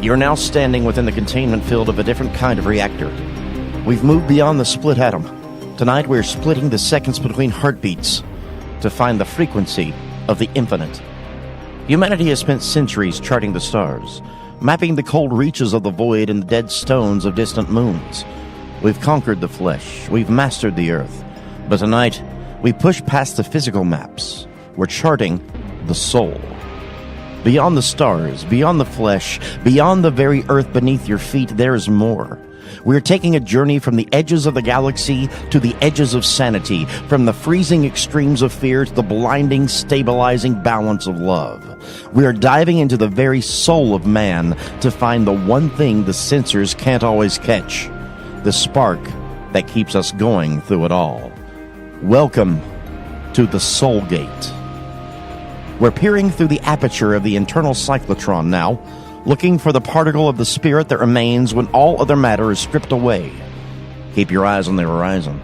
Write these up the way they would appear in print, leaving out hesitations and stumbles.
You're now standing within the containment field of a different kind of reactor. We've moved beyond the split atom. Tonight we're splitting the seconds between heartbeats to find the frequency of the infinite. Humanity has spent centuries charting the stars, mapping the cold reaches of the void and the dead stones of distant moons. We've conquered the flesh, we've mastered the earth, but tonight we push past the physical maps. We're charting the soul. Beyond the stars, beyond the flesh, beyond the very earth beneath your feet, there's more. We're taking a journey from the edges of the galaxy to the edges of sanity, from the freezing extremes of fear to the blinding, stabilizing balance of love. We are diving into the very soul of man to find the one thing the sensors can't always catch, the spark that keeps us going through it all. Welcome to the Soul Gate. We're peering through the aperture of the internal cyclotron now, looking for the particle of the spirit that remains when all other matter is stripped away. Keep your eyes on the horizon.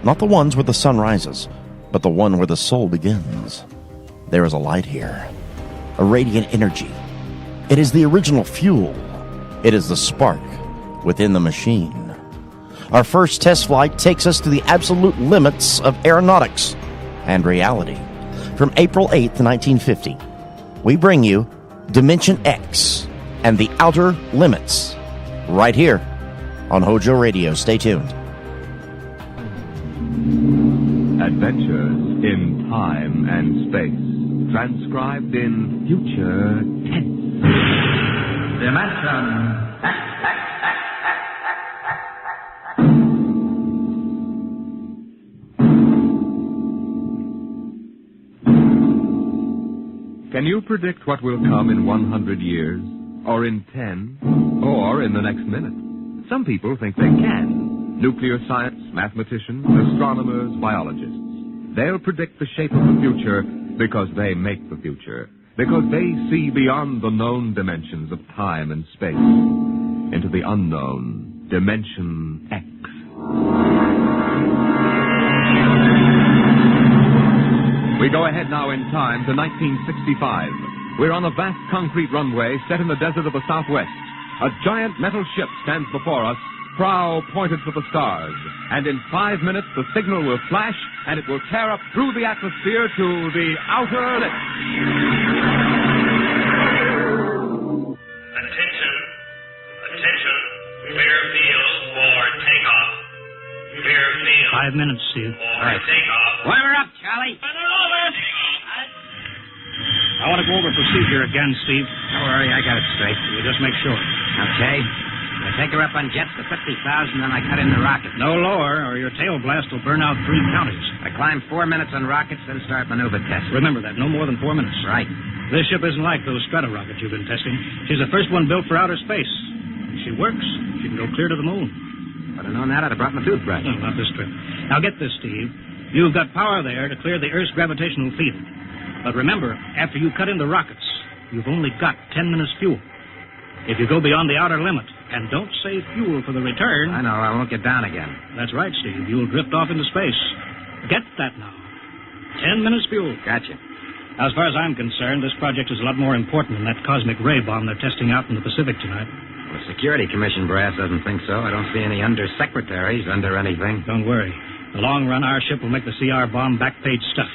Not the ones where the sun rises, but the one where the soul begins. There is a light here, a radiant energy. It is the original fuel. It is the spark within the machine. Our first test flight takes us to the absolute limits of aeronautics and reality. From April 8th, 1950, we bring you Dimension X and the Outer Limits, right here on Hojo Radio. Stay tuned. Adventures in time and space, transcribed in future tense. Dimension X. Can you predict what will come in 100 years, or in 10, or in the next minute? Some people think they can. Nuclear science, mathematicians, astronomers, biologists. They'll predict the shape of the future because they make the future. Because they see beyond the known dimensions of time and space into the unknown, Dimension X. We go ahead now in time to 1965. We're on a vast concrete runway set in the desert of the Southwest. A giant metal ship stands before us, prow pointed for the stars. And in 5 minutes, the signal will flash, and it will tear up through the atmosphere to the outer limits. Attention. Clear field for takeoff. Clear field. 5 minutes, Steve. For takeoff. Warm her up, Charlie. I want to go over procedure again, Steve. Don't worry, I got it straight. We'll just make sure. Okay. I take her up on jets to 50,000, then I cut in the rocket. No lower, or your tail blast will burn out 3 counties. I climb 4 minminutes on rockets, then start maneuver tests. Remember that, no more than 4 minutes. Right. This ship isn't like those strata rockets you've been testing. She's the first one built for outer space. If she works, she can go clear to the moon. If I'd have known that, I'd have brought my toothbrush. No, not this trip. Now get this, Steve. You've got power there to clear the Earth's gravitational field. But remember, after you cut in the rockets, you've only got 10 minutes fuel. If you go beyond the outer limit and don't save fuel for the return... I know, I won't get down again. That's right, Steve. You'll drift off into space. Get that now. 10 minutes fuel. Gotcha. As far as I'm concerned, this project is a lot more important than that cosmic ray bomb they're testing out in the Pacific tonight. The Security Commission brass doesn't think so. I don't see any undersecretaries under anything. Don't worry. In the long run, our ship will make the CR bomb back-page stuff.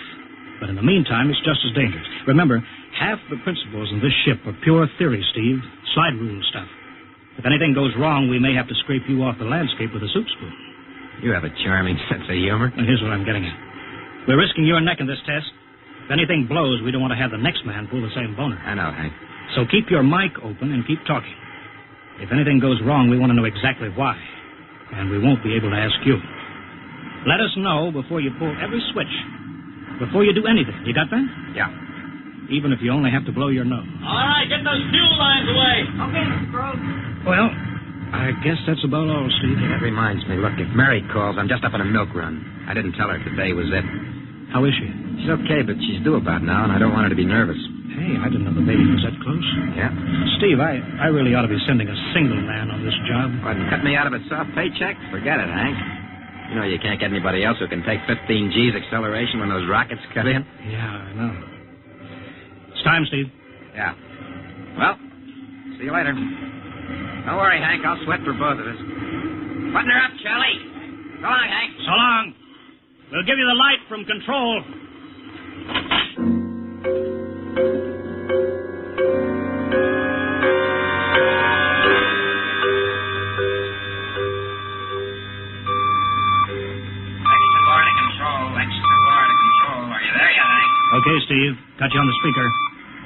But in the meantime, it's just as dangerous. Remember, half the principles in this ship are pure theory, Steve. Slide rule stuff. If anything goes wrong, we may have to scrape you off the landscape with a soup spoon. You have a charming sense of humor. And here's what I'm getting at. We're risking your neck in this test. If anything blows, we don't want to have the next man pull the same boner. I know, Hank. So keep your mic open and keep talking. If anything goes wrong, we want to know exactly why. And we won't be able to ask you. Let us know before you pull every switch. Before you do anything. You got that? Yeah. Even if you only have to blow your nose. All right, get those fuel lines away. Okay, Bro. Well, I guess that's about all, Steve. That reminds me. Look, if Mary calls, I'm just up on a milk run. I didn't tell her today was it. How is she? She's okay, but she's due about now, and I don't want her to be nervous. Hey, I didn't know the baby was that close. Yeah? Steve, I really ought to be sending a single man on this job. What, cut me out of a soft paycheck? Forget it, Hank. You know you can't get anybody else who can take 15 G's acceleration when those rockets cut in. Yeah, I know. It's time, Steve. Yeah. Well, see you later. Don't worry, Hank. I'll sweat for both of us. Button her up, Charlie. So long, Hank. So long. We'll give you the light from control. Okay, Steve. Got you on the speaker.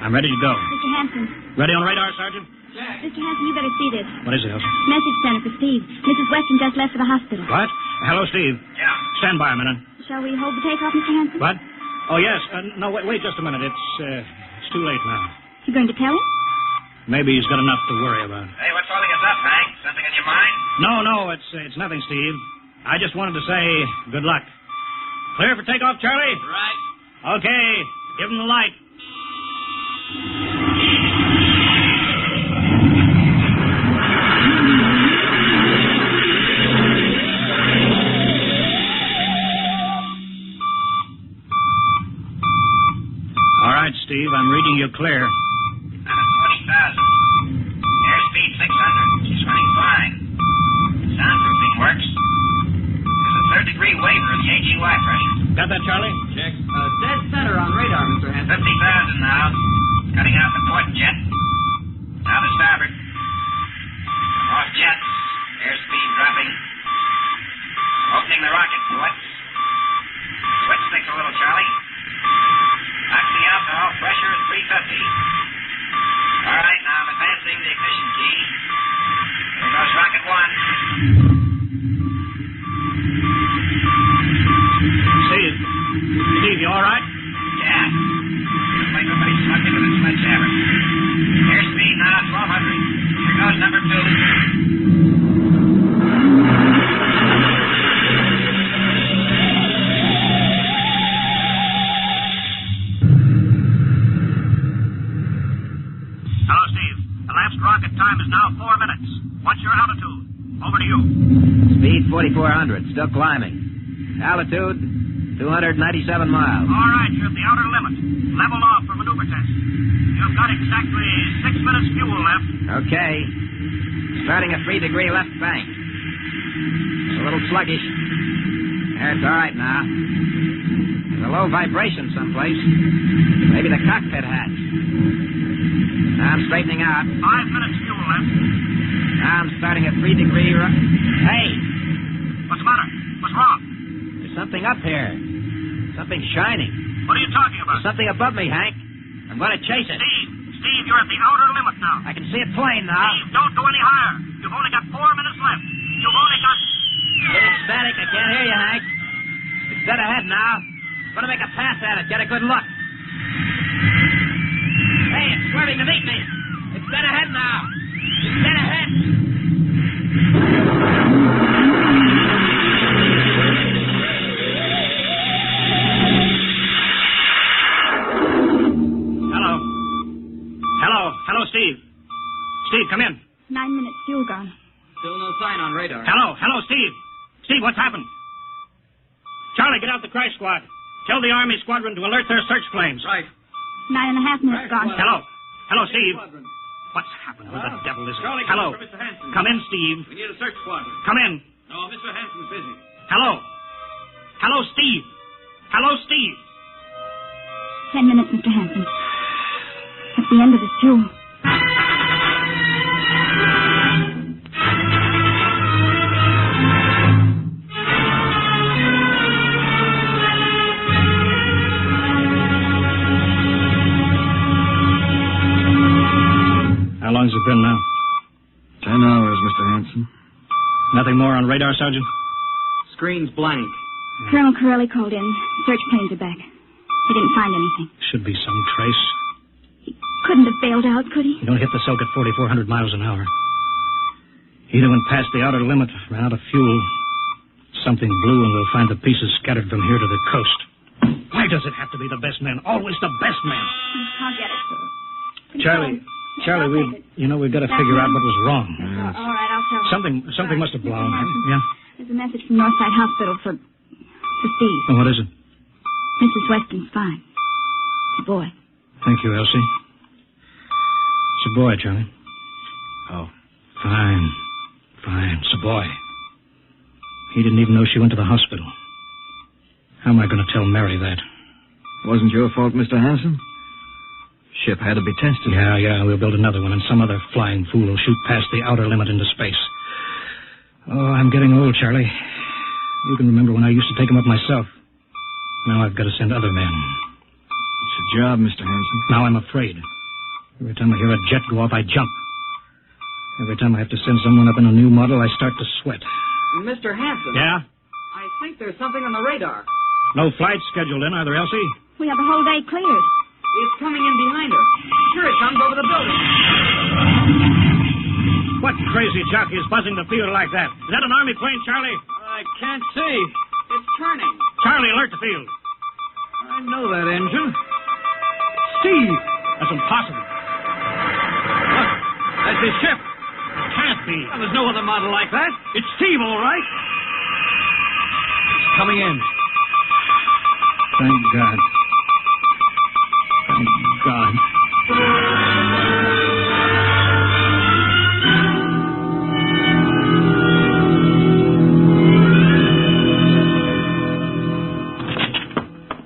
I'm ready to go. Mr. Hanson. Ready on radar, Sergeant? Mr. Hanson, you better see this. What is it, Elsie? Message center for Steve. Mrs. Weston just left for the hospital. What? Hello, Steve. Yeah. Stand by a minute. Shall we hold the takeoff, Mr. Hanson? What? Oh, yes. No, wait just a minute. It's too late now. You going to tell him? Maybe he's got enough to worry about. Hey, what's holding us up, Hank? Something on your mind? No, it's nothing, Steve. I just wanted to say good luck. Clear for takeoff, Charlie? Right. Okay. Give him the light. All right, Steve, I'm reading you clear. 40,000. Airspeed 600. She's running fine. Soundproofing works. There's a third-degree waiver of the AGY pressure. Got that, Charlie? Check. Dead center on radar, Mr. Hanson. 50,000 now. Cutting out the port jet. Now the starboard. Off jets. Airspeed dropping. Opening the rocket ports. Switch sticks a little, Charlie. Oxy alcohol pressure is 350. All right, now I'm advancing the ignition key. Here goes rocket one. Steve, you all right? Yeah. Looks like nobody's snuck into the sledgehammer. Airspeed now 1,200. Here goes number two. Hello, Steve. Elapsed rocket time is now 4 minutes. What's your altitude? Over to you. Speed 4,400. Still climbing. Altitude 297 miles. All right, you're at the outer limit. Level off for maneuver test. You've got exactly 6 minutes fuel left. Okay. Starting a 3-degree left bank. It's a little sluggish. There, it's all right now. There's a low vibration someplace. Maybe the cockpit hatch. Now I'm straightening out. 5 minutes fuel left. Now I'm starting a 3-degree Hey! What's the matter? What's wrong? There's something up here. Something shining. What are you talking about? There's something above me, Hank. I'm going to chase it. Steve, you're at the outer limit now. I can see it plain now. Steve, don't go any higher. You've only got 4 minutes left. You've only got... Getting static. I can't hear you, Hank. It's dead ahead now. I'm going to make a pass at it. Get a good look. Hey, it's swerving to meet me. It's dead ahead now. It's dead ahead. Hello, Steve. Steve, come in. 9 minutes fuel gone. Still no sign on radar. Hello, Steve. Steve, what's happened? Charlie, get out the crash squad. Tell the Army squadron to alert their search planes. Right. 9.5 minutes gone. Hello, Steve. What's happened? Who the devil is it? Charlie, Hello. for Mr. Hanson. Come in, Steve. We need a search squadron. Come in. No, Mr. Hanson's busy. Hello, Steve. Hello, Steve. 10 minutes, Mr. Hanson. That's the end of his fuel. How long's it been now? 10 hours, Mr. Hanson. Nothing more on radar, Sergeant? Screen's blank. Colonel Corelli called in. Search planes are back. He didn't find anything. Should be some trace. Couldn't have bailed out, could he? You don't hit the silk at 4,400 miles an hour. Either went past the outer limit, ran out of fuel. Something blew, and we'll find the pieces scattered from here to the coast. Why does it have to be the best men? Always the best men. I'll get it, sir. Charlie, I'll we've got to figure out what was wrong. All right, I'll tell you. Something must have blown. Hanson. Yeah? There's a message from Northside Hospital for Steve. Oh, what is it? Mrs. Weston's fine. It's a boy. Thank you, Elsie. It's a boy, Charlie. Oh, Fine. It's a boy. He didn't even know she went to the hospital. How am I going to tell Mary that? Wasn't your fault, Mr. Hanson. Ship had to be tested. Yeah, we'll build another one, and some other flying fool will shoot past the outer limit into space. Oh, I'm getting old, Charlie. You can remember when I used to take them up myself. Now I've got to send other men. It's a job, Mr. Hanson. Now I'm afraid. Every time I hear a jet go off, I jump. Every time I have to send someone up in a new model, I start to sweat. Mr. Hanson. Yeah? I think there's something on the radar. No flights scheduled in, either, Elsie? We have the whole day cleared. It's coming in behind her. Here it comes over the building. What crazy jockey is buzzing the field like that? Is that an Army plane, Charlie? I can't see. It's turning. Charlie, alert the field. I know that engine. Steve. That's impossible. Look, that's his ship. It can't be. Well, there's no other model like that. It's Steve, all right. It's coming in. Thank God. Thank God.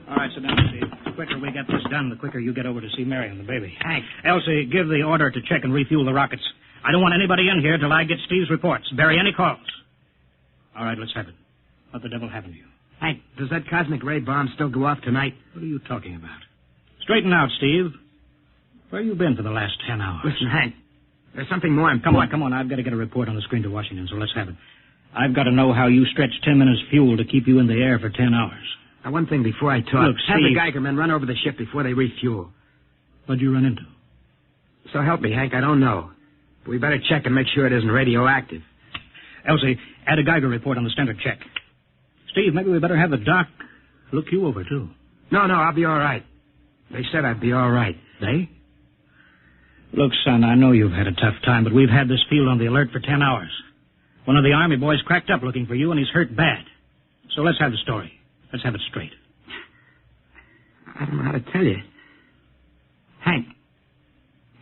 All right, sit down, Steve. The quicker we get this done, the quicker you get over to see Mary and the baby. Hank. Elsie, give the order to check and refuel the rockets. I don't want anybody in here till I get Steve's reports. Bury any calls. All right, let's have it. What the devil happened to you? Hank, does that cosmic ray bomb still go off tonight? What are you talking about? Straighten out, Steve. Where you been for the last 10 hours? Listen, Hank, there's something more Come important. on. I've got to get a report on the screen to Washington, so let's have it. I've got to know how you stretched 10 minutes fuel to keep you in the air for 10 hours. Now, one thing before I talk. Look, have the Steve. Geiger men run over the ship before they refuel. What'd you run into? So help me, Hank, I don't know. But we better check and make sure it isn't radioactive. Elsie, add a Geiger report on the standard check. Steve, maybe we better have the doc look you over, too. No, I'll be all right. They said I'd be all right. They? Look, son, I know you've had a tough time, but we've had this field on the alert for 10 hours. One of the Army boys cracked up looking for you, and he's hurt bad. So let's have the story. Let's have it straight. I don't know how to tell you. Hank,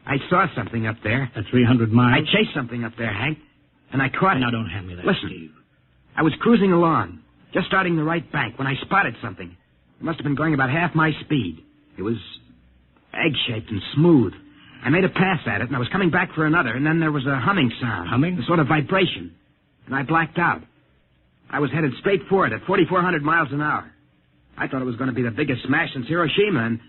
I saw something up there. At 300 miles? I chased something up there, Hank, and I caught it. Now, don't hand me that, Listen, Steve. I was cruising along, just starting the right bank, when I spotted something. It must have been going about half my speed. It was egg-shaped and smooth. I made a pass at it, and I was coming back for another, and then there was a humming sound. Humming? A sort of vibration. And I blacked out. I was headed straight for it at 4,400 miles an hour. I thought it was going to be the biggest smash since Hiroshima, and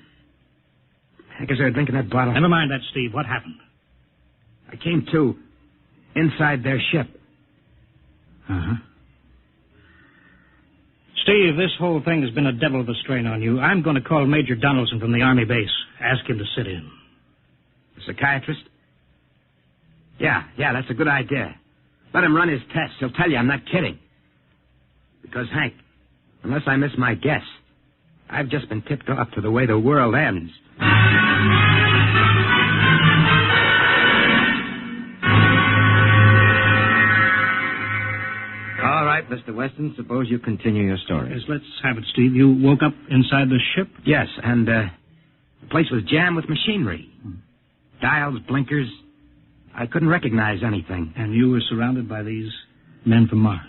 I guess they were drinking that bottle. Never mind that, Steve. What happened? I came to inside their ship. Uh-huh. Steve, this whole thing has been a devil of a strain on you. I'm going to call Major Donaldson from the Army base. Ask him to sit in. The psychiatrist? Yeah, that's a good idea. Let him run his tests. He'll tell you I'm not kidding. Because, Hank, unless I miss my guess, I've just been tipped off to the way the world ends. All right, Mr. Weston, suppose you continue your story. Yes, let's have it, Steve. You woke up inside the ship? Yes, and the place was jammed with machinery. Dials, blinkers. I couldn't recognize anything. And you were surrounded by these men from Mars?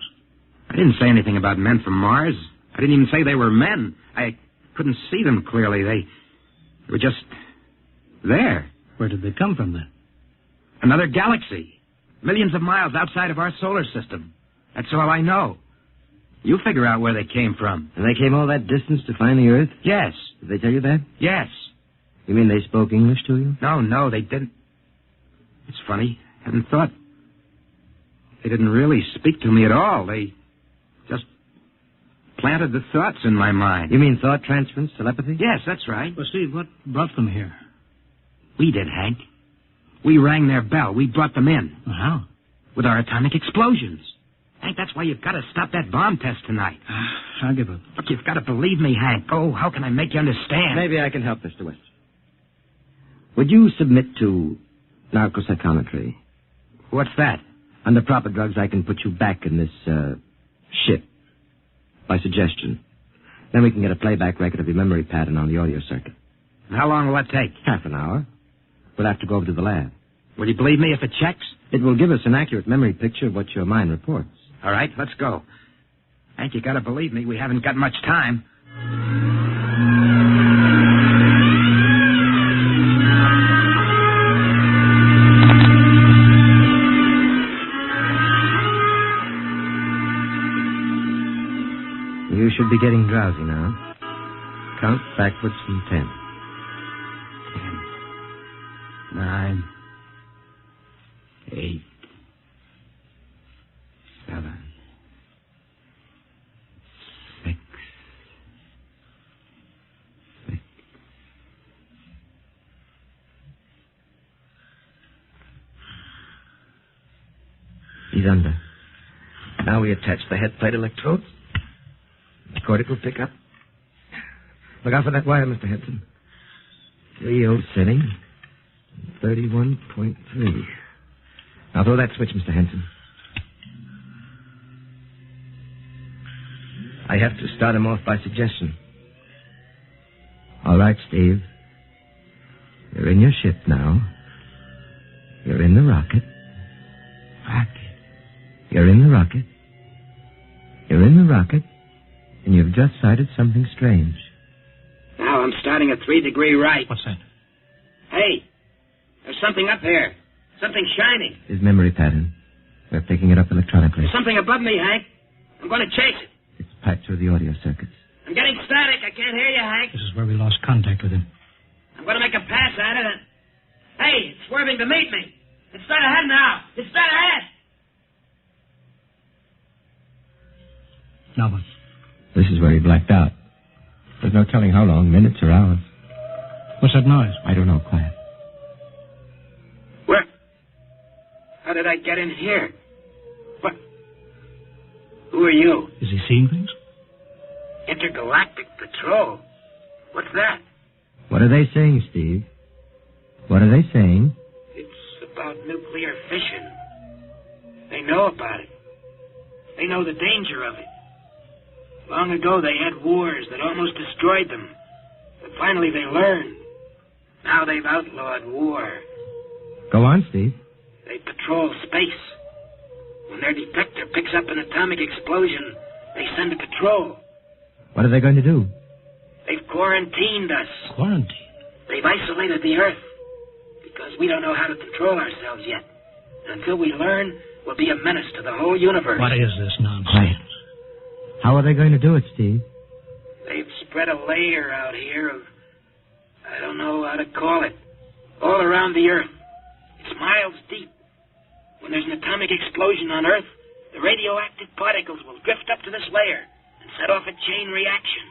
I didn't say anything about men from Mars. I didn't even say they were men. I couldn't see them clearly. They were just there. Where did they come from, then? Another galaxy. Millions of miles outside of our solar system. That's all I know. You figure out where they came from. And they came all that distance to find the Earth? Yes. Did they tell you that? Yes. You mean they spoke English to you? No, they didn't. It's funny. I hadn't thought. They didn't really speak to me at all. They just planted the thoughts in my mind. You mean thought transference, telepathy? Yes, that's right. Well, Steve, what brought them here? We did, Hank. We rang their bell. We brought them in. Well, how? With our atomic explosions. Hank, that's why you've got to stop that bomb test tonight. I'll give up. Look, you've got to believe me, Hank. Oh, how can I make you understand? Maybe I can help, Mr. Weston. Would you submit to narcopsychometry? What's that? Under proper drugs, I can put you back in this, ship. By suggestion. Then we can get a playback record of your memory pattern on the audio circuit. And how long will that take? Half an hour. We'll have to go over to the lab. Will you believe me if it checks? It will give us an accurate memory picture of what your mind reports. All right, let's go. Hank, you gotta believe me. We haven't got much time. You should be getting drowsy now. Count backwards from 10. 10, 9, 8, 7, 6, 6. He's under. Now we attach the head plate electrodes. The cortical pickup. Look out for that wire, Mr. Henson. 3-0 setting. 31.3. Now throw that switch, Mr. Henson. I have to start him off by suggestion. All right, Steve. You're in your ship now. You're in the rocket. You're in the rocket. You're in the rocket. And you've just sighted something strange. Now I'm starting a 3-degree right. What's that? Hey, there's something up here. Something shining. His memory pattern. We're picking it up electronically. There's something above me, Hank. I'm going to chase it. It's piped through the audio circuits. I'm getting static. I can't hear you, Hank. This is where we lost contact with him. I'm going to make a pass at it and... Hey, it's swerving to meet me. It's dead ahead now. It's dead ahead. Now what? This is where he blacked out. There's no telling how long, minutes or hours. What's that noise? I don't know, quiet. Where? How did I get in here? What? Who are you? Is he seeing things? Intergalactic Patrol. What's that? What are they saying, Steve? What are they saying? It's about nuclear fission. They know about it. They know the danger of it. Long ago, they had wars that almost destroyed them. But finally, they learned. Now they've outlawed war. Go on, Steve. They patrol space. When their detector picks up an atomic explosion, they send a patrol. What are they going to do? They've quarantined us. Quarantine? They've isolated the Earth. Because we don't know how to control ourselves yet. And until we learn, we'll be a menace to the whole universe. What is this nonsense? Quiet. How are they going to do it, Steve? They've spread a layer out here of... I don't know how to call it. All around the Earth. It's miles deep. When there's an atomic explosion on Earth, the radioactive particles will drift up to this layer and set off a chain reaction.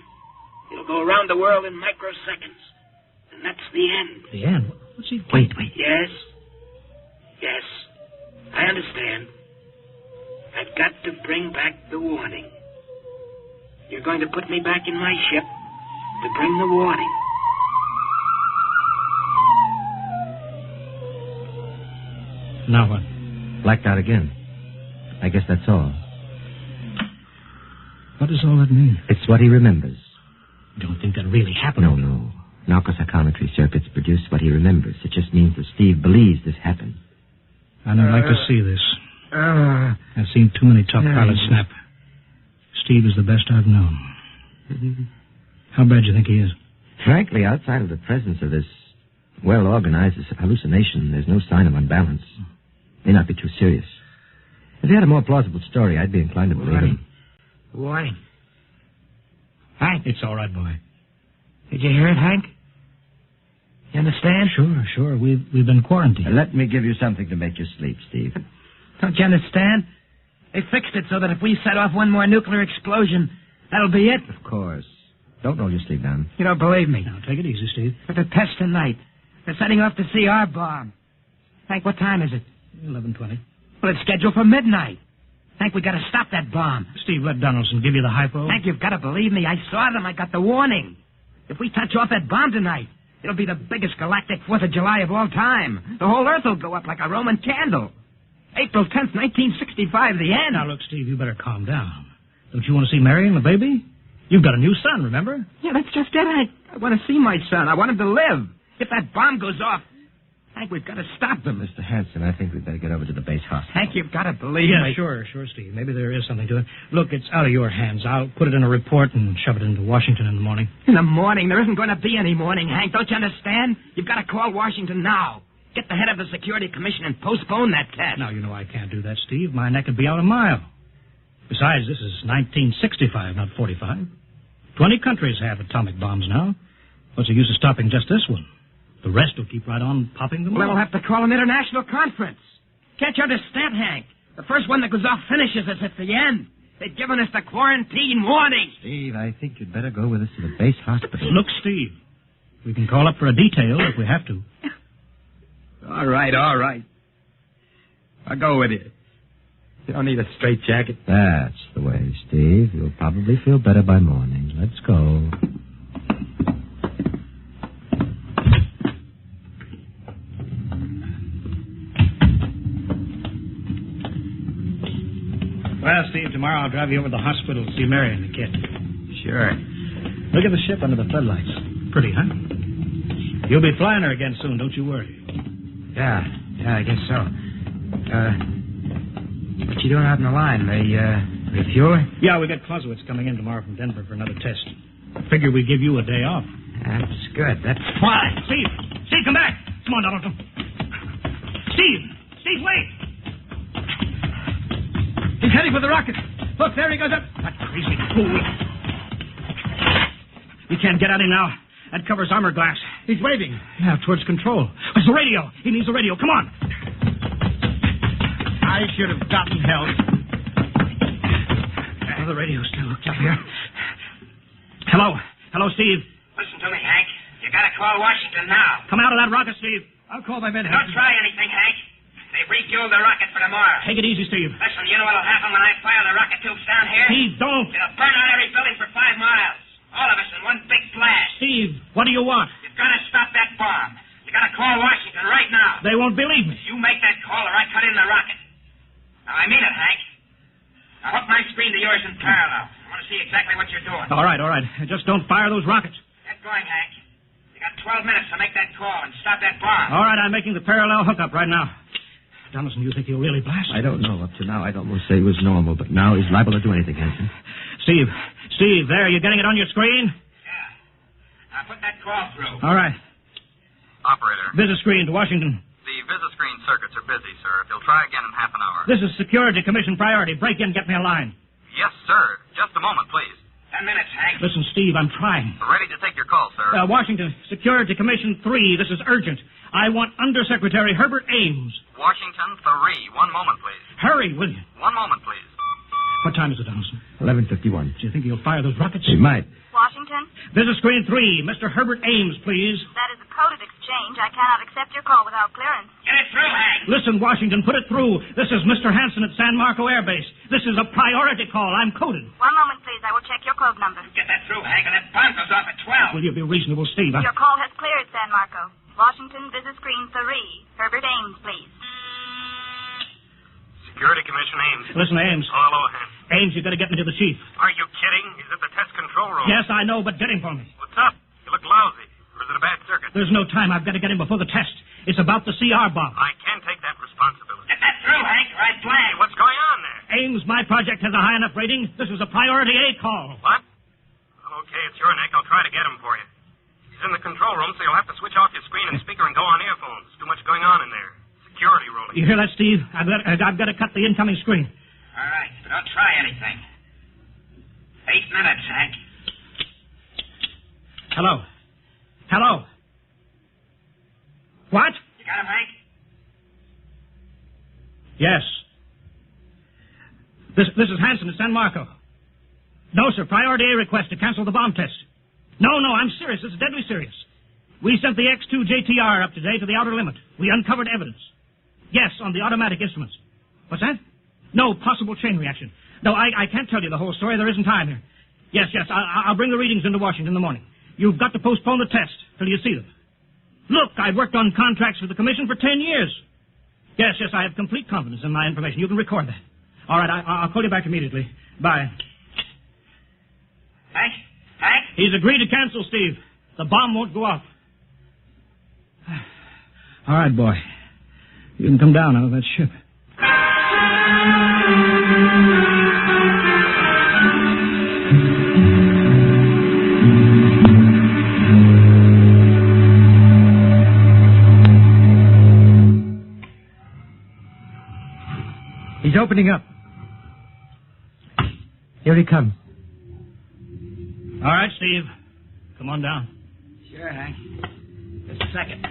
It'll go around the world in microseconds. And that's the end. The end? What's he... Wait. Yes. Yes. I understand. I've got to bring back the warning. You're going to put me back in my ship to bring the warning. Now what? Blacked out again. I guess that's all. What does all that mean? It's what he remembers. You don't think that really happened? No. Narcopsychometry, sir. It's produced what he remembers. It just means that Steve believes this happened. I don't like to see this. I've seen too many top pilots snap. Steve is the best I've known. How bad do you think he is? Frankly, outside of the presence of this well-organized hallucination, there's no sign of unbalance. May not be too serious. If he had a more plausible story, I'd be inclined to believe him. Warning. Hank. It's all right, boy. Did you hear it, Hank? You understand? Sure. We've been quarantined. Let me give you something to make you sleep, Steve. Don't you understand? They fixed it so that if we set off one more nuclear explosion, that'll be it. Of course. Don't roll your sleep down. You don't believe me. Now, take it easy, Steve. But the test tonight. They're setting off the CR bomb. Hank, what time is it? 11:20. Well, it's scheduled for midnight. Hank, we gotta stop that bomb. Steve, let Donaldson give you the hypo. Hank, you've gotta believe me. I saw them. I got the warning. If we touch off that bomb tonight, it'll be the biggest galactic 4th of July of all time. The whole Earth will go up like a Roman candle. April 10th, 1965, the end. Now, look, Steve, you better calm down. Don't you want to see Mary and the baby? You've got a new son, remember? Yeah, that's just it, Hank. I want to see my son. I want him to live. If that bomb goes off... Hank, we've got to stop them. Mr. Hanson, I think we'd better get over to the base hospital. Hank, you've got to believe Yeah, me. sure, Steve. Maybe there is something to it. Look, it's out of your hands. I'll put it in a report and shove it into Washington in the morning. In the morning? There isn't going to be any morning, Hank. Don't you understand? You've got to call Washington now. Get the head of the Security Commission and postpone that test. Now, you know I can't do that, Steve. My neck would be out a mile. Besides, this is 1965, not 45. 20 countries have atomic bombs now. What's the use of stopping just this one? The rest will keep right on popping them. Well, off. we'll have to call an international conference. Can't you understand, Hank? The first one that goes off finishes us at the end. They've given us the quarantine warning. Steve, I think you'd better go with us to the base hospital. Look, Steve, we can call up for a detail if we have to. All right. I'll go with you. You don't need a straitjacket. That's the way, Steve. You'll probably feel better by morning. Let's go. Well, Steve, tomorrow I'll drive you over to the hospital to see Mary and the kid. Sure. Look at the ship under the floodlights. Pretty, huh? You'll be flying her again soon, don't you worry. Yeah, I guess so. What you doing out in the line? They refuel her? Yeah, we got Clausewitz coming in tomorrow from Denver for another test. I figure we give you a day off. That's good. That's... Why? Steve, come back. Come on, Donaldson. Steve, wait. He's heading for the rocket. Look, there he goes up. That crazy fool. We can't get at him now. That covers armor glass. He's waving. Yeah, towards control. It's the radio. He needs the radio. Come on. I should have gotten help. The radio's still hooked up here. Hello, Steve. Listen to me, Hank. You gotta call Washington now. Come out of that rocket, Steve. I'll call my men. Don't try anything, Hank. They've refueled the rocket for tomorrow. Take it easy, Steve. Listen, you know what'll happen when I fire the rocket tubes down here? Steve, don't. It'll burn out every building for 5 miles. All of us in one big blast. Steve, what do you want? You've got to stop that bomb. You got to call Washington right now. They won't believe me. You make that call or I cut in the rocket. Now, I mean it, Hank. Now, hook my screen to yours in parallel. I want to see exactly what you're doing. All right. Just don't fire those rockets. Get going, Hank. You got 12 minutes to make that call and stop that bomb. All right, I'm making the parallel hookup right now. Donaldson, you think he'll really blast? I don't know. Up to now, I'd almost say he was normal, but now he's liable to do anything, Hanson. Steve, there, you getting it on your screen? Yeah. Now, put that call through. All right. Operator, Visit screen to Washington. the VisiScreen circuits are busy, sir. If you'll try again in half an hour. This is Security Commission priority. Break in, get me a line. Yes, sir. Just a moment, please. 10 minutes, Hank. Listen, Steve, I'm trying. Ready to take your call, sir. Washington, Security Commission 3. This is urgent. I want Undersecretary Herbert Ames. Washington 3. 1 moment, please. Hurry, will you? 1 moment, please. What time is it, Donaldson? 11:51. Do you think he'll fire those rockets? He might. Washington, Visit screen 3. Mr. Herbert Ames, please. that is a coded exchange. I cannot accept your call without clearance. Get it through, Hank. Listen, Washington, put it through. This is Mr. Hanson at San Marco Air Base. This is a priority call. I'm coded. 1 moment, please. I will check your code number. Get that through, Hank, and that bomb goes off at 12. Will you be reasonable, Steve? Your call has cleared, San Marco. Washington, visit screen 3. Herbert Ames, please. Security Commission Ames. Listen, Ames. Hello, Hank. Ames, you got to get me to the chief. Are you kidding? He's at the test control room. Yes, I know, but get him for me. What's up? You look lousy. Or is it a bad circuit? There's no time. I've got to get him before the test. It's about the CR bomb. I can't take that responsibility. Get that through, Hank, or I Hey, blank. what's going on there? Ames, my project has a high enough rating. This is a priority A call. What? Okay, it's your neck. I'll try to get him for you. He's in the control room, so you'll have to switch off your screen and speaker and go on earphones. Too much going on in there. Security ruling. You hear that, Steve? I've got to cut the incoming screen. All right, but don't try anything. 8 minutes, Hank. Hello? What? You got him, Hank? Yes. This is Hanson at San Marco. No, sir. Priority A request to cancel the bomb test. No, I'm serious. This is deadly serious. We sent the X2 JTR up today to the outer limit. We uncovered evidence. Yes, on the automatic instruments. What's that? No, possible chain reaction. No, I can't tell you the whole story. There isn't time here. Yes, I'll bring the readings into Washington in the morning. You've got to postpone the test till you see them. Look, I've worked on contracts with the Commission for 10 years. Yes, I have complete confidence in my information. You can record that. All right, I'll call you back immediately. Bye. Hank? He's agreed to cancel, Steve. The bomb won't go off. All right, boy. You can come down out of that ship. He's opening up. Here he comes. All right, Steve. Come on down. Sure, Hank. Just a second.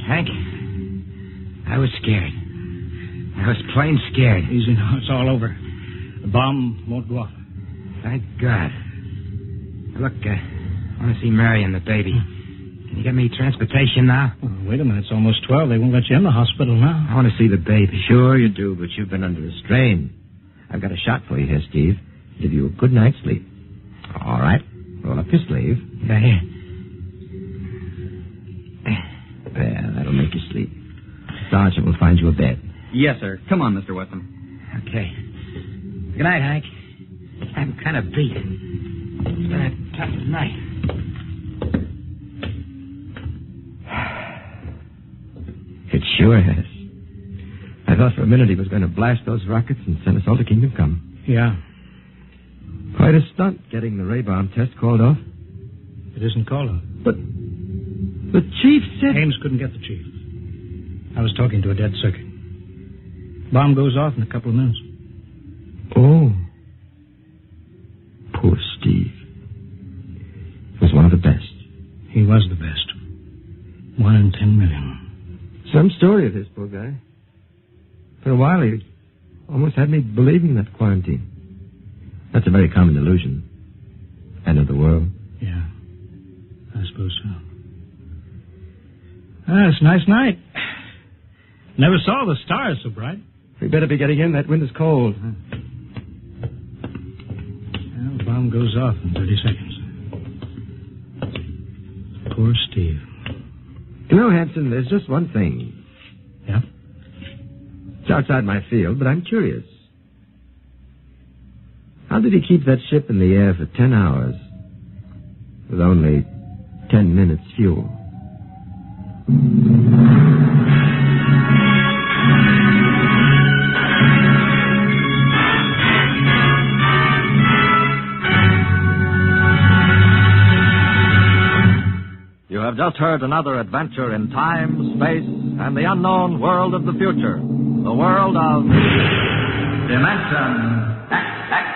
Hank, I was scared. I was plain scared. Easy now. It's all over. The bomb won't go off. Thank God. Look, I want to see Mary and the baby. Can you get me transportation now? Oh, wait a minute. It's almost 12. They won't let you in the hospital now. I want to see the baby. Sure you do, but you've been under a strain. I've got a shot for you here, Steve. Give you a good night's sleep. All right. Roll up your sleeve. Yeah, here. There, that'll make you sleep. Sergeant will find you a bed. Yes, sir. Come on, Mr. Weston. Okay. Good night, Hank. I'm kind of beat. It's been a tough night. It sure has. I thought for a minute he was going to blast those rockets and send us all to Kingdom Come. Yeah. Quite a stunt getting the ray bomb test called off. It isn't called off. But the chief said... Ames couldn't get the chief. I was talking to a dead circuit. Bomb goes off in a couple of minutes. Oh. Poor Steve. He was one of the best. He was the best. 1 in 10 million. Some story of this, poor guy. For a while, he almost had me believing that quarantine. That's a very common delusion. End of the world. Yeah, I suppose so. It's a nice night. Never saw the stars so bright. We better be getting in. That wind is cold. Well, the bomb goes off in 30 seconds. Poor Steve. You know, Hanson, there's just one thing. Yeah? It's outside my field, but I'm curious. How did he keep that ship in the air for 10 hours with only 10 minutes fuel? You have just heard another adventure in time, space, and the unknown world of the future. The world of Dimension X.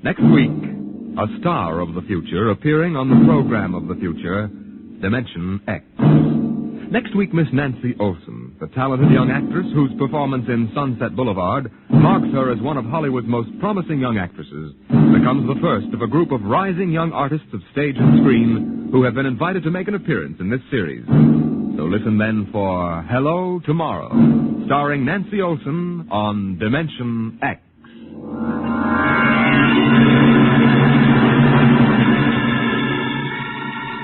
Next week, a star of the future appearing on the program of the future, Dimension X. Next week, Miss Nancy Olson, the talented young actress whose performance in Sunset Boulevard marks her as one of Hollywood's most promising young actresses, becomes the first of a group of rising young artists of stage and screen who have been invited to make an appearance in this series. So listen then for Hello Tomorrow, starring Nancy Olson on Dimension X.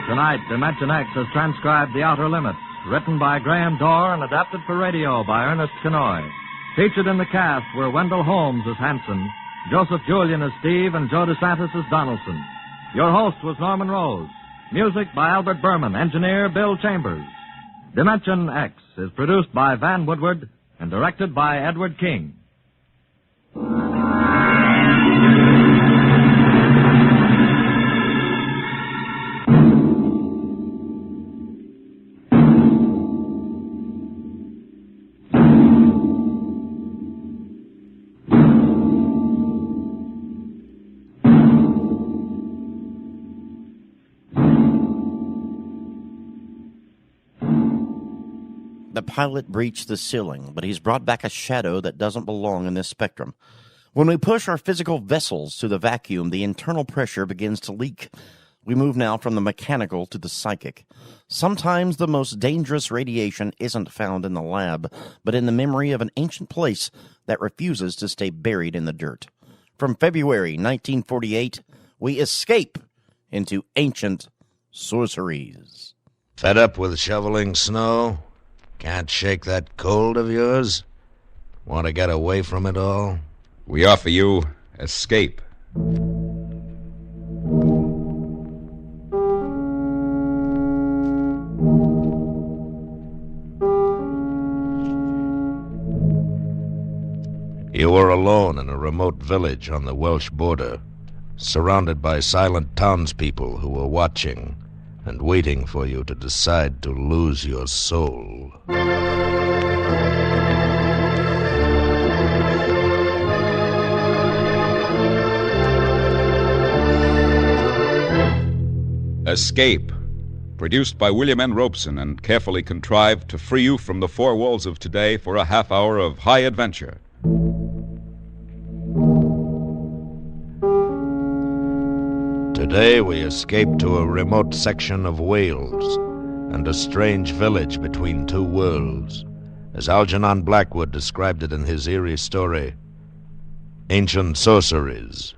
Tonight, Dimension X has transcribed The Outer Limits, written by Graham Dorr and adapted for radio by Ernest Kenoy. Featured in the cast were Wendell Holmes as Hanson, Joseph Julian as Steve, and Joe DeSantis as Donaldson. Your host was Norman Rose. Music by Albert Berman, engineer Bill Chambers. Dimension X is produced by Van Woodward and directed by Edward King. The pilot breached the ceiling, but he's brought back a shadow that doesn't belong in this spectrum. When we push our physical vessels to the vacuum, the internal pressure begins to leak. We move now from the mechanical to the psychic. Sometimes the most dangerous radiation isn't found in the lab, but in the memory of an ancient place that refuses to stay buried in the dirt. From February 1948, we escape into ancient Sorceries. Fed up with shoveling snow? Can't shake that cold of yours? Want to get away from it all? We offer you escape. You were alone in a remote village on the Welsh border, surrounded by silent townspeople who were watching and waiting for you to decide to lose your soul. Escape. Produced by William N. Robeson and carefully contrived to free you from the four walls of today for a half hour of high adventure. Today we escape to a remote section of Wales and a strange village between two worlds, as Algernon Blackwood described it in his eerie story, Ancient Sorceries.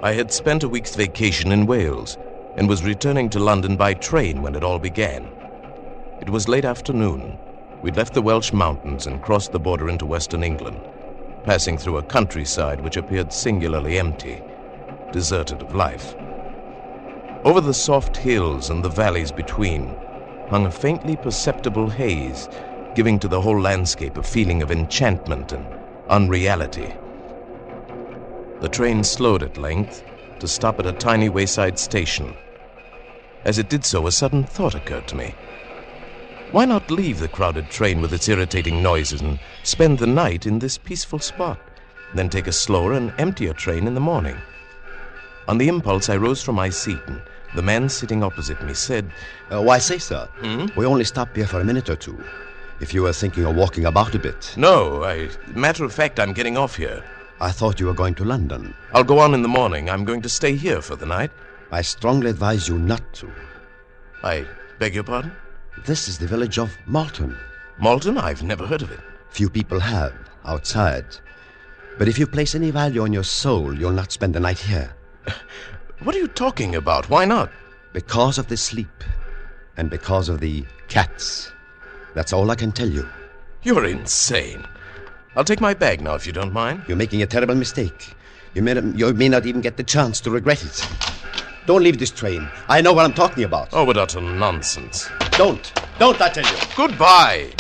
I had spent a week's vacation in Wales and was returning to London by train when it all began. It was late afternoon. We'd left the Welsh mountains and crossed the border into western England, passing through a countryside which appeared singularly empty, deserted of life. Over the soft hills and the valleys between hung a faintly perceptible haze, giving to the whole landscape a feeling of enchantment and unreality. The train slowed at length to stop at a tiny wayside station. As it did so, a sudden thought occurred to me. Why not leave the crowded train with its irritating noises and spend the night in this peaceful spot, then take a slower and emptier train in the morning? On the impulse, I rose from my seat, and the man sitting opposite me said, Why say, sir, we only stop here for a minute or two. If you were thinking of walking about a bit. No, matter of fact, I'm getting off here. I thought you were going to London. I'll go on in the morning. I'm going to stay here for the night. I strongly advise you not to. I beg your pardon? This is the village of Malton. Malton? I've never heard of it. Few people have, outside. But if you place any value on your soul, you'll not spend the night here. What are you talking about? Why not? Because of the sleep. And because of the cats. That's all I can tell you. You're insane. I'll take my bag now, if you don't mind. You're making a terrible mistake. You may not even get the chance to regret it. Don't leave this train. I know what I'm talking about. Oh, but utter nonsense. Don't, I tell you. Goodbye.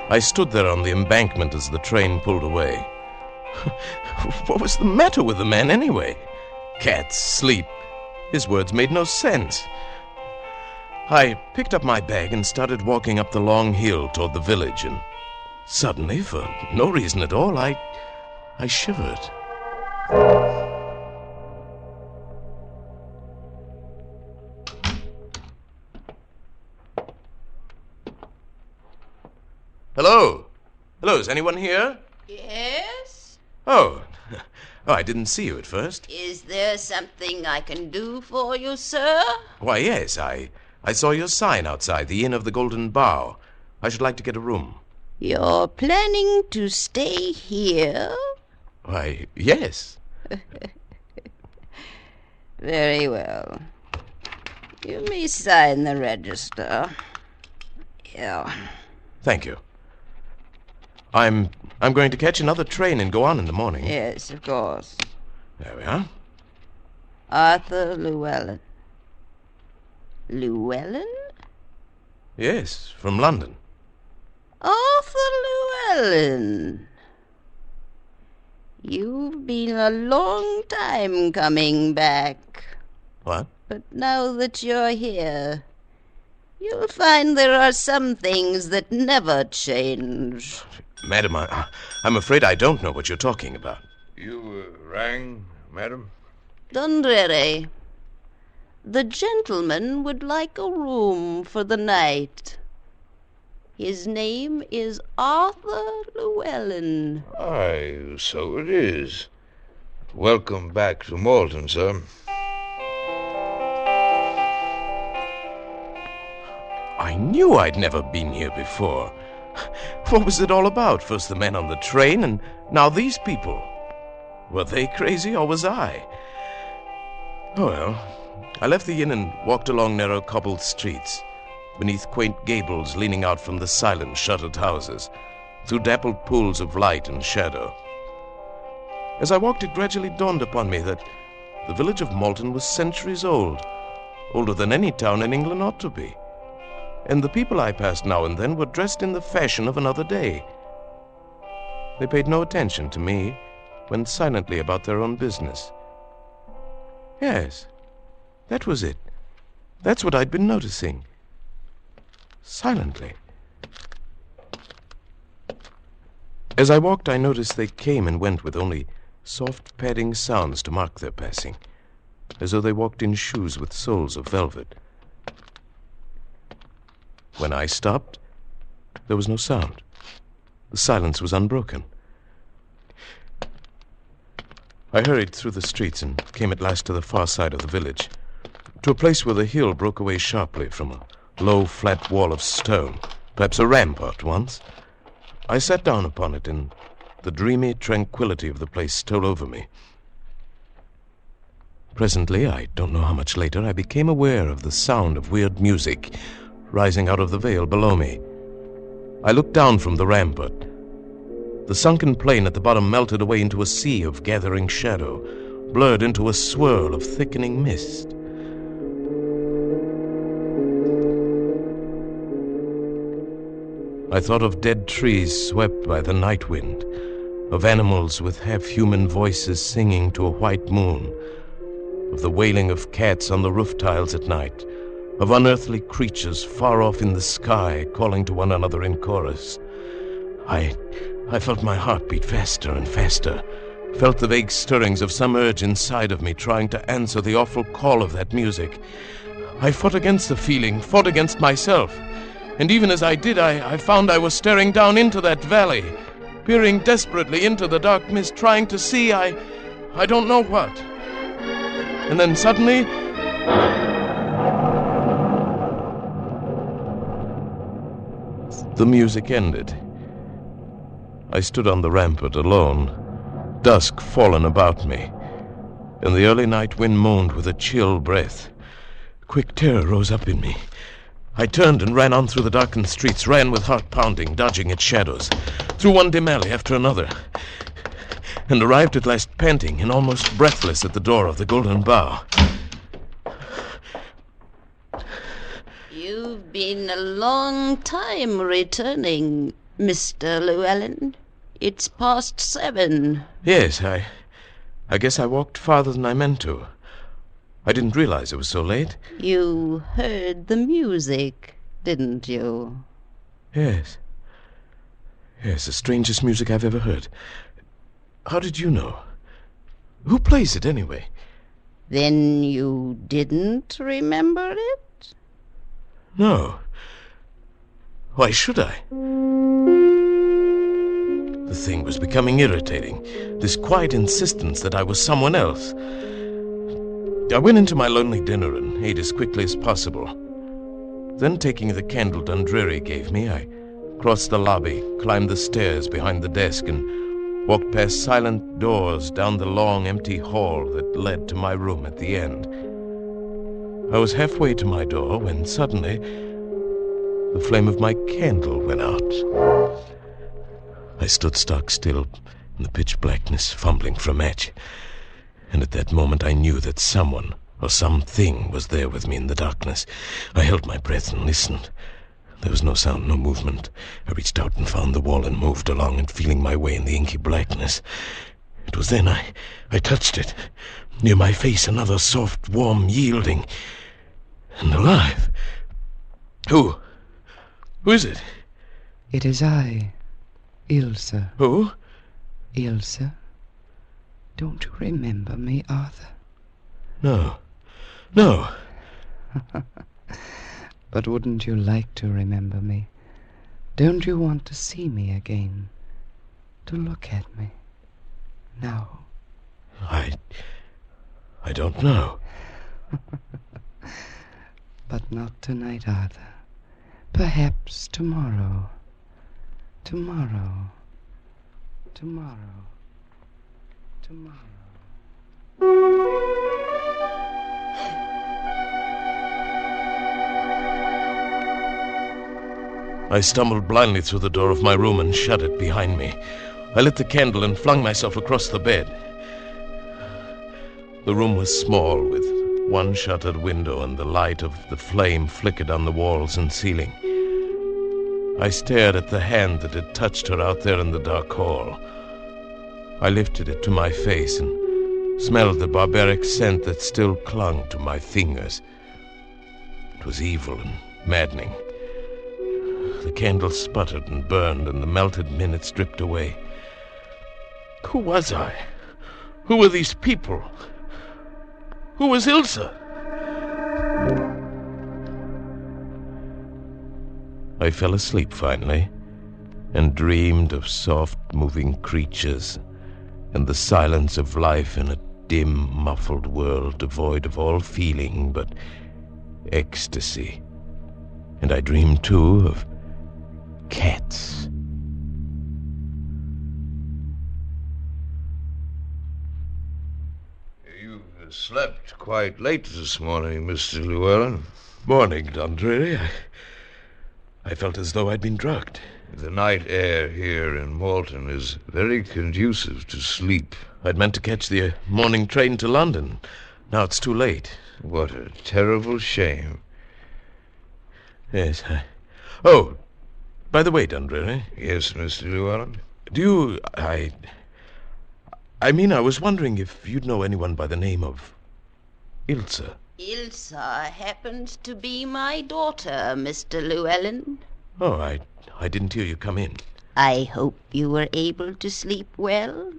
I stood there on the embankment as the train pulled away. What was the matter with the man, anyway? Cats, sleep. His words made no sense. I picked up my bag and started walking up the long hill toward the village, and suddenly, for no reason at all, I shivered. Hello? Hello, is anyone here? Yes? Oh, I didn't see you at first. Is there something I can do for you, sir? Why, yes, I saw your sign outside the Inn of the Golden Bough. I should like to get a room. You're planning to stay here? Why, yes. Very well. You may sign the register. Here. Thank you. I'm going to catch another train and go on in the morning. Yes, of course. There we are. Arthur Llewellyn. Llewellyn? Yes, from London. Arthur Llewellyn. You've been a long time coming back. What? But now that you're here, you'll find there are some things that never change. Madam, I'm afraid I don't know what you're talking about. You rang, madam? Don't worry. The gentleman would like a room for the night. His name is Arthur Llewellyn. Aye, so it is. Welcome back to Malton, sir. I knew I'd never been here before. What was it all about? First the men on the train, and now these people. Were they crazy, or was I? Oh well, I left the inn and walked along narrow cobbled streets, beneath quaint gables leaning out from the silent shuttered houses, through dappled pools of light and shadow. As I walked, it gradually dawned upon me that the village of Malton was centuries old, older than any town in England ought to be. And the people I passed now and then were dressed in the fashion of another day. They paid no attention to me, went silently about their own business. Yes, that was it. That's what I'd been noticing. Silently. As I walked, I noticed they came and went with only soft padding sounds to mark their passing, as though they walked in shoes with soles of velvet. When I stopped, there was no sound. The silence was unbroken. I hurried through the streets and came at last to the far side of the village, to a place where the hill broke away sharply from a low, flat wall of stone, perhaps a rampart once. I sat down upon it, and the dreamy tranquility of the place stole over me. Presently, I don't know how much later, I became aware of the sound of weird music rising out of the vale below me. I looked down from the rampart. The sunken plain at the bottom melted away into a sea of gathering shadow, blurred into a swirl of thickening mist. I thought of dead trees swept by the night wind, of animals with half-human voices singing to a white moon, of the wailing of cats on the roof tiles at night, of unearthly creatures far off in the sky calling to one another in chorus. I felt my heart beat faster and faster, felt the vague stirrings of some urge inside of me trying to answer the awful call of that music. I fought against the feeling, fought against myself, and even as I did, I found I was staring down into that valley, peering desperately into the dark mist, trying to see I don't know what. And then suddenly, the music ended. I stood on the rampart alone, dusk fallen about me, and the early night wind moaned with a chill breath. Quick terror rose up in me. I turned and ran on through the darkened streets, ran with heart pounding, dodging its shadows, through one dim alley after another, and arrived at last panting and almost breathless at the door of the Golden Bough. You've been a long time returning, Mr. Llewellyn. It's past 7. Yes, I guess I walked farther than I meant to. I didn't realize it was so late. You heard the music, didn't you? Yes. Yes, the strangest music I've ever heard. How did you know? Who plays it, anyway? Then you didn't remember it? No. Why should I? The thing was becoming irritating, this quiet insistence that I was someone else. I went into my lonely dinner and ate as quickly as possible. Then, taking the candle Dundreary gave me, I crossed the lobby, climbed the stairs behind the desk, and walked past silent doors down the long, empty hall that led to my room at the end. I was halfway to my door when suddenly the flame of my candle went out. I stood stock still in the pitch blackness, fumbling for a match. And at that moment I knew that someone or something was there with me in the darkness. I held my breath and listened. There was no sound, no movement. I reached out and found the wall and moved along and feeling my way in the inky blackness. It was then I touched it. Near my face, another soft, warm yielding. And alive. Who is it? It is I, Ilse. Who? Ilse. Don't you remember me, Arthur? No. But wouldn't you like to remember me? Don't you want to see me again? To look at me? Now? I don't know. But not tonight, Arthur. Perhaps tomorrow. Tomorrow. Tomorrow. Tomorrow. I stumbled blindly through the door of my room and shut it behind me. I lit the candle and flung myself across the bed. The room was small, with one shuttered window, and the light of the flame flickered on the walls and ceiling. I stared at the hand that had touched her out there in the dark hall. I lifted it to my face and smelled the barbaric scent that still clung to my fingers. It was evil and maddening. The candle sputtered and burned, and the melted minutes dripped away. Who was I? Who were these people? Who was Ilsa? I fell asleep finally, and dreamed of soft-moving creatures and the silence of life in a dim, muffled world devoid of all feeling but ecstasy. And I dreamed, too, of cats. You slept quite late this morning, Mr. Llewellyn. Morning, Dundreary. I felt as though I'd been drugged. The night air here in Malton is very conducive to sleep. I'd meant to catch the morning train to London. Now it's too late. What a terrible shame. Yes, Oh, by the way, Dundreary. Yes, Mr. Llewellyn? Do you... I mean, I was wondering if you'd know anyone by the name of Ilsa. Ilsa happens to be my daughter, Mr. Llewellyn. Oh, I didn't hear you come in. I hope you were able to sleep well,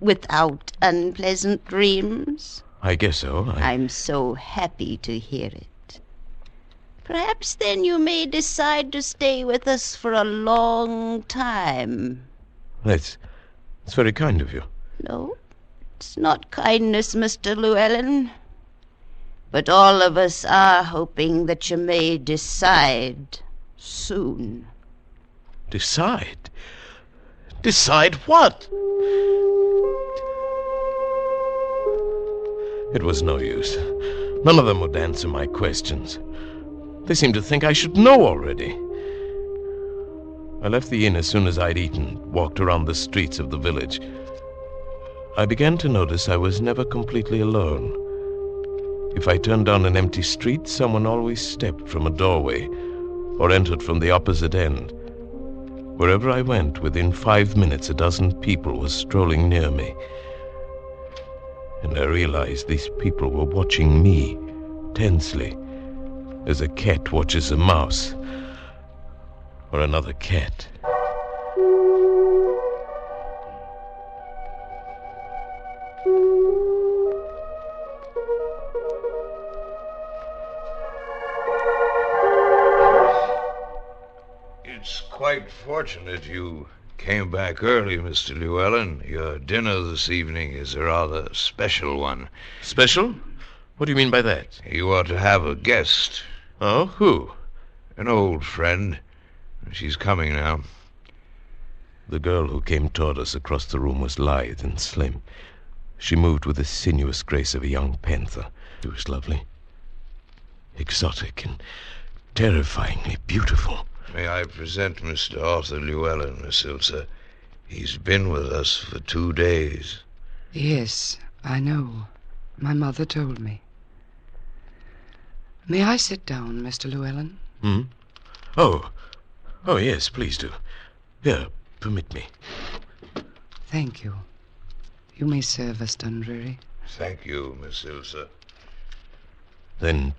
without unpleasant dreams. I guess so. I'm so happy to hear it. Perhaps then you may decide to stay with us for a long time. That's very kind of you. No, it's not kindness, Mr. Llewellyn. But all of us are hoping that you may decide soon. Decide? Decide what? It was no use. None of them would answer my questions. They seemed to think I should know already. I left the inn as soon as I'd eaten, walked around the streets of the village. I began to notice I was never completely alone. If I turned down an empty street, someone always stepped from a doorway or entered from the opposite end. Wherever I went, within 5 minutes, a dozen people were strolling near me. And I realized these people were watching me tensely, as a cat watches a mouse or another cat. It's quite fortunate you came back early, Mr. Llewellyn. Your dinner this evening is a rather special one. Special? What do you mean by that? You ought to have a guest. Oh, who? An old friend. She's coming now. The girl who came toward us across the room was lithe and slim. She moved with the sinuous grace of a young panther. She was lovely, exotic, and terrifyingly beautiful. May I present Mr. Arthur Llewellyn, Miss Ilsa? He's been with us for 2 days. Yes, I know. My mother told me. May I sit down, Mr. Llewellyn? Hmm? Oh, yes, please do. Here, permit me. Thank you. You may serve us, Dundreary. Thank you, Miss Ilsa. Then,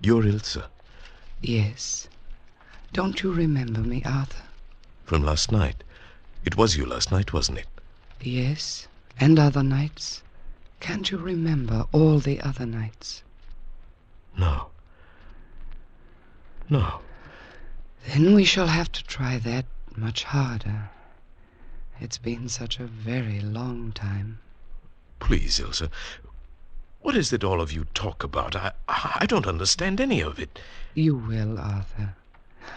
you're Ilsa? Yes. Don't you remember me, Arthur? From last night. It was you last night, wasn't it? Yes, and other nights. Can't you remember all the other nights? No. No. Then we shall have to try that much harder. It's been such a very long time. Please, Ilsa. What is it all of you talk about? I don't understand any of it. You will, Arthur.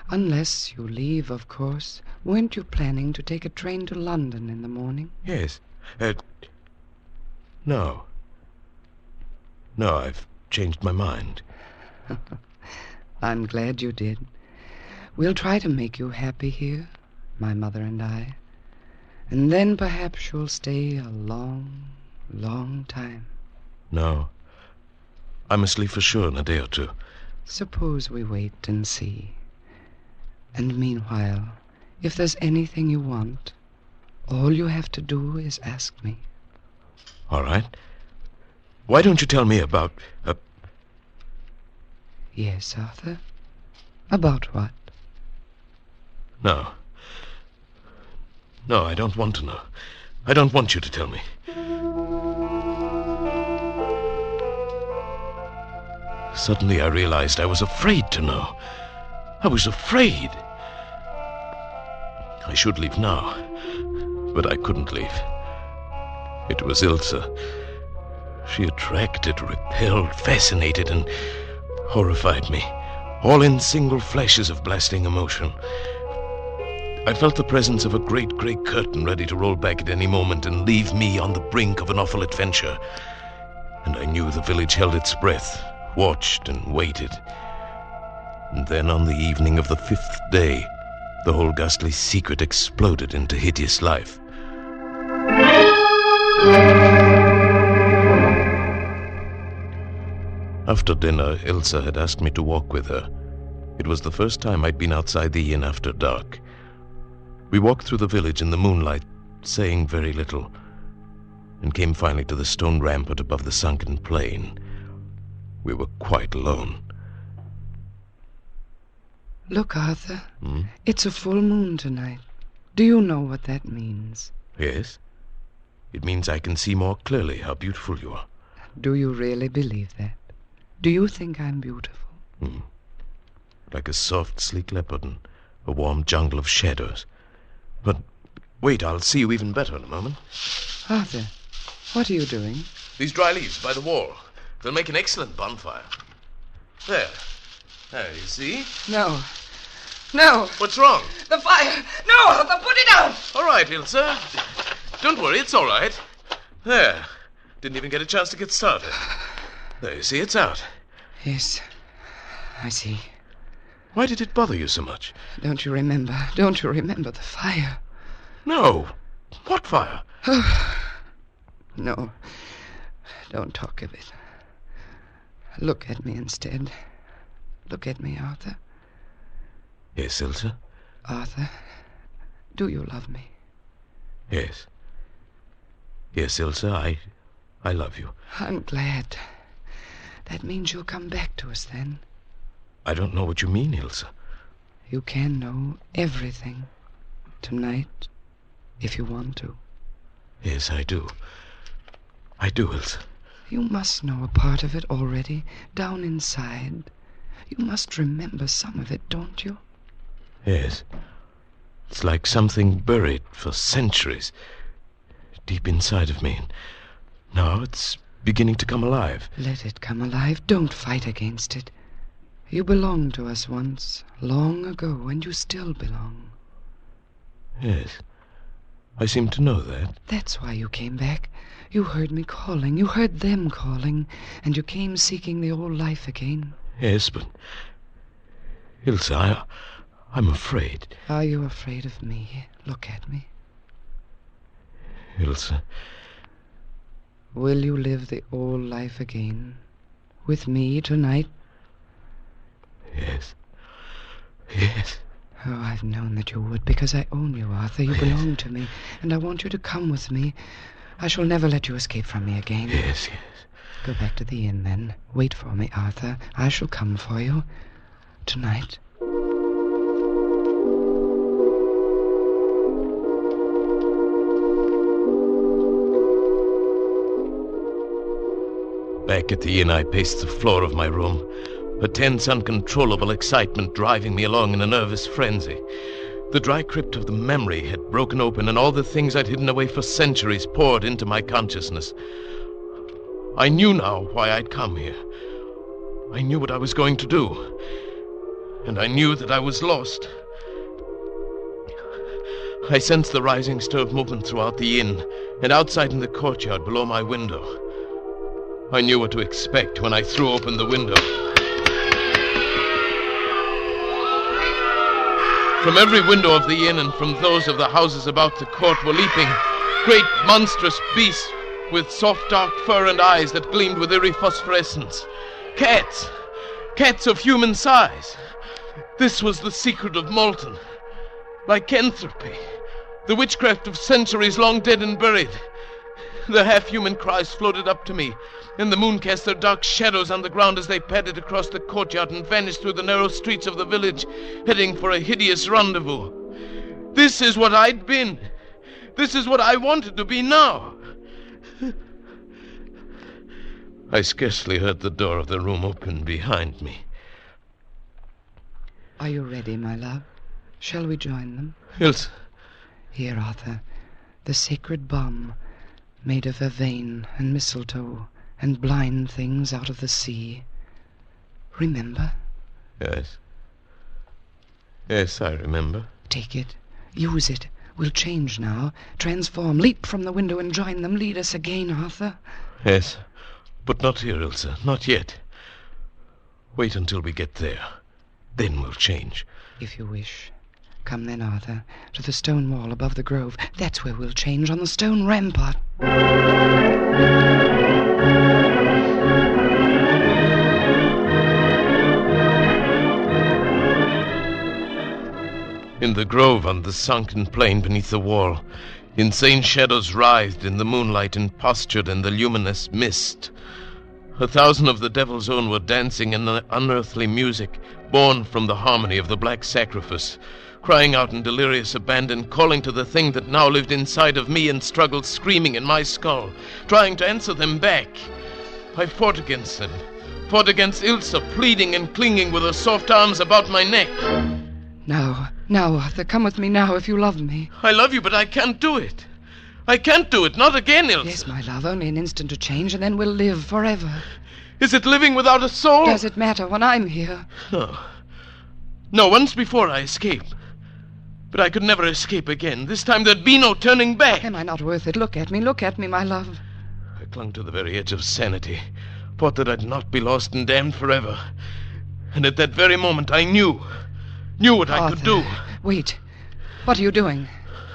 Unless you leave, of course. Weren't you planning to take a train to London in the morning? Yes. No. No, I've changed my mind. I'm glad you did. We'll try to make you happy here, my mother and I. And then perhaps you'll stay a long, long time. No. I must leave for sure in a day or two. Suppose we wait and see. And meanwhile, if there's anything you want, all you have to do is ask me. All right. Why don't you tell me about... Yes, Arthur? About what? No. No, I don't want to know. I don't want you to tell me. Suddenly I realized I was afraid to know. I was afraid. I should leave now, but I couldn't leave. It was Ilsa. She attracted, repelled, fascinated, and horrified me, all in single flashes of blasting emotion. I felt the presence of a great grey curtain ready to roll back at any moment and leave me on the brink of an awful adventure. And I knew the village held its breath, watched and waited. And then on the evening of the 5th day, the whole ghastly secret exploded into hideous life. After dinner, Ilsa had asked me to walk with her. It was the first time I'd been outside the inn after dark. We walked through the village in the moonlight, saying very little, and came finally to the stone rampart above the sunken plain. We were quite alone. Look, Arthur. It's a full moon tonight. Do you know what that means? Yes. It means I can see more clearly how beautiful you are. Do you really believe that? Do you think I'm beautiful? Like a soft, sleek leopard in a warm jungle of shadows. But wait, I'll see you even better in a moment. Arthur, what are you doing? These dry leaves by the wall. They'll make an excellent bonfire. There. There, you see? No. No. What's wrong? The fire. No, Arthur, put it out. All right, Ilsa. Don't worry, it's all right. There. Didn't even get a chance to get started. There, you see, it's out. Yes, I see. Why did it bother you so much? Don't you remember the fire? No. What fire? No. Don't talk of it. Look at me instead. Look at me, Arthur. Yes, Ilsa? Arthur, do you love me? Yes. Yes, Ilsa, I love you. I'm glad. That means you'll come back to us then. I don't know what you mean, Ilsa. You can know everything tonight, if you want to. Yes, I do. I do, Ilsa. You must know a part of it already, down inside. You must remember some of it, don't you? Yes. It's like something buried for centuries, deep inside of me. Now it's beginning to come alive. Let it come alive. Don't fight against it. You belonged to us once, long ago, and you still belong. Yes. I seem to know that. That's why you came back. You heard me calling. You heard them calling. And you came seeking the old life again. Yes, but... Ilsa, I'm afraid. Are you afraid of me? Look at me. Ilsa... Will you live the old life again? With me tonight? Yes. Yes. Oh, I've known that you would, because I own you, Arthur. You belong to me, and I want you to come with me. I shall never let you escape from me again. Yes, yes. Go back to the inn, then. Wait for me, Arthur. I shall come for you. Tonight. Back at the inn, I paced the floor of my room, a tense, uncontrollable excitement driving me along in a nervous frenzy. The dry crypt of the memory had broken open, and all the things I'd hidden away for centuries poured into my consciousness. I knew now why I'd come here. I knew what I was going to do. And I knew that I was lost. I sensed the rising stir of movement throughout the inn, and outside in the courtyard below my window. I knew what to expect when I threw open the window. From every window of the inn and from those of the houses about the court were leaping great monstrous beasts with soft dark fur and eyes that gleamed with eerie phosphorescence. Cats! Cats of human size! This was the secret of Malton. Lycanthropy. The witchcraft of centuries long dead and buried. The half-human cries floated up to me, and the moon cast their dark shadows on the ground as they padded across the courtyard and vanished through the narrow streets of the village, heading for a hideous rendezvous. This is what I'd been. This is what I wanted to be now. I scarcely heard the door of the room open behind me. Are you ready, my love? Shall we join them? Ilse. Here, Arthur, the sacred bomb, made of vervain and mistletoe and blind things out of the sea. Remember? Yes. Yes, I remember. Take it. Use it. We'll change now. Transform. Leap from the window and join them. Lead us again, Arthur. Yes. But not here, Ilse. Not yet. Wait until we get there. Then we'll change. If you wish. Come then, Arthur, to the stone wall above the grove. That's where we'll change, on the stone rampart. In the grove on the sunken plain beneath the wall, insane shadows writhed in the moonlight and postured in the luminous mist. 1,000 of the Devil's Own were dancing in the unearthly music born from the harmony of the black sacrifice, crying out in delirious abandon, calling to the thing that now lived inside of me and struggled screaming in my skull, trying to answer them back. I fought against them, fought against Ilse, pleading and clinging with her soft arms about my neck. Now, Arthur, come with me now if you love me. I love you, but I can't do it. I can't do it, not again, Ilse. Yes, my love, only an instant to change, and then we'll live forever. Is it living without a soul? Does it matter when I'm here? No. No, once before I escaped. But I could never escape again. This time there'd be no turning back. Am I not worth it? Look at me, my love. I clung to the very edge of sanity, thought that I'd not be lost and damned forever. And at that very moment I knew what I could do. Wait. What are you doing?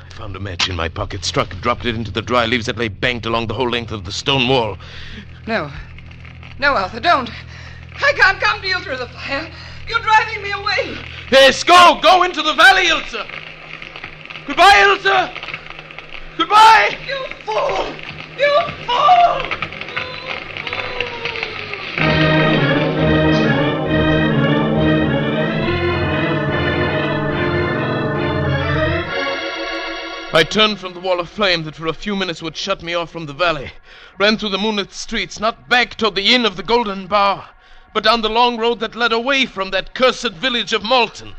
I found a match in my pocket, struck and dropped it into the dry leaves that lay banked along the whole length of the stone wall. No, Arthur, don't. I can't come to you through the fire. You're driving me away. Yes, go into the valley, Ilse. Goodbye, Ilse. Goodbye. You fool. You fool. I turned from the wall of flame that for a few minutes would shut me off from the valley, ran through the moonlit streets, not back toward the Inn of the Golden Bower, but down the long road that led away from that cursed village of Malton.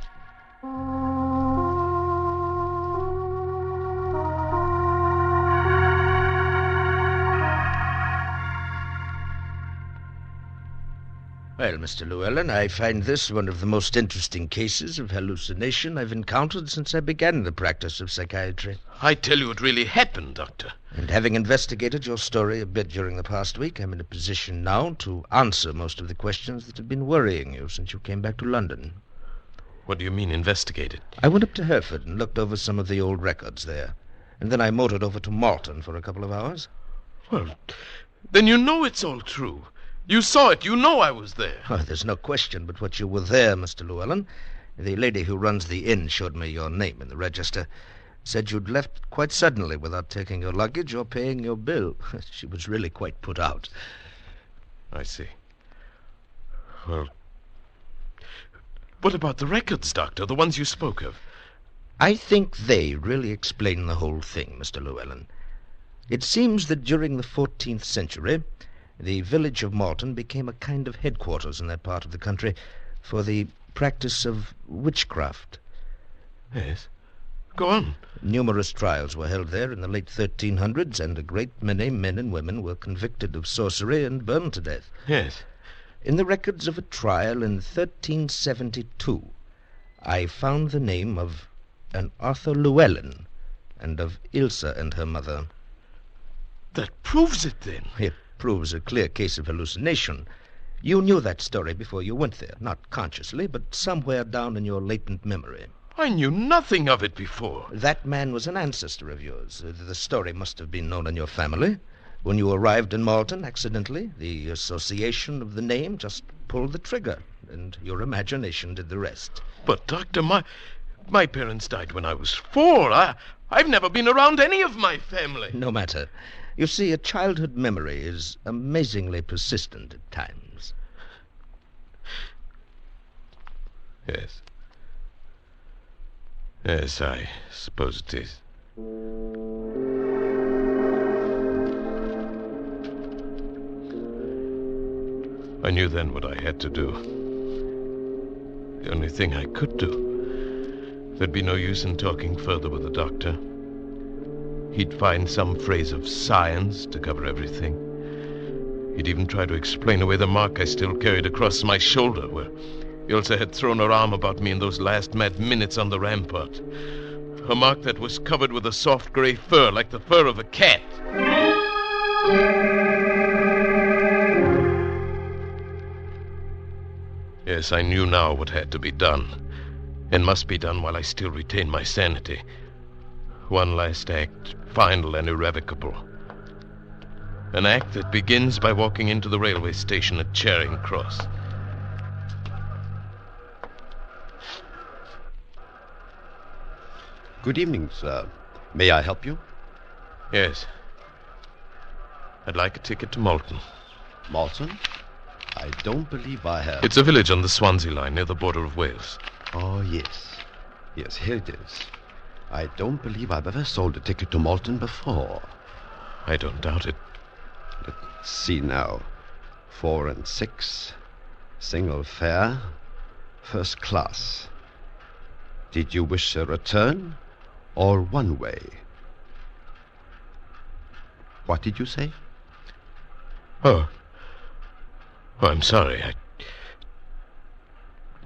Well, Mr. Llewellyn, I find this one of the most interesting cases of hallucination I've encountered since I began the practice of psychiatry. I tell you, it really happened, Doctor. And having investigated your story a bit during the past week, I'm in a position now to answer most of the questions that have been worrying you since you came back to London. What do you mean, investigated? I went up to Hereford and looked over some of the old records there. And then I motored over to Malton for a couple of hours. Well, then you know it's all true. You saw it. You know I was there. Oh, there's no question but what you were there, Mr. Llewellyn. The lady who runs the inn showed me your name in the register. Said you'd left quite suddenly without taking your luggage or paying your bill. She was really quite put out. I see. Well, what about the records, Doctor? The ones you spoke of? I think they really explain the whole thing, Mr. Llewellyn. It seems that during the 14th century, the village of Malton became a kind of headquarters in that part of the country for the practice of witchcraft. Yes. Go on. Numerous trials were held there in the late 1300s, and a great many men and women were convicted of sorcery and burned to death. Yes. In the records of a trial in 1372, I found the name of an Arthur Llewellyn and of Ilsa and her mother. That proves it, then. It proves a clear case of hallucination. You knew that story before you went there, not consciously, but somewhere down in your latent memory. I knew nothing of it before. That man was an ancestor of yours. The story must have been known in your family. When you arrived in Malton, accidentally, the association of the name just pulled the trigger, and your imagination did the rest. But, Doctor, my parents died when I was 4. I've never been around any of my family. No matter. You see, a childhood memory is amazingly persistent at times. Yes. Yes, I suppose it is. I knew then what I had to do. The only thing I could do. There'd be no use in talking further with the doctor. He'd find some phrase of science to cover everything. He'd even try to explain away the mark I still carried across my shoulder, where Ilsa had thrown her arm about me in those last mad minutes on the rampart. A mark that was covered with a soft gray fur, like the fur of a cat. Yes, I knew now what had to be done, and must be done while I still retain my sanity. One last act, final and irrevocable. An act that begins by walking into the railway station at Charing Cross. Good evening, sir. May I help you? Yes. I'd like a ticket to Malton. Malton? I don't believe I have. It's a village on the Swansea line near the border of Wales. Oh, yes. Yes, here it is. I don't believe I've ever sold a ticket to Malton before. I don't doubt it. Let's see now. 4 and 6. Single fare. First class. Did you wish a return or one way? What did you say? Oh, I'm sorry. I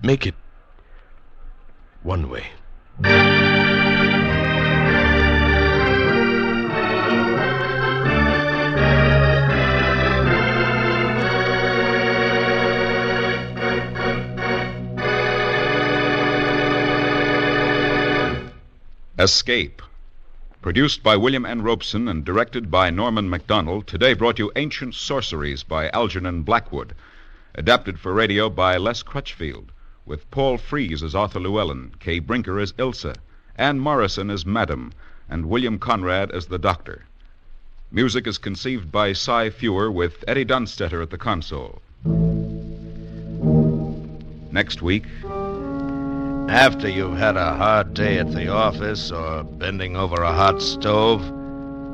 make it one way. Escape. Produced by William N. Robeson and directed by Norman MacDonald, today brought you Ancient Sorceries by Algernon Blackwood. Adapted for radio by Les Crutchfield, with Paul Frees as Arthur Llewellyn, Kay Brinker as Ilsa, Anne Morrison as Madam, and William Conrad as the Doctor. Music is conceived by Cy Fewer, with Eddie Dunstetter at the console. Next week... After you've had a hard day at the office or bending over a hot stove,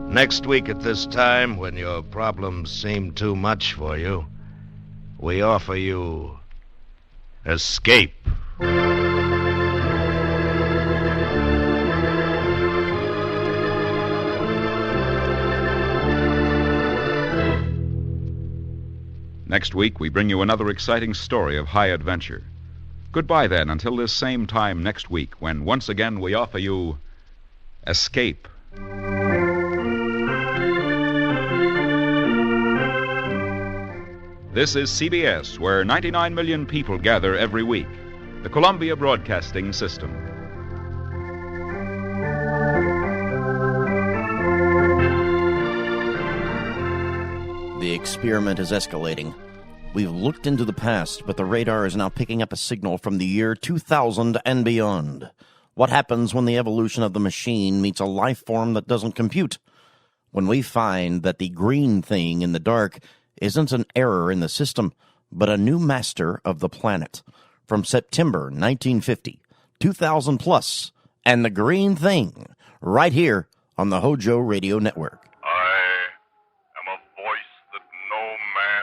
next week at this time, when your problems seem too much for you, we offer you escape. Next week, we bring you another exciting story of high adventure. Goodbye, then, until this same time next week, when once again we offer you Escape. This is CBS, where 99 million people gather every week. The Columbia Broadcasting System. The experiment is escalating. We've looked into the past, but the radar is now picking up a signal from the year 2000 and beyond. What happens when the evolution of the machine meets a life form that doesn't compute? When we find that the green thing in the dark isn't an error in the system, but a new master of the planet. From September 1950, 2000 plus, and the green thing, right here on the Hojo Radio Network. I am a voice that no man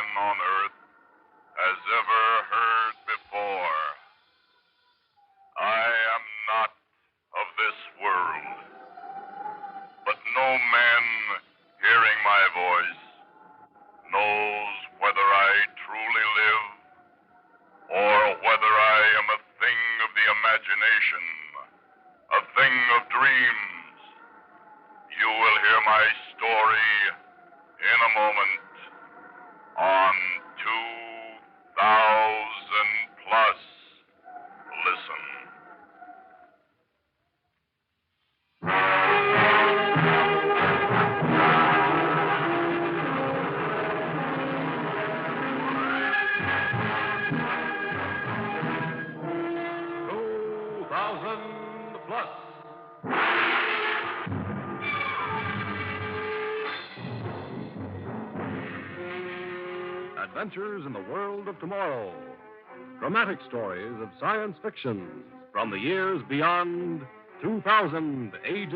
adventures in the world of tomorrow. Dramatic stories of science fiction from the years beyond 2000 AD.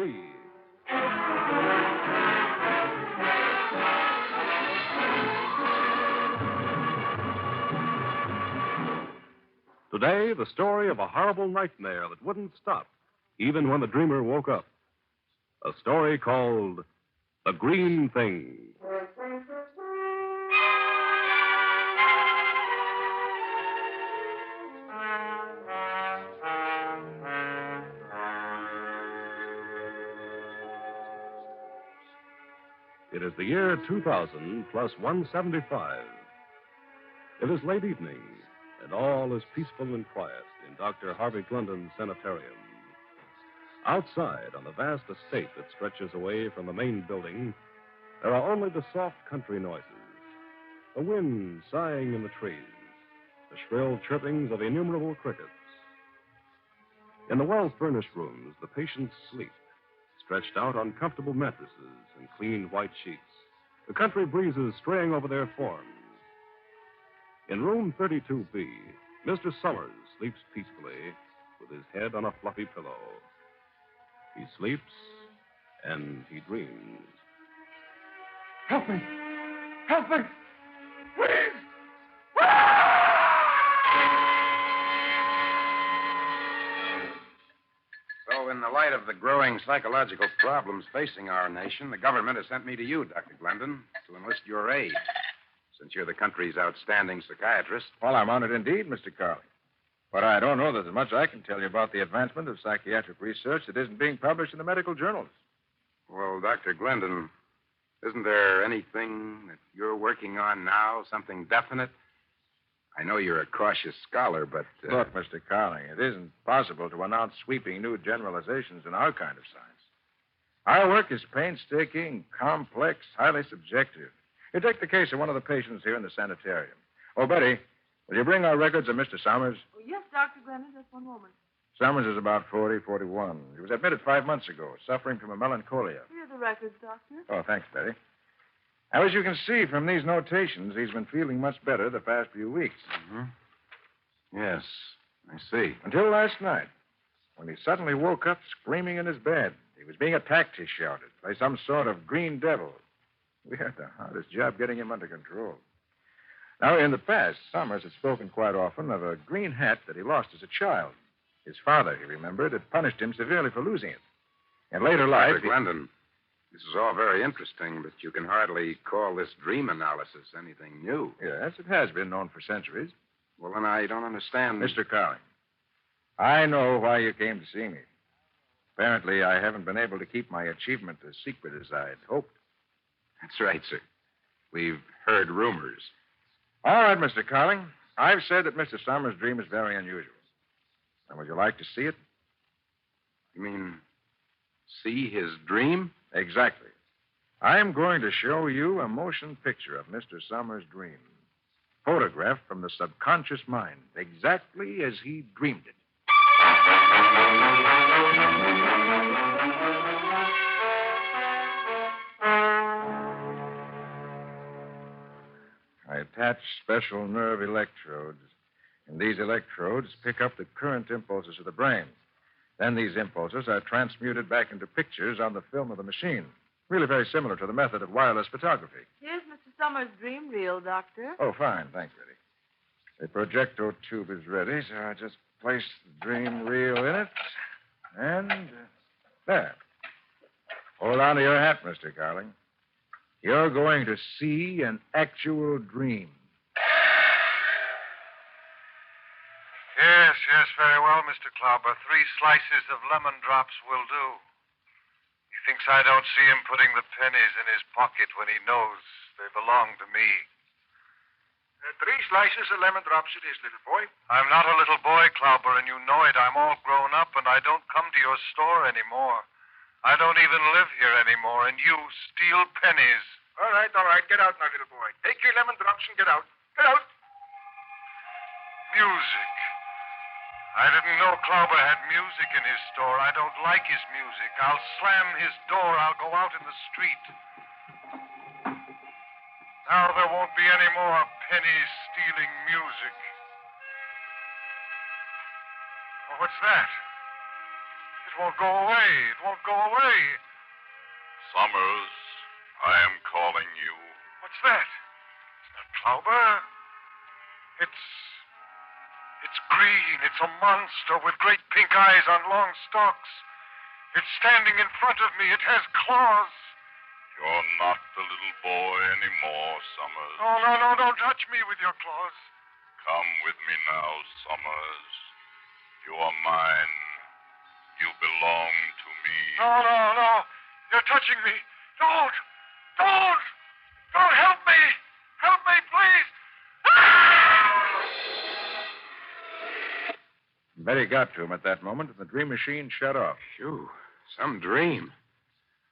Today, the story of a horrible nightmare that wouldn't stop, even when the dreamer woke up. A story called The Green Thing. It is the year 2000 plus 175. It is late evening, and all is peaceful and quiet in Dr. Harvey Glendon's sanitarium. Outside, on the vast estate that stretches away from the main building, there are only the soft country noises, the wind sighing in the trees, the shrill chirpings of innumerable crickets. In the well-furnished rooms, the patients sleep, stretched out on comfortable mattresses and clean white sheets, the country breezes straying over their forms. In room 32B, Mr. Summers sleeps peacefully with his head on a fluffy pillow. He sleeps and he dreams. Help me! Help me! Please! So, in the light of the growing psychological problems facing our nation, the government has sent me to you, Dr. Glendon, to enlist your aid, since you're the country's outstanding psychiatrist. Well, I'm honored indeed, Mr. Carley. But I don't know that there's much I can tell you about the advancement of psychiatric research that isn't being published in the medical journals. Well, Dr. Glendon, isn't there anything that you're working on now, something definite? I know you're a cautious scholar, but... Look, Mr. Carley, it isn't possible to announce sweeping new generalizations in our kind of science. Our work is painstaking, complex, highly subjective. You take the case of one of the patients here in the sanitarium. Oh, Betty, will you bring our records of Mr. Summers? Oh, yes, Dr. Glendon, just one moment. Summers is about 40, 41. He was admitted 5 months ago, suffering from a melancholia. Here are the records, Doctor. Oh, thanks, Betty. Now, as you can see from these notations, he's been feeling much better the past few weeks. Mm-hmm. Yes, I see. Until last night, when he suddenly woke up screaming in his bed. He was being attacked, he shouted, by some sort of green devil. We had the hardest job getting him under control. Now, in the past, Summers had spoken quite often of a green hat that he lost as a child. His father, he remembered, had punished him severely for losing it. In later life... Dr. Glendon, this is all very interesting, but you can hardly call this dream analysis anything new. Yes, it has been known for centuries. Well, then I don't understand... Mr. Carling, I know why you came to see me. Apparently, I haven't been able to keep my achievement as secret as I'd hoped. That's right, sir. We've heard rumors. All right, Mr. Carling. I've said that Mr. Summers' dream is very unusual. And would you like to see it? You mean see his dream? Exactly. I'm going to show you a motion picture of Mr. Summers' dream. Photographed from the subconscious mind, exactly as he dreamed it. I attach special nerve electrodes, and these electrodes pick up the current impulses of the brain. Then these impulses are transmuted back into pictures on the film of the machine. Really very similar to the method of wireless photography. Here's Mr. Summers' dream reel, Doctor. Oh, fine. Thanks, Betty. The projector tube is ready, so I just place the dream reel in it. And there. Hold on to your hat, Mr. Carling. You're going to see an actual dream. Yes, very well, Mr. Klauber. 3 slices of lemon drops will do. He thinks I don't see him putting the pennies in his pocket when he knows they belong to me. 3 slices of lemon drops it is, little boy. I'm not a little boy, Klauber, and you know it. I'm all grown up, and I don't come to your store anymore. I don't even live here anymore, and you steal pennies. All right. Get out now, little boy. Take your lemon drops and get out. Get out. Music. I didn't know Klauber had music in his store. I don't like his music. I'll slam his door. I'll go out in the street. Now there won't be any more penny-stealing music. Oh, what's that? It won't go away. It won't go away. Summers, I am calling you. What's that? It's not Klauber. It's green. It's a monster with great pink eyes on long stalks. It's standing in front of me. It has claws. You're not the little boy anymore, Summers. Oh, no, don't touch me with your claws. Come with me now, Summers. You are mine. You belong to me. No. You're touching me. Don't. Don't help me. Help me, please. Betty got to him at that moment, and the dream machine shut off. Phew, some dream.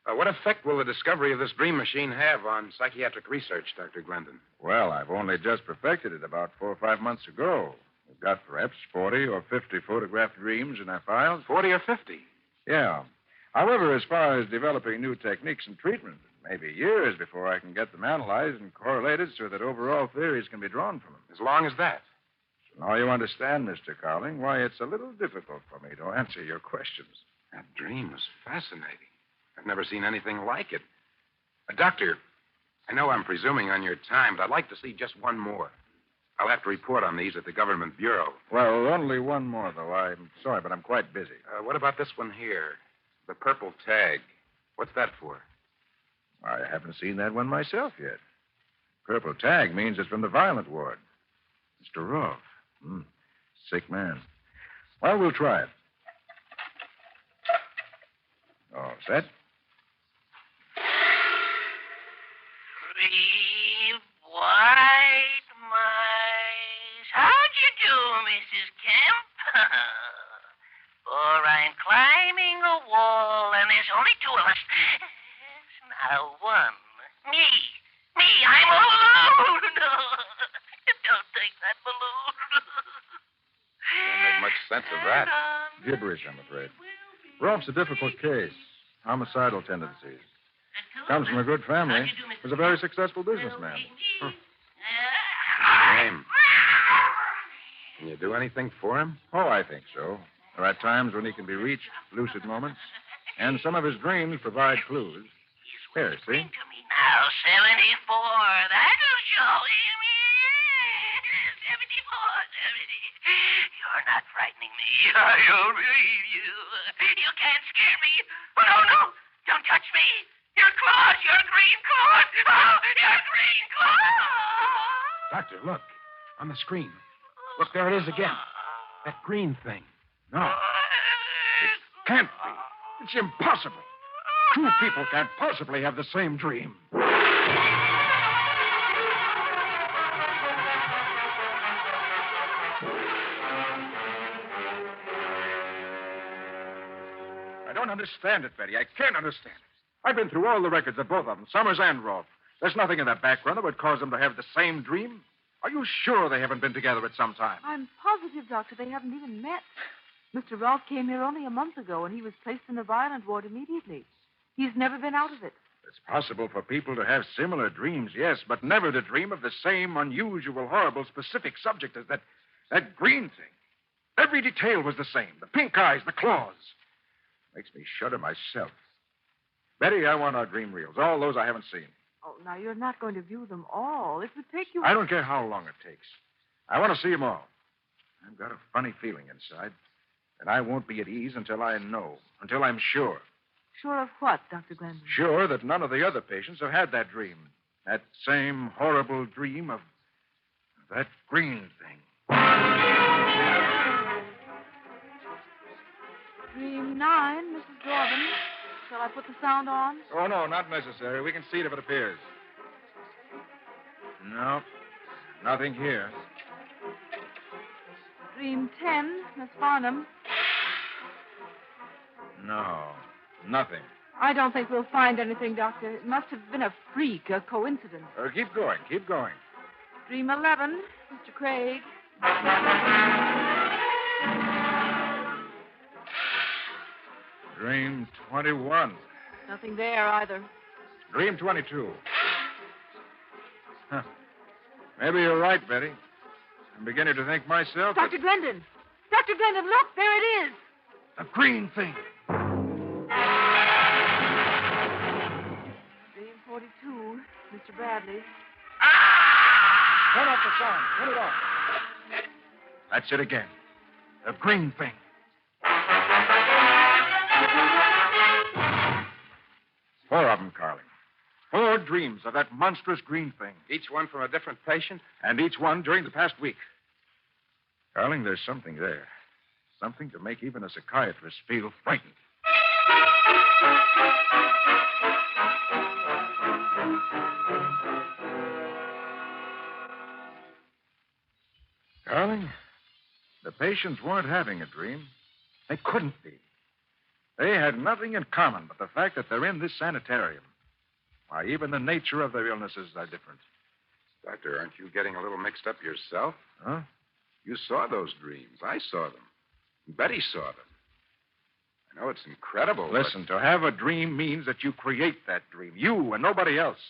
What effect will the discovery of this dream machine have on psychiatric research, Dr. Glendon? Well, I've only just perfected it about 4 or 5 months ago. We've got perhaps 40 or 50 photographed dreams in our files. 40 or 50? Yeah. However, as far as developing new techniques and treatment, it may be years before I can get them analyzed and correlated so that overall theories can be drawn from them. As long as that? So now you understand, Mr. Cowling, why it's a little difficult for me to answer your questions. That dream was fascinating. I've never seen anything like it. Doctor, I know I'm presuming on your time, but I'd like to see just one more. I'll have to report on these at the Government Bureau. Well, only one more, though. I'm sorry, but I'm quite busy. What about this one here? The purple tag. What's that for? I haven't seen that one myself yet. Purple tag means it's from the violent ward. Mr. Rolfe. Sick man. Well, we'll try it. All set? Three white mice. How'd you do, Mrs. Kemp? For I'm climbing a wall, and there's only 2 of us. Now 1. Me, I'm all alone. Don't take that balloon. Don't make much sense of that. Gibberish, I'm afraid. Rolfe's a difficult case. Homicidal tendencies. Comes from a good family. Was a very successful businessman. Shame. Can you do anything for him? Oh, I think so. There are times when he can be reached, lucid moments, and some of his dreams provide clues. Here, see? Now 74. That'll show him. 74. You're not frightening me. I don't believe you. You can't scare me. Oh, no. Don't touch me. Your claws. Your green claws. Oh, your green claws. Doctor, look. On the screen. Look, there it is again. That green thing. No. It can't be. It's impossible. 2 people can't possibly have the same dream. I don't understand it, Betty. I can't understand it. I've been through all the records of both of them, Summers and Rolfe. There's nothing in their background that would cause them to have the same dream. Are you sure they haven't been together at some time? I'm positive, Doctor, they haven't even met. Mr. Rolfe came here only a month ago, and he was placed in the violent ward immediately. He's never been out of it. It's possible for people to have similar dreams, yes, but never to dream of the same unusual, horrible, specific subject as that green thing. Every detail was the same. The pink eyes, the claws. Makes me shudder myself. Betty, I want our dream reels, all those I haven't seen. Oh, now, you're not going to view them all. It would take you... I don't care how long it takes. I want to see them all. I've got a funny feeling inside, and I won't be at ease until I know, until I'm sure. Sure of what, Dr. Glendon? Sure that none of the other patients have had that dream. That same horrible dream of that green thing. Dream 9, Mrs. Jordan. Shall I put the sound on? Oh, no, not necessary. We can see it if it appears. No, nothing here. Dream 10, Miss Farnham. No, nothing. I don't think we'll find anything, Doctor. It must have been a freak, a coincidence. Keep going, keep going. Dream 11, Mr. Craig. Dream 21. Nothing there either. Dream 22. Maybe you're right, Betty. I'm beginning to think myself Dr. Glendon! Dr. Glendon, look! There it is! A green thing. Dream 42, Mr. Bradley. Turn off the sound. Turn it off. That's it again. A green thing. Four of them, Carling. 4 dreams of that monstrous green thing. Each one from a different patient? And each one during the past week. Carling, there's something there. Something to make even a psychiatrist feel frightened. Carling, the patients weren't having a dream. They couldn't be. They had nothing in common but the fact that they're in this sanitarium. Why, even the nature of their illnesses are different. Doctor, aren't you getting a little mixed up yourself? Huh? You saw those dreams. I saw them. Betty saw them. I know it's incredible. Listen, to have a dream means that you create that dream. You and nobody else.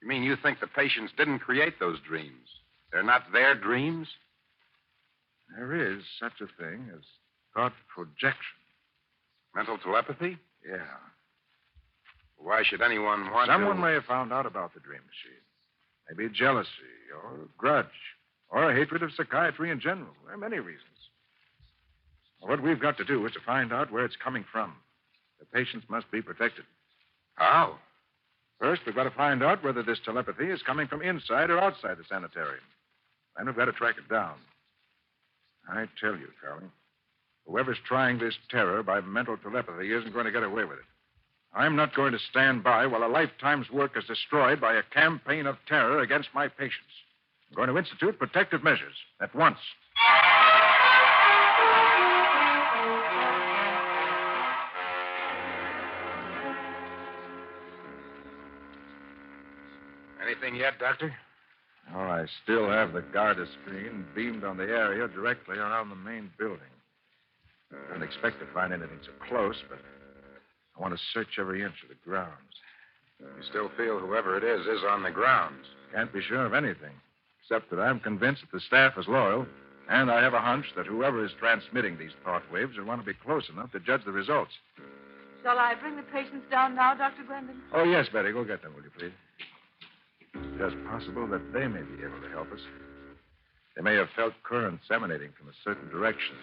You mean you think the patients didn't create those dreams? They're not their dreams? There is such a thing as thought projection. Mental telepathy? Yeah. Why should anyone want Someone to... may have found out about the dream machine. Maybe jealousy or grudge or a hatred of psychiatry in general. There are many reasons. What we've got to do is to find out where it's coming from. The patients must be protected. How? First, we've got to find out whether this telepathy is coming from inside or outside the sanitarium. Then we've got to track it down. I tell you, Carling, whoever's trying this terror by mental telepathy isn't going to get away with it. I'm not going to stand by while a lifetime's work is destroyed by a campaign of terror against my patients. I'm going to institute protective measures at once. Anything yet, Doctor? Oh, I still have the Garda screen beamed on the area directly around the main building. I didn't expect to find anything so close, but I want to search every inch of the grounds. You still feel whoever it is on the grounds? Can't be sure of anything, except that I'm convinced that the staff is loyal, and I have a hunch that whoever is transmitting these thought waves will want to be close enough to judge the results. Shall I bring the patients down now, Dr. Glendon? Oh, yes, Betty. Go get them, will you, please? It's just possible that they may be able to help us. They may have felt currents emanating from a certain direction.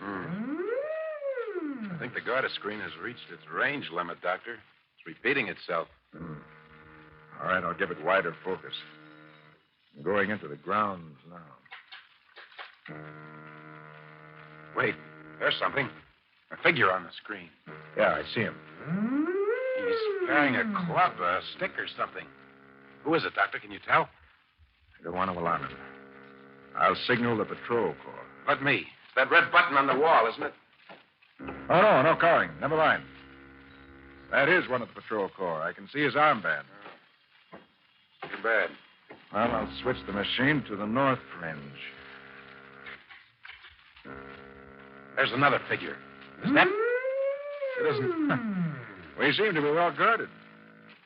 I think the Garda screen has reached its range limit, Doctor. It's repeating itself. All right, I'll give it wider focus. I'm going into the grounds now. Wait, there's something. A figure on the screen. Yeah, I see him. He's carrying a club, a stick or something. Who is it, Doctor? Can you tell? I don't want to alarm him. I'll signal the patrol corps. Let me. It's that red button on the wall, isn't it? Oh, no, Carling. Never mind. That is one of the patrol corps. I can see his armband. Too bad. Well, I'll switch the machine to the north fringe. There's another figure. Is that... It isn't... We seem to be well guarded.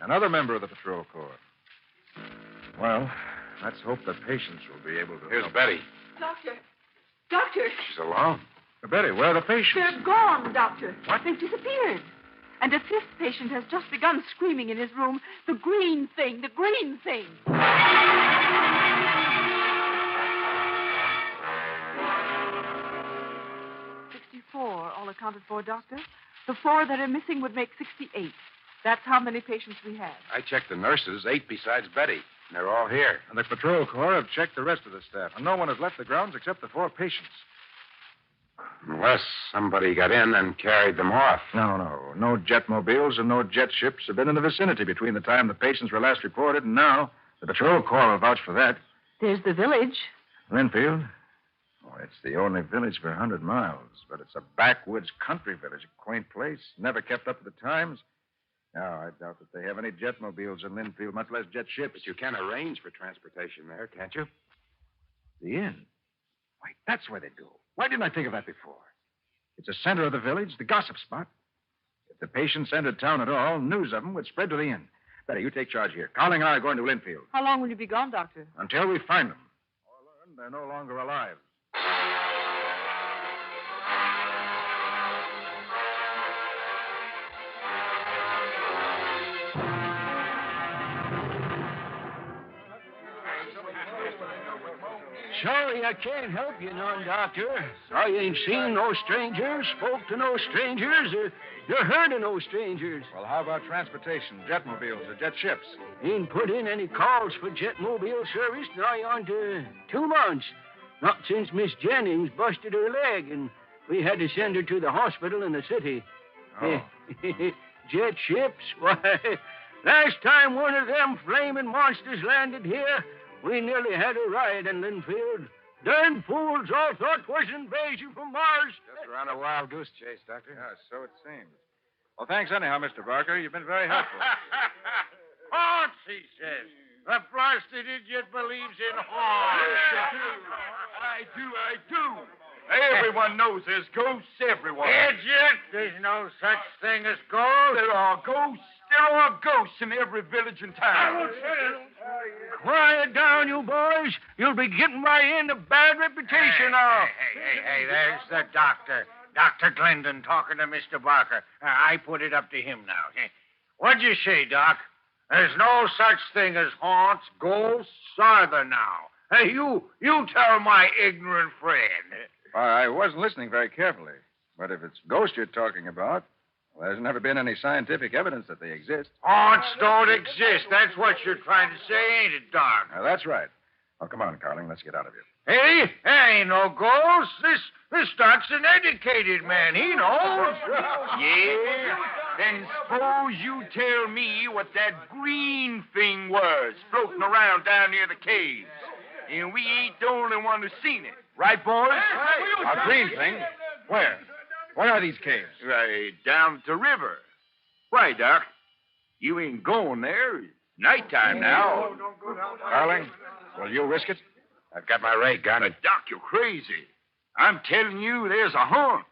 Another member of the patrol corps. Well, let's hope the patients will be able to... Here's help. Betty. Doctor. Doctor. She's alone. Betty, where are the patients? They're gone, Doctor. What? They've disappeared. And a fifth patient has just begun screaming in his room, the green thing, the green thing. 64, all accounted for, Doctor. The 4 that are missing would make 68. That's how many patients we have. I checked the nurses, 8 besides Betty. And they're all here. And the patrol corps have checked the rest of the staff. And no one has left the grounds except the 4 patients. Unless somebody got in and carried them off. No. No jetmobiles and no jet ships have been in the vicinity between the time the patients were last reported and now. The patrol corps will vouch for that. There's the village. Linfield? Oh, it's the only village for 100 miles. But it's a backwoods country village, a quaint place, never kept up with the times. No, I doubt that they have any jetmobiles in Linfield, much less jet ships. But you can arrange for transportation there, can't you? The inn? Why, that's where they'd go. Why didn't I think of that before? It's the center of the village, the gossip spot. If the patients entered town at all, news of them would spread to the inn. Betty, you take charge here. Carling and I are going to Linfield. How long will you be gone, Doctor? Until we find them. Or learn they're no longer alive. Sorry I can't help you none, Doctor. I ain't seen no strangers, spoke to no strangers, or heard of no strangers. Well, how about transportation, jetmobiles, or jet ships? Ain't put in any calls for jetmobile service nigh on to 2 months. Not since Miss Jennings busted her leg, and we had to send her to the hospital in the city. Oh. Jet ships? Why, last time one of them flaming monsters landed here, we nearly had a riot in Linfield. Darn fools all thought 'twas invasion from Mars. Just ran a wild goose chase, Doctor. Yeah, so it seems. Well, thanks anyhow, Mr. Barker. You've been very helpful. Haunts, he says. The blasted idiot believes in haunts. I do. Everyone knows there's ghosts everywhere. Idiot! There's no such thing as ghosts. There are ghosts. There are ghosts in every village and town. Quiet down, you boys. You'll be getting right into bad reputation now. Hey, there's the doctor. Dr. Glendon talking to Mr. Barker. I put it up to him now. What'd you say, Doc? There's no such thing as haunts, ghosts, are there now? Hey, you tell my ignorant friend. I wasn't listening very carefully. But if it's ghosts you're talking about, well, there's never been any scientific evidence that they exist. Haunts don't exist. That's what you're trying to say, ain't it, Doc? That's right. Oh, come on, Carling. Let's get out of here. Hey, there ain't no ghosts. This Doc's an educated man. He knows. Yeah? Then suppose you tell me what that green thing was floating around down near the caves. And we ain't the only one who's seen it. Right, boys? A green thing? Where? Where are these caves? Right down the river. Why, Doc? You ain't going there. It's nighttime now. Carling, will you risk it? I've got my ray gun. Doc, you're crazy. I'm telling you, there's a haunt.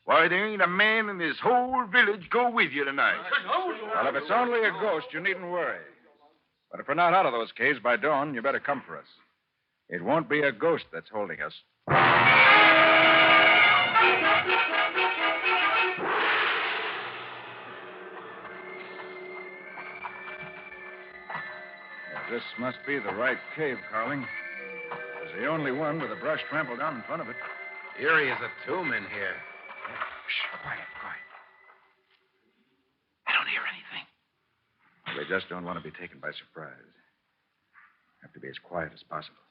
Why, there ain't a man in this whole village go with you tonight. Well, if it's only a ghost, you needn't worry. But if we're not out of those caves by dawn, you better come for us. It won't be a ghost that's holding us. This must be the right cave, Carling. It's the only one with a brush trampled down in front of it. Eerie as a tomb in here. Shh, quiet. I don't hear anything. We just don't want to be taken by surprise. Have to be as quiet as possible.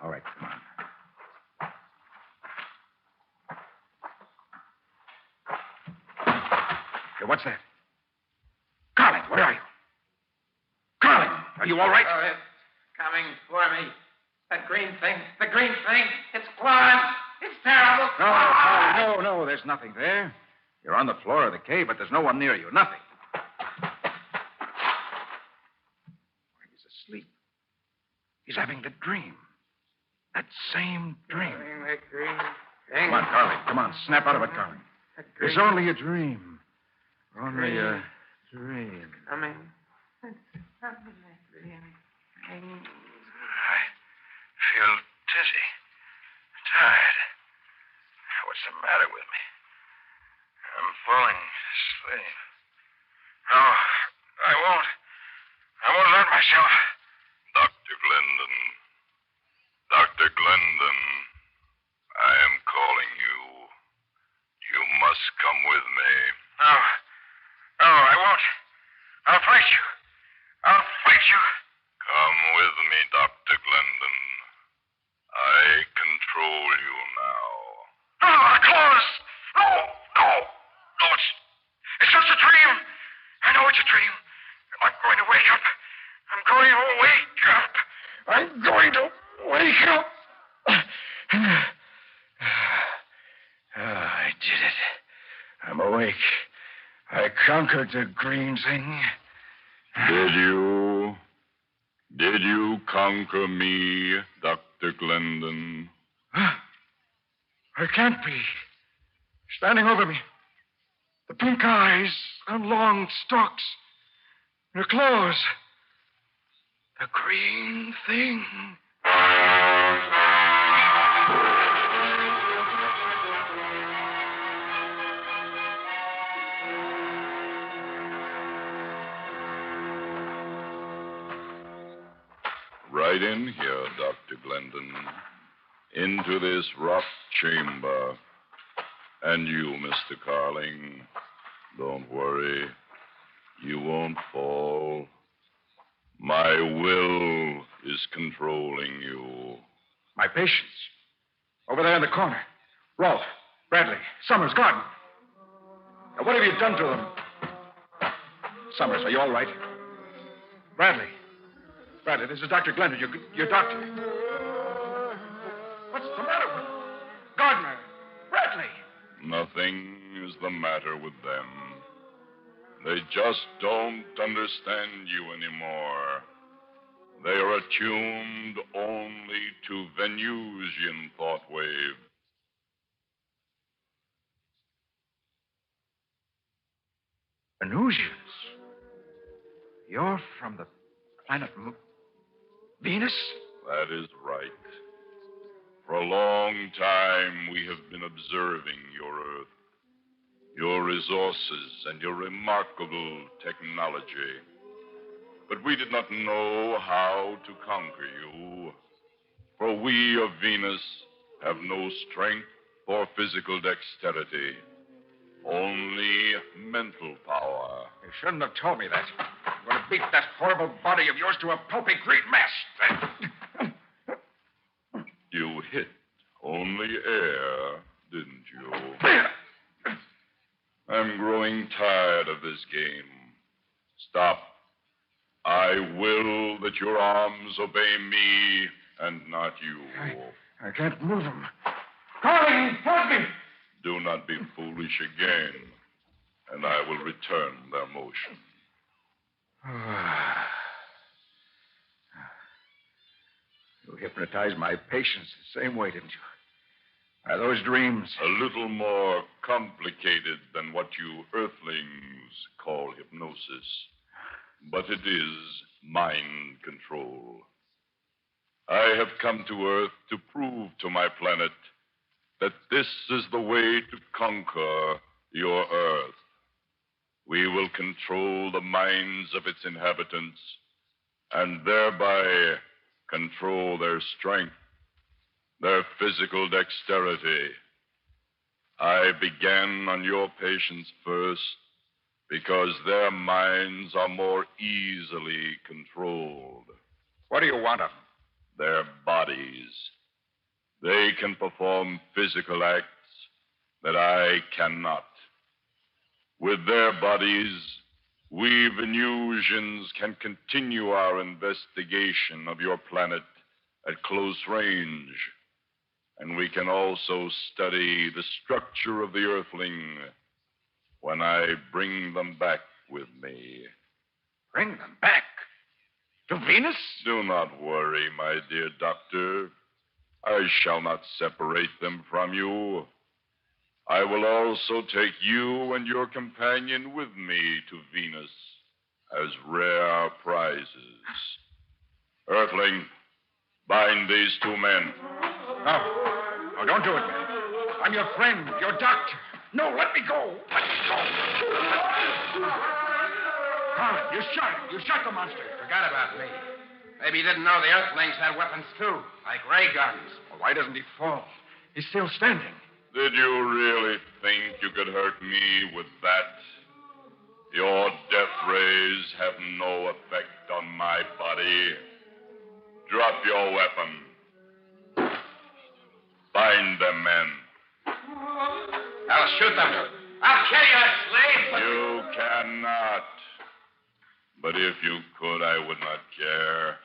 All right, come on. Hey, what's that? Carling, where are you? Carling, are you all right? Oh, it's coming for me. The green thing, it's gone. It's terrible. No, Carling, no, there's nothing there. You're on the floor of the cave, but there's no one near you. Nothing. He's asleep. He's having the dream. That same dream. The green thing. Come on, Carling. Come on, snap out of it, Carling. It's only a dream. Only a dream. Coming. I feel dizzy, tired. What's the matter with me? I'm falling asleep. No, I won't hurt myself. Dr. Glendon. Dr. Glendon, I am calling you. You must come with me. No, I won't. I'll fight you. Come with me, Dr. Glendon. I control you now. Oh, Claus! No, it's just a dream. I know it's a dream. I'm going to wake up. I did it. I'm awake. I conquered the green thing. Did you conquer me, Dr. Glendon? I can't be. Standing over me. The pink eyes and long stalks. Your clothes. The green thing. Right in here, Dr. Glendon. Into this rock chamber. And you, Mr. Carling, don't worry. You won't fall. My will is controlling you. My patients. Over there in the corner. Rolfe, Bradley, Summers, Garden. Now, what have you done to them? Summers, are you all right? Bradley, this is Dr. Glendon, your doctor. What's the matter with them? Gardner, Bradley. Nothing is the matter with them. They just don't understand you anymore. They are attuned only to Venusian thought wave. Venusians? You're from the planet Venus? That is right. For a long time, we have been observing your Earth, your resources, and your remarkable technology. But we did not know how to conquer you. For we of Venus have no strength or physical dexterity, only mental power. You shouldn't have told me that. I'm going to beat that horrible body of yours to a pulpy green mess. You hit only air, didn't you? I'm growing tired of this game. Stop. I will that your arms obey me and not you. I can't move them. Carling, help me! Do not be foolish again, and I will return their motion. You hypnotized my patients the same way, didn't you? Are those dreams? A little more complicated than what you Earthlings call hypnosis. But it is mind control. I have come to Earth to prove to my planet that this is the way to conquer your Earth. We will control the minds of its inhabitants and thereby control their strength, their physical dexterity. I began on your patients first because their minds are more easily controlled. What do you want of them? Their bodies. They can perform physical acts that I cannot. With their bodies, we Venusians can continue our investigation of your planet at close range. And we can also study the structure of the Earthling when I bring them back with me. Bring them back? To Venus? Do not worry, my dear doctor. I shall not separate them from you. I will also take you and your companion with me to Venus as rare prizes. Earthling, bind these two men. No, don't do it, man. I'm your friend, your doctor. No, let me go. Let me go. Carling, you shot him. You shot the monster. Forgot about me. Maybe he didn't know the Earthlings had weapons, too, like ray guns. Well, why doesn't he fall? He's still standing. Did you really think you could hurt me with that? Your death rays have no effect on my body. Drop your weapon. Bind them, men. I'll shoot them. I'll kill you, slave. You cannot. But if you could, I would not care.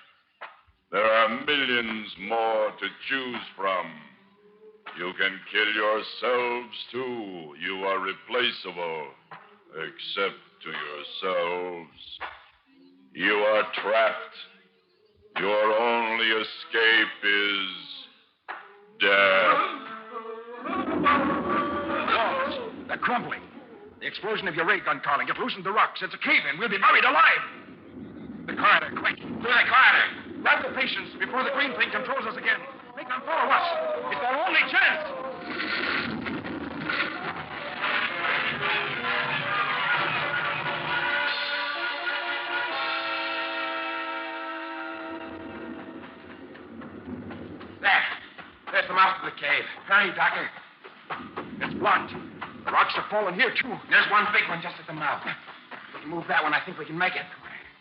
There are millions more to choose from. You can kill yourselves, too. You are replaceable, except to yourselves. You are trapped. Your only escape is death. Walls, they're crumbling. The explosion of your ray gun, Carling, it loosened the rocks. It's a cave-in. We'll be buried alive. The corridor, quick. To the corridor. Grab the patients before the green thing controls us again. Make them follow us. It's our only chance. There's the mouth of the cave. Hurry, Doctor. It's blocked. The rocks have fallen here, too. There's one big one just at the mouth. If we can move that one, I think we can make it.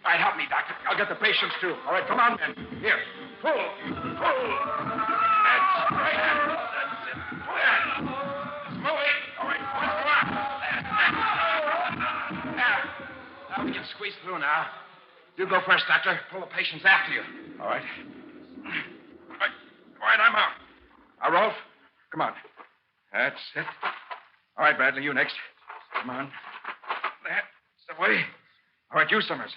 All right, help me, Doctor. I'll get the patients, too. All right, come on, then. Here. Pull. Pull. That's right. That's it. It's moving. All right, come on. There. Now we can squeeze through now. You go first, Doctor. Pull the patients after you. All right. All right, I'm out. Now, Rolf, come on. That's it. All right, Bradley, you next. Come on. That's the way. All right, you, Summers.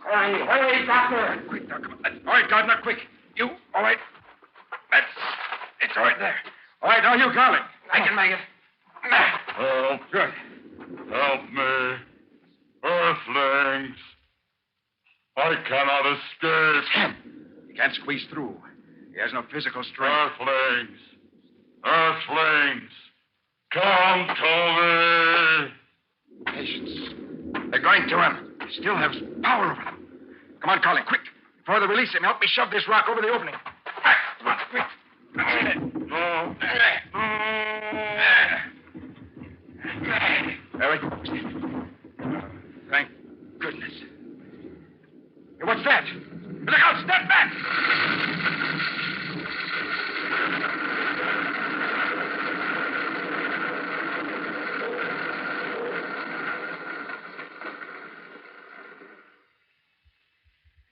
Hurry, Doctor. Quick, now, come on. All right, Gardner, quick. You, all right. It's all right there. All right, now you, Garland. I can make it. Help. Good. Help me. Earthlings. I cannot escape. You can't squeeze through. He has no physical strength. Earthlings. Earthlings. Come to me. Patience. They're going to him. He still has power over them. Come on, Colin, quick. Before they release him, help me shove this rock over the opening. Come on, quick. That's it. No. There we go. Thank goodness. Hey, what's that? Look out, step back!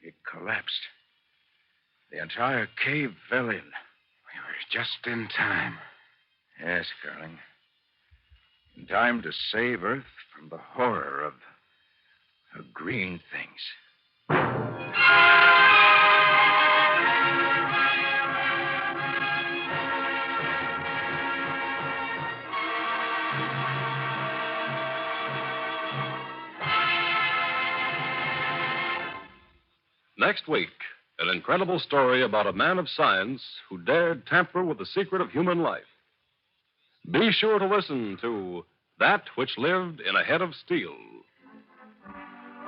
It collapsed. The entire cave fell in. We were just in time. Yes, Curling. In time to save Earth from the horror of green things. Next week, an incredible story about a man of science who dared tamper with the secret of human life. Be sure to listen to That Which Lived in a Head of Steel.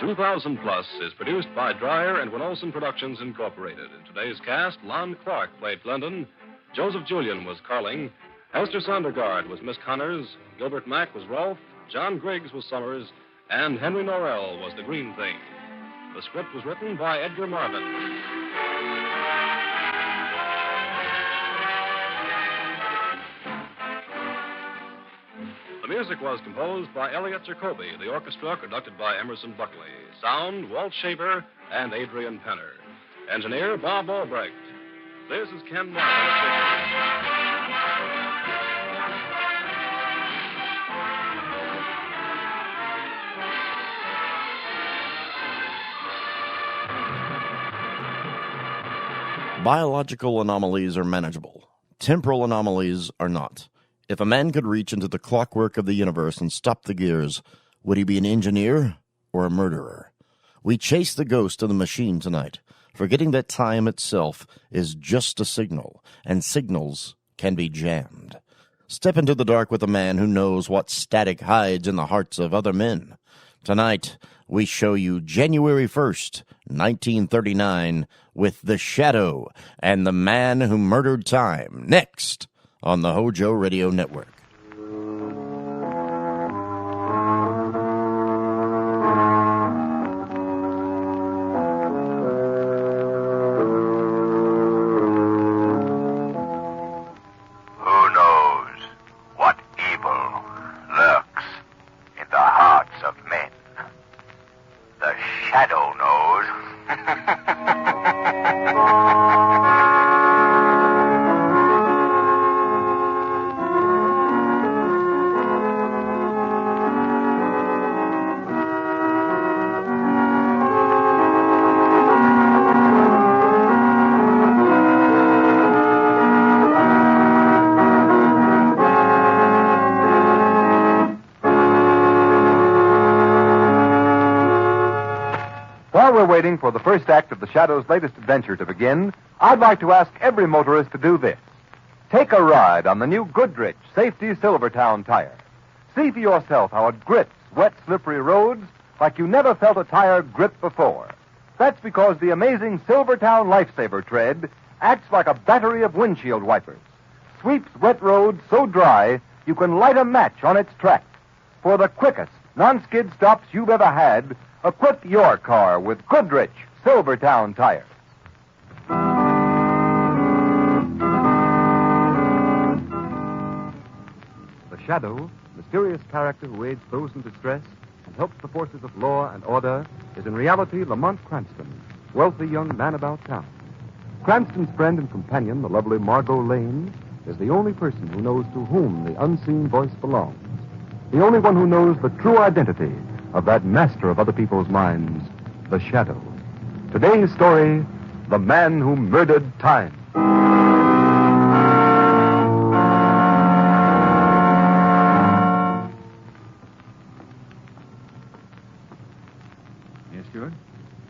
2000 Plus is produced by Dreyer and Winolson Productions Incorporated. In today's cast, Lon Clark played Glendon, Joseph Julian was Carling, Hester Sondergaard was Miss Connors, Gilbert Mack was Rolf, John Griggs was Summers, and Henry Norrell was the Green Thing. The script was written by Edgar Marvin. The music was composed by Elliot Jacoby, the orchestra conducted by Emerson Buckley. Sound, Walt Shaver and Adrian Penner. Engineer, Bob Albrecht. This is Ken Martin. Biological anomalies are manageable. Temporal anomalies are not. If a man could reach into the clockwork of the universe and stop the gears, would he be an engineer or a murderer? We chase the ghost of the machine tonight, forgetting that time itself is just a signal, and signals can be jammed. Step into the dark with a man who knows what static hides in the hearts of other men. Tonight, we show you January 1st, 1939, with The Shadow and the Man Who Murdered Time, next on the Hojo Radio Network. Who knows what evil lurks in the hearts of men? The Shadow knows. we're waiting for the first act of the Shadow's latest adventure to begin, I'd like to ask every motorist to do this. Take a ride on the new Goodrich Safety Silvertown tire. See for yourself how it grips wet, slippery roads like you never felt a tire grip before. That's because the amazing Silvertown Lifesaver tread acts like a battery of windshield wipers. Sweeps wet roads so dry you can light a match on its track. For the quickest non-skid stops you've ever had, equip your car with Goodrich Silvertown tires. The Shadow, mysterious character who aids those in distress and helps the forces of law and order, is in reality Lamont Cranston, wealthy young man about town. Cranston's friend and companion, the lovely Margot Lane, is the only person who knows to whom the unseen voice belongs. The only one who knows the true identity of that master of other people's minds, the Shadow. Today's story, The Man Who Murdered Time. Yes, Stewart?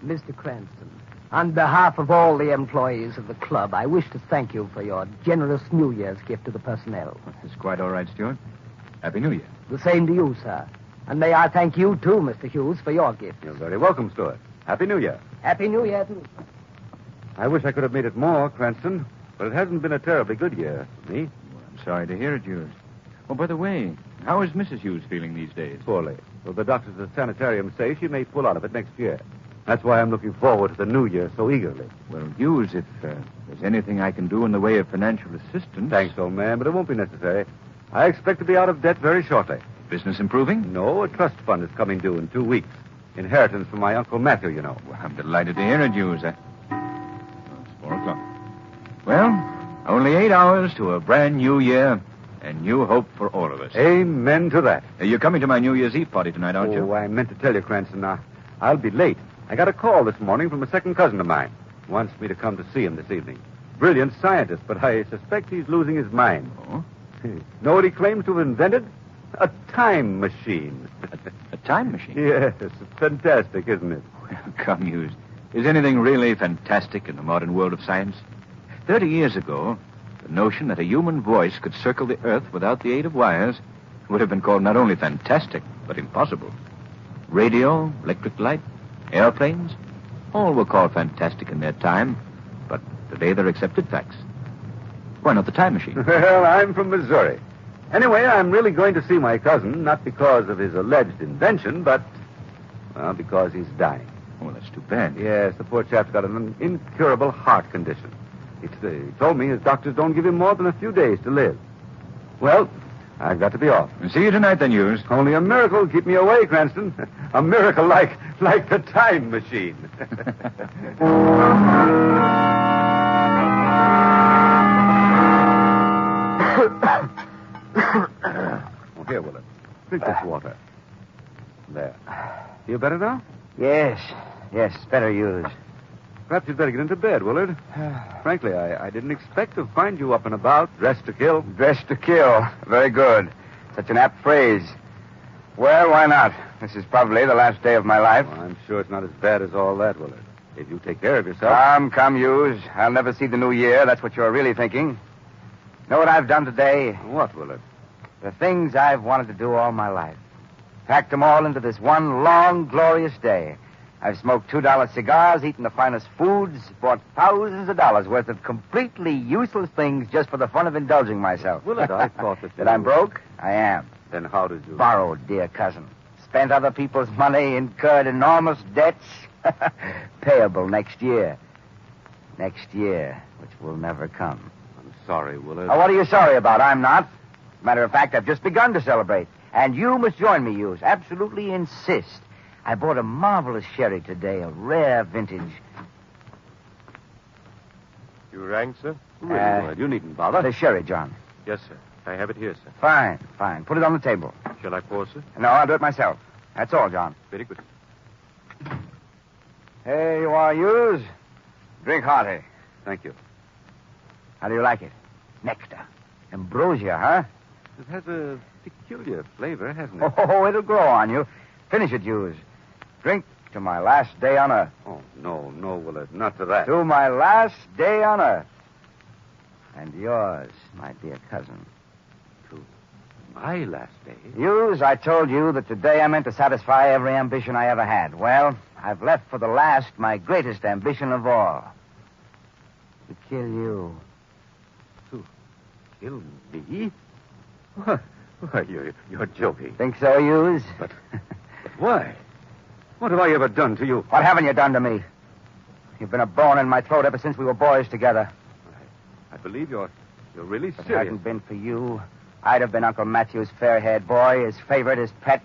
Mr. Cranston, on behalf of all the employees of the club, I wish to thank you for your generous New Year's gift to the personnel. It's quite all right, Stewart. Happy New Year. The same to you, sir. And may I thank you, too, Mr. Hughes, for your gift. You're very welcome, Stuart. Happy New Year. Happy New Year, too. I wish I could have made it more, Cranston, but it hasn't been a terribly good year for me. I'm sorry to hear it, Hughes. Oh, by the way, how is Mrs. Hughes feeling these days? Poorly. Well, the doctors at the sanitarium say she may pull out of it next year. That's why I'm looking forward to the new year so eagerly. Well, Hughes, if there's anything I can do in the way of financial assistance... Thanks, old man, but it won't be necessary. I expect to be out of debt very shortly. Business improving? No, a trust fund is coming due in 2 weeks. Inheritance from my Uncle Matthew, you know. Well, I'm delighted to hear it, Hughes. It's 4 o'clock. Well, only 8 hours to a brand new year and new hope for all of us. Amen to that. You're coming to my New Year's Eve party tonight, aren't you? Oh, I meant to tell you, Cranston. I'll be late. I got a call this morning from a second cousin of mine. Wants me to come to see him this evening. Brilliant scientist, but I suspect he's losing his mind. Oh? Know what he claims to have invented? A time machine. A time machine? Yes, it's fantastic, isn't it? Well, come, Hughes. Is anything really fantastic in the modern world of science? 30 years ago, the notion that a human voice could circle the Earth without the aid of wires would have been called not only fantastic, but impossible. Radio, electric light, airplanes, all were called fantastic in their time, but today they're accepted facts. Why not the time machine? Well, I'm from Missouri. Anyway, I'm really going to see my cousin, not because of his alleged invention, but, well, because he's dying. Oh, that's too bad. Yes, the poor chap's got an incurable heart condition. He told me his doctors don't give him more than a few days to live. Well, I've got to be off. See you tonight, then, Hughes. Only a miracle will keep me away, Cranston. A miracle like the time machine. Oh, here, Willard. Drink this water. There. Feel better now? Yes, better Hughes. Perhaps you'd better get into bed, Willard. Frankly, I didn't expect to find you up and about, dressed to kill. Dressed to kill. Very good. Such an apt phrase. Well, why not? This is probably the last day of my life. Well, I'm sure it's not as bad as all that, Willard. If you take care of yourself. Come, Hughes. I'll never see the new year. That's what you're really thinking. Know what I've done today? What, Willard? The things I've wanted to do all my life. Packed them all into this one long, glorious day. I've smoked $2 cigars, eaten the finest foods, bought thousands of dollars worth of completely useless things just for the fun of indulging myself. Willard, I thought that I'm broke? I am. Then how did you... Borrowed, dear cousin. Spent other people's money, incurred enormous debts. Payable next year. Next year, which will never come. I'm sorry, Willard. What are you sorry about? I'm not. Matter of fact, I've just begun to celebrate. And you must join me, Hughes. Absolutely insist. I bought a marvelous sherry today, a rare vintage. You rang, sir? Really, Willard, you needn't bother. The sherry, John. Yes, sir. I have it here, sir. Fine. Put it on the table. Shall I pour, sir? No, I'll do it myself. That's all, John. Very good. Here you are, Hughes. Drink hearty. Thank you. How do you like it? Nectar. Ambrosia, huh? It has a peculiar flavor, hasn't it? Oh, it'll grow on you. Finish it, Hughes. Drink to my last day on Earth. Oh, no, Willard, not to that. To my last day on Earth. And yours, my dear cousin. My last day? Hughes, I told you that today I meant to satisfy every ambition I ever had. Well, I've left for the last my greatest ambition of all. To kill you. To kill me? Why, you're joking. Think so, Hughes? But why? What have I ever done to you? What haven't you done to me? You've been a bone in my throat ever since we were boys together. I believe you're really If it serious. hadn't been for you, I'd have been Uncle Matthew's fair-haired boy, his favorite, his pet.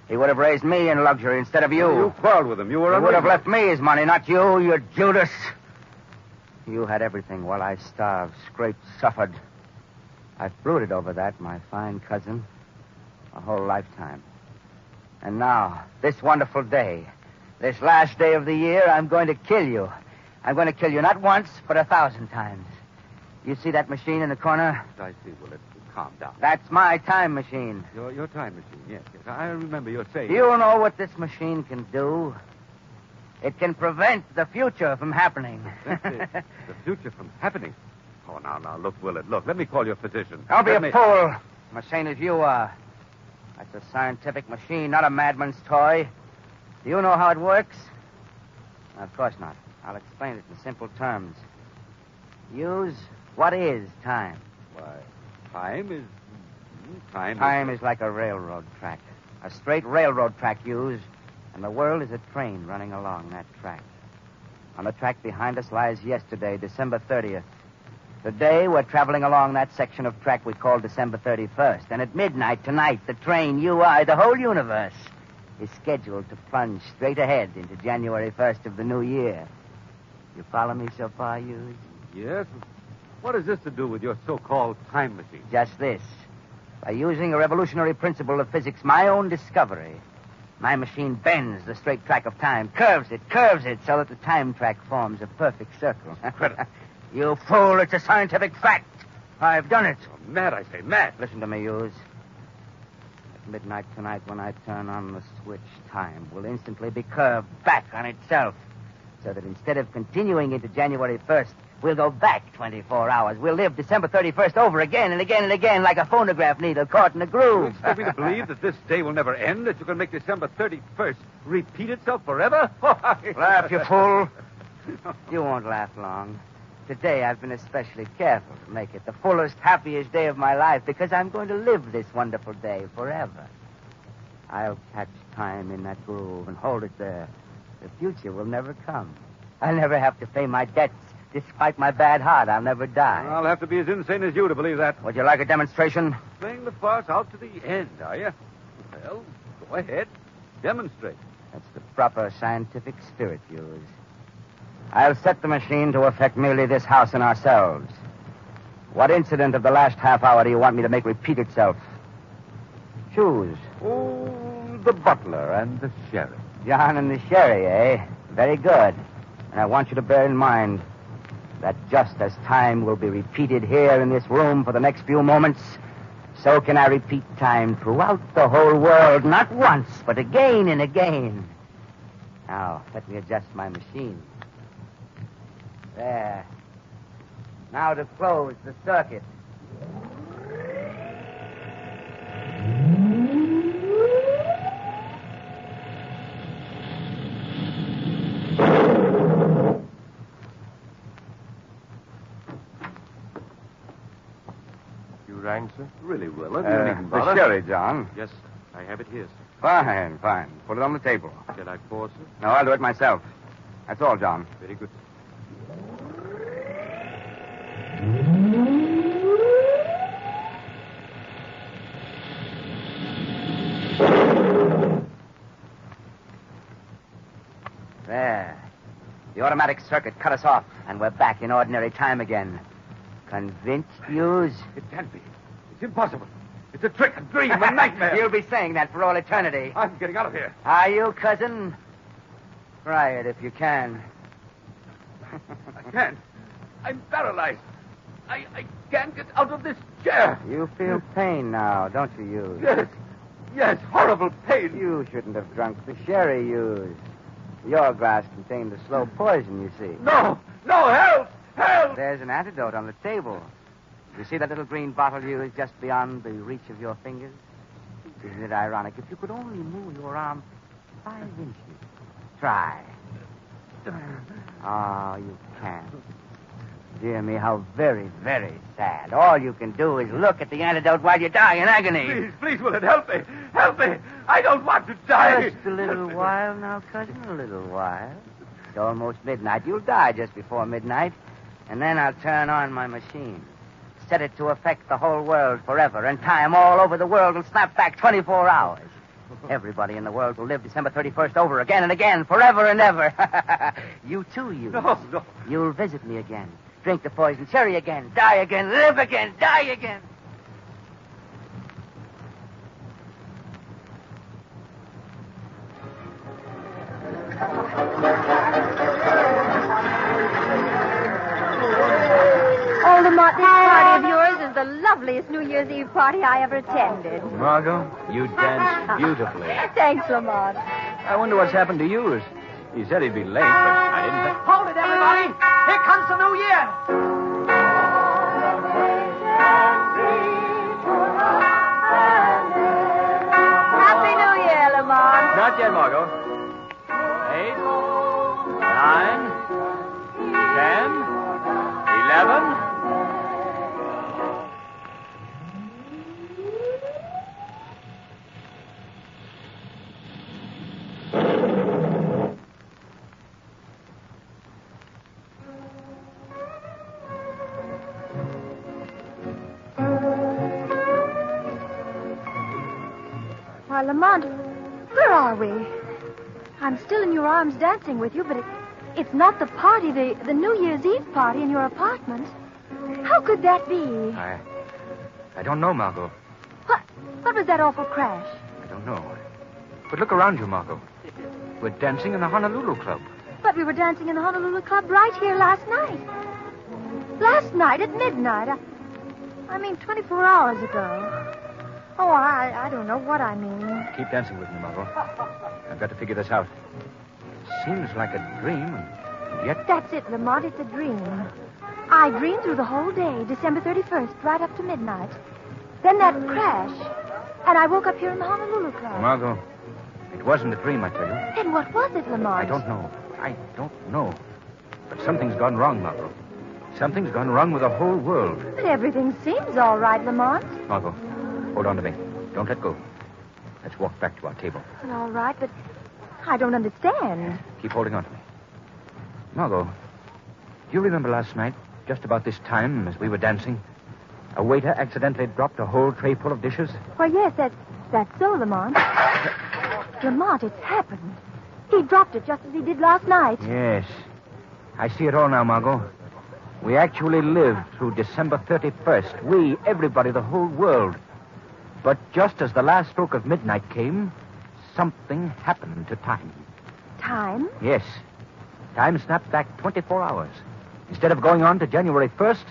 He would have raised me in luxury instead of you. You quarreled with him. You were He would have unreasonable. left me his money, not you, you Judas. You had everything while I starved, scraped, suffered. I've brooded over that, my fine cousin, a whole lifetime. And now, this wonderful day, this last day of the year, I'm going to kill you. I'm going to kill you not once, but 1,000 times. You see that machine in the corner? I see, Willard. Calm down. That's my time machine. Your time machine, yes. I remember you saying. Do you know what this machine can do? It can prevent the future from happening. The future from happening? Oh, now, look, Willard, look. Let me call your physician. Don't be Let a me- fool. I'm as sane as you are. That's a scientific machine, not a madman's toy. Do you know how it works? Of course not. I'll explain it in simple terms. Hughes, what is time? Why, time is... Time is like a railroad track. A straight railroad track, Hughes. And the world is a train running along that track. On the track behind us lies yesterday, December 30th. Today, we're traveling along that section of track we call December 31st. And at midnight tonight, the train, you, I, the whole universe, is scheduled to plunge straight ahead into January 1st of the new year. You follow me so far, Hughes? Yes? What has this to do with your so-called time machine? Just this. By using a revolutionary principle of physics, my own discovery, my machine bends the straight track of time, curves it, so that the time track forms a perfect circle. Incredible. You fool, it's a scientific fact. I've done it. Oh, mad, I say, mad. Listen to me, Hughes. At midnight tonight, when I turn on the switch, time will instantly be curved back on itself, so that instead of continuing into January 1st, we'll go back 24 hours. We'll live December 31st over again and again and again like a phonograph needle caught in a You groove. expect me to believe that this day will never end, that you can make December 31st repeat itself forever? Laugh, you fool. You won't laugh long. Today, I've been especially careful to make it the fullest, happiest day of my life because I'm going to live this wonderful day forever. I'll catch time in that groove and hold it there. The future will never come. I'll never have to pay my debts. Despite my bad heart, I'll never die. I'll have to be as insane as you to believe that. Would you like a demonstration? Playing the farce out to the end, are you? Well, go ahead. Demonstrate. That's the proper scientific spirit, Hughes. I'll set the machine to affect merely this house and ourselves. What incident of the last half hour do you want me to make repeat itself? Choose. Oh, the butler and the sheriff. John and the sherry, eh? Very good. And I want you to bear in mind that just as time will be repeated here in this room for the next few moments, so can I repeat time throughout the whole world, not once, but again and again. Now, let me adjust my machine. There. Now to close the circuit. You rang, sir? Really, Willard. The sherry, John. Yes, I have it here, sir. Fine, fine. Put it on the table. Shall I pour, sir? No, I'll do it myself. That's all, John. Very good. There. The automatic circuit cut us off, and we're back in ordinary time again. Convinced, Hughes? It can't be. It's impossible. It's a trick, a dream, a nightmare. You'll be saying that for all eternity. I'm getting out of here. Are you, cousin? Try it if you can. I can't. I'm paralyzed. I can't get out of this chair. You feel pain now, don't you, Hughes? Yes. Yes, horrible pain. You shouldn't have drunk the sherry, Hughes. Your glass contained a slow poison, you see. No! No, help! Help! There's an antidote on the table. You see that little green bottle you is just beyond the reach of your fingers? Isn't it ironic? If you could only move your arm 5 inches. Try. Oh, you can't. Dear me, how very, very sad. All you can do is look at the antidote while you die in agony. Please, will it help me? Help me! I don't want to die. Just a little while now, cousin, a little while. It's almost midnight. You'll die just before midnight. And then I'll turn on my machine. Set it to affect the whole world forever, and time all over the world will snap back 24 hours. Everybody in the world will live December 31st over again and again, forever and ever. You too, you. No. You'll visit me again. Drink the poison cherry again. Die again. Live again. Die again. Oh, Lamont, this party of yours is the loveliest New Year's Eve party I ever attended. Margot, you danced beautifully. Thanks, Lamont. I wonder what's happened to yours. He said he'd be late, but I didn't think... Hold it, everybody! Here comes the new year! Happy New Year, Lamont. Not yet, Margot. 8, 9, 10, 11... Why, Lamont, where are we? I'm still in your arms dancing with you, but it's not the party, the New Year's Eve party in your apartment. How could that be? I don't know, Margot. What was that awful crash? I don't know. But look around you, Margot. We're dancing in the Honolulu Club. But we were dancing in the Honolulu Club right here last night. Last night at midnight. I mean, 24 hours ago. Oh, I don't know what I mean. Keep dancing with me, Margot. I've got to figure this out. Seems like a dream, and yet... That's it, Lamont. It's a dream. I dreamed through the whole day, December 31st, right up to midnight. Then that crash, and I woke up here in the Honolulu Club. Margot, it wasn't a dream, I tell you. Then what was it, Lamont? I don't know. But something's gone wrong, Margot. Something's gone wrong with the whole world. But everything seems all right, Lamont. Margot, hold on to me. Don't let go. Let's walk back to our table. Well, all right, but I don't understand. Keep holding on to me. Margot, do you remember last night, just about this time, as we were dancing, a waiter accidentally dropped a whole tray full of dishes? Why, yes, that's so, Lamont. Lamont, it's happened. He dropped it just as he did last night. Yes. I see it all now, Margot. We actually lived through December 31st. We, everybody, the whole world. But just as the last stroke of midnight came, something happened to time. Time? Yes. Time snapped back 24 hours. Instead of going on to January 1st,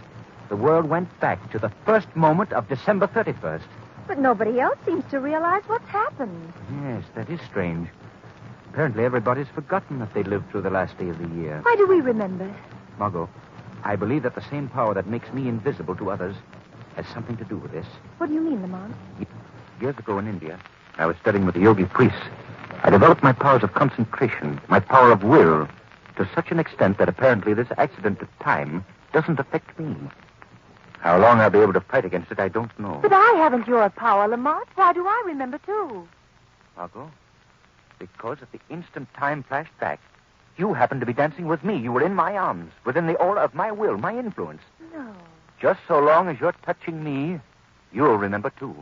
the world went back to the first moment of December 31st. But nobody else seems to realize what's happened. Yes, that is strange. Apparently everybody's forgotten that they lived through the last day of the year. Why do we remember? Margot, I believe that the same power that makes me invisible to others has something to do with this. What do you mean, Lamont? Years ago in India, I was studying with the yogi priests. I developed my powers of concentration, my power of will, to such an extent that apparently this accident of time doesn't affect me. How long I'll be able to fight against it, I don't know. But I haven't your power, Lamont. Why do I remember, too? Margot, because at the instant time flashed back, you happened to be dancing with me. You were in my arms, within the aura of my will, my influence. No. Just so long as you're touching me, you'll remember, too.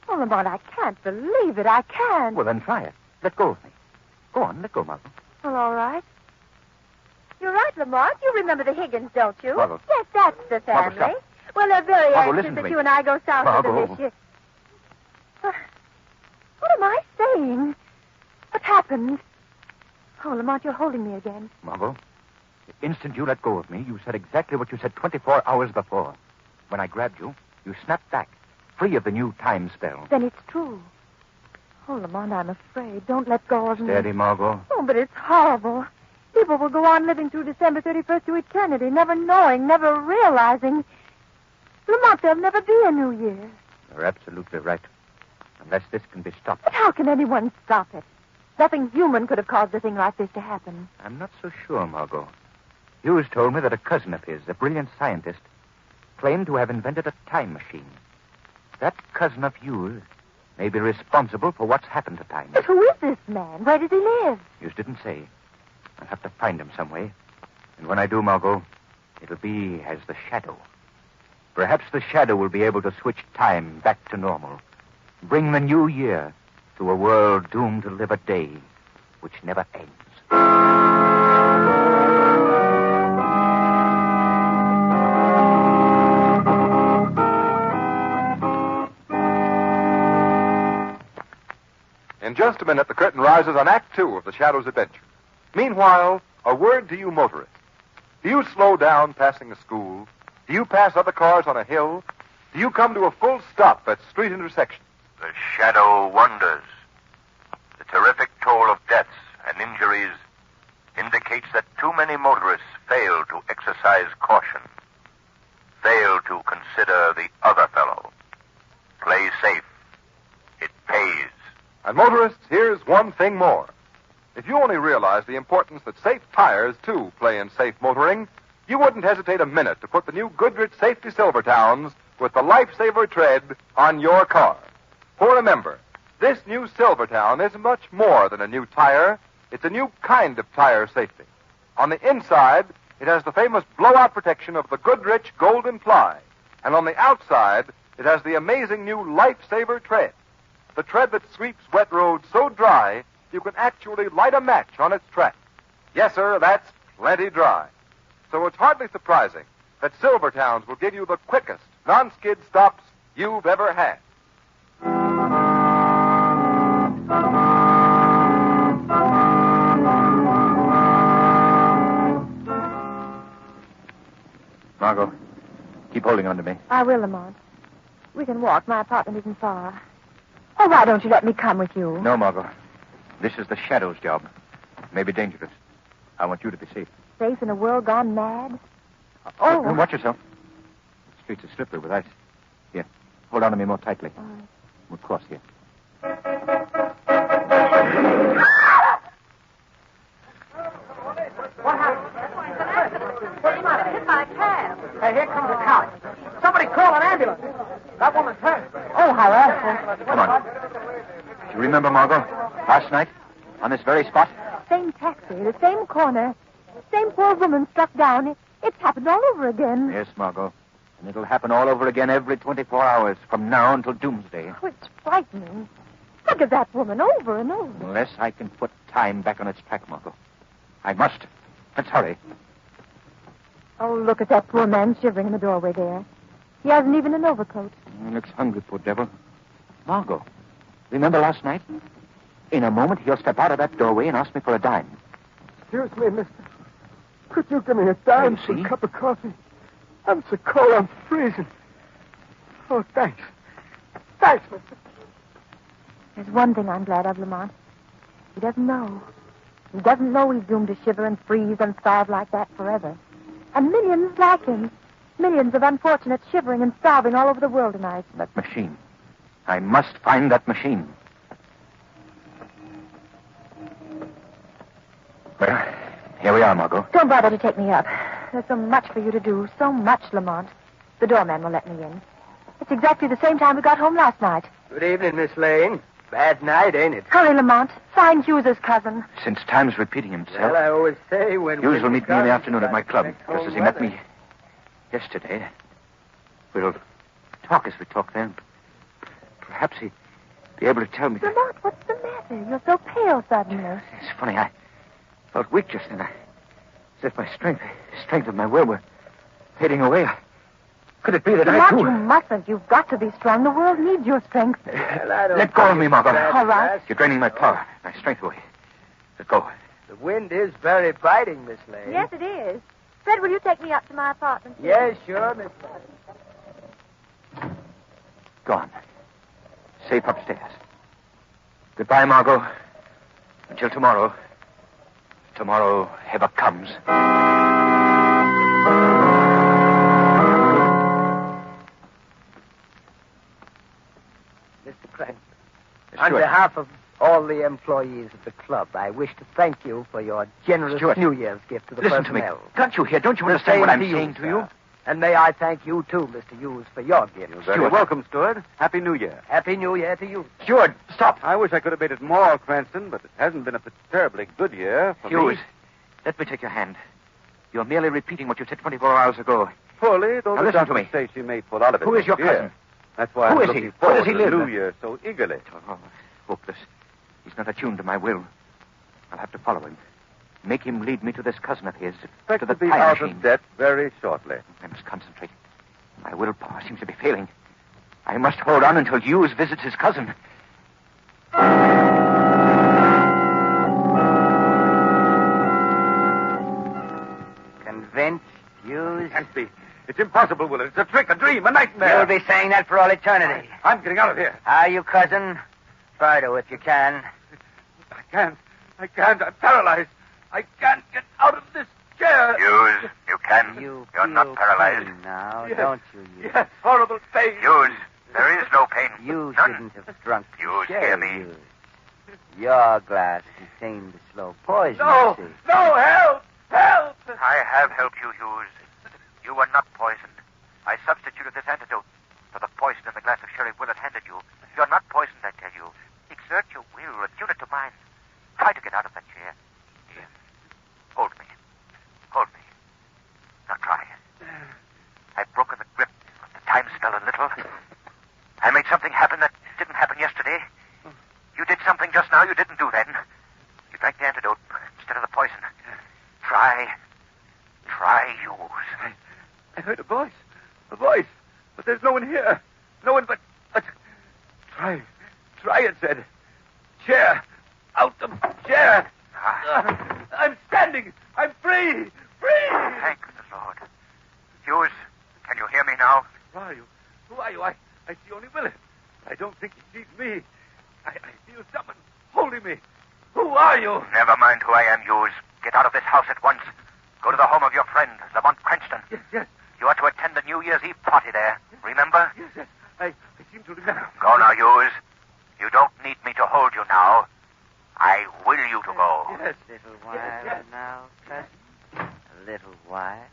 Oh, Lamont, I can't believe it. I can't. Well, then try it. Let go of me. Go on, let go, Margot. Well, all right. You're right, Lamont. You remember the Higgins, don't you? Margot. Yes, that's the family. Margot, stop. Well, they're very Margot, anxious listen to that me. you and I go south Margot. for this year. What am I saying? What happened? Oh, Lamont, you're holding me again. Margot, the instant you let go of me, you said exactly what you said 24 hours before. When I grabbed you, you snapped back, free of the new time spell. Then it's true. Oh, Lamont, I'm afraid. Don't let go of me. Steady, Margot. Oh, but it's horrible. People will go on living through December 31st to eternity, never knowing, never realizing. Lamont, there'll never be a New Year. You're absolutely right. Unless this can be stopped. But how can anyone stop it? Nothing human could have caused a thing like this to happen. I'm not so sure, Margot. Hughes told me that a cousin of his, a brilliant scientist, claimed to have invented a time machine. That cousin of Hughes may be responsible for what's happened to time. But who is this man? Where does he live? Hughes didn't say. I'll have to find him some way. And when I do, Margot, it'll be as the Shadow. Perhaps the Shadow will be able to switch time back to normal. Bring the new year to a world doomed to live a day which never ends. In just a minute, the curtain rises on Act 2 of The Shadow's adventure. Meanwhile, a word to you motorists. Do you slow down passing a school? Do you pass other cars on a hill? Do you come to a full stop at street intersections? The shadow wanders. The terrific toll of deaths and injuries indicates that too many motorists fail to exercise caution, fail to consider the other fellow. Play safe. It pays. And motorists, here's one thing more. If you only realize the importance that safe tires, too, play in safe motoring, you wouldn't hesitate a minute to put the new Goodrich Safety Silvertowns with the Lifesaver tread on your car. For remember, this new Silvertown is much more than a new tire. It's a new kind of tire safety. On the inside, it has the famous blowout protection of the Goodrich Golden Ply. And on the outside, it has the amazing new Lifesaver tread. The tread that sweeps wet roads so dry, you can actually light a match on its track. Yes, sir, that's plenty dry. So it's hardly surprising that Silvertowns will give you the quickest non-skid stops you've ever had. Margot, keep holding on to me. I will, Lamont. We can walk. My apartment isn't far. Oh, why don't you let me come with you? No, Margot. This is the Shadow's job. It may be dangerous. I want you to be safe. Safe in a world gone mad? Oh. Watch yourself. The streets are slippery with ice. Here, hold on to me more tightly. We'll cross here. What happened? He must have hit by a cab. Hey, here comes a cop. Somebody call an ambulance. That woman's hurt. Oh, how awful. Come on. Do you remember, Margot, last night, on this very spot? Same taxi, the same corner, same poor woman struck down. It's happened all over again. Yes, Margot. And it'll happen all over again every 24 hours from now until doomsday. Oh, it's frightening. Think of that woman over and over. Unless I can put time back on its track, Margot. I must. Let's hurry. Oh, look at that poor man shivering in the doorway there. He hasn't even an overcoat. He looks hungry, poor devil. Margot, remember last night? In a moment, he'll step out of that doorway and ask me for a dime. Excuse me, mister. Could you give me a dime for a cup of coffee? I'm so cold, I'm freezing. Oh, thanks. Thanks, mister. There's one thing I'm glad of, Lamont. He doesn't know. He doesn't know he's doomed to shiver and freeze and starve like that forever. And millions like him. Millions of unfortunates shivering and starving all over the world tonight. That machine. I must find that machine. Well, here we are, Margot. Don't bother to take me up. There's so much for you to do. So much, Lamont. The doorman will let me in. It's exactly the same time we got home last night. Good evening, Miss Lane. Bad night, ain't it? Hurry, Lamont. Find Hughes's cousin. Since time's repeating himself. Well, I always say when... Hughes will meet me in the afternoon at my club, just as he met me yesterday. We'll talk as we talk then. Perhaps he'd be able to tell me... Lamont, what's the matter? You're so pale suddenly. It's funny, I felt weak just then. As if my strength of my will were fading away. Could it be that Lamont, I, too... you mustn't. You've got to be strong. The world needs your strength. Let go of me, Margot. All right. You're draining my power, my strength away. Let go. The wind is very biting, Miss Lane. Yes, it is. Fred, will you take me up to my apartment? Yes, sure, Miss Lane. Go on. Safe upstairs. Goodbye, Margot. Until tomorrow. Tomorrow ever comes. Mr. Cranston, on behalf of all the employees of the club, I wish to thank you for your generous Stuart, New Year's gift to the listen personnel. to me. Can't you hear? Don't you The understand what same I'm saying to you? sir. And may I thank you, too, Mr. Hughes, for your gift. You're very welcome, Stuart. Happy New Year. Happy New Year to you. Stuart, stop. I wish I could have made it more, Cranston, but it hasn't been a terribly good year for Hughes, me. let me take your hand. You're merely repeating what you said 24 hours ago. Poorly, though Now the listen to doctors me. say she may pull out of it. Who is your next year. cousin? That's why Who I'm is he? looking Where forward does he to the live? New Year so eagerly. Oh, hopeless. He's not attuned to my will. I'll have to follow him. Make him lead me to this cousin of his, Expect to the to be time out machine. of debt very shortly. I must concentrate. My willpower seems to be failing. I must hold on until Hughes visits his cousin. Convinced, Hughes? Can't be. It's impossible, Willard. It's a trick, a dream, a nightmare. You'll be saying that for all eternity. I'm getting out of here. Are you, cousin? Try to, if you can. I can't. I'm paralyzed. I can't get out of this chair. Hughes, you can. You're not paralyzed. Now, Yes. don't you, Hughes? Yes, horrible pain. Hughes, there is no pain. You None. shouldn't have drunk the Hughes, chair, hear me. Hughes. Your glass contained the slow poison, No, you see. no, help! Help! I have helped you, Hughes. You were not poisoned. I substituted this antidote for the poison in the glass of sherry Willard handed you. You're not poisoned, I tell you. Exert your will, attune it to mine. Try to get out of that chair. Here. Hold me. Hold me. Now try. I've broken the grip of the time spell a little. I made something happen that didn't happen yesterday. You did something just now you didn't do then. You drank the antidote instead of the poison. Try, Hughes. I heard a voice. But there's no one here. No one but... Try, it said. Chair. Out of chair. I'm standing. I'm free. Thank the Lord. Hughes, can you hear me now? Who are you? I see only Willard. I don't think he sees me. I feel someone holding me. Who are you? Never mind who I am, Hughes. Get out of this house at once. Go to the home of your friend, Lamont Cranston. Yes. You are to attend the New Year's Eve party there. Remember? Yes. I seem to remember. Go now, Hughes. You don't need me to hold you now. I will you to go. Yes. Little while now, cousin. A little while.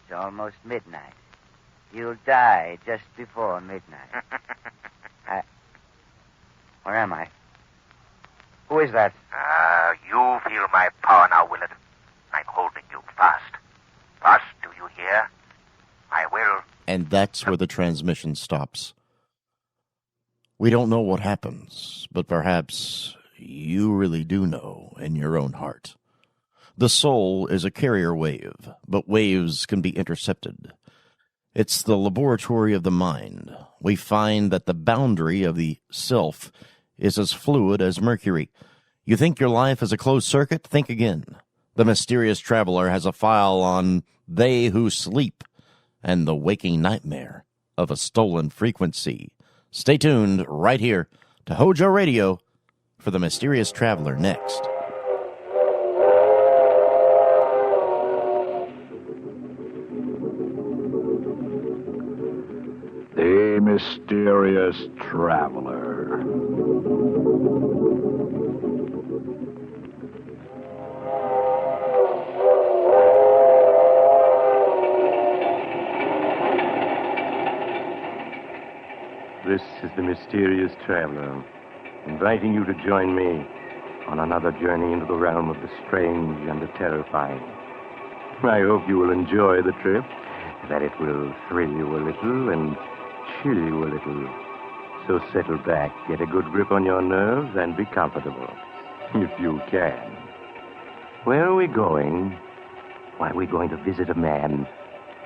It's almost midnight. You'll die just before midnight. Where am I? Who is that? You feel my power now, Willard. I'm holding you fast. Fast, do you hear? I will. And that's where the transmission stops. We don't know what happens, but perhaps you really do know in your own heart. The soul is a carrier wave, but waves can be intercepted. It's the laboratory of the mind. We find that the boundary of the self is as fluid as mercury. You think your life is a closed circuit? Think again. The mysterious traveler has a file on they who sleep and the waking nightmare of a stolen frequency. Stay tuned right here to Hojo Radio for the mysterious traveler next. The mysterious traveler. This is the mysterious traveler, inviting you to join me on another journey into the realm of the strange and the terrifying. I hope you will enjoy the trip, that it will thrill you a little and chill you a little. So settle back, get a good grip on your nerves, and be comfortable, if you can. Where are we going? Why, we're going to visit a man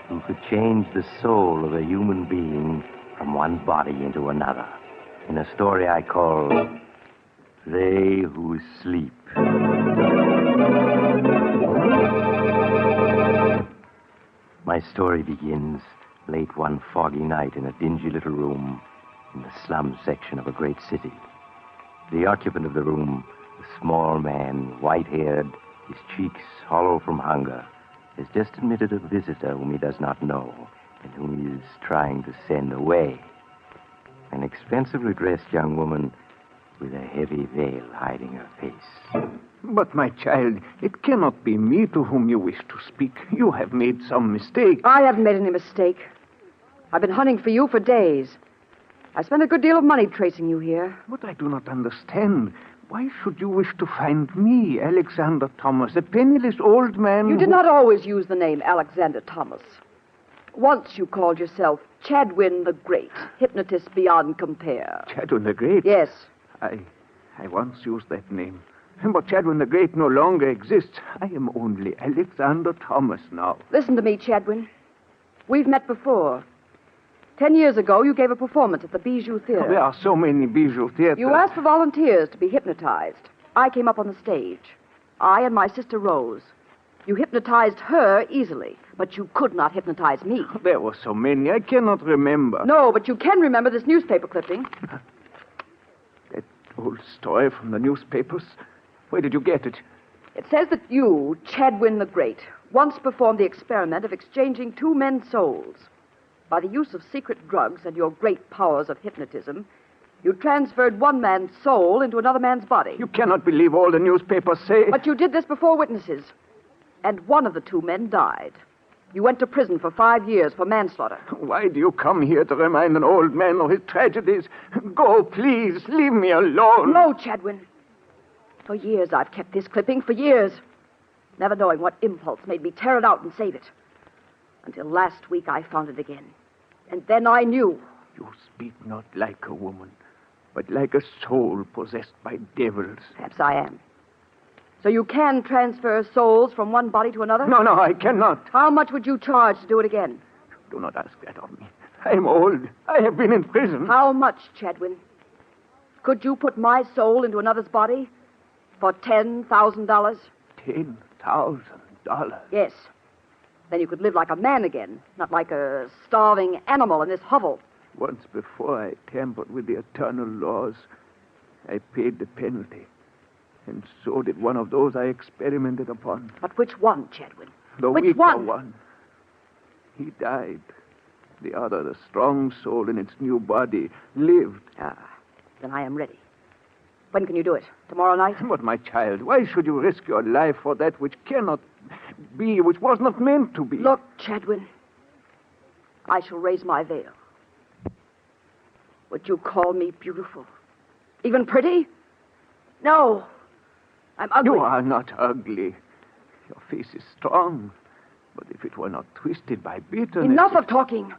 who could change the soul of a human being from one body into another, in a story I call They Who Sleep. My story begins late one foggy night in a dingy little room in the slum section of a great city. The occupant of the room, a small man, white-haired, his cheeks hollow from hunger, has just admitted a visitor whom he does not know and whom he is trying to send away. An expensively dressed young woman with a heavy veil hiding her face. But, my child, it cannot be me to whom you wish to speak. You have made some mistake. I haven't made any mistake. I've been hunting for you for days. I spent a good deal of money tracing you here. But I do not understand. Why should you wish to find me, Alexander Thomas, a penniless old man You did not always use the name Alexander Thomas. Once you called yourself Chadwin the Great, hypnotist beyond compare. Chadwin the Great? Yes. I once used that name. But Chadwin the Great no longer exists. I am only Alexander Thomas now. Listen to me, Chadwin. We've met before. 10 years ago, you gave a performance at the Bijou Theater. There are so many Bijou theaters. You asked for volunteers to be hypnotized. I came up on the stage. I and my sister Rose. You hypnotized her easily, but you could not hypnotize me. There were so many, I cannot remember. No, but you can remember this newspaper clipping. That old story from the newspapers? Where did you get it? It says that you, Chadwin the Great, once performed the experiment of exchanging two men's souls. By the use of secret drugs and your great powers of hypnotism, you transferred one man's soul into another man's body. You cannot believe all the newspapers say. But you did this before witnesses. And one of the two men died. You went to prison for 5 years for manslaughter. Why do you come here to remind an old man of his tragedies? Go, please. Leave me alone. No, Chadwin. For years I've kept this clipping, for years. Never knowing what impulse made me tear it out and save it. Until last week I found it again. And then I knew. You speak not like a woman, but like a soul possessed by devils. Perhaps I am. So you can transfer souls from one body to another? No, I cannot. How much would you charge to do it again? Do not ask that of me. I am old. I have been in prison. How much, Chadwin? Could you put my soul into another's body for $10,000? $10,000? Yes. Then you could live like a man again, not like a starving animal in this hovel. Once before I tampered with the eternal laws. I paid the penalty. And so did one of those I experimented upon. But which one, Chadwin? The which weaker one. He died. The other, the strong soul in its new body, lived. Then I am ready. When can you do it? Tomorrow night? But, my child, why should you risk your life for that which cannot be, which was not meant to be? Look, Chadwin, I shall raise my veil. Would you call me beautiful? Even pretty? No. I'm ugly. You are not ugly. Your face is strong. But if it were not twisted by bitterness... Enough of talking.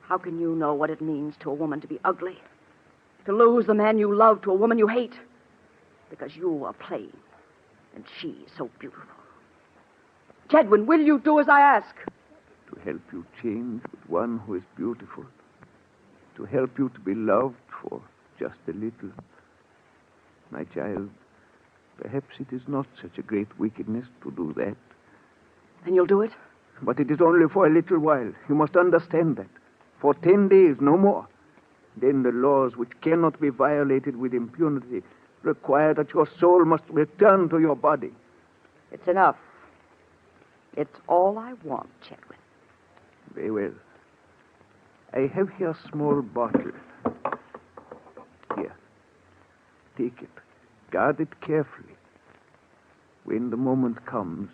How can you know what it means to a woman to be ugly? To lose the man you love to a woman you hate? Because you are plain, and she is so beautiful. Chadwin, will you do as I ask? To help you change with one who is beautiful. To help you to be loved for just a little. My child, perhaps it is not such a great wickedness to do that. And you'll do it? But it is only for a little while. You must understand that. For 10 days, no more. Then the laws which cannot be violated with impunity require that your soul must return to your body. It's enough. It's all I want, Chadwin. Very well. I have here a small bottle. Here. Take it. Guard it carefully. When the moment comes,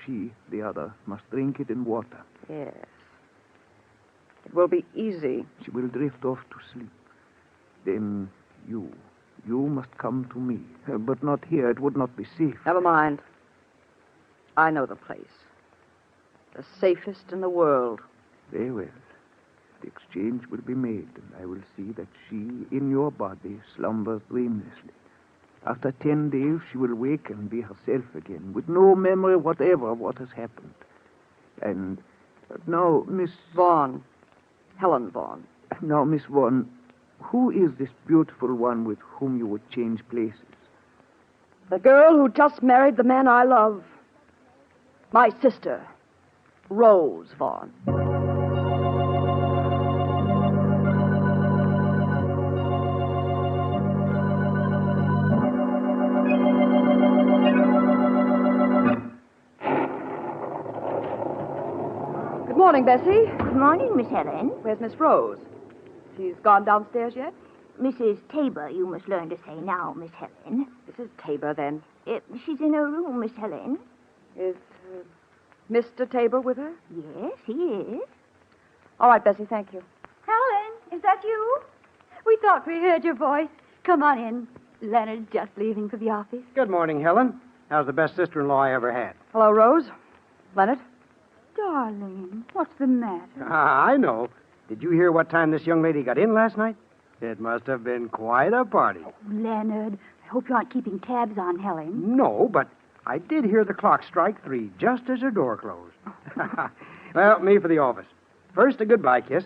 she, the other, must drink it in water. Yes. It will be easy. She will drift off to sleep. Then you must come to me. But not here. It would not be safe. Never mind. I know the place. The safest in the world. Very well. The exchange will be made, and I will see that she, in your body, slumbers dreamlessly. After 10 days, she will wake and be herself again, with no memory whatever of what has happened. And now, Miss... Vaughn. Helen Vaughn. Now, Miss Vaughn, who is this beautiful one with whom you would change places? The girl who just married the man I love. My sister, Rose Vaughn. morning, Bessie. Good morning, Miss Helen. Where's Miss Rose? She's gone downstairs yet? Mrs. Tabor, you must learn to say now, Miss Helen. Mrs. Tabor, then. She's in her room, Miss Helen. Is Mr. Tabor with her? Yes, he is. All right, Bessie, thank you. Helen, is that you? We thought we heard your voice. Come on in. Leonard's just leaving for the office. Good morning, Helen. How's the best sister-in-law I ever had? Hello, Rose. Leonard? Darling, what's the matter? I know. Did you hear what time this young lady got in last night? It must have been quite a party. Leonard, I hope you aren't keeping tabs on Helen. No, but I did hear the clock strike 3 just as her door closed. Well, me for the office. First, a goodbye kiss.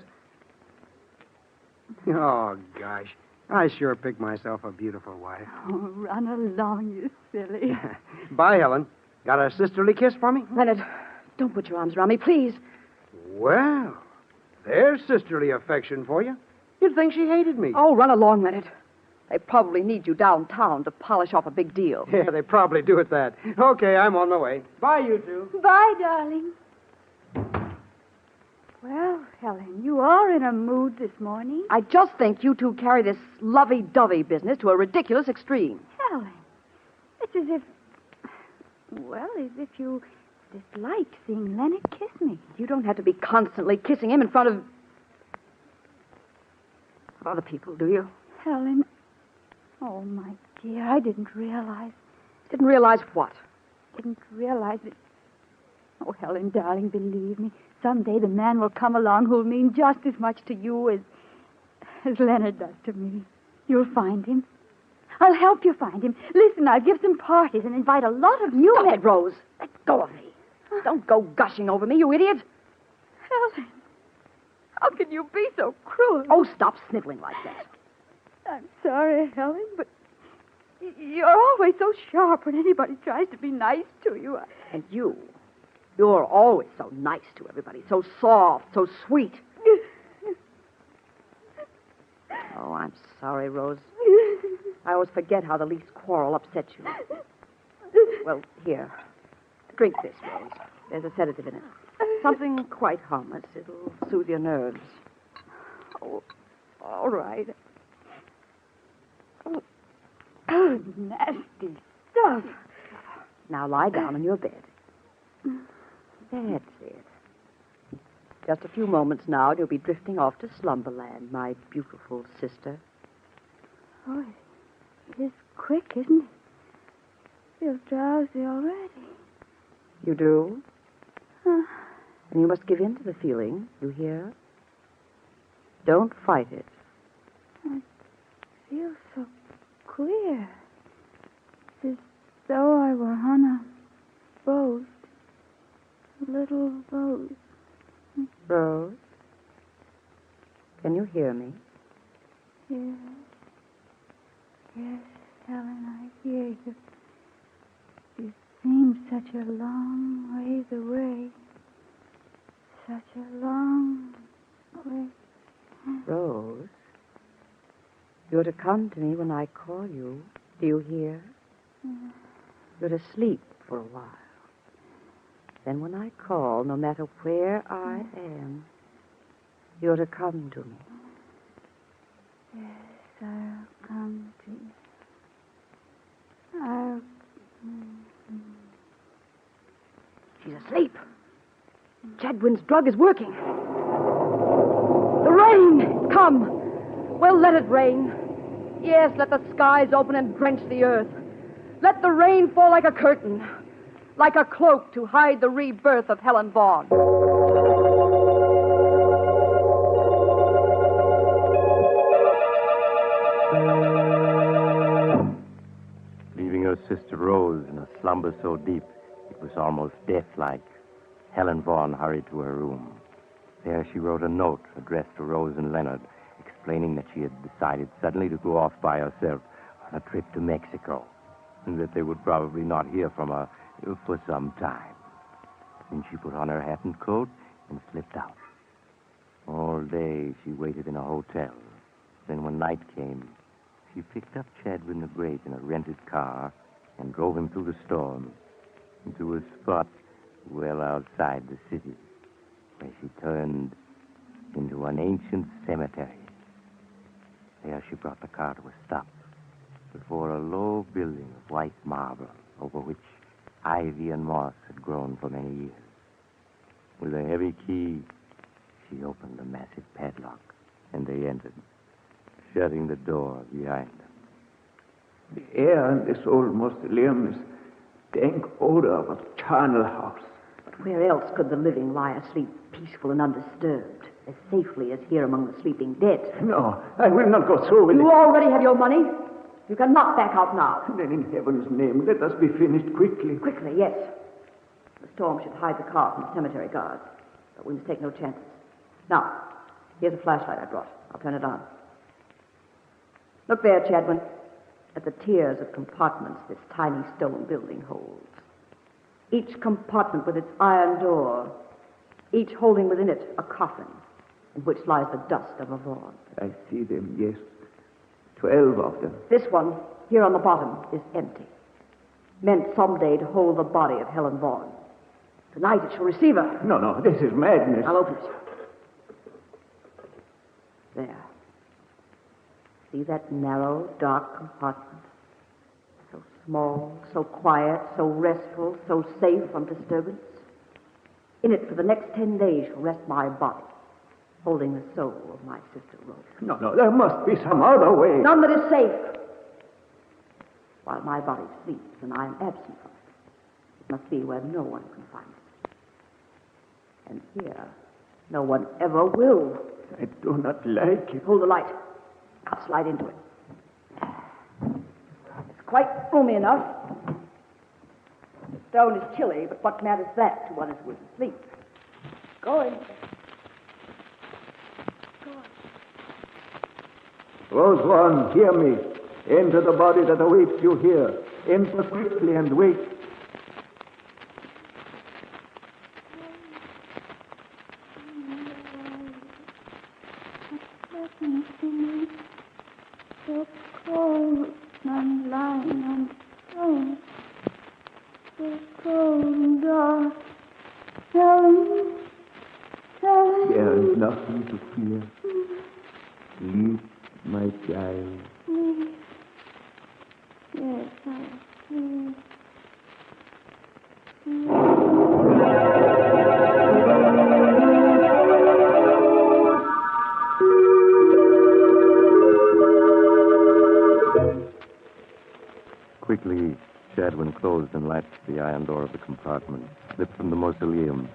Oh, gosh. I sure picked myself a beautiful wife. Oh, run along, you silly. Bye, Helen. Got a sisterly kiss for me? Leonard, don't put your arms around me, please. Well, there's sisterly affection for you. You'd think she hated me. Oh, run along, Leonard. They probably need you downtown to polish off a big deal. Yeah, they probably do at that. Okay, I'm on my way. Bye, you two. Bye, darling. Well, Helen, you are in a mood this morning. I just think you two carry this lovey-dovey business to a ridiculous extreme. Helen, it's as if you disliked seeing Leonard kiss me. You don't have to be constantly kissing him in front of other people, do you? Helen, oh, my dear, I didn't realize. Didn't realize what? Didn't realize it. Oh, Helen, darling, believe me. Someday the man will come along who'll mean just as much to you as Leonard does to me. You'll find him. I'll help you find him. Listen, I'll give some parties and invite a lot of new men. men. Rose. Let go of me. Don't go gushing over me, you idiot. Helen, how can you be so cruel? Oh, stop sniveling like that. I'm sorry, Helen, but you're always so sharp when anybody tries to be nice to you. And you're always so nice to everybody, so soft, so sweet. Oh, I'm sorry, Rose. I always forget how the least quarrel upsets you. Well, here. Drink this, Rose. There's a sedative in it. Something quite harmless. It'll soothe your nerves. Oh, all right. Oh, nasty stuff. Now lie down in your bed. That's it. Just a few moments now, and you'll be drifting off to slumberland, my beautiful sister. Oh, it is quick, isn't it? I feel drowsy already. You do? Huh. And you must give in to the feeling, you hear? Don't fight it. I feel so queer. It's as though I were on a boat. A little boat. Rose? Can you hear me? Yes. Yes, Helen, I hear you. You seem such a long ways away. Such a long way. Rose, you're to come to me when I call you. Do you hear? You're to sleep for a while. Then when I call, no matter where I am, you're to come to me. Yes, I'll come to you. I'll... She's asleep. Chadwin's drug is working. The rain! Come. Well, let it rain. Yes, let the skies open and drench the earth. Let the rain fall like a curtain, like a cloak to hide the rebirth of Helen Vaughn. Leaving her sister Rose in a slumber so deep it was almost death-like, Helen Vaughn hurried to her room. There she wrote a note addressed to Rose and Leonard, explaining that she had decided suddenly to go off by herself on a trip to Mexico, and that they would probably not hear from her for some time. Then she put on her hat and coat and slipped out. All day she waited in a hotel. Then when night came, she picked up Chadwin the Great in a rented car and drove him through the storm into a spot well outside the city, where she turned into an ancient cemetery. There she brought the car to a stop before a low building of white marble over which ivy and moss had grown for many years. With a heavy key, she opened the massive padlock, and they entered, shutting the door behind them. The air in this old mausoleum is dank odor of a charnel house. But where else could the living lie asleep, peaceful and undisturbed, as safely as here among the sleeping dead? No, I will not go through with it. You already have your money. You cannot back out now. Then in heaven's name, let us be finished quickly. Quickly, yes. The storm should hide the car from the cemetery guards, but we must take no chances. Now, here's a flashlight I brought. I'll turn it on. Look there, Chadwin, at the tiers of compartments this tiny stone building holds. Each compartment with its iron door, each holding within it a coffin in which lies the dust of a Vaughan. I see them, yes. 12 of them. This one, here on the bottom, is empty. Meant someday to hold the body of Helen Vaughan. Tonight it shall receive her. No, this is madness. I'll open it. There. See that narrow, dark compartment? So small, so quiet, so restful, so safe from disturbance. In it for the next 10 days shall rest my body, holding the soul of my sister Rose. No, there must be some other way. None that is safe. While my body sleeps and I am absent from it, it must be where no one can find it. And here, no one ever will. I do not like it. Hold the light. I'll slide into it. It's quite roomy enough. The stone is chilly, but what matters that to one who is asleep? Going. Rose Vaughan, hear me. Enter the body that awaits you here. Enter quickly and wait. So cold, I'm lying on the stone. So cold and dark. Helen. There is nothing to fear. Sleep, my child. Please. Yes, I sleep. Quickly, Chadwin closed and latched the iron door of the compartment, slipped from the mausoleum,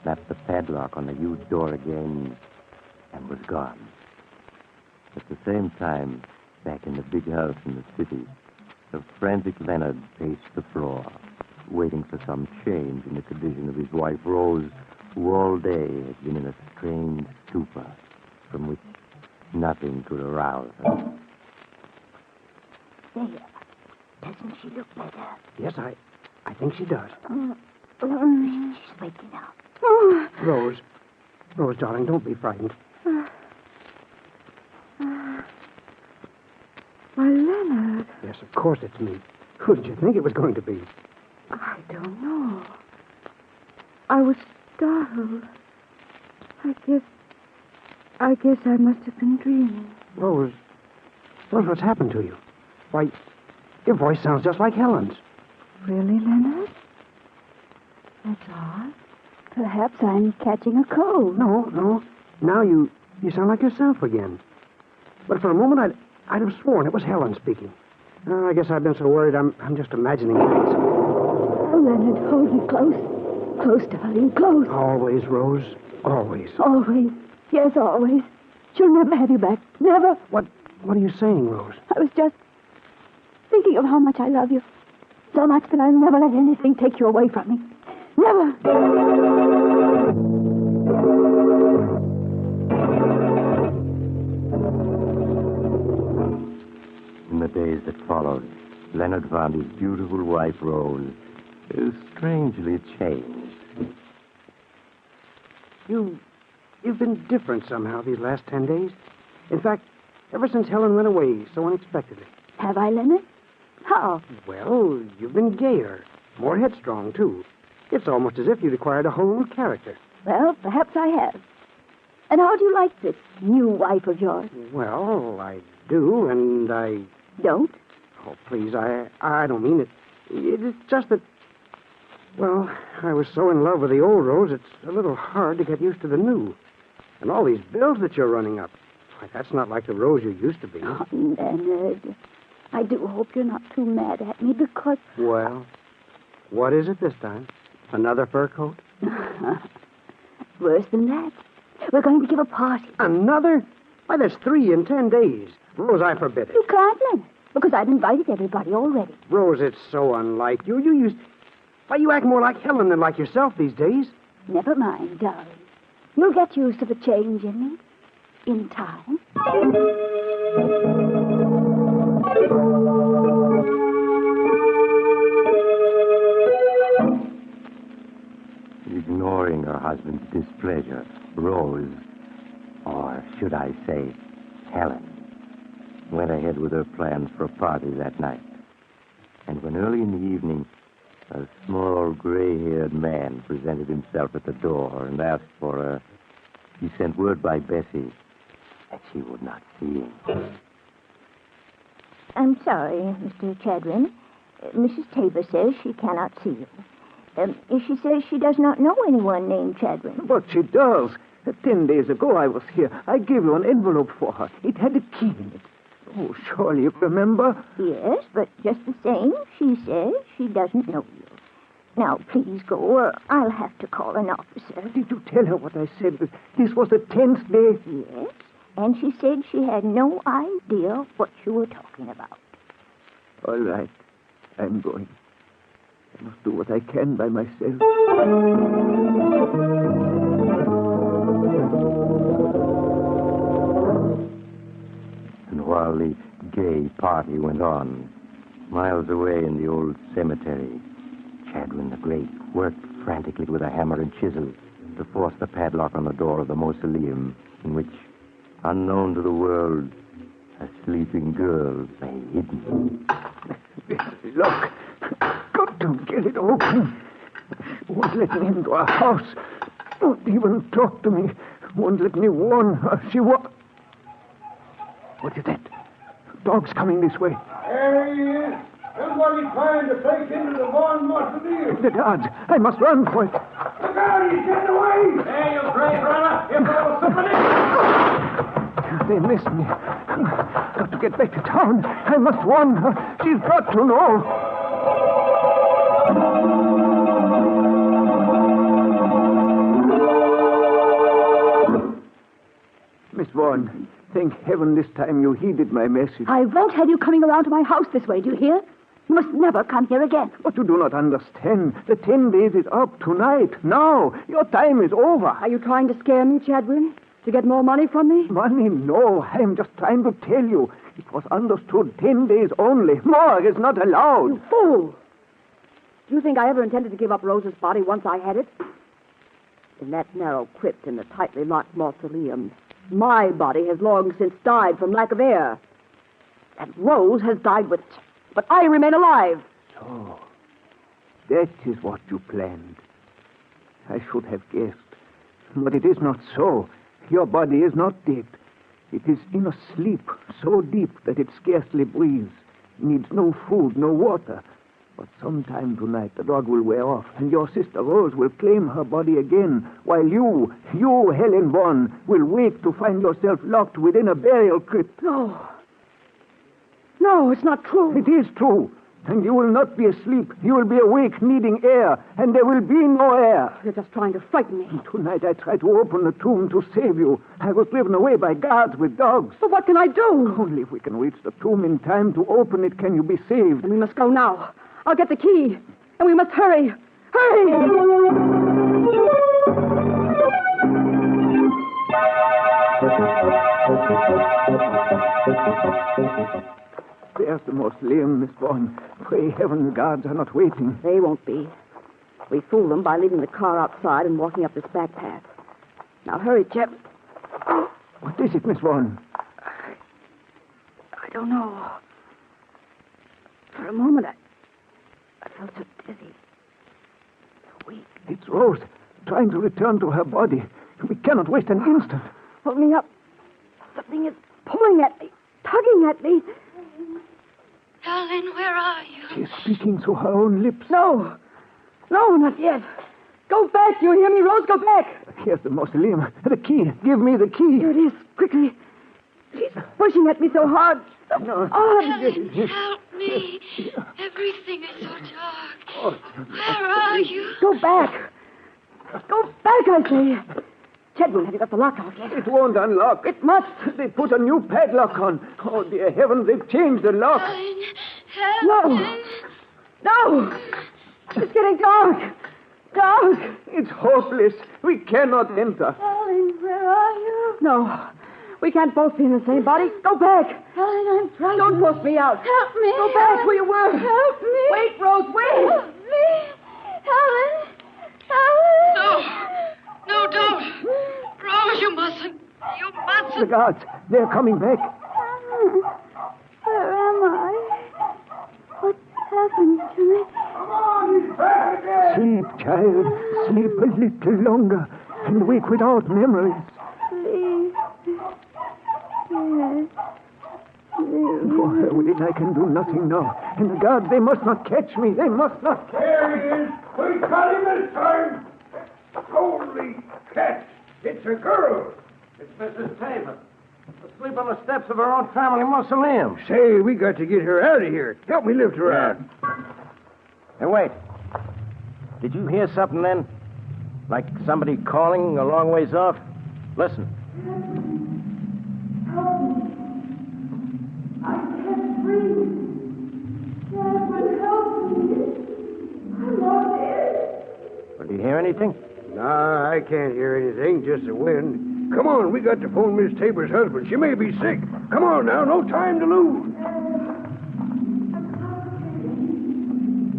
snapped the padlock on the huge door again, and was gone. At the same time, back in the big house in the city, the frantic Leonard paced the floor, waiting for some change in the condition of his wife Rose, who all day had been in a strange stupor from which nothing could arouse her. There. Doesn't she look better? Yes, I think she does. She's waking up. Rose, darling, don't be frightened. Why, Leonard. Yes, of course it's me. Who did you think it was going to be? I don't know. I was startled. I guess I must have been dreaming. Rose, what's happened to you? Why, your voice sounds just like Helen's. Really, Leonard? That's odd. Perhaps I'm catching a cold. No. Now you sound like yourself again. But for a moment, I'd have sworn it was Helen speaking. I guess I've been so worried I'm just imagining things. Oh, Leonard, hold me close. Close, darling, close. Always, Rose. Always. Always. Yes, always. She'll never have you back. Never. What are you saying, Rose? I was just thinking of how much I love you. So much that I'll never let anything take you away from me. Never. In the days that followed, Leonard found his beautiful wife, Rose, strangely changed. You've been different somehow these last 10 days. In fact, ever since Helen went away so unexpectedly. Have I, Leonard? How? Well, you've been gayer, more headstrong, too. It's almost as if you'd acquired a whole new character. Well, perhaps I have. And how do you like this new wife of yours? Well, I do, and I... Don't? Oh, please, I don't mean it. It's just that... Well, I was so in love with the old Rose, it's a little hard to get used to the new. And all these bills that you're running up. Why, that's not like the Rose you used to be. Oh, Leonard, I do hope you're not too mad at me because... Well, what is it this time? Another fur coat? Worse than that. We're going to give a party. Another? Why, there's 3 in 10 days. Rose, I forbid it. You can't, Leonard, because I've invited everybody already. Rose, it's so unlike you. You used... Why, you act more like Helen than like yourself these days. Never mind, darling. You'll get used to the change in me. In time. Ignoring her husband's displeasure, Rose, or should I say, Helen, went ahead with her plans for a party that night. And when early in the evening, a small gray-haired man presented himself at the door and asked for her, he sent word by Bessie that she would not see him. I'm sorry, Mr. Chadwin. Mrs. Tabor says she cannot see you. She says she does not know anyone named Chadwin. But she does. 10 days ago I was here. I gave you an envelope for her. It had a key in it. Oh, surely you remember? Yes, but just the same, she says she doesn't know you. Now, please go, or I'll have to call an officer. Did you tell her what I said? This was the 10th day? Yes, and she said she had no idea what you were talking about. All right. I'm going. I must do what I can by myself. And while the gay party went on, miles away in the old cemetery, Chadwin the Great worked frantically with a hammer and chisel to force the padlock on the door of the mausoleum in which, unknown to the world, a sleeping girl lay hidden. Look, got to get it open. Won't let me into our house. Won't even talk to me. Won't let me warn her. She what? What is that? Dog's coming this way. There he is. Somebody trying to break into the Vaughan mausoleum. The guards. I must run for it. Look out, he's getting away. Hey, you gray brother. If there was somebody... They missed me. Got to get back to town. I must warn her. She's got to know. Miss Vaughan, thank heaven this time you heeded my message. I won't have you coming around to my house this way, do you hear? You must never come here again. But you do not understand. The 10 days is up tonight. Now. Your time is over. Are you trying to scare me, Chadwin? To get more money from me? Money? No. I am just trying to tell you. It was understood 10 days only. More is not allowed. You fool! Do you think I ever intended to give up Rose's body once I had it? In that narrow crypt in the tightly locked mausoleum, my body has long since died from lack of air. And Rose has died with it. But I remain alive. So, that is what you planned. I should have guessed. But it is not so. Your body is not dead. It is in a sleep so deep that it scarcely breathes. It needs no food, no water. But sometime tonight the dog will wear off, and your sister Rose will claim her body again, while you, Helen Vaughan, will wake to find yourself locked within a burial crypt. No. No, it's not true. It is true. And you will not be asleep. You will be awake, needing air, and there will be no air. You're just trying to frighten me. Tonight I tried to open the tomb to save you. I was driven away by guards with dogs. But what can I do? Only if we can reach the tomb in time to open it can you be saved. And we must go now. I'll get the key. And we must hurry. Hurry! There's the mausoleum, Miss Vaughan. Pray heaven the guards are not waiting. They won't be. We fooled them by leaving the car outside and walking up this back path. Now hurry, Chip. What is it, Miss Vaughan? I don't know. For a moment, I felt so dizzy. So weak. It's Rose. trying to return to her body. We cannot waste an instant. Hold me up. Something is pulling at me, tugging at me. Helen, where are you? She is speaking through her own lips. No, not yet. Go back, you hear me, Rose? Go back. Here's the mausoleum. The key. Give me the key. Here it is, quickly. She's pushing at me so hard. No. Helen, help me. Everything is so dark. Where are you? Go back. Go back, I say. Chadwin, have you got the lock out yet? It won't unlock. It must. They put a new padlock on. Oh, dear heavens, they've changed the lock. Helen. No. It's getting dark. Dark. It's hopeless. We cannot enter. Helen, where are you? No. We can't both be in the same body. Go back. Helen, I'm frightened. Don't force me out. Help me. Go back where you were. Help me. Wait, Rose, wait. Help me. Helen. No, don't. Rose, you mustn't. You mustn't. The guards, they're coming back. Where am I? What's happened to me? Sleep, child. Sleep a little longer and wake without memories. Please. Yes. Please. For her will, I can do nothing now. And the guards, they must not catch me. They must not. There he is. We got him this time. Holy cat. It's a girl. It's Mrs. Tabor. Asleep on the steps of her own family mausoleum. Say, we got to get her out of here. Help me lift her out. Hey, wait. Did you hear something then? Like somebody calling a long ways off? Listen. I can't breathe. Chadwin, help me. I'm not dead. Well, do you hear anything? Nah, I can't hear anything, just the wind. Come on, we got to phone Miss Tabor's husband. She may be sick. Come on now, no time to lose.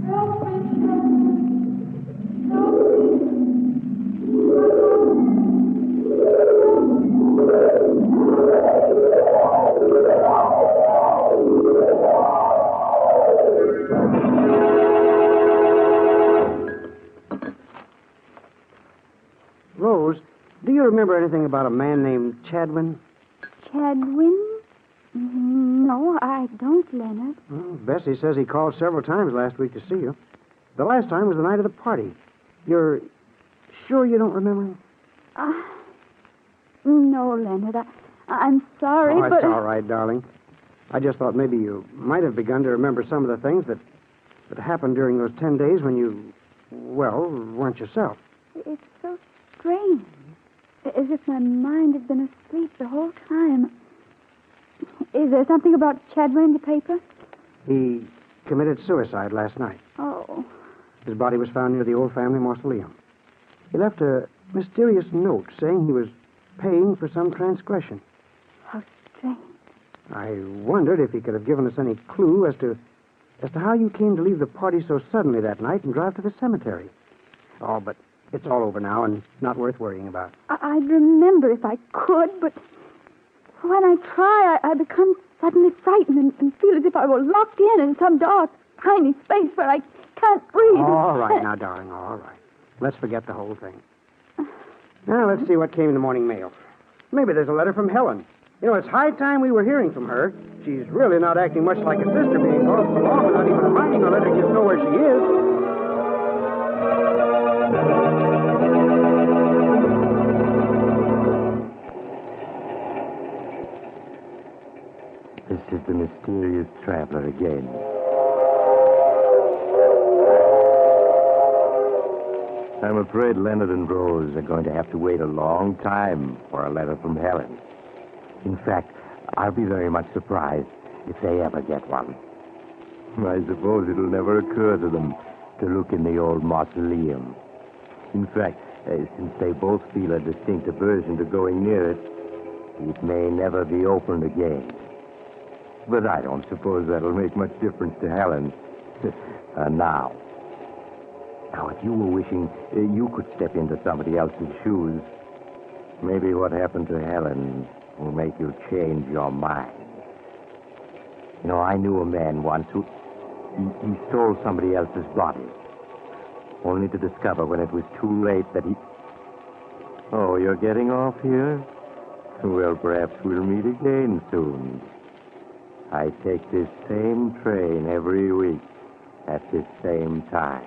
Help me, Chadwin. Help me. Rose, do you remember anything about a man named Chadwin? Chadwin? No, I don't, Leonard. Well, Bessie says he called several times last week to see you. The last time was the night of the party. You're sure you don't remember him? No, Leonard. I'm sorry, Oh, but... it's all right, darling. I just thought maybe you might have begun to remember some of the things that happened during those 10 days when you, well, weren't yourself. It's so strange. As if my mind had been asleep the whole time. Is there something about Chadwin in the paper? He committed suicide last night. Oh. His body was found near the old family mausoleum. He left a mysterious note saying he was paying for some transgression. How strange. I wondered if he could have given us any clue as to how you came to leave the party so suddenly that night and drive to the cemetery. Oh, but it's all over now and not worth worrying about. I'd remember if I could, but when I try, I become suddenly frightened and feel as if I were locked in some dark, tiny space where I can't breathe. All right now, darling, all right. Let's forget the whole thing. Now, let's see what came in the morning mail. Maybe there's a letter from Helen. You know, it's high time we were hearing from her. She's really not acting much like a sister being gone so long without even writing a letter to know where she is. This is the mysterious traveler again. I'm afraid Leonard and Rose are going to have to wait a long time for a letter from Helen. In fact, I'll be very much surprised if they ever get one. I suppose it'll never occur to them to look in the old mausoleum. In fact, since they both feel a distinct aversion to going near it, it may never be opened again. But I don't suppose that'll make much difference to Helen. Now, if you were wishing you could step into somebody else's shoes, maybe what happened to Helen will make you change your mind. You know, I knew a man once who he stole somebody else's body, only to discover when it was too late that Oh, you're getting off here? Well, perhaps we'll meet again soon. I take this same train every week at this same time.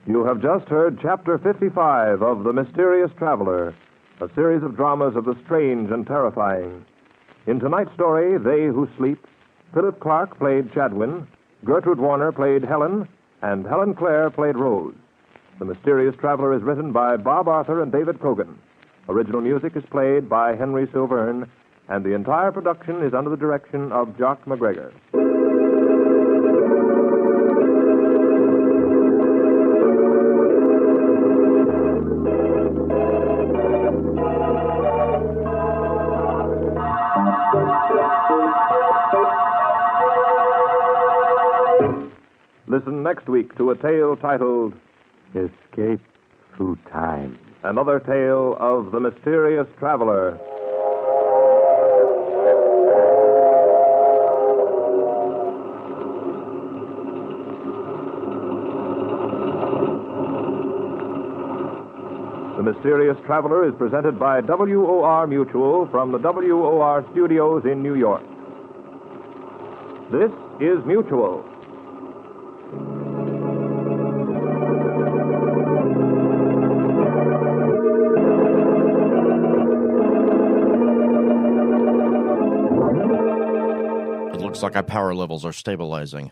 You have just heard Chapter 55 of The Mysterious Traveler, a series of dramas of the strange and terrifying. In tonight's story, They Who Sleep, Philip Clark played Chadwin, Gertrude Warner played Helen, and Helen Clare played Rose. The Mysterious Traveler is written by Bob Arthur and David Cogan. Original music is played by Henry Silverne, and the entire production is under the direction of Jock McGregor. Listen next week to a tale titled Escape Through Time. Another tale of the Mysterious Traveler. The Mysterious Traveler is presented by WOR Mutual from the WOR studios in New York. This is Mutual. Looks like our power levels are stabilizing.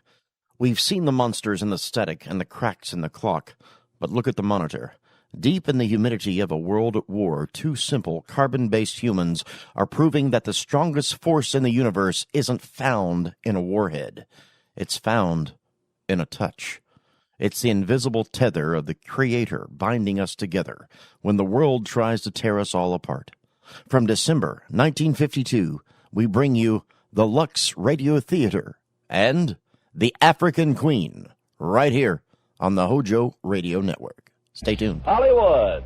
We've seen the monsters in the static and the cracks in the clock, but look at the monitor. Deep in the humidity of a world at war, two simple carbon-based humans are proving that the strongest force in the universe isn't found in a warhead. It's found in a touch. It's the invisible tether of the Creator binding us together when the world tries to tear us all apart. From December 1952, we bring you the Lux Radio Theater and The African Queen, right here on the Hojo Radio Network. Stay tuned. Hollywood.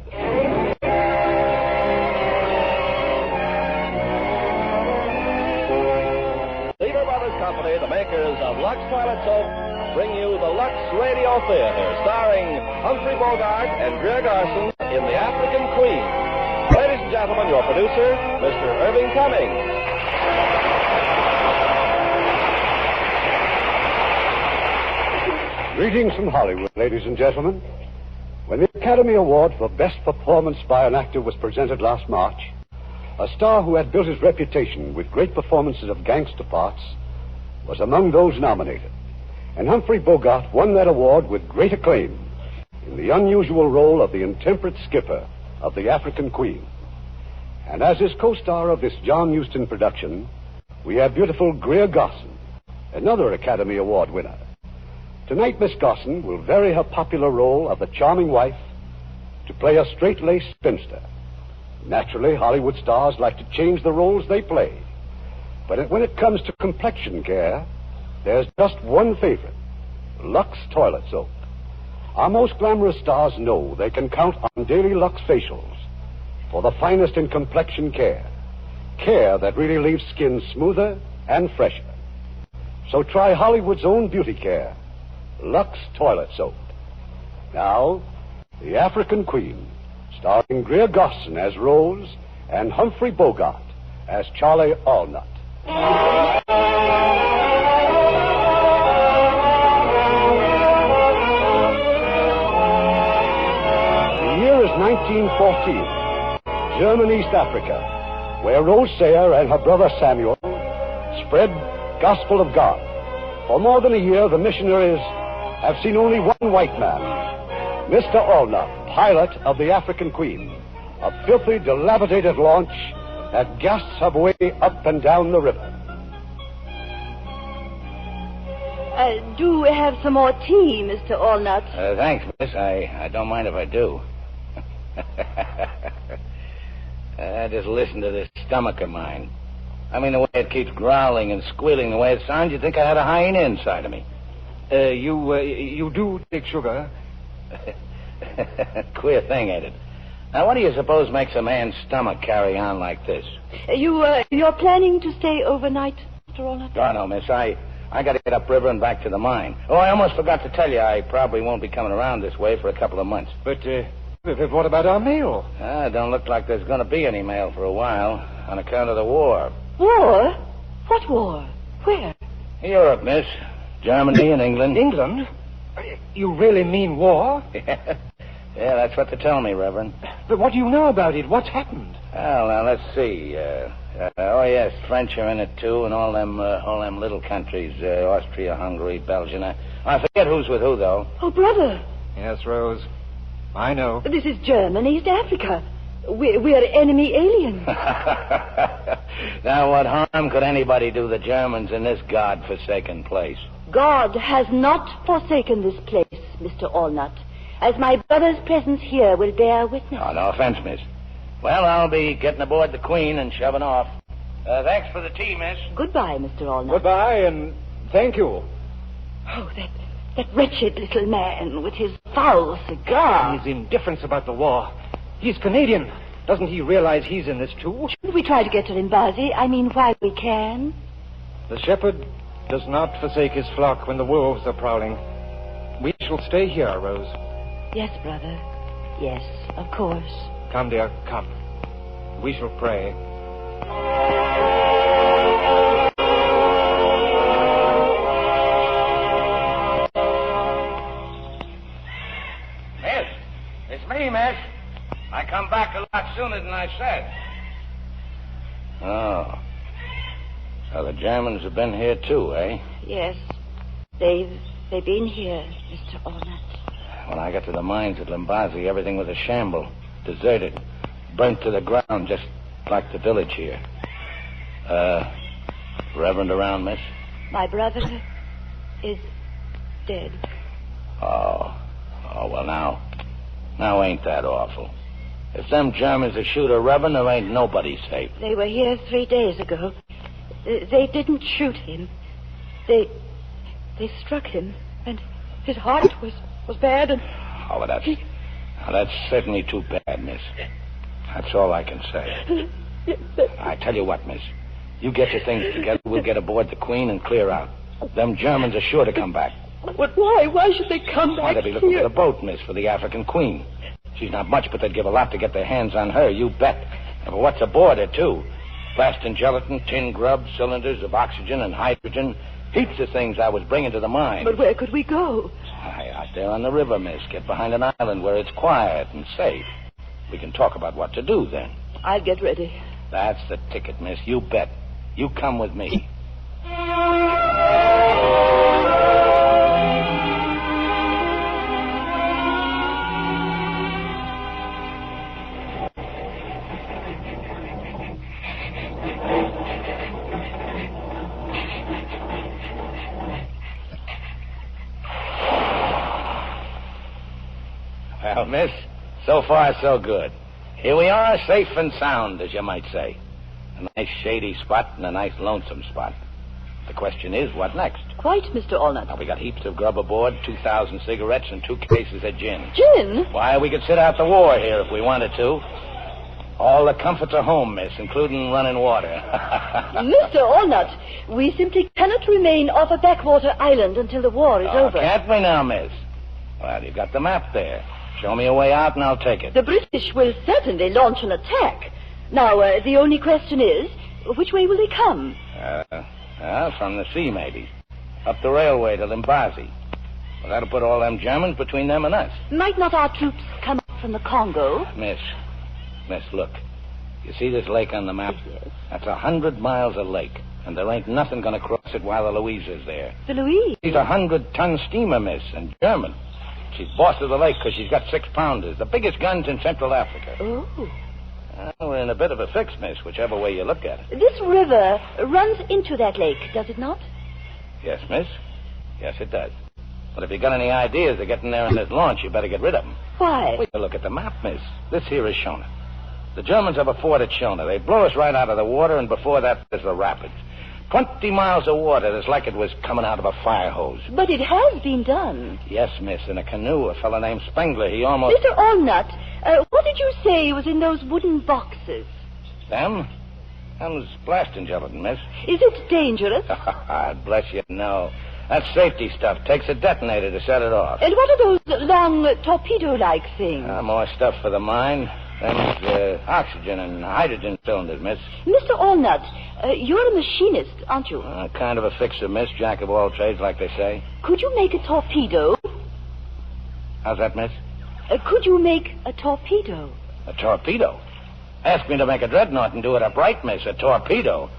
Lever Brothers Company, the makers of Lux Toilet Soap, bring you the Lux Radio Theater, starring Humphrey Bogart and Greer Garson in The African Queen. Ladies and gentlemen, your producer, Mr. Irving Cummings. Greetings from Hollywood, ladies and gentlemen. When the Academy Award for Best Performance by an Actor was presented last March, a star who had built his reputation with great performances of gangster parts was among those nominated. And Humphrey Bogart won that award with great acclaim in the unusual role of the intemperate skipper of the African Queen. And as his co-star of this John Huston production, we have beautiful Greer Garson, another Academy Award winner. Tonight, Miss Garson will vary her popular role of the charming wife to play a straight-laced spinster. Naturally, Hollywood stars like to change the roles they play. But when it comes to complexion care, there's just one favorite, Lux Toilet Soap. Our most glamorous stars know they can count on daily Lux facials for the finest in complexion care. Care that really leaves skin smoother and fresher. So try Hollywood's own beauty care, Lux Toilet Soap. Now, The African Queen, starring Greer Garson as Rose and Humphrey Bogart as Charlie Allnut. The year is 1914, German East Africa, where Rose Sayer and her brother Samuel spread gospel of God. For more than a year, the missionaries have seen only one white man, Mr. Allnut, pilot of the African Queen, a filthy, dilapidated launch that gasps her way up and down the river. Do have some more tea, Mr. Allnut? Thanks, miss. I don't mind if I do. Just listen to this stomach of mine. I mean, the way it keeps growling and squealing, the way it sounds, you'd think I had a hyena inside of me. You do take sugar? Queer thing, ain't it? Now, what do you suppose makes a man's stomach carry on like this? You're planning to stay overnight, Mr. Allnut? Oh, no, miss. I got to get upriver and back to the mine. Oh, I almost forgot to tell you, I probably won't be coming around this way for a couple of months. But what about our mail? Don't look like there's going to be any mail for a while on account of the war. War? What war? Where? Europe, miss. Germany and England. England? You really mean war? Yeah, that's what they tell me, Reverend. But what do you know about it? What's happened? Well, now, let's see. Oh, yes, French are in it, too, and all them little countries, Austria, Hungary, Belgium. I forget who's with who, though. Oh, brother. Yes, Rose. I know. This is German East Africa. We're enemy aliens. Now, what harm could anybody do the Germans in this God-forsaken place? God has not forsaken this place, Mr. Allnut, as my brother's presence here will bear witness. Oh, no offense, miss. Well, I'll be getting aboard the Queen and shoving off. Thanks for the tea, miss. Goodbye, Mr. Allnut. Goodbye, and thank you. Oh, that wretched little man with his foul cigar. His indifference about the war. He's Canadian. Doesn't he realize he's in this, too? Shouldn't we try to get to Limbazi? I mean, while we can? The shepherd does not forsake his flock when the wolves are prowling. We shall stay here, Rose. Yes, brother. Yes, of course. Come, dear, come. We shall pray. Miss, it's me, miss. I come back a lot sooner than I said. Oh. So the Germans have been here, too, eh? Yes. They've been here, Mr. Allnut. When I got to the mines at Limbazi, everything was a shamble. Deserted. Burnt to the ground, just like the village here. Reverend around, miss? My brother is dead. Oh, well, now ain't that awful. If them Germans will shoot a Reverend, there ain't nobody safe. They were here 3 days ago. They didn't shoot him. They struck him, and his heart was bad, and... Oh, well, that's certainly too bad, miss. That's all I can say. I tell you what, miss. You get your things together, we'll get aboard the Queen and clear out. Them Germans are sure to come back. But why? Why should they come back? Why, they'll be looking for the boat, miss, for the African Queen. She's not much, but they'd give a lot to get their hands on her, you bet. But what's aboard her, too? Plastin gelatin, tin grub, cylinders of oxygen and hydrogen. Heaps of things I was bringing to the mine. But where could we go? Out there on the river, miss. Get behind an island where it's quiet and safe. We can talk about what to do then. I'll get ready. That's the ticket, miss. You bet. You come with me. Well, miss, so far so good. Here we are, safe and sound, as you might say. A nice shady spot and a nice lonesome spot. The question is, what next? Quite, Mr. Allnut. Now, we got heaps of grub aboard, 2,000 cigarettes, and 2 cases of gin. Gin? Why, we could sit out the war here if we wanted to. All the comforts are home, miss, including running water. Mr. Allnut, we simply cannot remain off a backwater island until the war is over. Can't we now, miss? Well, you've got the map there. Show me a way out and I'll take it. The British will certainly launch an attack. Now, the only question is, which way will they come? From the sea, maybe. Up the railway to Limbazi. Well, that'll put all them Germans between them and us. Might not our troops come up from the Congo? Miss, look. You see this lake on the map? Yes. That's 100 miles of lake, and there ain't nothing going to cross it while the Louise is there. The Louise? She's a 100-ton steamer, miss, and German. She's boss of the lake because she's got 6-pounders, the biggest guns in Central Africa. Oh. We're in a bit of a fix, miss, whichever way you look at it. This river runs into that lake, does it not? Yes, miss. Yes, it does. But if you got any ideas of getting there in this launch, you better get rid of them. Why? Well, you look at the map, miss. This here is Shona. The Germans have a fort at Shona. They blow us right out of the water, and before that, there's the rapids. 20 miles of water that's like it was coming out of a fire hose. But it has been done. Yes, miss, in a canoe. A fellow named Spengler, he almost... Mr. Allnut, what did you say was in those wooden boxes? Them? Them's blasting gelatin, miss. Is it dangerous? Bless you, no. That safety stuff takes a detonator to set it off. And what are those long torpedo-like things? More stuff for the mine. Them's oxygen and hydrogen cylinders, miss. Mr. Allnut, you're a machinist, aren't you? Kind of a fixer, miss. Jack of all trades, like they say. Could you make a torpedo? How's that, miss? Could you make a torpedo? A torpedo? Ask me to make a dreadnought and do it upright, miss. A torpedo?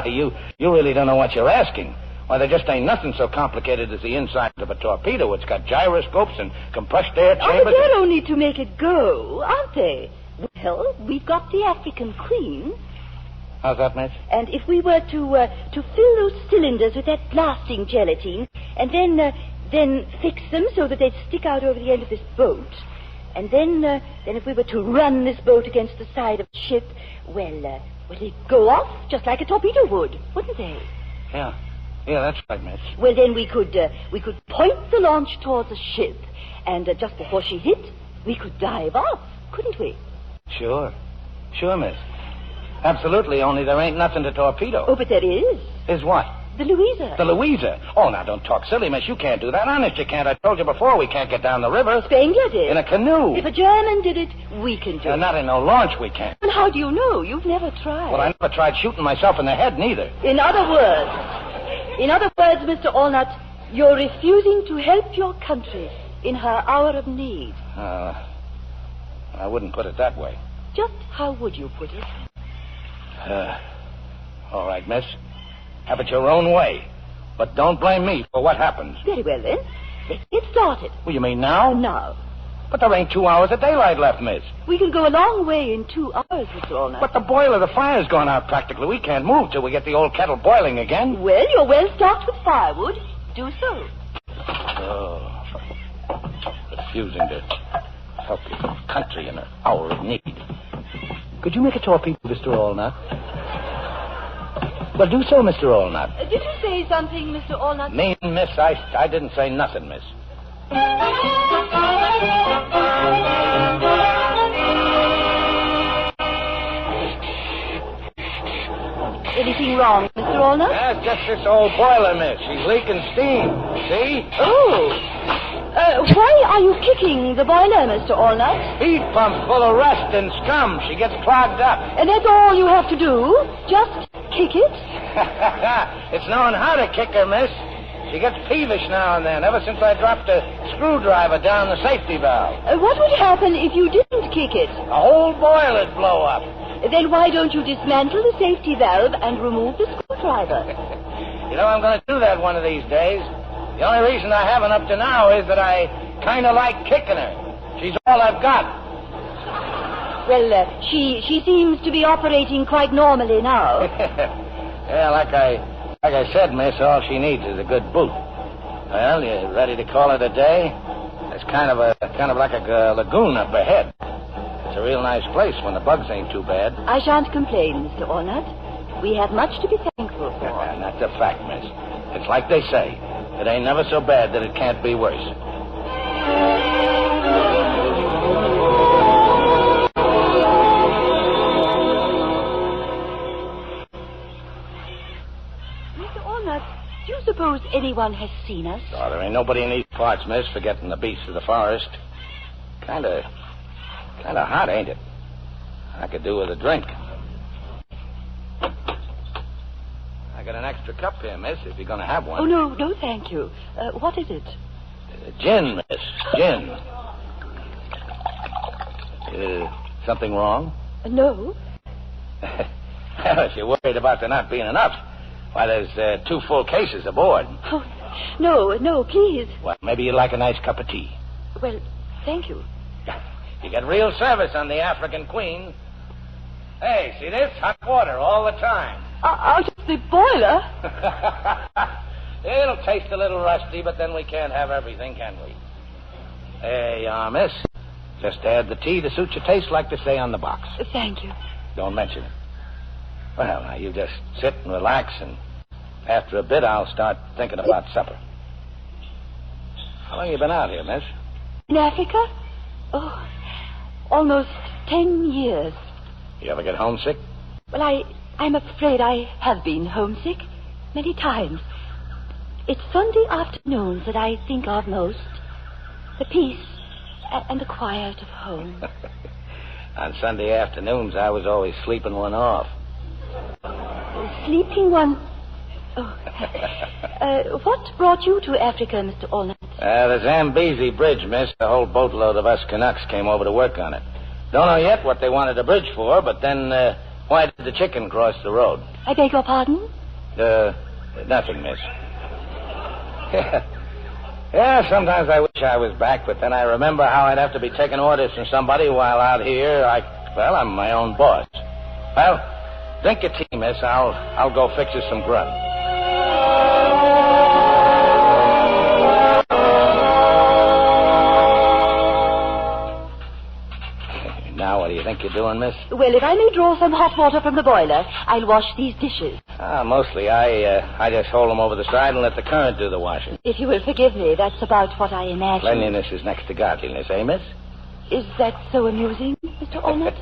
You really don't know what you're asking. Why, there just ain't nothing so complicated as the inside of a torpedo. It's got gyroscopes and compressed air chambers. Oh, but they're only to make it go, aren't they? Well, we've got the African Queen. How's that, miss? And if we were to fill those cylinders with that blasting gelatine, and then fix them so that they'd stick out over the end of this boat, and then if we were to run this boat against the side of the ship, well, they'd go off just like a torpedo would, wouldn't they? Yeah, that's right, miss. Well, then we could point the launch towards the ship, and just before she hit, we could dive off, couldn't we? Sure, miss. Absolutely, only there ain't nothing to torpedo. Oh, but there is. Is what? The Louisa. The Louisa? Oh, now, don't talk silly, miss. You can't do that. Honest, you can't. I told you before we can't get down the river. Spengler did. In a canoe. If a German did it, we can do it. Not in no launch, we can't. And how do you know? You've never tried. Well, I never tried shooting myself in the head, neither. In other words, Mr. Allnut, you're refusing to help your country in her hour of need. I wouldn't put it that way. Just how would you put it? All right, miss. Have it your own way. But don't blame me for what happens. Very well, then. Let's get started. Well, you mean now? Now. But there ain't 2 hours of daylight left, miss. We can go a long way in 2 hours, Mr. Allnut. But the boiler, the fire's gone out practically. We can't move till we get the old kettle boiling again. Well, you're well stocked with firewood. Do so. Oh. Refusing to help your country in an hour of need. Could you make a torpedo, Mr. Allnut? Well, do so, Mr. Allnut. Did you say something, Mr. Allnut? Me, miss, I didn't say nothing, miss. Anything wrong, Mr. Allnut? That's just this old boiler, miss. She's leaking steam. See? Oh. Why are you kicking the boiler, Mr. Allnut? Feed pump full of rust and scum. She gets clogged up. And that's all you have to do? Just kick it? It's knowing how to kick her, miss. She gets peevish now and then, ever since I dropped a screwdriver down the safety valve. What would happen if you didn't kick it? The whole boiler'd blow up. Then why don't you dismantle the safety valve and remove the screwdriver? You know, I'm going to do that one of these days. The only reason I haven't up to now is that I kind of like kicking her. She's all I've got. Well, she seems to be operating quite normally now. Yeah, like I said, miss, all she needs is a good boot. Well, you ready to call it a day? It's kind of like a lagoon up ahead. It's a real nice place when the bugs ain't too bad. I shan't complain, Mr. Allnut. We have much to be thankful for. And that's a fact, miss. It's like they say. It ain't never so bad that it can't be worse. Mr. Allnut, do you suppose anyone has seen us? Oh, there ain't nobody in these parts, miss, forgetting the beasts of the forest. Kind of hot, ain't it? I could do with a drink. I got an extra cup here, miss, if you're going to have one. Oh, no, thank you. What is it? Gin, miss. Gin. Something wrong? No. Well, if you're worried about there not being enough, why, there's 2 full cases aboard. Oh, no, please. Well, maybe you'd like a nice cup of tea. Well, thank you. You get real service on the African Queen. Hey, see this? Hot water all the time. Out of the boiler? It'll taste a little rusty, but then we can't have everything, can we? There you are, miss. Just add the tea to suit your taste, like they say on the box. Thank you. Don't mention it. Well, now, you just sit and relax, and after a bit, I'll start thinking about supper. How long you been out here, miss? In Africa? Oh, almost 10 years. You ever get homesick? Well, I'm afraid I have been homesick many times. It's Sunday afternoons that I think of most. The peace and the quiet of home. On Sunday afternoons, I was always sleeping one off. Sleeping one... Oh. What brought you to Africa, Mr. Allnut? The Zambezi Bridge, miss. A whole boatload of us Canucks came over to work on it. Don't know yet what they wanted the bridge for, but then why did the chicken cross the road? I beg your pardon? Nothing, miss. Yeah, sometimes I wish I was back, but then I remember how I'd have to be taking orders from somebody while out here I'm my own boss. Well, drink your tea, miss. I'll go fix you some grub. Now, what do you think you're doing, miss? Well, if I may draw some hot water from the boiler, I'll wash these dishes. Mostly I just hold them over the side and let the current do the washing. If you will forgive me, that's about what I imagine. Cleanliness is next to godliness, eh, miss? Is that so amusing, Mr. Allnut?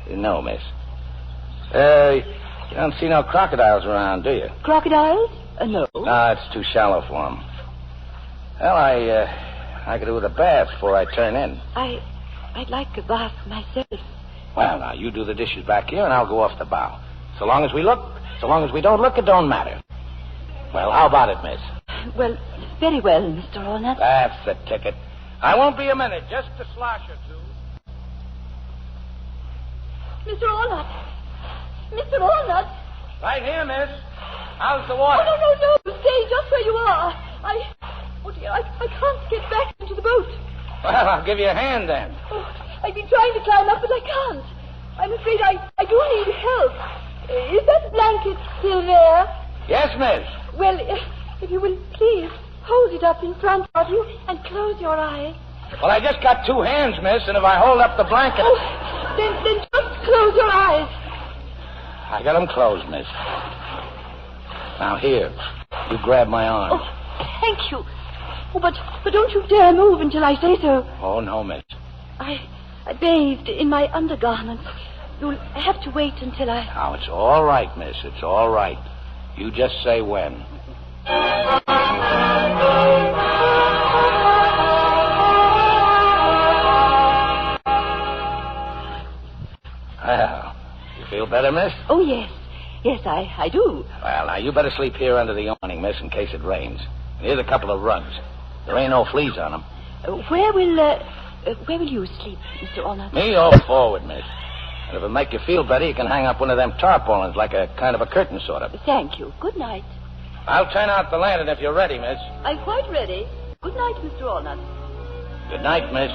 No, miss. You don't see no crocodiles around, do you? Crocodiles? No. No, it's too shallow for them. Well, I could do with a bath before I turn in. I'd like a bath myself. Well, now, you do the dishes back here, and I'll go off the bow. So long as we don't look, it don't matter. Well, how about it, miss? Well, very well, Mr. Allnut. That's the ticket. I won't be a minute, just a slosh or two. Mr. Allnut! Mr. Allnut! Right here, miss. How's the water? Oh, no. Stay just where you are. I can't get back into the boat. Well, I'll give you a hand, then. Oh, I've been trying to climb up, but I can't. I'm afraid I do need help. Is that blanket still there? Yes, miss. Well, if you will please hold it up in front of you and close your eyes. Well, I just got two hands, miss, and if I hold up the blanket... Oh, then just close your eyes. I got them closed, miss. Now, here, you grab my arm. Oh, thank you. Oh, but don't you dare move until I say so. Oh, no, miss. I bathed in my undergarments. You'll have to wait until I... Now, it's all right, miss. It's all right. You just say when. Well, you feel better, miss? Oh, yes. Yes, I do. Well, now, you better sleep here under the awning, miss, in case it rains. And here's a couple of rugs. There ain't no fleas on them. Where will you sleep, Mr. Allnut? Me all forward, miss. And if it'll make you feel better, you can hang up one of them tarpaulins like a kind of a curtain, sort of. Thank you. Good night. I'll turn out the lantern if you're ready, miss. I'm quite ready. Good night, Mr. Allnut. Good night, miss.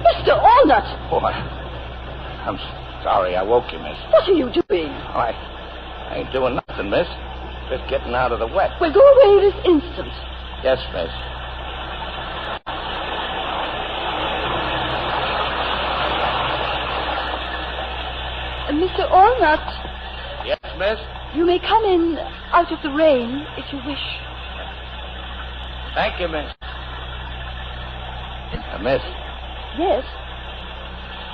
Mr. Allnut! Oh, I'm sorry I woke you, miss. What are you doing? Oh, I ain't doing nothing, miss. Just getting out of the wet. Well, go away this instant. Yes, miss. Mr. Allnut. Yes, miss? You may come in out of the rain if you wish. Thank you, miss. Miss? Yes?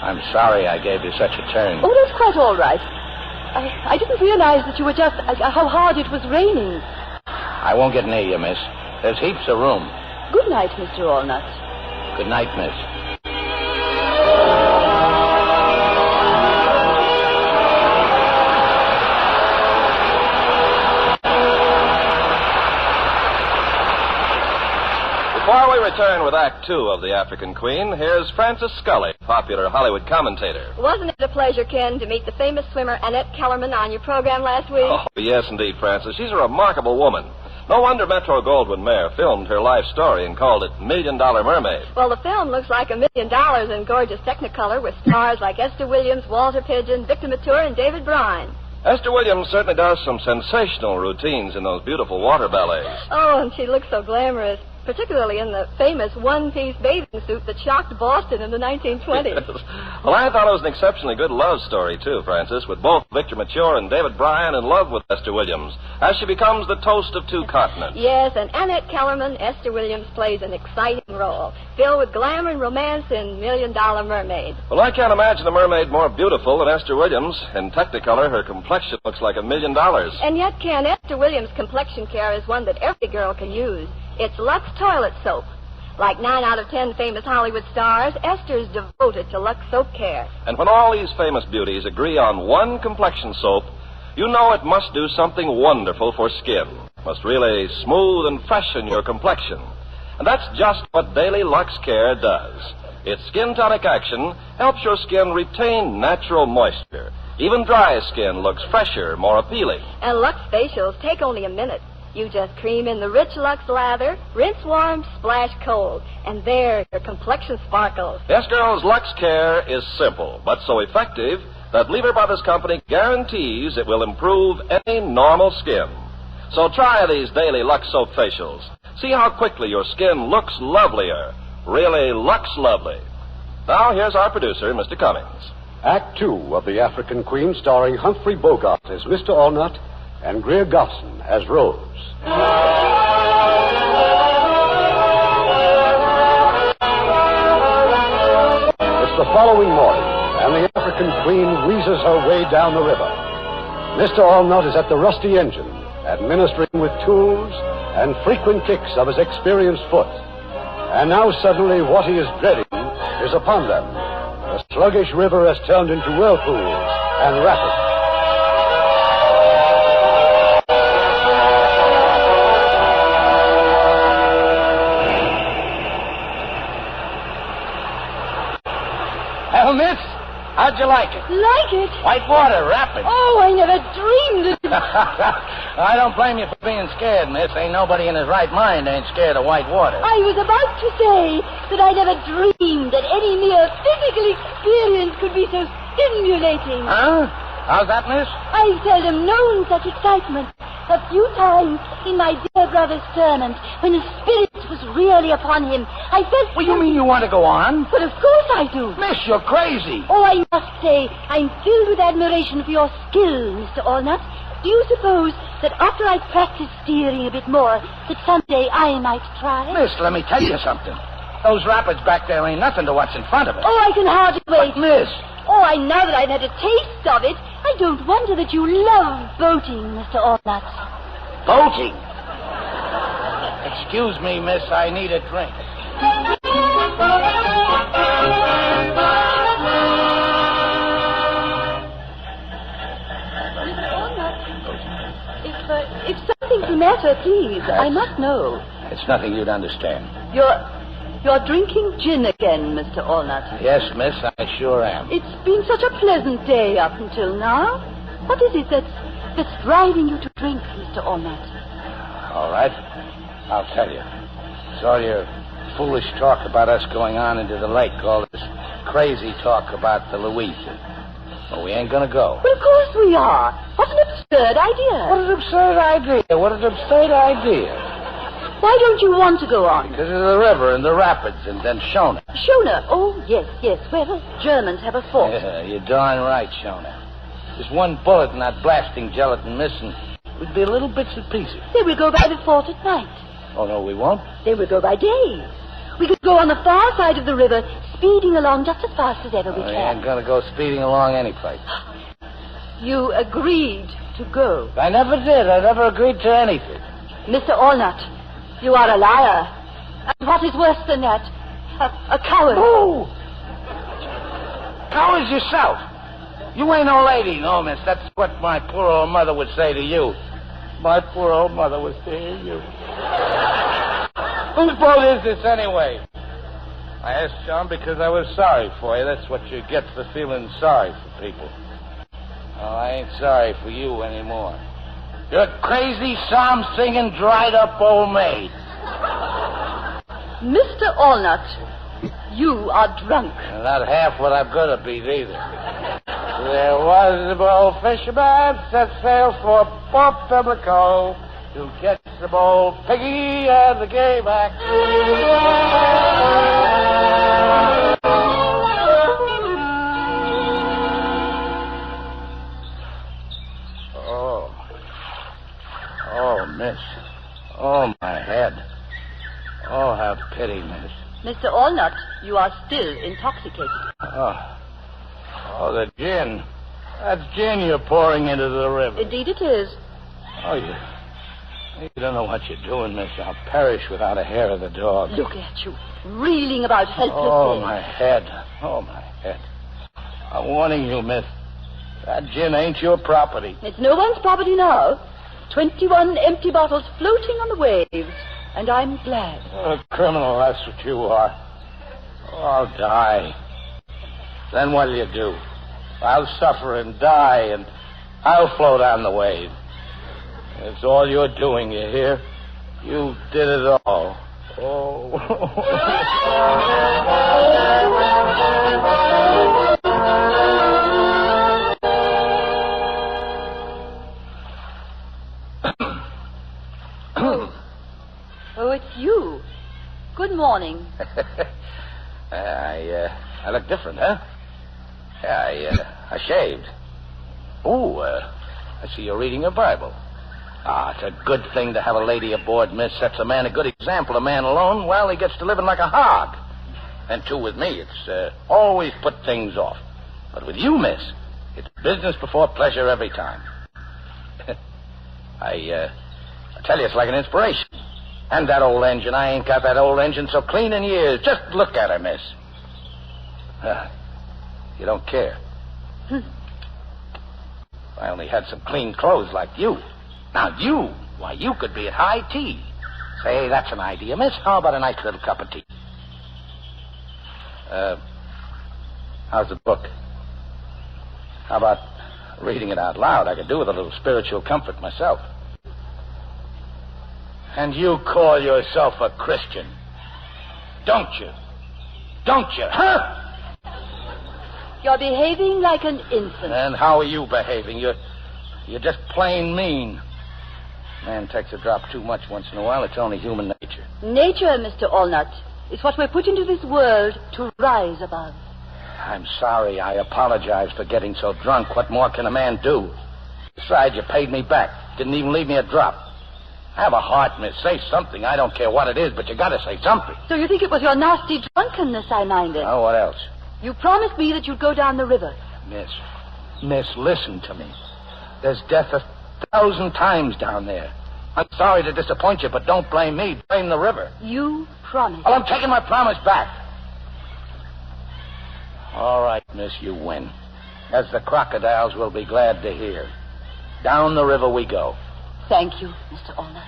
I'm sorry I gave you such a turn. Oh, that's quite all right. I didn't realize that you were just... how hard it was raining. I won't get near you, miss. There's heaps of room. Good night, Mr. Allnut. Good night, miss. Before we return with Act Two of The African Queen, here's Francis Scully, popular Hollywood commentator. Wasn't it a pleasure, Ken, to meet the famous swimmer Annette Kellerman on your program last week? Oh, yes, indeed, Francis. She's a remarkable woman. No wonder Metro-Goldwyn-Mayer filmed her life story and called it $1 Million Mermaid. Well, the film looks like $1 million in gorgeous Technicolor with stars like Esther Williams, Walter Pidgeon, Victor Mature, and David Bryan. Esther Williams certainly does some sensational routines in those beautiful water ballets. Oh, and she looks so glamorous. particularly in the famous one-piece bathing suit that shocked Boston in the 1920s. Well, I thought it was an exceptionally good love story, too, Francis, with both Victor Mature and David Bryan in love with Esther Williams, as she becomes the toast of two continents. Yes, and Annette Kellerman, Esther Williams, plays an exciting role, filled with glamour and romance in $1 Million Mermaid. Well, I can't imagine a mermaid more beautiful than Esther Williams. In Technicolor, her complexion looks like $1 million. And yet, Ken, Esther Williams' complexion care is one that every girl can use. It's Lux toilet soap. Like 9 out of 10 famous Hollywood stars, Esther's devoted to Lux soap care. And when all these famous beauties agree on one complexion soap, you know it must do something wonderful for skin. Must really smooth and freshen your complexion. And that's just what Daily Lux Care does. Its skin tonic action helps your skin retain natural moisture. Even dry skin looks fresher, more appealing. And Lux facials take only a minute. You just cream in the rich Lux lather, rinse warm, splash cold, and there your complexion sparkles. Yes, girls, Lux Care is simple, but so effective that Lever Brothers Company guarantees it will improve any normal skin. So try these daily Lux soap facials. See how quickly your skin looks lovelier. Really Lux lovely. Now, here's our producer, Mr. Cummings. Act 2 of The African Queen, starring Humphrey Bogart as Mr. Allnut and Greer Garson as Rose. It's the following morning, and the African Queen wheezes her way down the river. Mr. Allnut is at the rusty engine, administering with tools and frequent kicks of his experienced foot. And now suddenly what he is dreading is upon them. The sluggish river has turned into whirlpools and rapids. Well, miss, how'd you like it? Like it? White water, rapid. Oh, I never dreamed it. I don't blame you for being scared, miss. Ain't nobody in his right mind ain't scared of white water. I was about to say that I never dreamed that any mere physical experience could be so stimulating. Huh? How's that, miss? I've seldom known such excitement. A few times in my dear brother's tournament, when the spirit was really upon him, I felt... Well, you mean you want to go on? But of course I do. Miss, you're crazy. Oh, I must say, I'm filled with admiration for your skill, Mr. Allnut. Do you suppose that after I practice steering a bit more, that someday I might try? Miss, let me tell you something. Those rapids back there ain't nothing to what's in front of us. Oh, I can hardly wait. But, miss... Oh, now that I've had a taste of it, I don't wonder that you love boating, Mr. Allnut. Boating? Excuse me, miss, I need a drink. If something's the matter, please, I must know. It's nothing you'd understand. You're drinking gin again, Mr. Allnut. Yes, miss, I sure am. It's been such a pleasant day up until now. What is it that's driving you to drink, Mr. Allnut? All right, I'll tell you. It's all your foolish talk about us going on into the lake, all this crazy talk about the Louisa. Well, we ain't gonna go. Well, of course we are. What an absurd idea. What an absurd idea. What an absurd idea. Why don't you want to go on? Because of the river and the rapids and then Shona. Shona? Oh, yes. Well, Germans have a fort. Yeah, you're darn right, Shona. There's one bullet in that blasting gelatin missing. We'd be little bits and pieces. Then we'll go by the fort at night. Oh, no, we won't. Then we'll go by day. We could go on the far side of the river, speeding along just as fast as ever we can. We ain't gonna go speeding along any place. You agreed to go. I never did. I never agreed to anything. Mr. Allnut, you are a liar. And what is worse than that, a coward. Oh! Coward yourself. You ain't no lady, no, miss. That's what my poor old mother would say to you. My poor old mother would say to you. Whose boat is this, anyway? I asked John because I was sorry for you. That's what you get for feeling sorry for people. Oh, I ain't sorry for you anymore. You're a crazy, psalm-singing, dried-up old maid. Mr. Allnut, you are drunk. Not half what I'm going to be, either. There was a bold fisherman set sail for Port Pimlico. to catch the bold piggy and the gay back. Oh, miss. Oh, my head. Oh, have pity, miss. Mr. Allnut, you are still intoxicated. Oh, the gin. That's gin you're pouring into the river. Indeed it is. Oh, you don't know what you're doing, miss. I'll perish without a hair of the dog. Look at you, reeling about helplessly. Oh, my head. Oh, my head. I'm warning you, miss. That gin ain't your property. It's no one's property now. 21 empty bottles floating on the waves. And I'm glad. A criminal, that's what you are. Oh, I'll die. Then what'll you do? I'll suffer and die, and I'll float on the wave. It's all you're doing, you hear? You did it all. Oh. Oh, it's you. Good morning. I look different, huh? Yeah, I shaved. Oh, I see you're reading your Bible. It's a good thing to have a lady aboard, miss. Sets a man a good example. A man alone, well, he gets to living like a hog. And too with me, it's always put things off. But with you, miss, it's business before pleasure every time. I tell you, it's like an inspiration. And that old engine, I ain't got that old engine so clean in years. Just look at her, miss. You don't care. I only had some clean clothes like you. Now you, why, you could be at high tea. Say, that's an idea, miss. How about a nice little cup of tea? How's the book? How about reading it out loud? I could do with a little spiritual comfort myself. And you call yourself a Christian, don't you? Don't you, huh? You're behaving like an infant. And how are you behaving? You're just plain mean. Man takes a drop too much once in a while. It's only human nature. Nature, Mr. Allnut, is what we're put into this world to rise above. I'm sorry. I apologize for getting so drunk. What more can a man do? Besides, you paid me back. Didn't even leave me a drop. Have a heart, miss. Say something. I don't care what it is, but you got to say something. So you think it was your nasty drunkenness I minded? Oh, what else? You promised me that you'd go down the river. Miss, listen to me. There's death 1,000 times down there. I'm sorry to disappoint you, but don't blame me. Blame the river. You promised. Well, I'm taking my promise back. All right, miss, you win. As the crocodiles will be glad to hear. Down the river we go. Thank you, Mr. Allnut.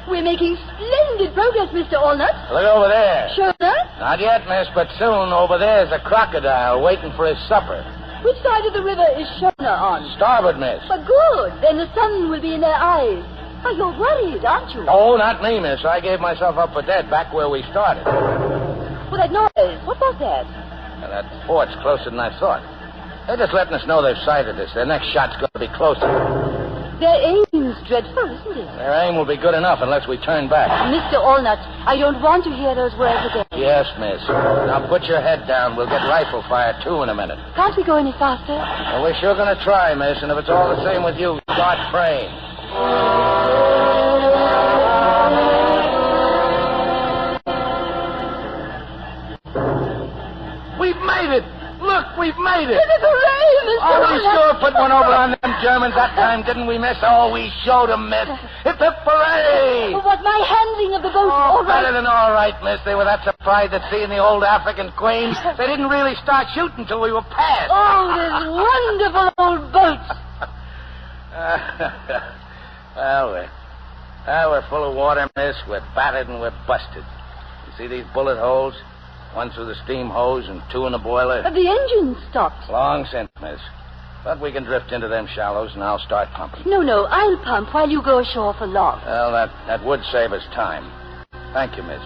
We're making splendid progress, Mr. Allnut. Look over there. Shona? Not yet, miss, but soon over there's a crocodile waiting for his supper. Which side of the river is Shona on? Starboard, miss. But good. Then the sun will be in their eyes. Oh, you're worried, aren't you? Oh, not me, miss. I gave myself up for dead back where we started. Well, that noise. What was that? Well, that fort's closer than I thought. They're just letting us know they've sighted us. Their next shot's going to be closer. Their aim's dreadful, isn't it? Their aim will be good enough unless we turn back. Mr. Allnut, I don't want to hear those words again. Yes, miss. Now put your head down. We'll get rifle fire, too, in a minute. Can't we go any faster? Well, we're sure going to try, miss, and if it's all the same with you, start praying. We've made it! Look, we've made it! Hooray, Mr. Oh, we Allnut. sure put one over on them Germans that time, didn't we, miss? Oh, we showed them, miss. Hip, hip, hooray! But was my handling of the boat all right? Better than all right, miss. They were that surprised at seeing the old African queen. They didn't really start shooting till we were past. Oh, those wonderful old boats. We're full of water, miss. We're battered and we're busted. You see these bullet holes? One through the steam hose and two in the boiler. The engine stopped. Long since, miss. But we can drift into them shallows, and I'll start pumping. No, I'll pump while you go ashore for logs. Well, that would save us time. Thank you, miss.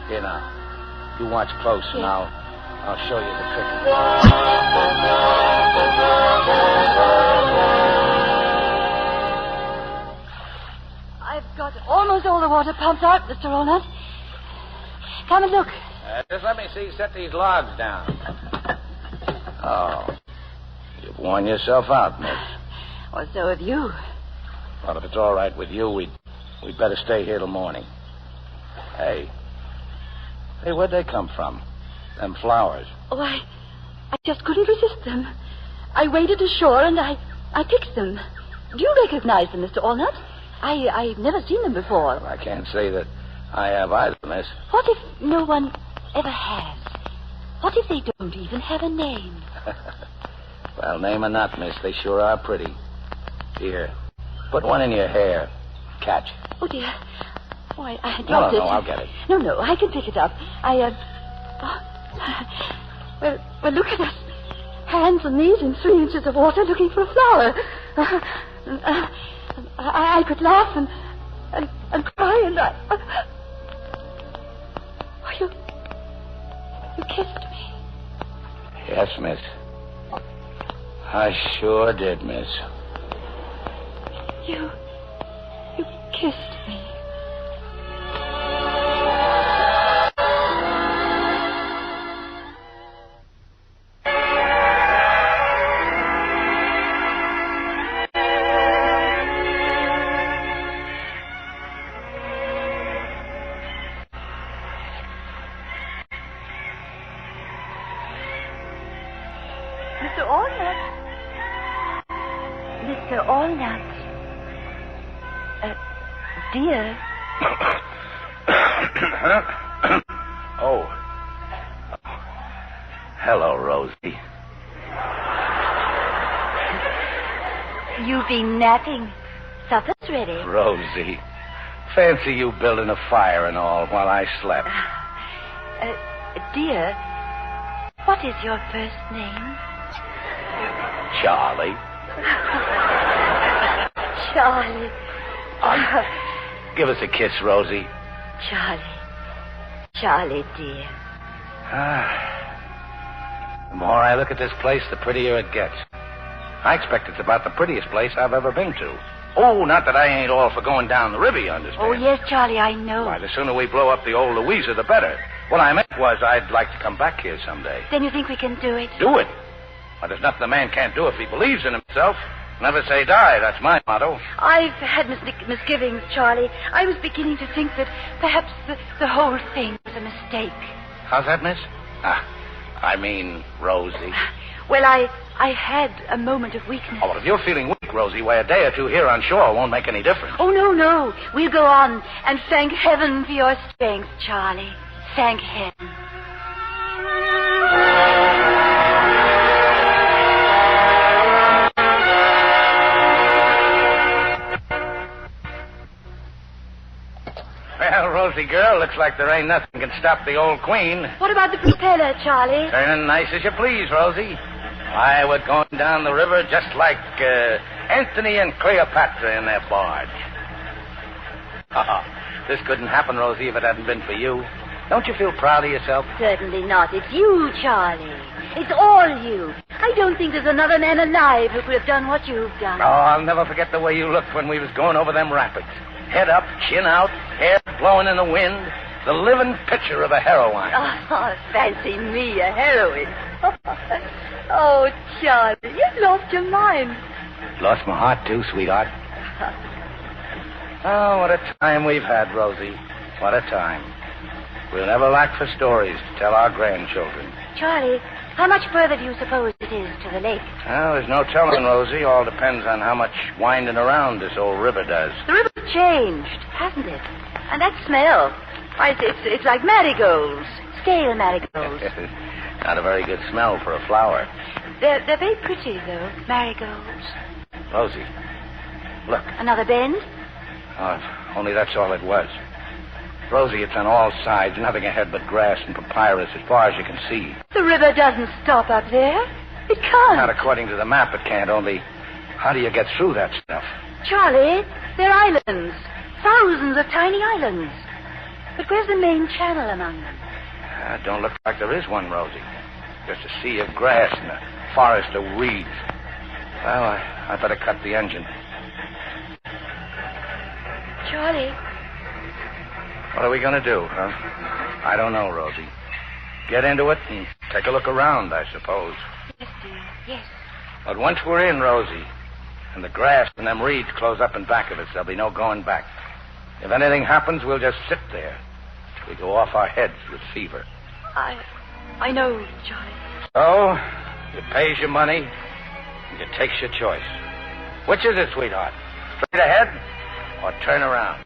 Here now. You watch close, and I'll I'll show you the trick. I've got almost all the water pumped out, Mr. Walnut. Come and look. Just let me see. Set these logs down. Oh. You've worn yourself out, miss. Well, so have you. Well, if it's all right with you, we'd better stay here till morning. Hey, where'd they come from? Them flowers. Oh, I just couldn't resist them. I waded ashore and I picked them. Do you recognize them, Mr. Walnut? I've never seen them before. Well, I can't say that I have either, miss. What if no one ever has? What if they don't even have a name? Well, name or not, miss, they sure are pretty. Here, put one in your hair. Catch. Oh, dear. Oh, I dropped it. No, I'll get it. No, I can pick it up. Well, look at us. Hands and knees in 3 inches of water looking for a flower. I could laugh and cry and Oh, you kissed me. Yes, miss. I sure did, miss. You kissed me. Mr. Allnuts. Dear. Oh. Hello, Rosie. You've been napping. Supper's ready. Rosie. Fancy you building a fire and all while I slept. Dear, what is your first name? Charlie. Charlie. Give us a kiss, Rosie. Charlie, dear. The more I look at this place, the prettier it gets. I expect it's about the prettiest place I've ever been to. Oh, not that I ain't all for going down the river, you understand? Oh, yes, Charlie, I know. Why, the sooner we blow up the old Louisa, the better. What I meant was I'd like to come back here someday. Then you think we can do it? Do it? Well, there's nothing a man can't do if he believes in himself. Never say die. That's my motto. I've had misgivings, Charlie. I was beginning to think that perhaps the whole thing was a mistake. How's that, miss? I mean, Rosie. Well, I had a moment of weakness. Oh, well, if you're feeling weak, Rosie, why, a day or two here on shore won't make any difference. Oh, no. We'll go on and thank heaven for your strength, Charlie. Thank heaven. Well, Rosie girl, looks like there ain't nothing can stop the old queen. What about the propeller, Charlie? Turning nice as you please, Rosie. Why, we're going down the river just like Anthony and Cleopatra in their barge. This couldn't happen, Rosie, if it hadn't been for you. Don't you feel proud of yourself? Certainly not. It's you, Charlie. It's all you. I don't think there's another man alive who could have done what you've done. Oh, I'll never forget the way you looked when we was going over them rapids. Head up, chin out, hair blowing in the wind. The living picture of a heroine. Oh, fancy me, a heroine. Oh, Charlie, you've lost your mind. Lost my heart, too, sweetheart. Oh, what a time we've had, Rosie. What a time. We'll never lack for stories to tell our grandchildren. Charlie, how much further do you suppose it is to the lake? Well, there's no telling, Rosie. All depends on how much winding around this old river does. The river's changed, hasn't it? And that smell. Why, it's like marigolds. Stale marigolds. Not a very good smell for a flower. They're very pretty, though, marigolds. Rosie, look. Another bend? Oh, if only that's all it was. Rosie, it's on all sides, nothing ahead but grass and papyrus as far as you can see. The river doesn't stop up there. It can't. Not according to the map, it can't. Only, how do you get through that stuff? Charlie, they're islands. Thousands of tiny islands. But where's the main channel among them? Don't look like there is one, Rosie. Just a sea of grass and a forest of weeds. Well, I better cut the engine. Charlie. What are we going to do, huh? I don't know, Rosie. Get into it and take a look around, I suppose. Yes, dear. Yes. But once we're in, Rosie, and the grass and them reeds close up in back of us, there'll be no going back. If anything happens, we'll just sit there. We go off our heads with fever. I know, Charlie. So, you pays your money, and you takes your choice. Which is it, sweetheart? Straight ahead or turn around?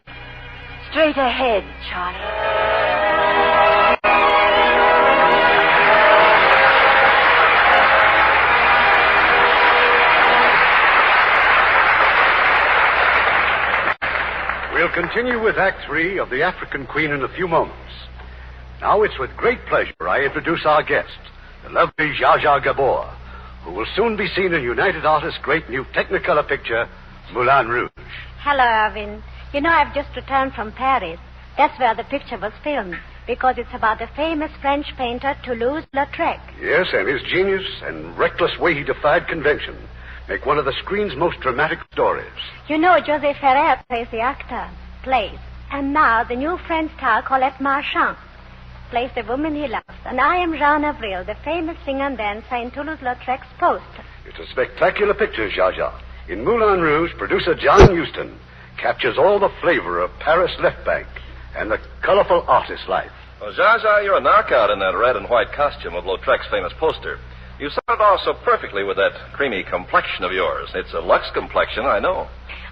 Straight ahead, Charlie. We'll continue with Act 3 of The African Queen in a few moments. Now it's with great pleasure I introduce our guest, the lovely Zsa Zsa Gabor, who will soon be seen in United Artists' great new Technicolor picture, Moulin Rouge. Hello, Irvin. You know, I've just returned from Paris. That's where the picture was filmed, because it's about the famous French painter Toulouse-Lautrec. Yes, and his genius and reckless way he defied convention make one of the screen's most dramatic stories. You know, José Ferrer plays the actor, and now the new French star Colette Marchand plays the woman he loves. And I am Jean Avril, the famous singer and dancer in Toulouse-Lautrec's poster. It's a spectacular picture, Zsa Zsa. In Moulin Rouge, producer John Huston captures all the flavor of Paris left bank and the colorful artist life. Well, Zsa Zsa, you're a knockout in that red and white costume of Lautrec's famous poster. You set it off so perfectly with that creamy complexion of yours. It's a Lux complexion, I know.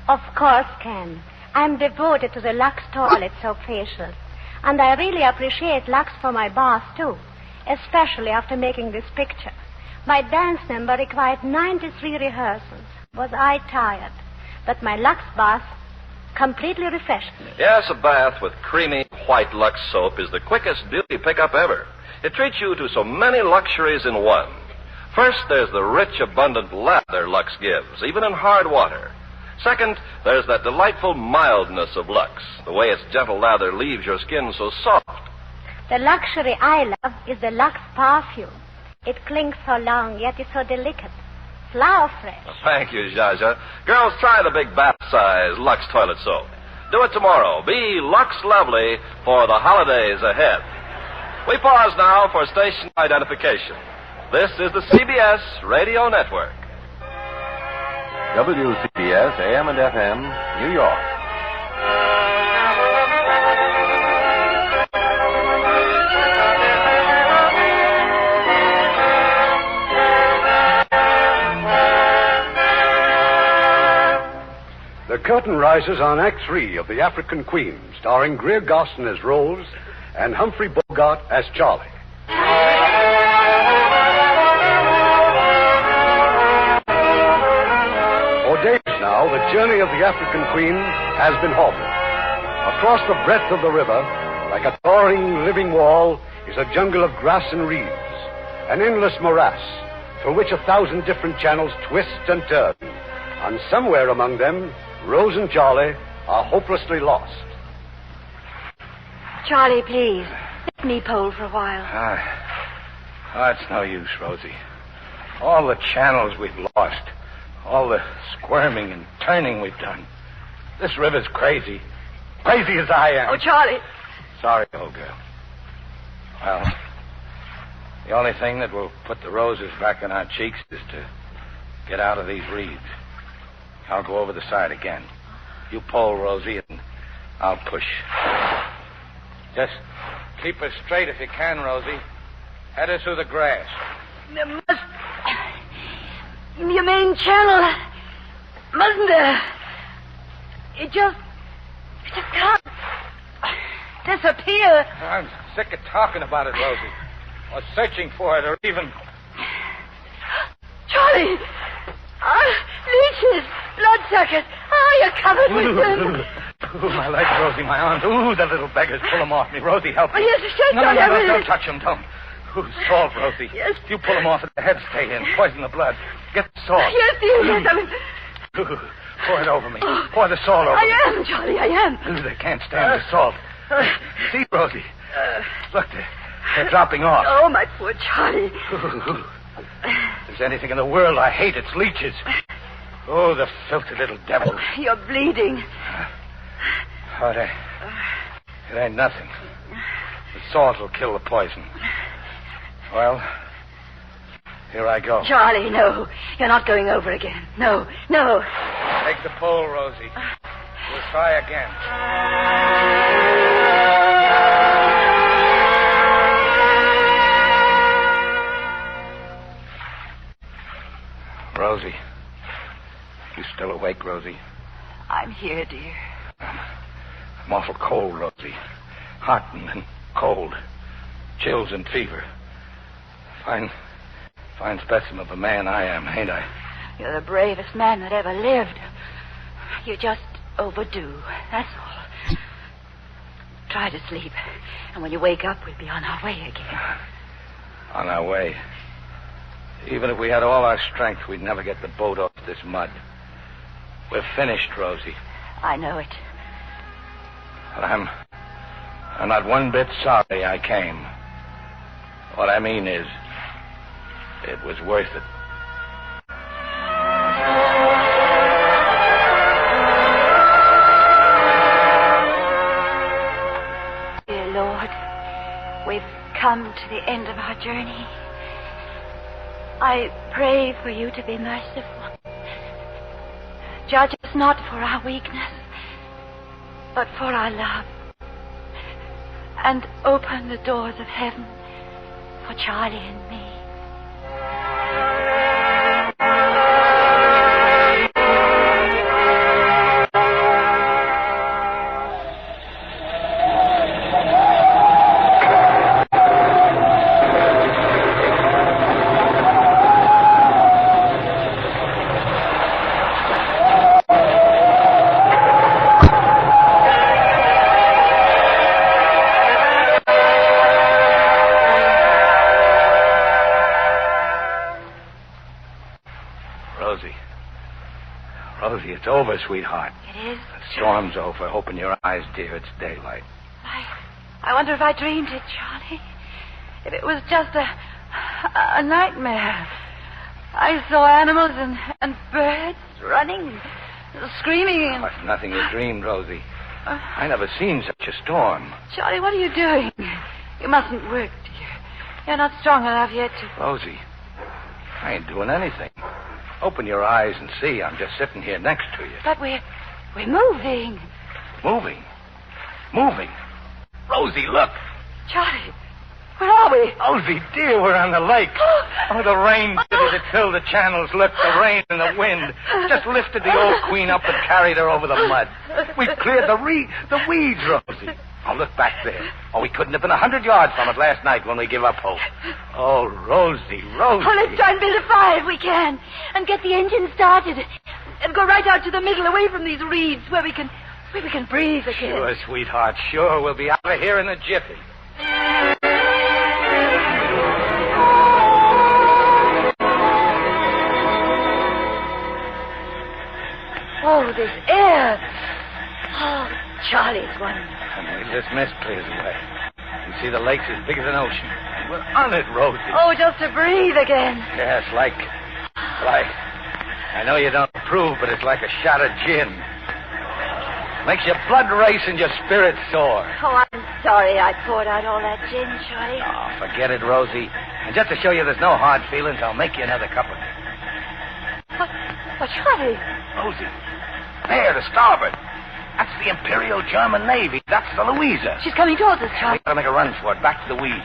Of course, Ken. I'm devoted to the Lux toilet soap facials. And I really appreciate Lux for my bath, too. Especially after making this picture. My dance number required 93 rehearsals. Was I tired? But my Lux bath completely refreshed me. Yes, a bath with creamy white Lux soap is the quickest beauty pickup ever. It treats you to so many luxuries in one. First, there's the rich, abundant lather Lux gives, even in hard water. Second, there's that delightful mildness of Lux, the way its gentle lather leaves your skin so soft. The luxury I love is the Lux perfume. It clings so long, yet is so delicate. Flower fresh. Thank you, Zsa Zsa. Girls, try the big bath-size Lux toilet soap. Do it tomorrow. Be Lux lovely for the holidays ahead. We pause now for station identification. This is the CBS Radio Network. WCBS, AM and FM, New York. The curtain rises on Act 3 of The African Queen, starring Greer Garson as Rose and Humphrey Bogart as Charlie. For days now, the journey of the African Queen has been halted. Across the breadth of the river, like a towering living wall, is a jungle of grass and reeds, an endless morass through which 1,000 different channels twist and turn. And somewhere among them, Rose and Charlie are hopelessly lost. Charlie, please. Let me pole for a while. It's no use, Rosie. All the channels we've lost. All the squirming and turning we've done. This river's crazy. Crazy as I am. Oh, Charlie. Sorry, old girl. Well, the only thing that will put the roses back on our cheeks is to get out of these reeds. I'll go over the side again. You pull, Rosie, and I'll push. Just keep her straight if you can, Rosie. Head her through the grass. Your main channel mustn't there. It just can't disappear. I'm sick of talking about it, Rosie. Or searching for it, or even... Charlie! Leeches! Bloodsuckers! You're covered with them. Ooh, my legs, Rosie, my arms. Ooh, the little beggars. Pull them off me. Rosie, help me. Yes, No, don't touch them, don't. Ooh, salt, Rosie. Yes. You pull them off and the head stay in. Poison the blood. Get the salt. Yes, dear, yes, Ooh, pour it over me. Pour the salt over me. I am, Charlie, I am. Ooh, they can't stand the salt. See, Rosie. Look, They're dropping off. Oh, my poor Charlie. If there's anything in the world I hate, it's leeches. Oh, the filthy little devil. You're bleeding. Oh, it ain't nothing. The salt will kill the poison. Well, here I go. Charlie, no. You're not going over again. No. Take the pole, Rosie. We'll try again. Rosie. You still awake, Rosie? I'm here, dear. I'm awful cold, Rosie. Hot and cold. Chills and fever. Fine specimen of a man I am, ain't I? You're the bravest man that ever lived. You're just overdue. That's all. Try to sleep. And when you wake up, we'll be on our way again. On our way. Even if we had all our strength, we'd never get the boat off this mud. We're finished, Rosie. I know it. But I'm not one bit sorry I came. What I mean is, it was worth it. Dear Lord, we've come to the end of our journey. I pray for you to be merciful. Judge us not for our weakness, but for our love. And open the doors of heaven for Charlie and me. Rosie, it's over, sweetheart. It is? The storm's over. Open your eyes, dear. It's daylight. I wonder if I dreamed it, Charlie. If it was just a nightmare. I saw animals and birds running, screaming. Oh, it's nothing you dreamed, Rosie. I never seen such a storm. Charlie, what are you doing? You mustn't work, dear. You're not strong enough yet to... Rosie, I ain't doing anything. Open your eyes and see. I'm just sitting here next to you. But we're moving. Moving? Rosie, look. Charlie, where are we? Rosie, dear, we're on the lake. Oh, the rain did it. It filled the channels. Look, the rain and the wind just lifted the old queen up and carried her over the mud. We've cleared the weeds, Rosie. Oh, look back there. Oh, we couldn't have been 100 yards from it last night when we give up hope. Oh, Rosie. Oh, let's try and build a fire if we can. And get the engine started. And go right out to the middle, away from these reeds, where we can breathe again. Sure, sweetheart, sure. We'll be out of here in a jiffy. Oh, this air. Oh, Charlie, it's wonderful. And this mist clears away. You see, the lake's as big as an ocean. And we're on it, Rosie. Oh, just to breathe again. Yes, like... I know you don't approve, but it's like a shot of gin. Makes your blood race and your spirit soar. Oh, I'm sorry I poured out all that gin, Charlie. Oh, forget it, Rosie. And just to show you there's no hard feelings, I'll make you another cup of it. What, Charlie? Rosie, there, to starboard. That's the Imperial German Navy. That's the Louisa. She's coming towards us, Charlie. We gotta make a run for it, back to the weeds.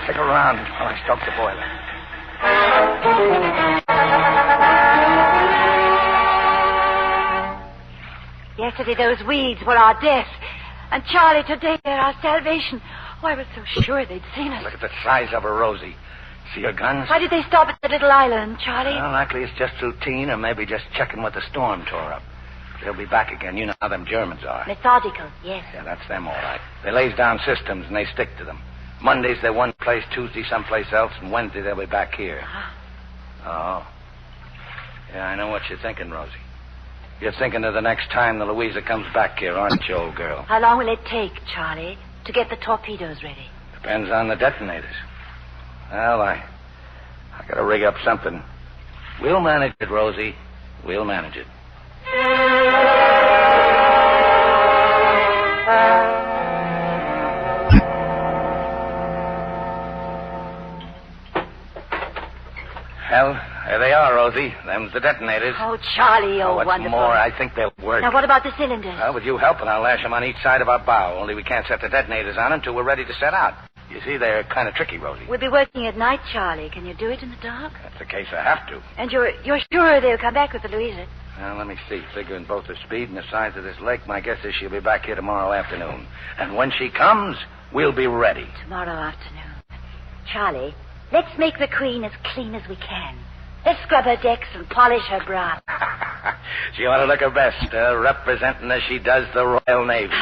Stick around while I stoke the boiler. Yesterday those weeds were our death. And Charlie, today they're our salvation. Oh, I was so sure they'd seen us. Look at the size of her, Rosie. See her guns? Why did they stop at the little island, Charlie? Well, likely it's just routine, or maybe just checking what the storm tore up. They'll be back again. You know how them Germans are. Methodical, yes. Yeah, that's them, all right. They lays down systems, and they stick to them. Mondays, they're one place, Tuesday, someplace else, and Wednesday, they'll be back here. Oh. Yeah, I know what you're thinking, Rosie. You're thinking of the next time the Louisa comes back here, aren't you, old girl? How long will it take, Charlie, to get the torpedoes ready? The Depends on the detonators. Well, I gotta rig up something. We'll manage it, Rosie. We'll manage it. Well, there they are, Rosie. Them's the detonators. Oh, Charlie, you're what's wonderful. more, I think they'll work. Now, what about the cylinders? Well, with you helping, I'll lash them on each side of our bow. Only we can't set the detonators on them till we're ready to set out. You see, they're kind of tricky, Rosie. We'll be working at night, Charlie. Can you do it in the dark? That's the case I have to. And you're sure they'll come back with the Louisa? Well, let me see. Figuring both the speed and the size of this lake, my guess is she'll be back here tomorrow afternoon. And when she comes, we'll be ready. Tomorrow afternoon. Charlie, let's make the Queen as clean as we can. Let's scrub her decks and polish her bra. She ought to look her best, representing as she does the Royal Navy.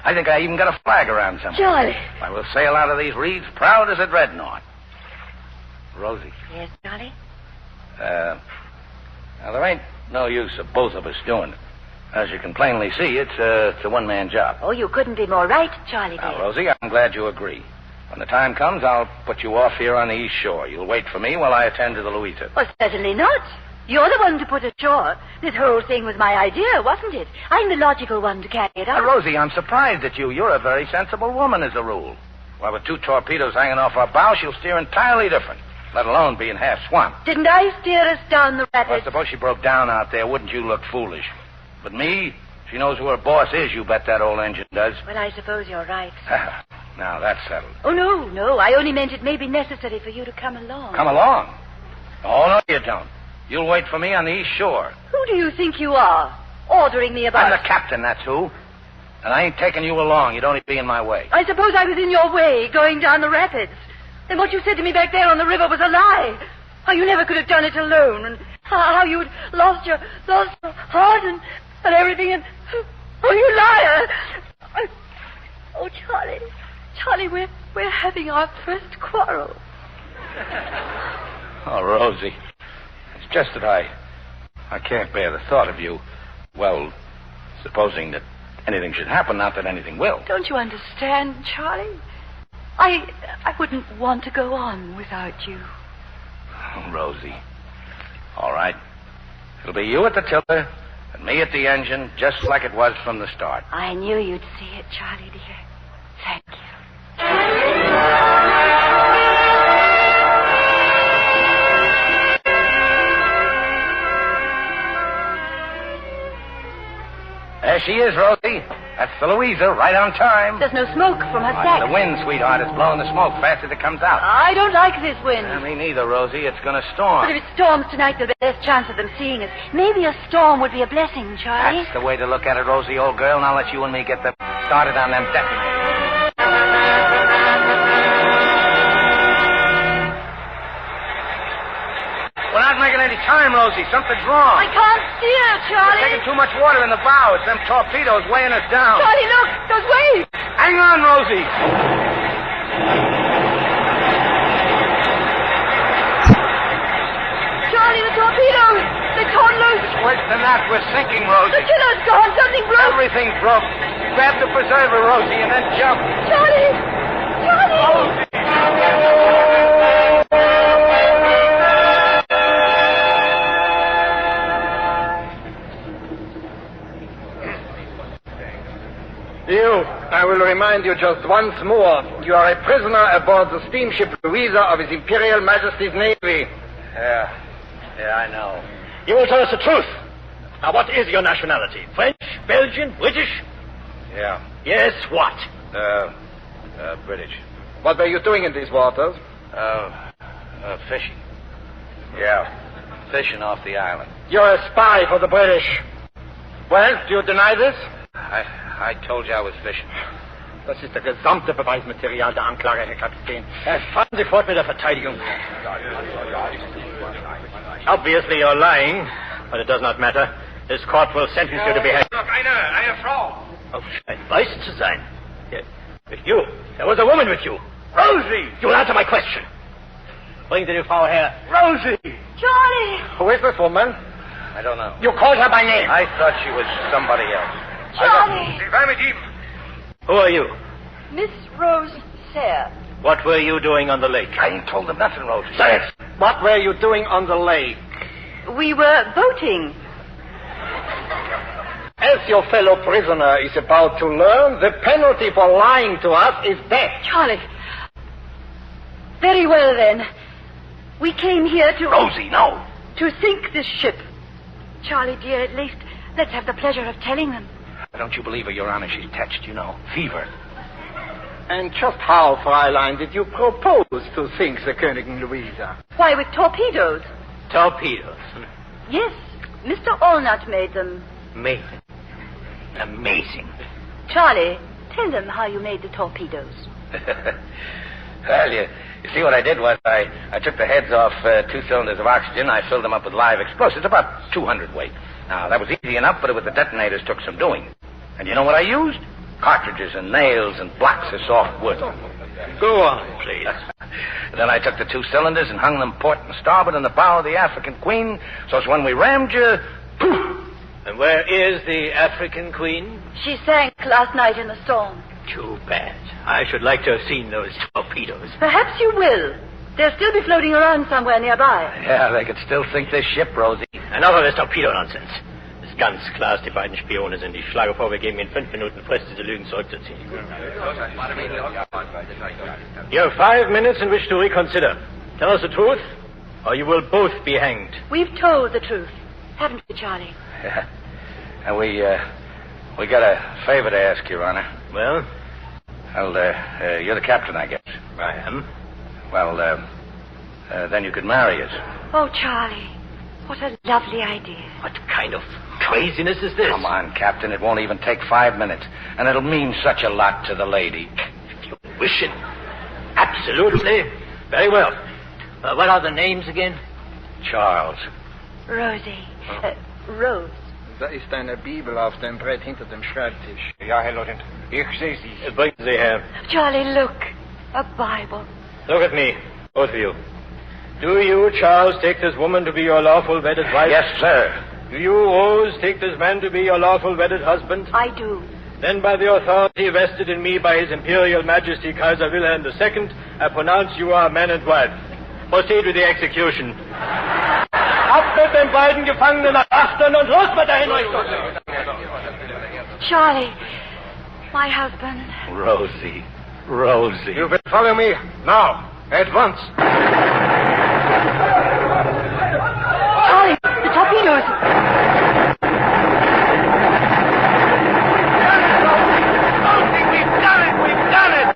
I think I even got a flag around somewhere. Charlie. I will sail out of these reeds proud as a dreadnought. Rosie. Yes, Charlie? Now, there ain't no use of both of us doing it. As you can plainly see, it's a one-man job. Oh, you couldn't be more right, Charlie dear. Now, Rosie, I'm glad you agree. When the time comes, I'll put you off here on the east shore. You'll wait for me while I attend to the Louisa. Well, certainly not. You're the one to put ashore. This whole thing was my idea, wasn't it? I'm the logical one to carry it out. Rosie, I'm surprised at you. You're a very sensible woman, as a rule. Why, with 2 torpedoes hanging off our bow, she'll steer entirely different, let alone being half swamped. Didn't I steer us down the rapids? Well, suppose she broke down out there. Wouldn't you look foolish? But me, she knows who her boss is, you bet that old engine does. Well, I suppose you're right. Now, that's settled. Oh, no. I only meant it may be necessary for you to come along. Come along? Oh, no, you don't. You'll wait for me on the east shore. Who do you think you are? Ordering me about... I'm the captain, that's who. And I ain't taking you along. You'd only be in my way. I suppose I was in your way, going down the rapids. And what you said to me back there on the river was a lie. How you never could have done it alone. And how you'd lost your heart and everything. And... Oh, you liar! Oh, Charlie, we're having our first quarrel. Oh, Rosie. It's just that I can't bear the thought of you, well, supposing that anything should happen, not that anything will. Don't you understand, Charlie? I wouldn't want to go on without you. Oh, Rosie. All right. It'll be you at the tiller and me at the engine, just like it was from the start. I knew you'd see it, Charlie, dear. Thank you. There she is, Rosie. That's the Louisa, right on time. There's no smoke from her sack. The wind, sweetheart, is blowing the smoke fast as it comes out. I don't like this wind. Me neither, Rosie. It's going to storm. But if it storms tonight, there'll be less chance of them seeing us. Maybe a storm would be a blessing, Charlie. That's the way to look at it, Rosie, old girl. Now let you and me get them started on them detonators. We're not making any time, Rosie. Something's wrong. I can't steer, Charlie. We're taking too much water in the bow. It's them torpedoes weighing us down. Charlie, look. Those waves. Hang on, Rosie. Charlie, the torpedoes. They're torn loose. Worse than that, we're sinking, Rosie. The killer's gone. Something broke. Everything's broke. Grab the preserver, Rosie, and then jump. Charlie. Rosie. I will remind you just once more, you are a prisoner aboard the steamship Louisa of His Imperial Majesty's Navy. Yeah, I know. You will tell us the truth. Now, what is your nationality? French, Belgian, British? Yeah. Yes, what? British. What were you doing in these waters? Fishing. Yeah, fishing off the island. You're a spy for the British. Well, do you deny this? I told you I was fishing. Das ist das gesamte Beweismaterial der Anklage, Herr Kapitän. Fahren Sie fort mit der Verteidigung. Obviously you're lying, but it does not matter. This court will sentence you to be hanged. Eine Frau. Oh, scheint weiß zu sein. With you. There was a woman with you. Rosie! You will answer my question. Bring the new Frau her. Rosie! Charlie! Who is this woman? I don't know. You called her by name. I thought she was somebody else. Charlie! Who are you? Miss Rose Sayre. What were you doing on the lake? I ain't told them nothing, Rosie. Say it. What were you doing on the lake? We were boating. As your fellow prisoner is about to learn, the penalty for lying to us is death. Charlie. Very well, then. We came here to... Rosie, no. To sink this ship. Charlie, dear, at least let's have the pleasure of telling them. Don't you believe her, Your Honor? She's touched, you know. Fever. And just how, Fräulein, did you propose to sink the Königin Louisa? Why, with torpedoes. Torpedoes? Yes, Mr. Allnut made them. Made them? Amazing. Charlie, tell them how you made the torpedoes. Well, you see what I did was I took the heads off 2 cylinders of oxygen. I filled them up with live explosives, about 200 weight. Now, that was easy enough, but with the detonators took some doing. And you know what I used? Cartridges and nails and blocks of soft wood. Go on, please. Then I took the 2 cylinders and hung them port and starboard in the bow of the African Queen, so as when we rammed you, poof! And where is the African Queen? She sank last night in the storm. Too bad. I should like to have seen those torpedoes. Perhaps you will. They'll still be floating around somewhere nearby. Yeah, they could still sink this ship, Rosie. Enough of this torpedo nonsense. Das ganz klar, die beiden Spione sind. Ich schlage vor, wir geben in 5 Minuten Frist, diese Lügen zurückzuziehen. You have 5 minutes in which to reconsider. Tell us the truth, or you will both be hanged. We've told the truth, haven't we, Charlie? Yeah. And we got a favor to ask, Your Honor. Well? Well, you're the captain, I guess. I am. Well, then you could marry us. Oh, Charlie, what a lovely idea. What kind of craziness is this? Come on, Captain. It won't even take 5 minutes. And it'll mean such a lot to the lady. If you wish it. Absolutely. Very well. What are the names again? Charles. Rosie. Rose. Da ist eine Bibel auf dem Brett hinter dem Schreibtisch. Ja, Herr Lieutenant. Ich sehe sie. Bringen Sie her. Charlie, look. A Bible. Look at me, both of you. Do you, Charles, take this woman to be your lawful wedded wife? Yes, sir. Do you, Rose, take this man to be your lawful wedded husband? I do. Then by the authority vested in me by His Imperial Majesty Kaiser Wilhelm II, I pronounce you are man and wife. Proceed with the execution. Ab mit den beiden Gefangenen nach Achtern und los mit der Hinrichtung! Charlie, my husband. Rosie. Rosie. You will follow me now, at once. Charlie, the torpedoes. Rosie, we've done it! We've done it!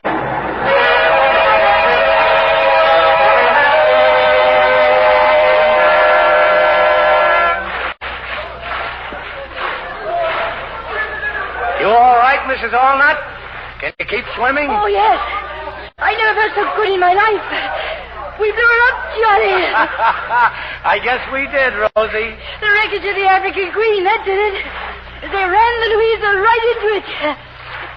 You all right, Mrs. Allnut? Can you keep swimming? Oh, yes. I never felt so good in my life. We blew her up, Charlie. I guess we did, Rosie. The wreckage of the African Queen, that did it. They ran the Louisa right into it.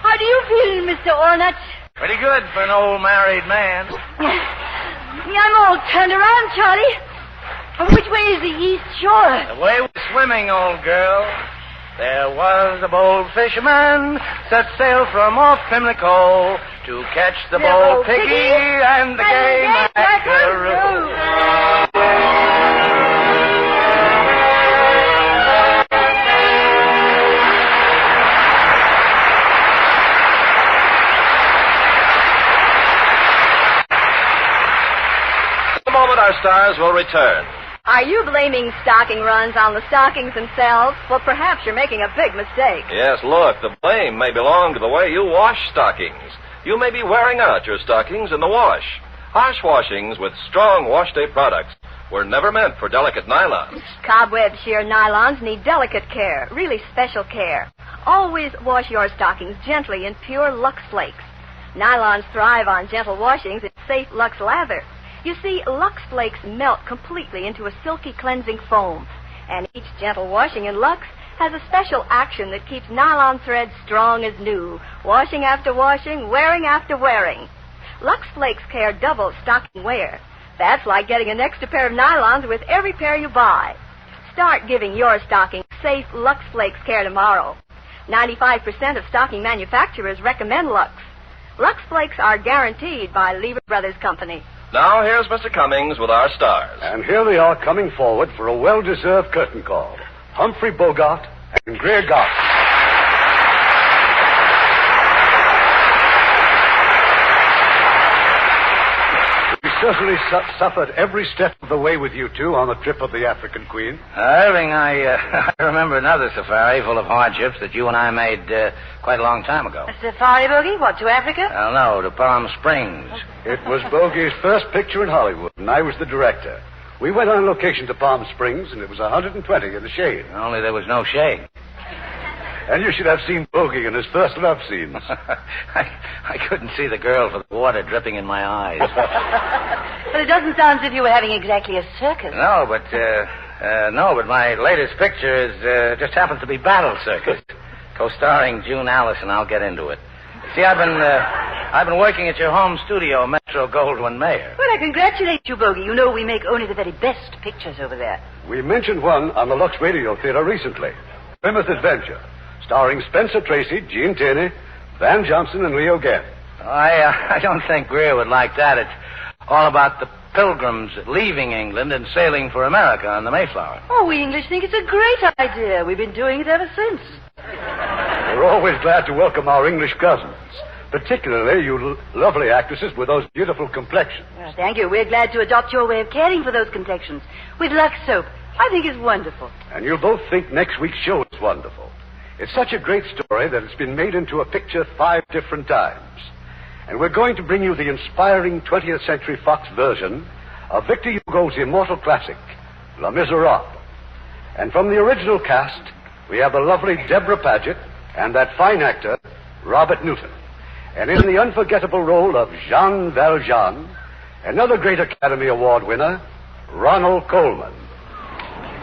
How do you feel, Mr. Allnut? Pretty good for an old married man. I'm all turned around, Charlie. Which way is the east shore? The way we're swimming, old girl. There was a bold fisherman set sail from off Pimlico to catch the bold piggy and the gay mackerel. In a moment, our stars will return. Are you blaming stocking runs on the stockings themselves? Well, perhaps you're making a big mistake. Yes, look, the blame may belong to the way you wash stockings. You may be wearing out your stockings in the wash. Harsh washings with strong wash day products were never meant for delicate nylons. Cobweb sheer nylons need delicate care, really special care. Always wash your stockings gently in pure Lux Flakes. Nylons thrive on gentle washings in safe Lux lather. You see, Lux Flakes melt completely into a silky cleansing foam, and each gentle washing in Lux has a special action that keeps nylon threads strong as new, washing after washing, wearing after wearing. Lux Flakes care double stocking wear. That's like getting an extra pair of nylons with every pair you buy. Start giving your stocking safe Lux Flakes care tomorrow. 95% of stocking manufacturers recommend Lux. Lux Flakes are guaranteed by Lever Brothers Company. Now, here's Mr. Cummings with our stars. And here they are coming forward for a well-deserved curtain call. Humphrey Bogart and Greer Garson. We certainly suffered every step of the way with you two on the trip of the African Queen. Irving, I remember another safari full of hardships that you and I made quite a long time ago. A safari, Bogey? What, to Africa? Well, no, to Palm Springs. It was Bogey's first picture in Hollywood, and I was the director. We went on location to Palm Springs, and it was 120 in the shade. Only there was no shade. And you should have seen Bogey in his first love scenes. I couldn't see the girl for the water dripping in my eyes. But it doesn't sound as if you were having exactly a circus. No, but my latest picture is just happens to be Battle Circus, co-starring June Allison. I'll get into it. See, I've been working at your home studio, Metro Goldwyn Mayer. Well, I congratulate you, Bogey. You know we make only the very best pictures over there. We mentioned one on the Lux Radio Theater recently, Plymouth Adventure, starring Spencer Tracy, Gene Tierney, Van Johnson, and Leo Gann. I don't think Greer would like that. It's all about the pilgrims leaving England and sailing for America on the Mayflower. Oh, we English think it's a great idea. We've been doing it ever since. We're always glad to welcome our English cousins, particularly you lovely actresses with those beautiful complexions. Well, thank you. We're glad to adopt your way of caring for those complexions with Lux soap. I think it's wonderful. And you'll both think next week's show is wonderful. It's such a great story that it's been made into a picture 5 different times. And we're going to bring you the inspiring 20th Century Fox version of Victor Hugo's immortal classic, Les Miserables. And from the original cast, we have the lovely Deborah Paget and that fine actor, Robert Newton. And in the unforgettable role of Jean Valjean, another great Academy Award winner, Ronald Colman.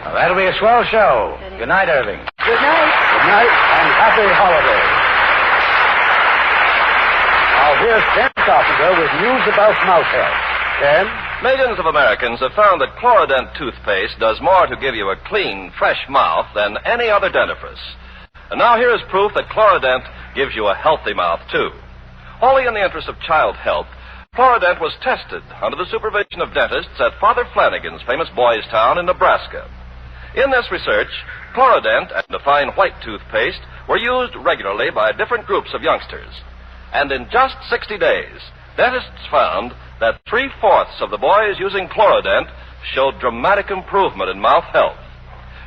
Well, that'll be a swell show. Good night, Irving. Good night. Good night and happy holidays. Now here's Ken Carpenter with news about mouth health. Ken? Millions of Americans have found that Chlorodent toothpaste does more to give you a clean, fresh mouth than any other dentifrice. And now here is proof that Chlorodent gives you a healthy mouth, too. Wholly in the interest of child health, Chlorodent was tested under the supervision of dentists at Father Flanagan's famous Boys Town in Nebraska. In this research, Chlorodent and the fine white toothpaste were used regularly by different groups of youngsters. And in just 60 days, dentists found that 3/4 of the boys using Chlorodent showed dramatic improvement in mouth health.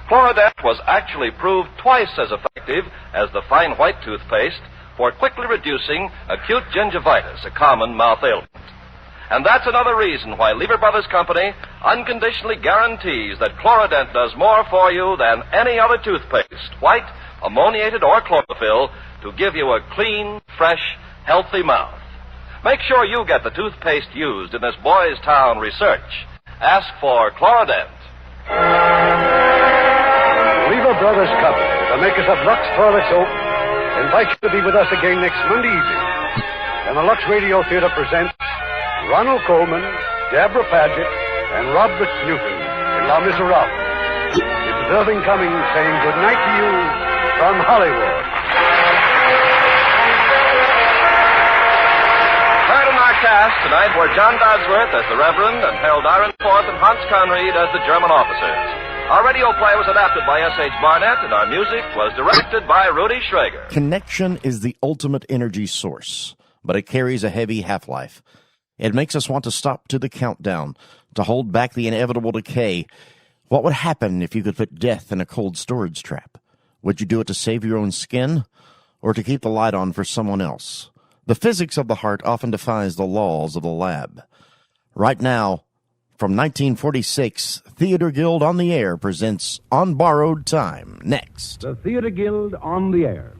Chlorodent was actually proved twice as effective as the fine white toothpaste for quickly reducing acute gingivitis, a common mouth ailment. And that's another reason why Lever Brothers Company unconditionally guarantees that Chlorodent does more for you than any other toothpaste, white, ammoniated, or chlorophyll, to give you a clean, fresh, healthy mouth. Make sure you get the toothpaste used in this Boys Town research. Ask for Chlorodent. Lever Brothers Company, the makers of Lux Toilet Soap, invite you to be with us again next Monday evening. And the Lux Radio Theater presents Ronald Colman, Deborah Paget, and Robert Newton in Les Miserables. It's Irving Cummings saying good night to you from Hollywood. Heard in our cast tonight were John Dodsworth as the Reverend and Harold Ironforth and Hans Conried as the German officers. Our radio play was adapted by S.H. Barnett, and our music was directed by Rudy Schrager. Connection is the ultimate energy source, but it carries a heavy half-life. It makes us want to stop to the countdown, to hold back the inevitable decay. What would happen if you could put death in a cold storage trap? Would you do it to save your own skin, or to keep the light on for someone else? The physics of the heart often defies the laws of the lab. Right now, from 1946, Theater Guild on the Air presents On Borrowed Time. Next. The Theater Guild on the Air.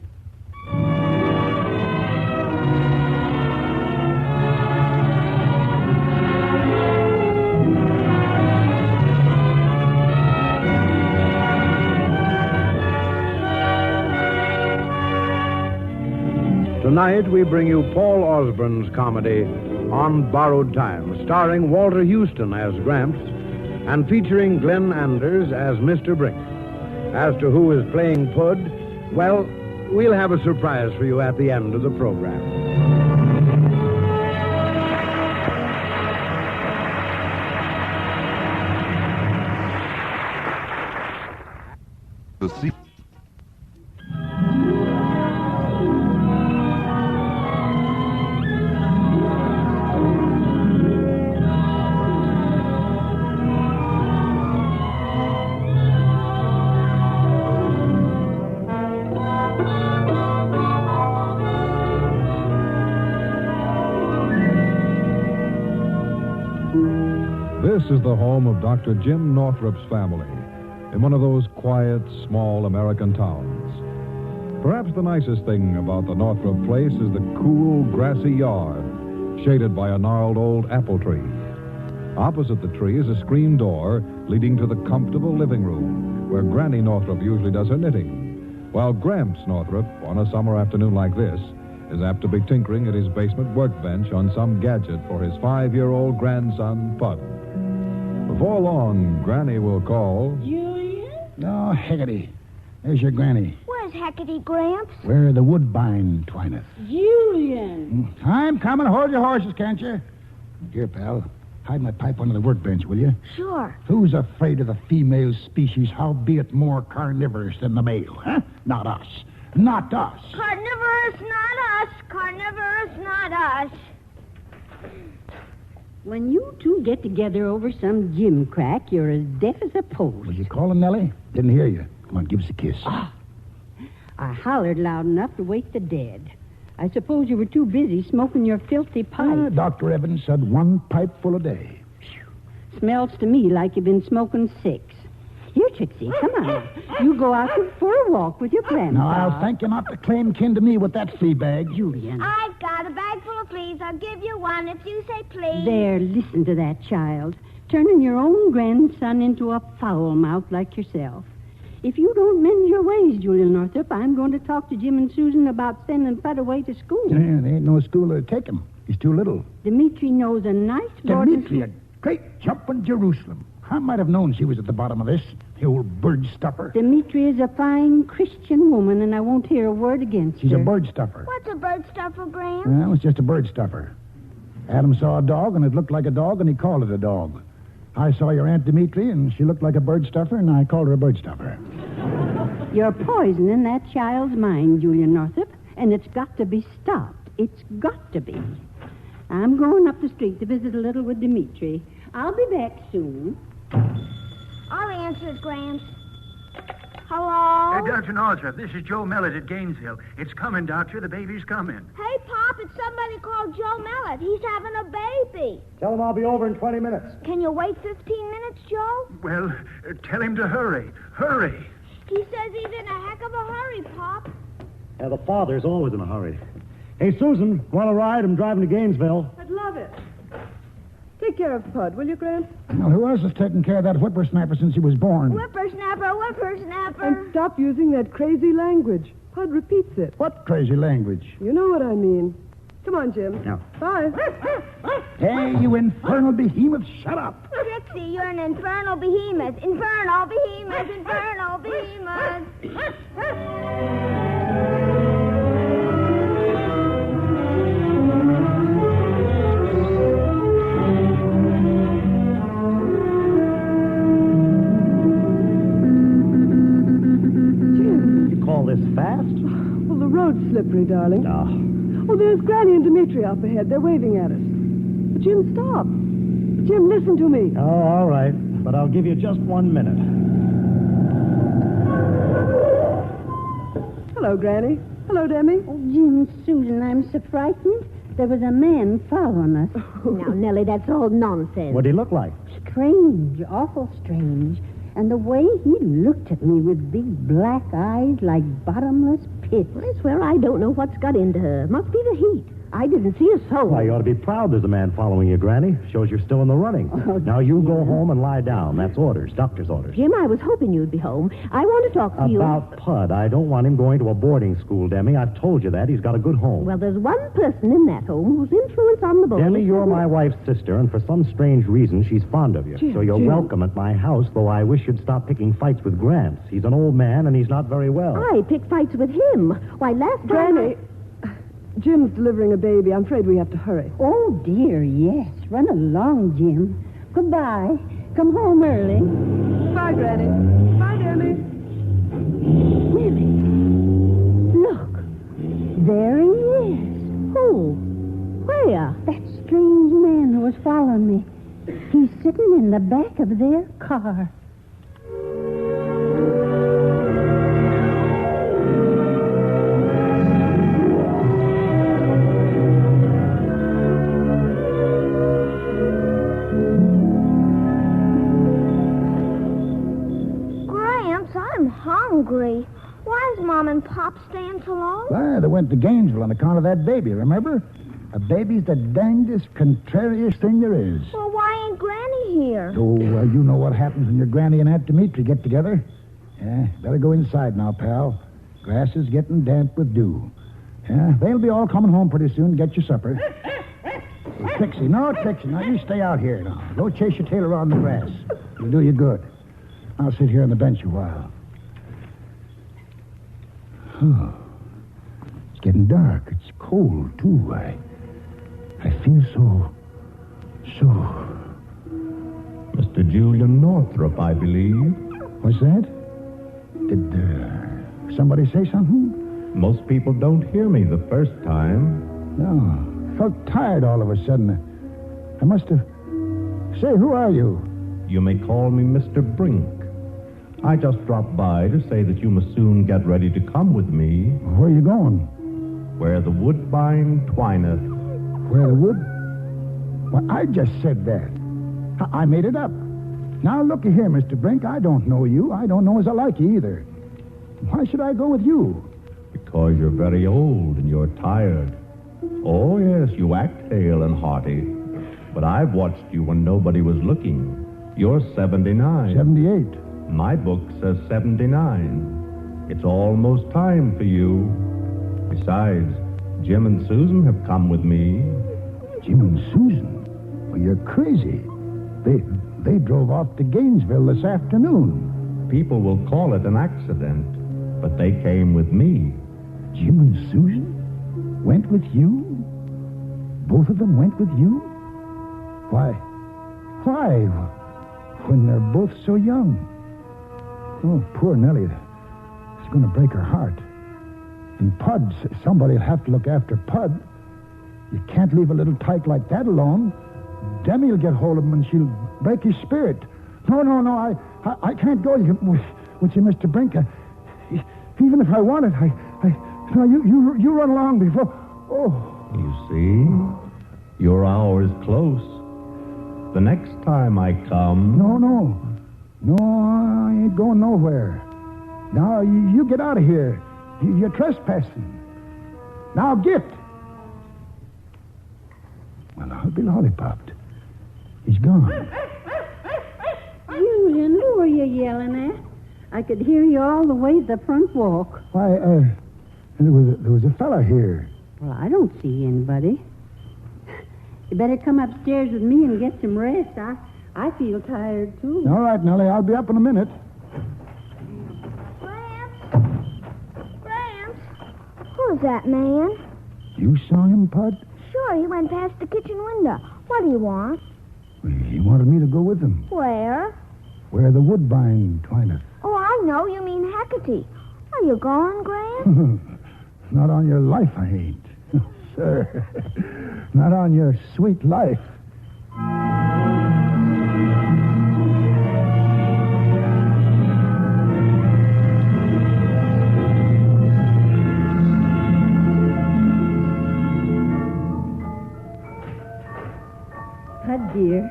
Tonight we bring you Paul Osborne's comedy, On Borrowed Time, starring Walter Houston as Gramps and featuring Glenn Anders as Mr. Brink. As to who is playing Pud, well, we'll have a surprise for you at the end of the program. The sea. This is the home of Dr. Jim Northrop's family in one of those quiet, small American towns. Perhaps the nicest thing about the Northrop place is the cool, grassy yard, shaded by a gnarled old apple tree. Opposite the tree is a screen door leading to the comfortable living room where Granny Northrop usually does her knitting, while Gramps Northrop, on a summer afternoon like this, is apt to be tinkering at his basement workbench on some gadget for his 5-year-old grandson, Pud. Before long, Granny will call... Julian? Oh, Hecate. There's your Granny. Where's Hecate, Gramps? Where the woodbine twineth. Julian! I'm coming. Hold your horses, can't you? Here, pal. Hide my pipe under the workbench, will you? Sure. Who's afraid of the female species, howbeit more carnivorous than the male, huh? Not us. Not us. Carnivorous, not us. Carnivorous, not us. When you two get together over some gym crack, you're as deaf as a post. Was you calling, Nellie? Didn't hear you. Come on, give us a kiss. I hollered loud enough to wake the dead. I suppose you were too busy smoking your filthy pipe. Dr. Evans said 1 pipe full a day. Smells to me like you've been smoking 6. Here, Trixie, come on. You go out for a walk with your grandpa. Now, I'll thank you not to claim kin to me with that flea bag. Julian. I've got a bag full of fleas. I'll give you one if you say please. There, listen to that child. Turning your own grandson into a foul mouth like yourself. If you don't mend your ways, Julian Northrop, I'm going to talk to Jim and Susan about sending Bud away to school. Yeah, there ain't no school to take him. He's too little. Dimitri knows a nice boarding Dimitri, a great jump in Jerusalem. I might have known she was at the bottom of this. The old bird stuffer. Dimitri is a fine Christian woman, and I won't hear a word against her. She's a bird stuffer. What's a bird stuffer, Gramps? Well, it's just a bird stuffer. Adam saw a dog, and it looked like a dog, and he called it a dog. I saw your Aunt Dimitri, and she looked like a bird stuffer, and I called her a bird stuffer. You're poisoning that child's mind, Julian Northrop, and it's got to be stopped. It's got to be. I'm going up the street to visit a little with Dimitri. I'll be back soon. I'll answer it, Gramps. Hello? Hey, Dr. Northrop, this is Joe Mellett at Gainesville. It's coming, Doctor. The baby's coming. Hey, Pop, it's somebody called Joe Mellett. He's having a baby. Tell him I'll be over in 20 minutes. Can you wait 15 minutes, Joe? Well, tell him to hurry. Hurry. He says he's in a heck of a hurry, Pop. Yeah, the father's always in a hurry. Hey, Susan, want a ride? I'm driving to Gainesville. I'd love it. Take care of Pud, will you, Gramps? Well, who else has taken care of that whippersnapper since he was born? Whippersnapper, whippersnapper. And stop using that crazy language. Pud repeats it. What crazy language? You know what I mean. Come on, Jim. No. Bye. Hey, you infernal behemoth, shut up. Trixie, you're an infernal behemoth. Infernal behemoth, infernal behemoth. This fast? Well, the road's slippery, darling. No. Oh, there's Granny and Dimitri up ahead. They're waving at us. But Jim, stop. Jim, listen to me. Oh, all right. But I'll give you just 1 minute. Hello, Granny. Hello, Demi. Oh, Jim, Susan, I'm so frightened. There was a man following us. Now, Nellie, that's all nonsense. What'd he look like? Strange, awful strange. And the way he looked at me with big black eyes like bottomless pits. I swear I don't know what's got into her. Must be the heat. I didn't see a soul. Why, you ought to be proud there's a man following you, Granny. Shows you're still in the running. Oh, now you go home and lie down. That's orders, doctor's orders. Jim, I was hoping you'd be home. I want to talk to you. About Pud. I don't want him going to a boarding school, Demi. I've told you that. He's got a good home. Well, there's one person in that home whose influence on the boy... Demi, you're my wife's sister, and for some strange reason, she's fond of you. Jim, so you're Jim. welcome at my house, though I wish you'd stop picking fights with Gramps. He's an old man, and he's not very well. I pick fights with him. Why, last time... Granny, Jim's delivering a baby. I'm afraid we have to hurry. Oh, dear, yes. Run along, Jim. Goodbye. Come home early. Bye, Granny. Bye, Demi. Nellie. Look. There he is. Who? Where? That strange man who was following me. He's sitting in the back of their car. Hungry. Why is Mom and Pop staying so long? Well, they went to Gainesville on account of that baby, remember? A baby's the dangest, contrariest thing there is. Well, why ain't Granny here? Oh, you know what happens when your Granny and Aunt Dimitri get together. Yeah, better go inside now, pal. Grass is getting damp with dew. Yeah, they'll be all coming home pretty soon to get your supper. Hey, Trixie, now you stay out here now. Go chase your tail around the grass. It'll do you good. I'll sit here on the bench a while. Oh, it's getting dark. It's cold, too. I feel so... Mr. Julian Northrop, I believe. What's that? Did somebody say something? Most people don't hear me the first time. No. Felt tired all of a sudden. I must have... Say, who are you? You may call me Mr. Brink. I just dropped by to say that you must soon get ready to come with me. Where are you going? Where the woodbine twineth. Where the wood... Well, I just said that. I made it up. Now, looky here, Mr. Brink. I don't know you. I don't know as I like you either. Why should I go with you? Because you're very old and you're tired. Oh, yes, you act hale and hearty. But I've watched you when nobody was looking. You're 79. 78. My book says 79. It's almost time for you. Besides, Jim and Susan have come with me. Jim and Susan? Well, you're crazy. They drove off to Gainesville this afternoon. People will call it an accident, but they came with me. Jim and Susan went with you? Both of them went with you? Why? When they're both so young. Oh, poor Nellie. It's going to break her heart. And Pud, somebody'll have to look after Pud. You can't leave a little tyke like that alone. Demi'll get hold of him and she'll break his spirit. No, I can't go with you, Mr. Brink. Even if I wanted, you run along before... Oh. You see? Your hour is close. The next time I come... No, I ain't going nowhere. Now, you get out of here. You're trespassing. Now, get. Well, I'll be lollipopped. He's gone. Julian, who are you yelling at? I could hear you all the way to the front walk. Why, there was a fella here. Well, I don't see anybody. You better come upstairs with me and get some rest. I feel tired, too. All right, Nellie, I'll be up in a minute. Gramps? Who's that man? You saw him, Pud? Sure, he went past the kitchen window. What do you want? He wanted me to go with him. Where? Where the woodbine twineth. Oh, I know. You mean Hecate. Are you gone, Gramps? Not on your life, I ain't. Sir, not on your sweet life. Pud, dear,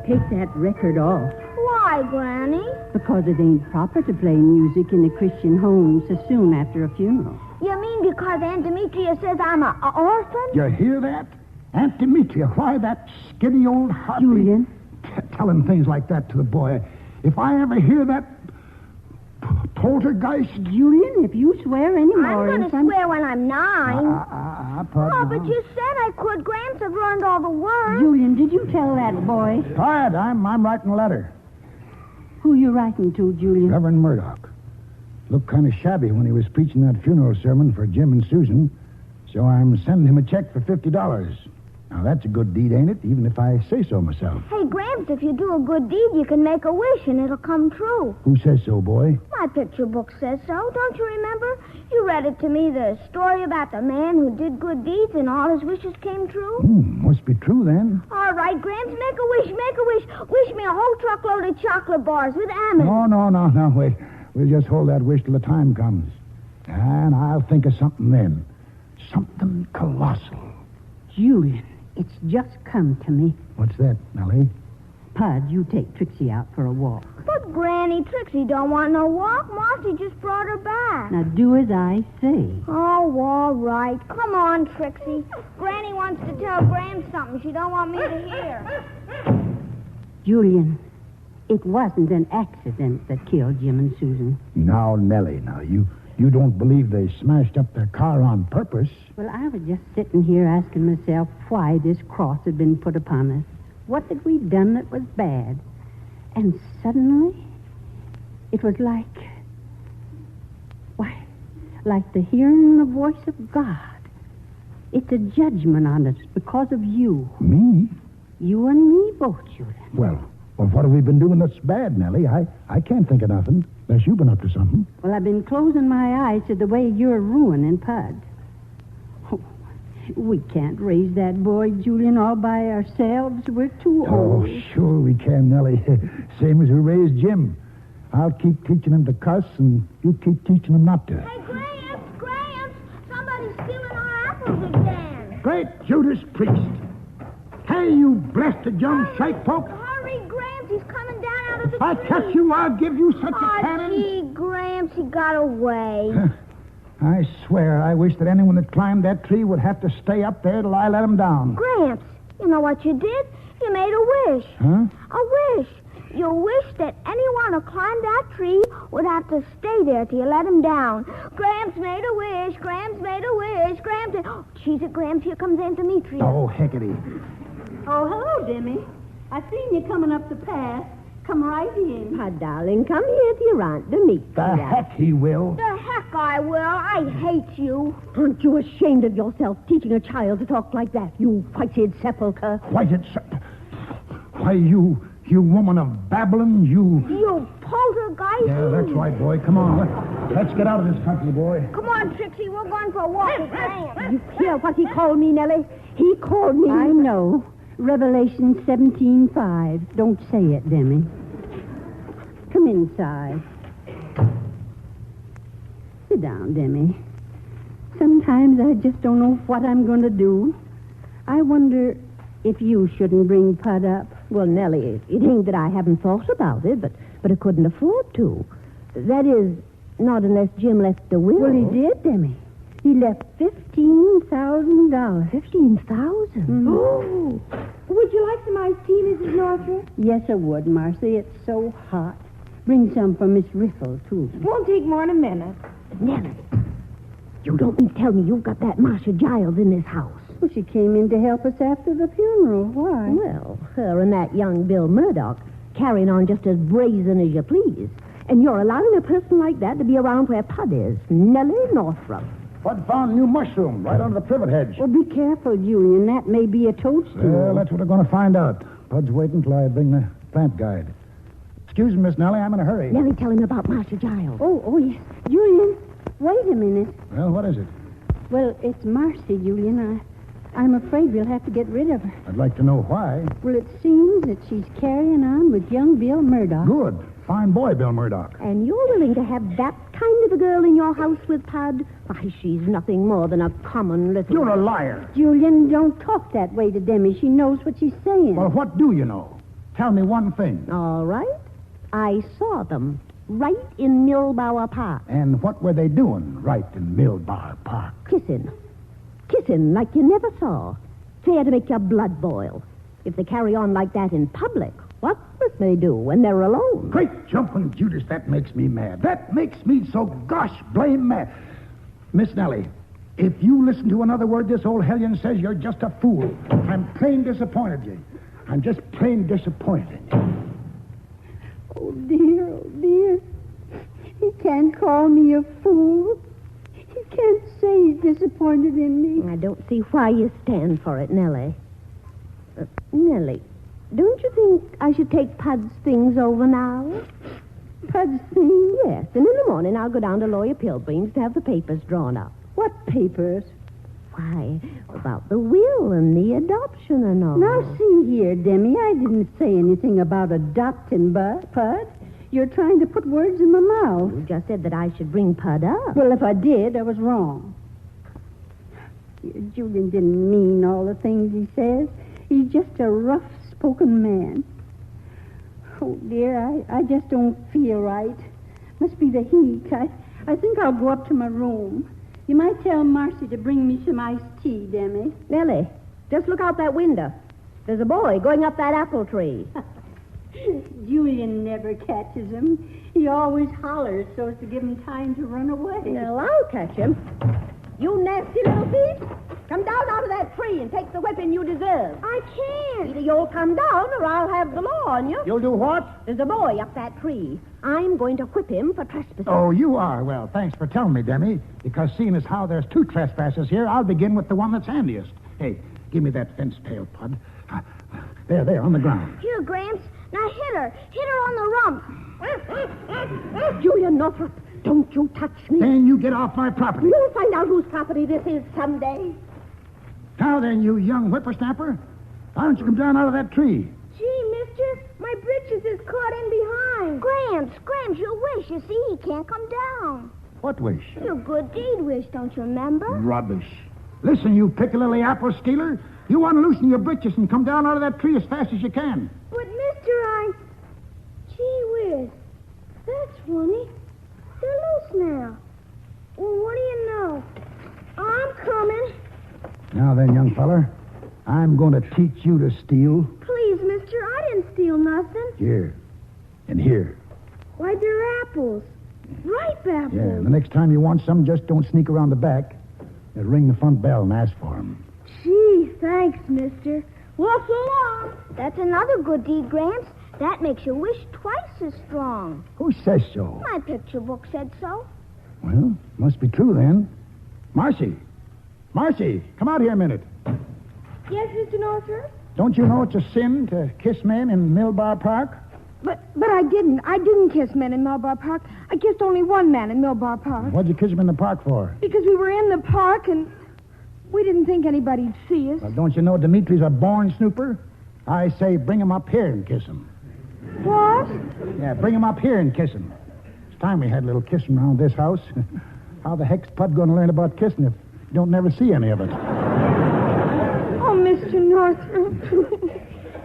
take that record off. Why, Granny? Because it ain't proper to play music in a Christian home so soon after a funeral. You mean because Aunt Demetria says I'm an orphan? You hear that? Aunt Demetria, why that skinny old harpy... Julian? Telling things like that to the boy. If I ever hear that poltergeist... Julian, if you swear any more... I'm going to swear when I'm 9. Pardon. Oh, but you said I could. Gramps have learned all the words. Julian, did you tell that boy? Tired. I'm writing a letter. Who you writing to, Julian? Reverend Murdoch. Looked kind of shabby when he was preaching that funeral sermon for Jim and Susan, so I'm sending him a check for $50. Now, that's a good deed, ain't it? Even if I say so myself. Hey, Gramps, if you do a good deed, you can make a wish and it'll come true. Who says so, boy? My picture book says so. Don't you remember? You read it to me, the story about the man who did good deeds and all his wishes came true. Must be true, then. All right, Gramps, make a wish, make a wish. Wish me a whole truckload of chocolate bars with almonds. No, wait. We'll just hold that wish till the time comes. And I'll think of something then. Something colossal. Julian, it's just come to me. What's that, Nellie? Pud, you take Trixie out for a walk. But, Granny, Trixie don't want no walk. Marcy just brought her back. Now do as I say. Oh, all right. Come on, Trixie. Granny wants to tell Graham something she don't want me to hear. Julian, it wasn't an accident that killed Jim and Susan. Now, Nellie, you don't believe they smashed up their car on purpose? Well, I was just sitting here asking myself why this cross had been put upon us. What had we done that was bad? And suddenly, it was like the hearing the voice of God. It's a judgment on us because of you. Me? You and me both, Julian. Well, what have we been doing that's bad, Nellie? I can't think of nothing, unless you've been up to something. Well, I've been closing my eyes to the way you're ruining Pud. Oh, we can't raise that boy, Julian, all by ourselves. We're too old. Oh, sure we can, Nellie. Same as we raised Jim. I'll keep teaching him to cuss, and you keep teaching him not to. Hey, Gramps, somebody's stealing our apples again. Great Judas Priest. Hey, you blasted young shite-poke. Hurry, Gramps, he's coming down out of the If I tree. catch you, I'll give you such a cannon. Gee, Gramps, he got away. I swear, I wish that anyone that climbed that tree would have to stay up there till I let him down. Gramps, you know what you did? You made a wish. Huh? A wish. You wished that anyone who climbed that tree would have to stay there till you let him down. Gramps made a wish. Gramps made a wish. Gramps... Oh, she's it, Gramps. Here comes Aunt Demetria. Oh, heckity. Oh, hello, Demi. I seen you coming up the path. Come right in. Pud, darling, come here to your Aunt Demetria. The heck he will. The heck I will. I hate you. Aren't you ashamed of yourself teaching a child to talk like that, you whited sepulchre? Whited Why, you woman of Babylon, you... You poltergeist. Yeah, that's right, boy. Come on. Let's get out of this country, boy. Come on, Trixie. We're going for a walk with Graham. You hear what he called me, Nellie? He called me... I know. Revelation 17:5. Don't say it, Demi. Come inside. Sit down, Demi. Sometimes I just don't know what I'm going to do. I wonder if you shouldn't bring Pud up. Well, Nellie, it ain't that I haven't thought about it, but I couldn't afford to. That is, not unless Jim left the will. Well, he did, Demi. He left $15,000. $15,000? Oh. Would you like some iced tea, Mrs. Northrop? Yes, I would, Marcy. It's so hot. Bring some for Miss Riffle, too. Won't take more than a minute. Nellie, you don't mean to tell me you've got that Marcia Giles in this house? Well, she came in to help us after the funeral. Why? Well, her and that young Bill Murdoch carrying on just as brazen as you please. And you're allowing a person like that to be around where Pud is. Nellie Northrop. Pud found a new mushroom right under the privet hedge. Well, be careful, Julian. That may be a toadstool. Well, that's what we're going to find out. Pud's waiting till I bring the plant guide. Excuse me, Miss Nellie. I'm in a hurry. Nellie, tell him about Marcia Giles. Oh, yes. Julian, wait a minute. Well, what is it? Well, it's Marcy, Julian. I'm afraid we'll have to get rid of her. I'd like to know why. Well, it seems that she's carrying on with young Bill Murdoch. Good. Fine boy, Bill Murdoch. And you're willing to have that kind of a girl in your house with Pud? Why, she's nothing more than a common little... You're a liar. Julian, don't talk that way to Demi. She knows what she's saying. Well, what do you know? Tell me one thing. All right. I saw them right in Millbauer Park. And what were they doing right in Millbauer Park? Kissing. Kissing like you never saw. Fair to make your blood boil. If they carry on like that in public, what must they do when they're alone? Great jumping Judas, that makes me mad. That makes me so gosh blame mad. Miss Nellie, if you listen to another word this old hellion says, you're just a fool. I'm plain disappointed you. I'm just plain disappointed in you. Oh, dear. He can't call me a fool. He can't say he's disappointed in me. I don't see why you stand for it, Nellie. Nellie, don't you think I should take Pud's things over now? Pud's things? Yes, and in the morning I'll go down to Lawyer Pilgrim's to have the papers drawn up. What papers? Why, about the will and the adoption and all. Now, see here, Demi, I didn't say anything about adopting Pud. You're trying to put words in my mouth. You just said that I should bring Pud up. Well, if I did, I was wrong. Julian didn't mean all the things he says. He's just a rough-spoken man. Oh, dear, I just don't feel right. Must be the heat. I think I'll go up to my room. You might tell Marcy to bring me some iced tea, Demi. Nellie, just look out that window. There's a boy going up that apple tree. Julian never catches him. He always hollers so as to give him time to run away. Well, I'll catch him. You nasty little thief. Come down out of that tree and take the whipping you deserve. I can't. Either you'll come down or I'll have the law on you. You'll do what? There's a boy up that tree. I'm going to whip him for trespassing. Oh, you are? Well, thanks for telling me, Demi. Because seeing as how there's two trespassers here, I'll begin with the one that's handiest. Hey, give me that fence pail, Pud. There, on the ground. Here, Gramps. Now hit her. Hit her on the rump. Julian Northrop, don't you touch me. Then you get off my property. You'll find out whose property this is someday. Now then, you young whippersnapper, why don't you come down out of that tree? Gee, mister, my britches is caught in behind. Gramps, your wish. You see, he can't come down. What wish? Your good deed wish, don't you remember? Rubbish. Listen, you Piccadilly apple stealer. You want to loosen your britches and come down out of that tree as fast as you can. But, mister, Gee whiz, that's funny. They're loose now. Well, what do you know? I'm coming. Now then, young feller, I'm going to teach you to steal. Please, mister, I didn't steal nothing. Here. And here. Why, they're apples. Ripe apples. Yeah, the next time you want some, just don't sneak around the back. Just ring the front bell and ask for them. Gee, thanks, mister. Well, so long. That's another good deed, Gramps. That makes your wish twice as strong. Who says so? My picture book said so. Well, must be true then. Marcy, come out here a minute. Yes, Mr. Northrop? Don't you know it's a sin to kiss men in Millbar Park? But I didn't. I didn't kiss men in Millbar Park. I kissed only one man in Millbar Park. What'd you kiss him in the park for? Because we were in the park and we didn't think anybody'd see us. Well, don't you know Dimitri's a born snooper? I say bring him up here and kiss him. What? Yeah, bring him up here and kiss him. It's time we had a little kissing around this house. How the heck's Pud going to learn about kissing if you don't never see any of it? Oh, Mr. Northrop.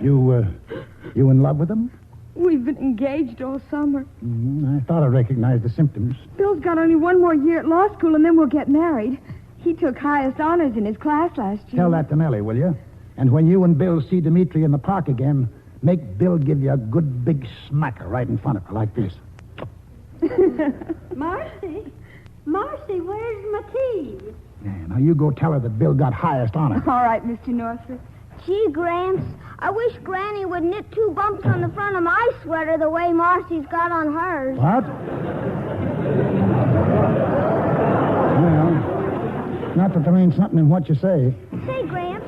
You in love with him? We've been engaged all summer. I thought I recognized the symptoms. Bill's got only one more year at law school, and then we'll get married. He took highest honors in his class last year. Tell that to Nellie, will you? And when you and Bill see Dimitri in the park again, make Bill give you a good big smacker right in front of her like this. Marcy, where's my tea? Yeah, now you go tell her that Bill got highest honor. All right, Mr. Northrop. Gee, Gramps, I wish Granny would knit 2 bumps on the front of my sweater the way Marcy's got on hers. What? Well, not that there ain't something in what you say. Say, Gramps.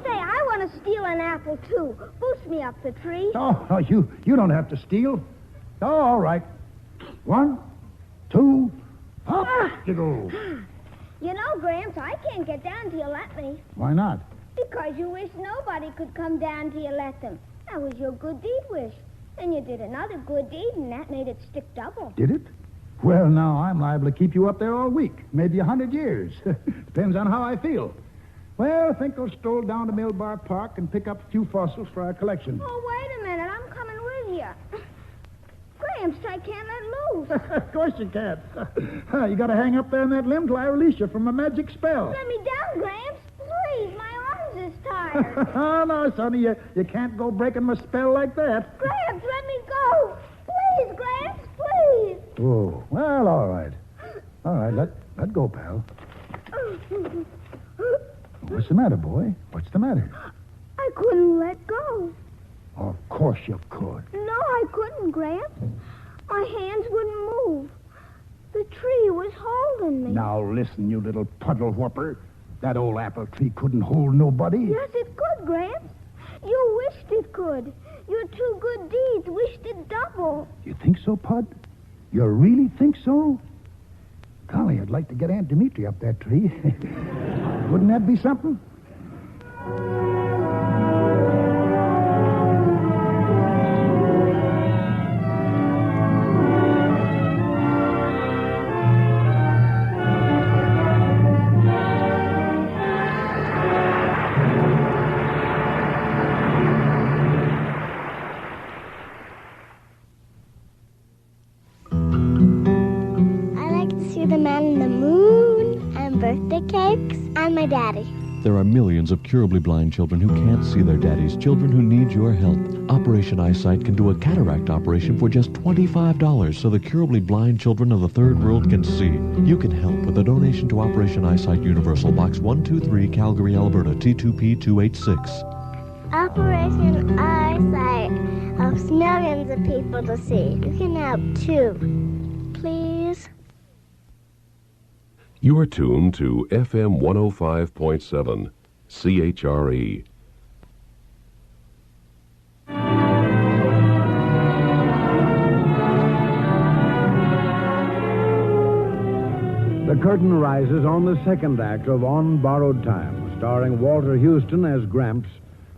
Say, I want to steal an apple, too. Boost me up the tree. Oh, you don't have to steal. Oh, all right. 1, 2, up you go. You know, Gramps, I can't get down till you let me. Why not? Because you wish nobody could come down till you let them. That was your good deed wish. And you did another good deed, and that made it stick double. Did it? Well, now, I'm liable to keep you up there all week. Maybe 100 years. Depends on how I feel. Well, I think I'll stroll down to Millbar Park and pick up a few fossils for our collection. Oh, wait a minute. I'm coming with you. Gramps, I can't let loose. Of course you can't. You got to hang up there on that limb till I release you from a magic spell. Let me down, Gramps. Please, my arms is tired. Oh, no, sonny, you can't go breaking my spell like that. Gramps, let me go. Please, Gramps, please. Oh, well, all right. All right, let go, pal. What's the matter, boy? What's the matter? I couldn't let go. Of course you could. No, I couldn't, Gramps. My hands wouldn't move. The tree was holding me. Now listen, you little puddle whooper. That old apple tree couldn't hold nobody. Yes, it could, Gramps. You wished it could. Your two good deeds wished it double. You think so, Pud? You really think so? Golly, I'd like to get Aunt Dimitri up that tree. Wouldn't that be something? Birthday cakes, and my daddy. There are millions of curably blind children who can't see their daddies, children who need your help. Operation Eyesight can do a cataract operation for just $25 so the curably blind children of the third world can see. You can help with a donation to Operation Eyesight Universal, Box 123, Calgary, Alberta, T2P 286. Operation Eyesight helps millions of people to see. You can help too. Please. You are tuned to FM 105.7, CHRE. The curtain rises on the second act of On Borrowed Time, starring Walter Houston as Gramps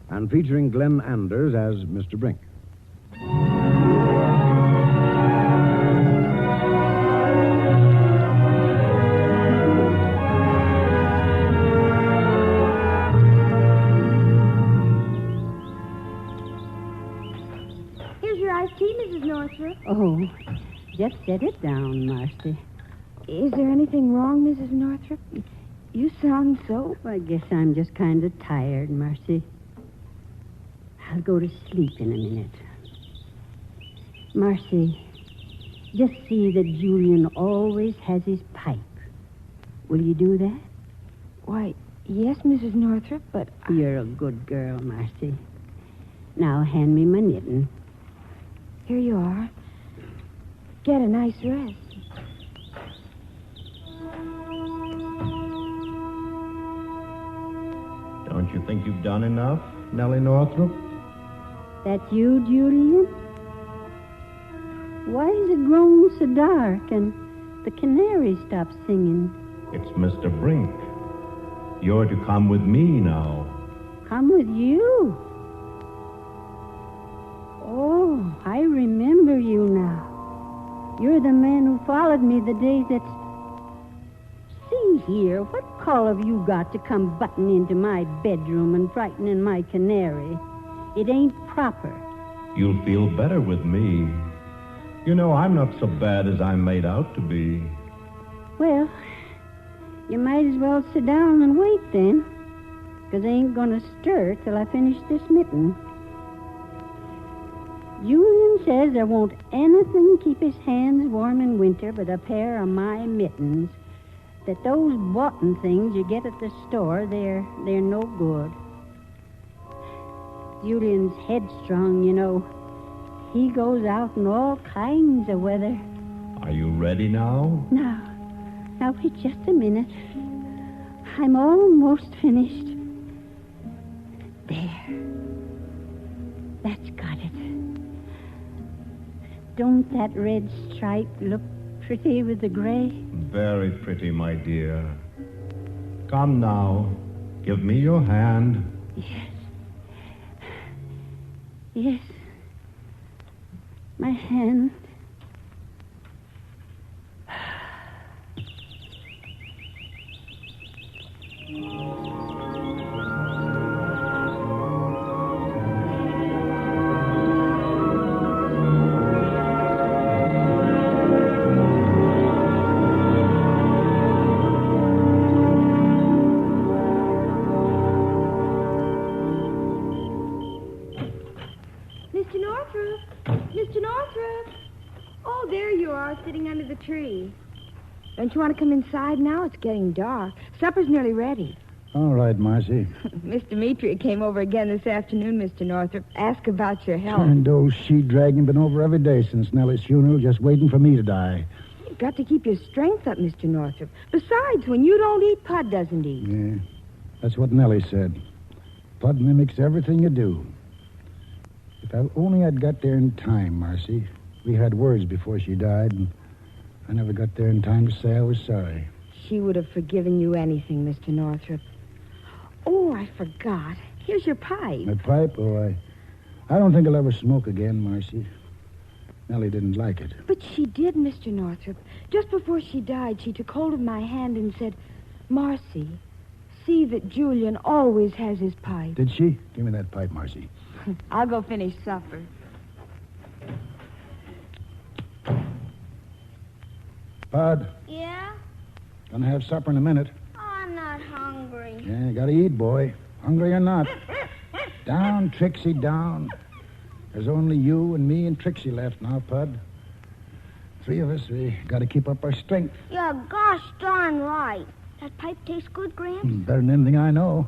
and featuring Glenn Anders as Mr. Brink. Mrs. Northrop. Oh, just set it down, Marcy. Is there anything wrong, Mrs. Northrop? You sound so... I guess I'm just kind of tired, Marcy. I'll go to sleep in a minute. Marcy, just see that Julian always has his pipe. Will you do that? Why, yes, Mrs. Northrop, but... You're a good girl, Marcy. Now hand me my knitting. Here you are. Get a nice rest. Don't you think you've done enough, Nellie Northrop? That you, Julian? Why is it grown so dark and the canary stopped singing? It's Mr. Brink. You're to come with me now. Come with you? Oh, I remember you now. You're the man who followed me the day that... See here, what call have you got to come butting into my bedroom and frightening my canary? It ain't proper. You'll feel better with me. You know, I'm not so bad as I'm made out to be. Well, you might as well sit down and wait then, because I ain't going to stir till I finish this mitten. Julian says there won't anything keep his hands warm in winter but a pair of my mittens. That those boughten things you get at the store, they're no good. Julian's headstrong, you know. He goes out in all kinds of weather. Are you ready now? Now, wait just a minute. I'm almost finished. There. That's got it. Don't that red stripe look pretty with the gray? Very pretty, my dear. Come now. Give me your hand. Yes. My hand. Don't you want to come inside now? It's getting dark. Supper's nearly ready. All right, Marcy. Miss Demetria came over again this afternoon, Mr. Northrop. Ask about your health. And old she-dragon been over every day since Nellie's funeral, just waiting for me to die. got to keep your strength up, Mr. Northrop. Besides, when you don't eat, Pud doesn't eat. Yeah, that's what Nellie said. Pud mimics everything you do. If only I'd got there in time, Marcy. We had words before she died, and I never got there in time to say I was sorry. She would have forgiven you anything, Mr. Northrop. Oh, I forgot. Here's your pipe. My pipe? Oh, I don't think I'll ever smoke again, Marcy. Nellie didn't like it. But she did, Mr. Northrop. Just before she died, she took hold of my hand and said, Marcy, see that Julian always has his pipe. Did she? Give me that pipe, Marcy. I'll go finish supper. Bud, Yeah? gonna have supper in a minute. Oh, I'm not hungry. Yeah, gotta eat, boy. Hungry or not. Down, Trixie, down. There's only you and me and Trixie left now, Pud. 3 of us, we gotta keep up our strength. You're gosh darn right. That pipe tastes good, Gramps? Better than anything I know.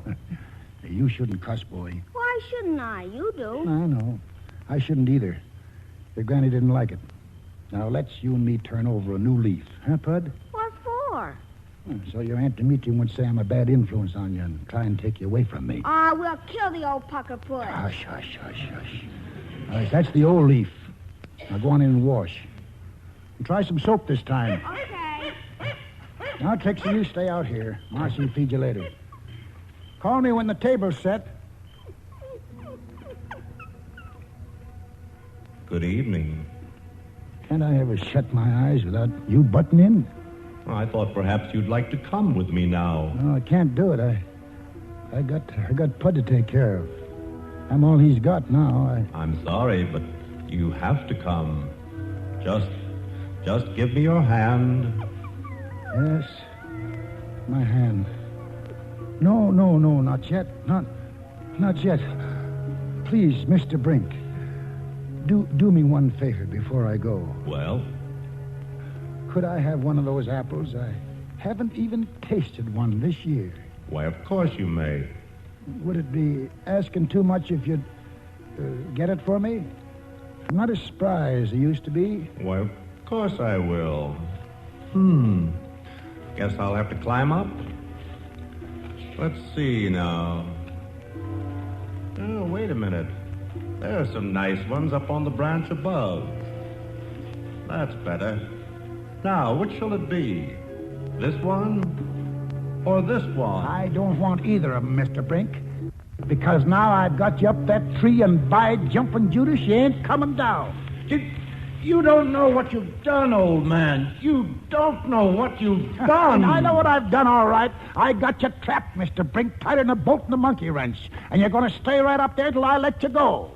You shouldn't cuss, boy. Why shouldn't I? You do. I know. I shouldn't either. Your granny didn't like it. Now, let's you and me turn over a new leaf. Huh, Pud? What for? So your Aunt Demetria won't say I'm a bad influence on you and try and take you away from me. We'll kill the old pucker foot. Hush, hush, hush, hush. All right, that's the old leaf. Now go on in and wash. And try some soap this time. Okay. Now, Trixie, you stay out here. Marcy will feed you later. Call me when the table's set. Good evening. Can't I ever shut my eyes without you butting in? I thought perhaps you'd like to come with me now. No, I can't do it. I got Pud to take care of. I'm all he's got now. I'm sorry, but you have to come. Just give me your hand. Yes, my hand. No, not yet. Not yet. Please, Mr. Brink, do me one favor before I go. Well? Could I have one of those apples? I haven't even tasted one this year. Why, of course you may. Would it be asking too much if you'd get it for me? I'm not as spry as I used to be. Why, of course I will. Guess I'll have to climb up. Let's see now. Oh, wait a minute. There are some nice ones up on the branch above. That's better. Now, which shall it be? This one or this one? I don't want either of them, Mr. Brink. Because now I've got you up that tree, and by jumping Judas, you ain't coming down. You don't know what you've done, old man. You don't know what you've done. I know what I've done, all right. I got you trapped, Mr. Brink, tied in a bolt in a monkey wrench. And you're going to stay right up there till I let you go.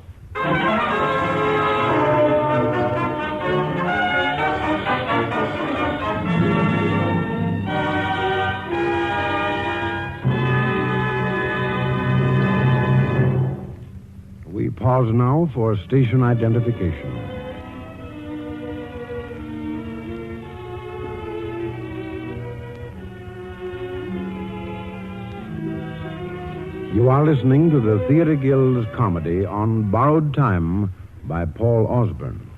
We pause now for station identification. You are listening to the Theatre Guild's comedy On Borrowed Time by Paul Osborne.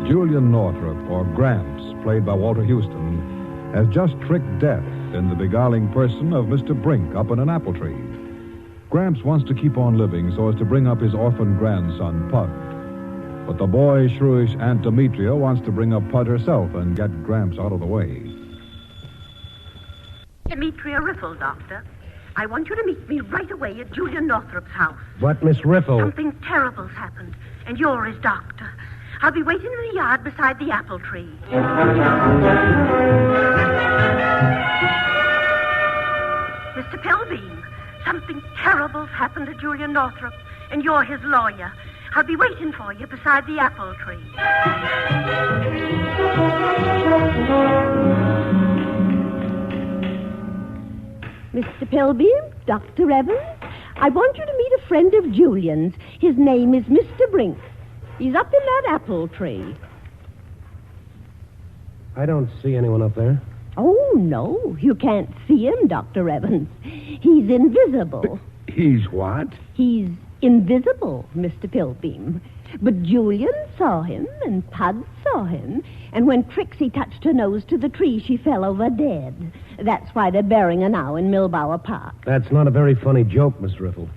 Julian Northrop, or Gramps, played by Walter Houston, has just tricked death in the beguiling person of Mr. Brink up in an apple tree. Gramps wants to keep on living so as to bring up his orphan grandson, Pud. But the boyish, shrewish Aunt Demetria wants to bring up Pud herself and get Gramps out of the way. Demetria Riffle, Doctor. I want you to meet me right away at Julian Northrop's house. But, Miss Riffle... Something terrible's happened, and you're his doctor. I'll be waiting in the yard beside the apple tree. Mr. Pilbeam, something terrible's happened to Julian Northrop, and you're his lawyer. I'll be waiting for you beside the apple tree. Mr. Pilbeam, Dr. Evans, I want you to meet a friend of Julian's. His name is Mr. Brink. He's up in that apple tree. I don't see anyone up there. Oh, no. You can't see him, Dr. Evans. He's invisible. He's what? He's invisible, Mr. Pilbeam. But Julian saw him, and Pud saw him, and when Trixie touched her nose to the tree, she fell over dead. That's why they're burying her now in Millbauer Park. That's not a very funny joke, Miss Riffle.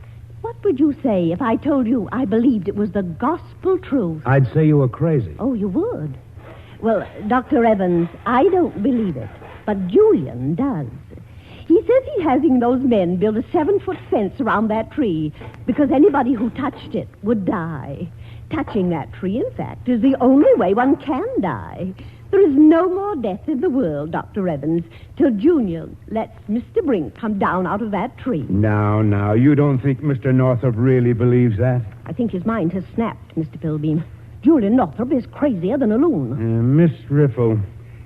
What would you say if I told you I believed it was the gospel truth? I'd say you were crazy. Oh, you would? Well, Dr. Evans, I don't believe it, but Julian does. He says he's having those men build a 7-foot fence around that tree because anybody who touched it would die. Touching that tree, in fact, is the only way one can die. There is no more death in the world, Dr. Evans, till Junior lets Mr. Brink come down out of that tree. Now, you don't think Mr. Northrop really believes that? I think his mind has snapped, Mr. Pilbeam. Julian Northrop is crazier than a loon. Miss Riffle,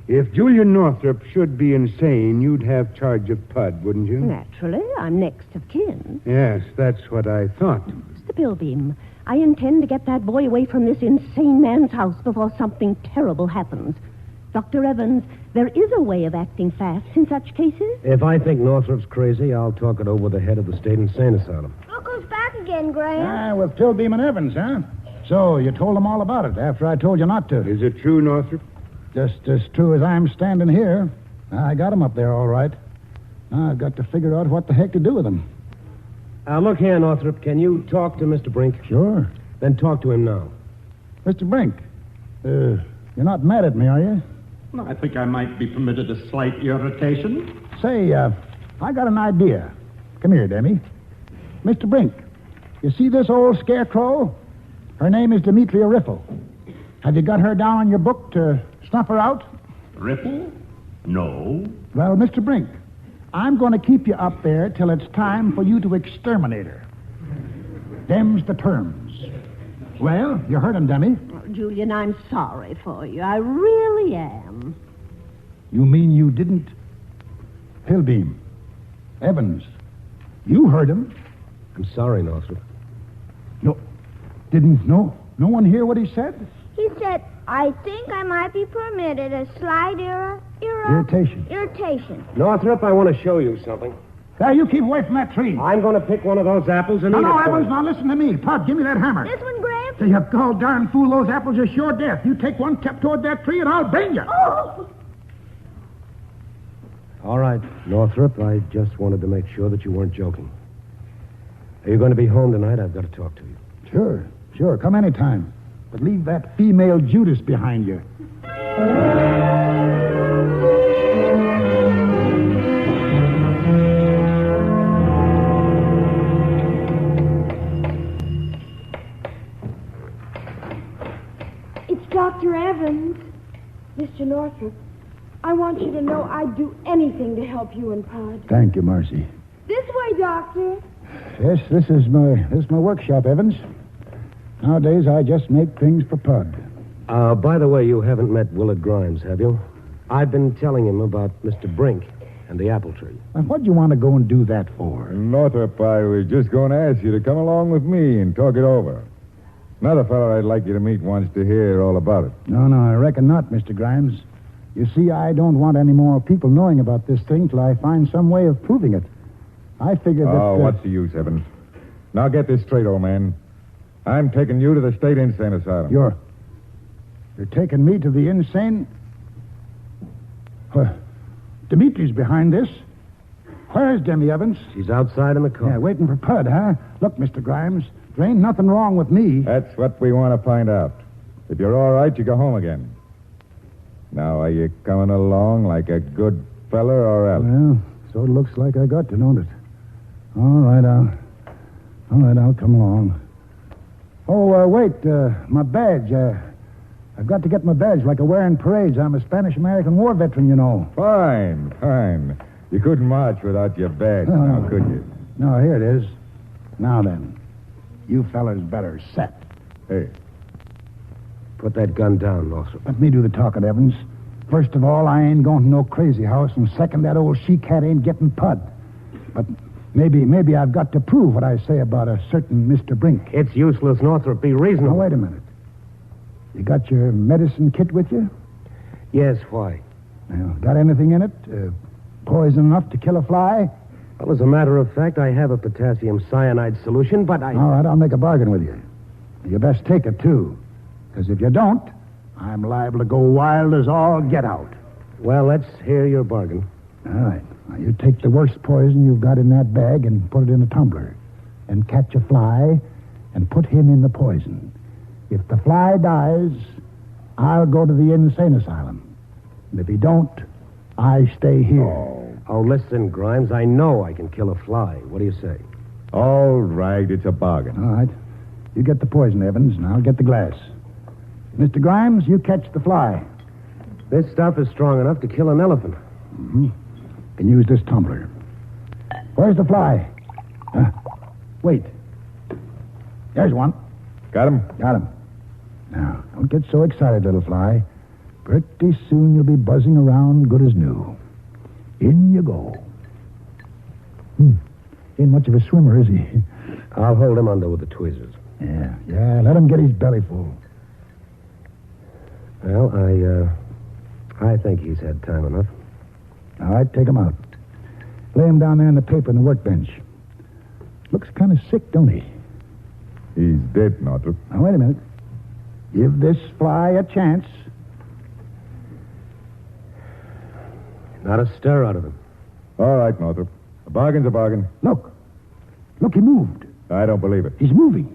if Julian Northrop should be insane, you'd have charge of Pud, wouldn't you? Naturally, I'm next of kin. Yes, that's what I thought. Mr. Pilbeam, I intend to get that boy away from this insane man's house before something terrible happens. Dr. Evans, there is a way of acting fast in such cases. If I think Northrop's crazy, I'll talk it over with the head of the state insane asylum. Look who's back again, Graham. With Pilbeam and Evans, huh? So, you told them all about it after I told you not to. Is it true, Northrop? Just as true as I'm standing here. I got them up there all right. Now I've got to figure out what the heck to do with them. Look here, Northrop. Can you talk to Mr. Brink? Sure. Then talk to him now. Mr. Brink, you're not mad at me, are you? Well, I think I might be permitted a slight irritation. Say, I got an idea. Come here, Demi. Mr. Brink, you see this old scarecrow? Her name is Demetria Riffle. Have you got her down on your book to snuff her out? Riffle? No. Well, Mr. Brink, I'm going to keep you up there till it's time for you to exterminate her. Them's the terms. Well, you heard him, Demi. Oh, Julian, I'm sorry for you. I really am. You mean you didn't? Pilbeam. Evans. You heard him. I'm sorry, Northrop. No one hear what he said? He said, I think I might be permitted a slight irritation. Northrop, I want to show you something. Now, you keep away from that tree. I'm going to pick one of those apples and eat it. No, Evans, now listen to me. Pud, give me that hammer. This one, Graham? Say, you gall darn fool, those apples are sure death. You take one step toward that tree and I'll bang you. Oh! All right, Northrop, I just wanted to make sure that you weren't joking. Are you going to be home tonight? I've got to talk to you. Sure. Come anytime. But leave that female Judas behind you. It's Dr. Evans. Mr. Northrop, I want you to know I'd do anything to help you and Pud. Thank you, Marcy. This way, Doctor. Yes, this is my workshop, Evans. Nowadays, I just make things for Pud. By the way, you haven't met Willard Grimes, have you? I've been telling him about Mr. Brink and the apple tree. And what do you want to go and do that for? Northrop, I was just going to ask you to come along with me and talk it over. Another fellow I'd like you to meet wants to hear all about it. No, I reckon not, Mr. Grimes. You see, I don't want any more people knowing about this thing till I find some way of proving it. I figured that... Oh, what's the use, Evans? Now get this straight, old man. I'm taking you to the state insane asylum. You're taking me to the insane... Dimitri's behind this. Where's Demi Evans? She's outside in the car. Yeah, waiting for Pud, huh? Look, Mr. Grimes, there ain't nothing wrong with me. That's what we want to find out. If you're all right, you go home again. Now, are you coming along like a good fella or else? Well, so it looks like I got to, don't it? All right, I'll come along. Oh, wait, my badge. I've got to get my badge like I wear in parades. I'm a Spanish-American war veteran, you know. Fine. You couldn't march without your badge, now, could you? No, here it is. Now then, you fellas better set. Hey. Put that gun down, Northrop. Let me do the talking, Evans. First of all, I ain't going to no crazy house, and second, that old she-cat ain't getting Pud. But maybe I've got to prove what I say about a certain Mr. Brink. It's useless, Northrop. Be reasonable. Now, wait a minute. You got your medicine kit with you? Yes, why? Now, got anything in it? Poison enough to kill a fly? Well, as a matter of fact, I have a potassium cyanide solution, but I... All right, I'll make a bargain with you. You best take it, too. Because if you don't, I'm liable to go wild as all get out. Well, let's hear your bargain. All right. Now, you take the worst poison you've got in that bag and put it in a tumbler. And catch a fly and put him in the poison. If the fly dies, I'll go to the insane asylum. And if he don't, I stay here. Oh, listen, Grimes, I know I can kill a fly. What do you say? All right, it's a bargain. All right. You get the poison, Evans, and I'll get the glass. Mr. Grimes, you catch the fly. This stuff is strong enough to kill an elephant. Mm-hmm. Can use this tumbler. Where's the fly? Wait. There's one. Got him? Got him. Now, don't get so excited, little fly. Pretty soon you'll be buzzing around good as new. In you go. Ain't much of a swimmer, is he? I'll hold him under with the tweezers. Yeah, let him get his belly full. Well, I think he's had time enough. All right, take him out. Lay him down there on the paper in the workbench. Looks kind of sick, don't he? He's dead, Northrop. Now, wait a minute. Give this fly a chance. Not a stir out of him. All right, Northrop. A bargain's a bargain. Look, he moved. I don't believe it. He's moving.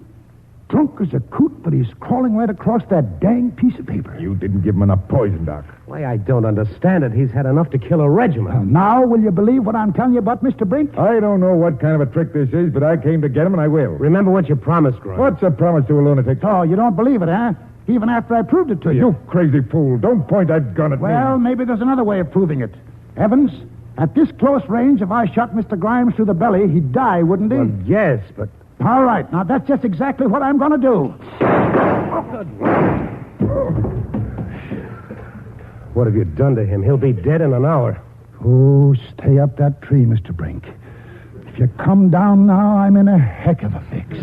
Drunk as a coot, but he's crawling right across that dang piece of paper. You didn't give him enough poison, Doc. Why, I don't understand it. He's had enough to kill a regiment. Now, will you believe what I'm telling you about Mr. Brink? I don't know what kind of a trick this is, but I came to get him, and I will. Remember what you promised, Grimes. What's a promise to a lunatic? Oh, you don't believe it, huh? Even after I proved it to you. You crazy fool. Don't point that gun at me. Well, maybe there's another way of proving it. Evans, at this close range, if I shot Mr. Grimes through the belly, he'd die, wouldn't he? Well, yes, but... All right, now that's just exactly what I'm going to do. What have you done to him? He'll be dead in an hour. Oh, stay up that tree, Mr. Brink. If you come down now, I'm in a heck of a fix.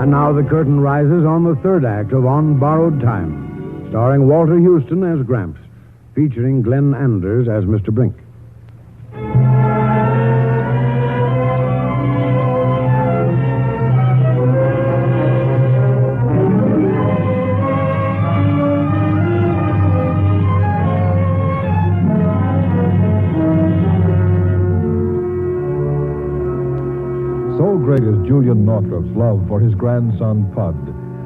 Now the curtain rises on the third act of On Borrowed Time, starring Walter Houston as Gramps, featuring Glenn Anders as Mr. Brink. So great is Julian Northrop's love for his grandson, Pud,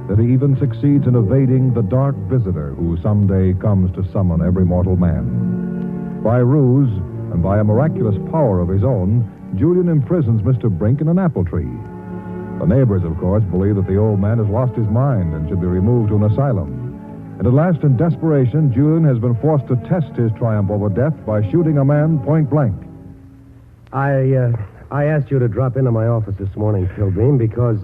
that he even succeeds in evading the dark visitor who someday comes to summon every mortal man. By ruse and by a miraculous power of his own, Julian imprisons Mr. Brink in an apple tree. The neighbors, of course, believe that the old man has lost his mind and should be removed to an asylum. And at last, in desperation, Julian has been forced to test his triumph over death by shooting a man point blank. I asked you to drop into my office this morning, Pilbeam, because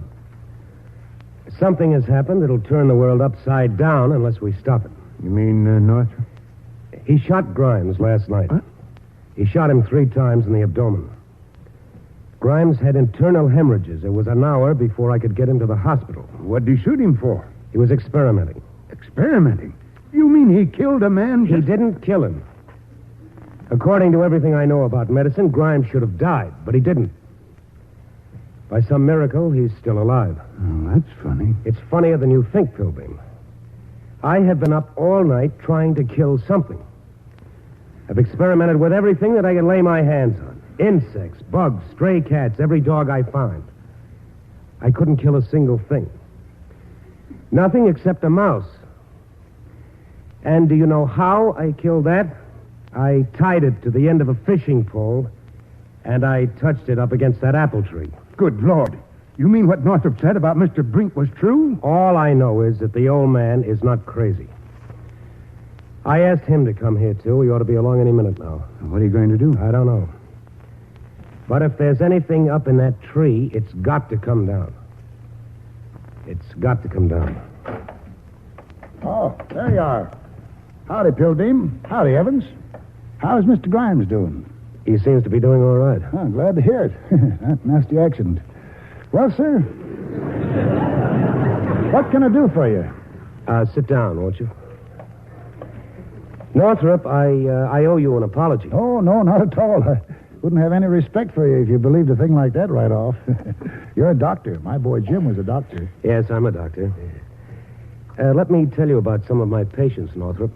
something has happened that'll turn the world upside down unless we stop it. You mean Northrop? He shot Grimes last night. What? He shot him 3 times in the abdomen. Grimes had internal hemorrhages. It was an hour before I could get him to the hospital. What did you shoot him for? He was experimenting. Experimenting? You mean he killed a man? He didn't kill him. According to everything I know about medicine, Grimes should have died, but he didn't. By some miracle, he's still alive. Oh, that's funny. It's funnier than you think, Pilbeam. I have been up all night trying to kill something. I've experimented with everything that I can lay my hands on. Insects, bugs, stray cats, every dog I find. I couldn't kill a single thing. Nothing except a mouse. And do you know how I killed that? I tied it to the end of a fishing pole, and I touched it up against that apple tree. Good Lord. You mean what Northrop said about Mr. Brink was true? All I know is that the old man is not crazy. I asked him to come here, too. He ought to be along any minute now. What are you going to do? I don't know. But if there's anything up in that tree, it's got to come down. It's got to come down. Oh, there you are. Howdy, Pilbeam. Howdy, Evans. How's Mr. Grimes doing? He seems to be doing all right. Oh, glad to hear it. That nasty accident. Well, sir, what can I do for you? Sit down, won't you? Northrop, I owe you an apology. Oh, no, not at all. I wouldn't have any respect for you if you believed a thing like that right off. You're a doctor. My boy Jim was a doctor. Yes, I'm a doctor. Let me tell you about some of my patients, Northrop.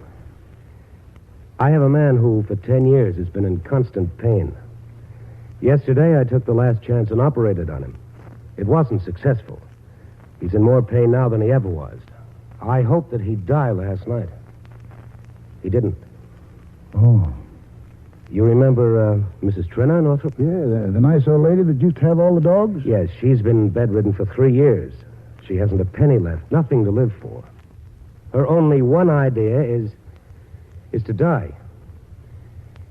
I have a man who, for 10 years, has been in constant pain. Yesterday, I took the last chance and operated on him. It wasn't successful. He's in more pain now than he ever was. I hoped that he'd die last night. He didn't. Oh. You remember Mrs. Trenna, Northrop? Yeah, the nice old lady that used to have all the dogs? Yes, she's been bedridden for 3 years. She hasn't a penny left, nothing to live for. Her only one idea is to die.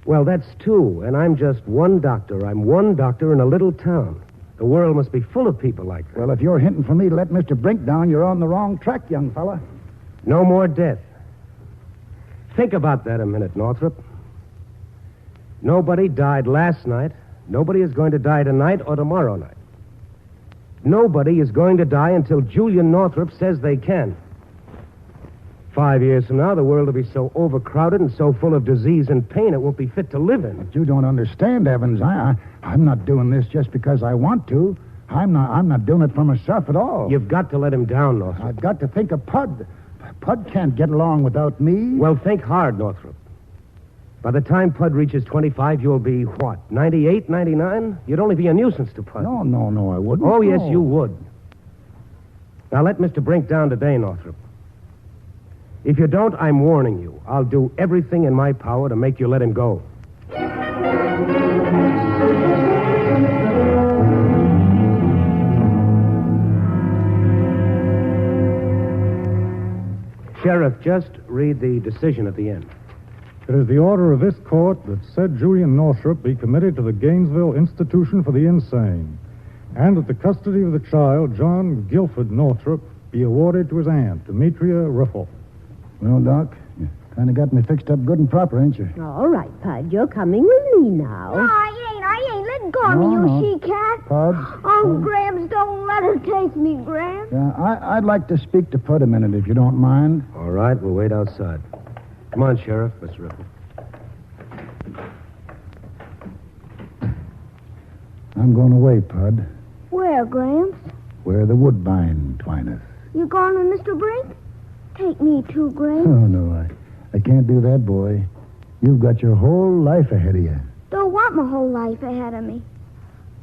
Well, that's two, and I'm just one doctor. I'm one doctor in a little town. The world must be full of people like that. Well, if you're hinting for me to let Mr. Brink down, you're on the wrong track, young fella. No more death. Think about that a minute, Northrop. Nobody died last night. Nobody is going to die tonight or tomorrow night. Nobody is going to die until Julian Northrop says they can. 5 years from now, the world will be so overcrowded and so full of disease and pain it won't be fit to live in. But you don't understand, Evans. I'm not doing this just because I want to. I'm not doing it for myself at all. You've got to let him down, Northrop. I've got to think of Pud. Pud can't get along without me. Well, think hard, Northrop. By the time Pud reaches 25, you'll be, what, 98, 99? You'd only be a nuisance to Pud. No, I wouldn't. Oh, yes, you would. Now, let Mr. Brink down today, Northrop. If you don't, I'm warning you. I'll do everything in my power to make you let him go. Sheriff, just read the decision at the end. It is the order of this court that said Julian Northrop be committed to the Gainesville Institution for the Insane, and that the custody of the child, John Guilford Northrop, be awarded to his aunt, Demetria Riffle. Well, Doc, you kind of got me fixed up good and proper, ain't you? All right, Pud, you're coming with me now. No, I ain't. Let go of me, you she-cat. Pud? Oh, Gramps, don't let her take me, Gramps. Yeah, I'd like to speak to Pud a minute, if you don't mind. All right, we'll wait outside. Come on, Sheriff, Miss Riffle. I'm going away, Pud. Where, Gramps? Where the woodbine twineth. You going with Mr. Brink? Take me too, Gramps. Oh, no, I can't do that, boy. You've got your whole life ahead of you. Don't want my whole life ahead of me.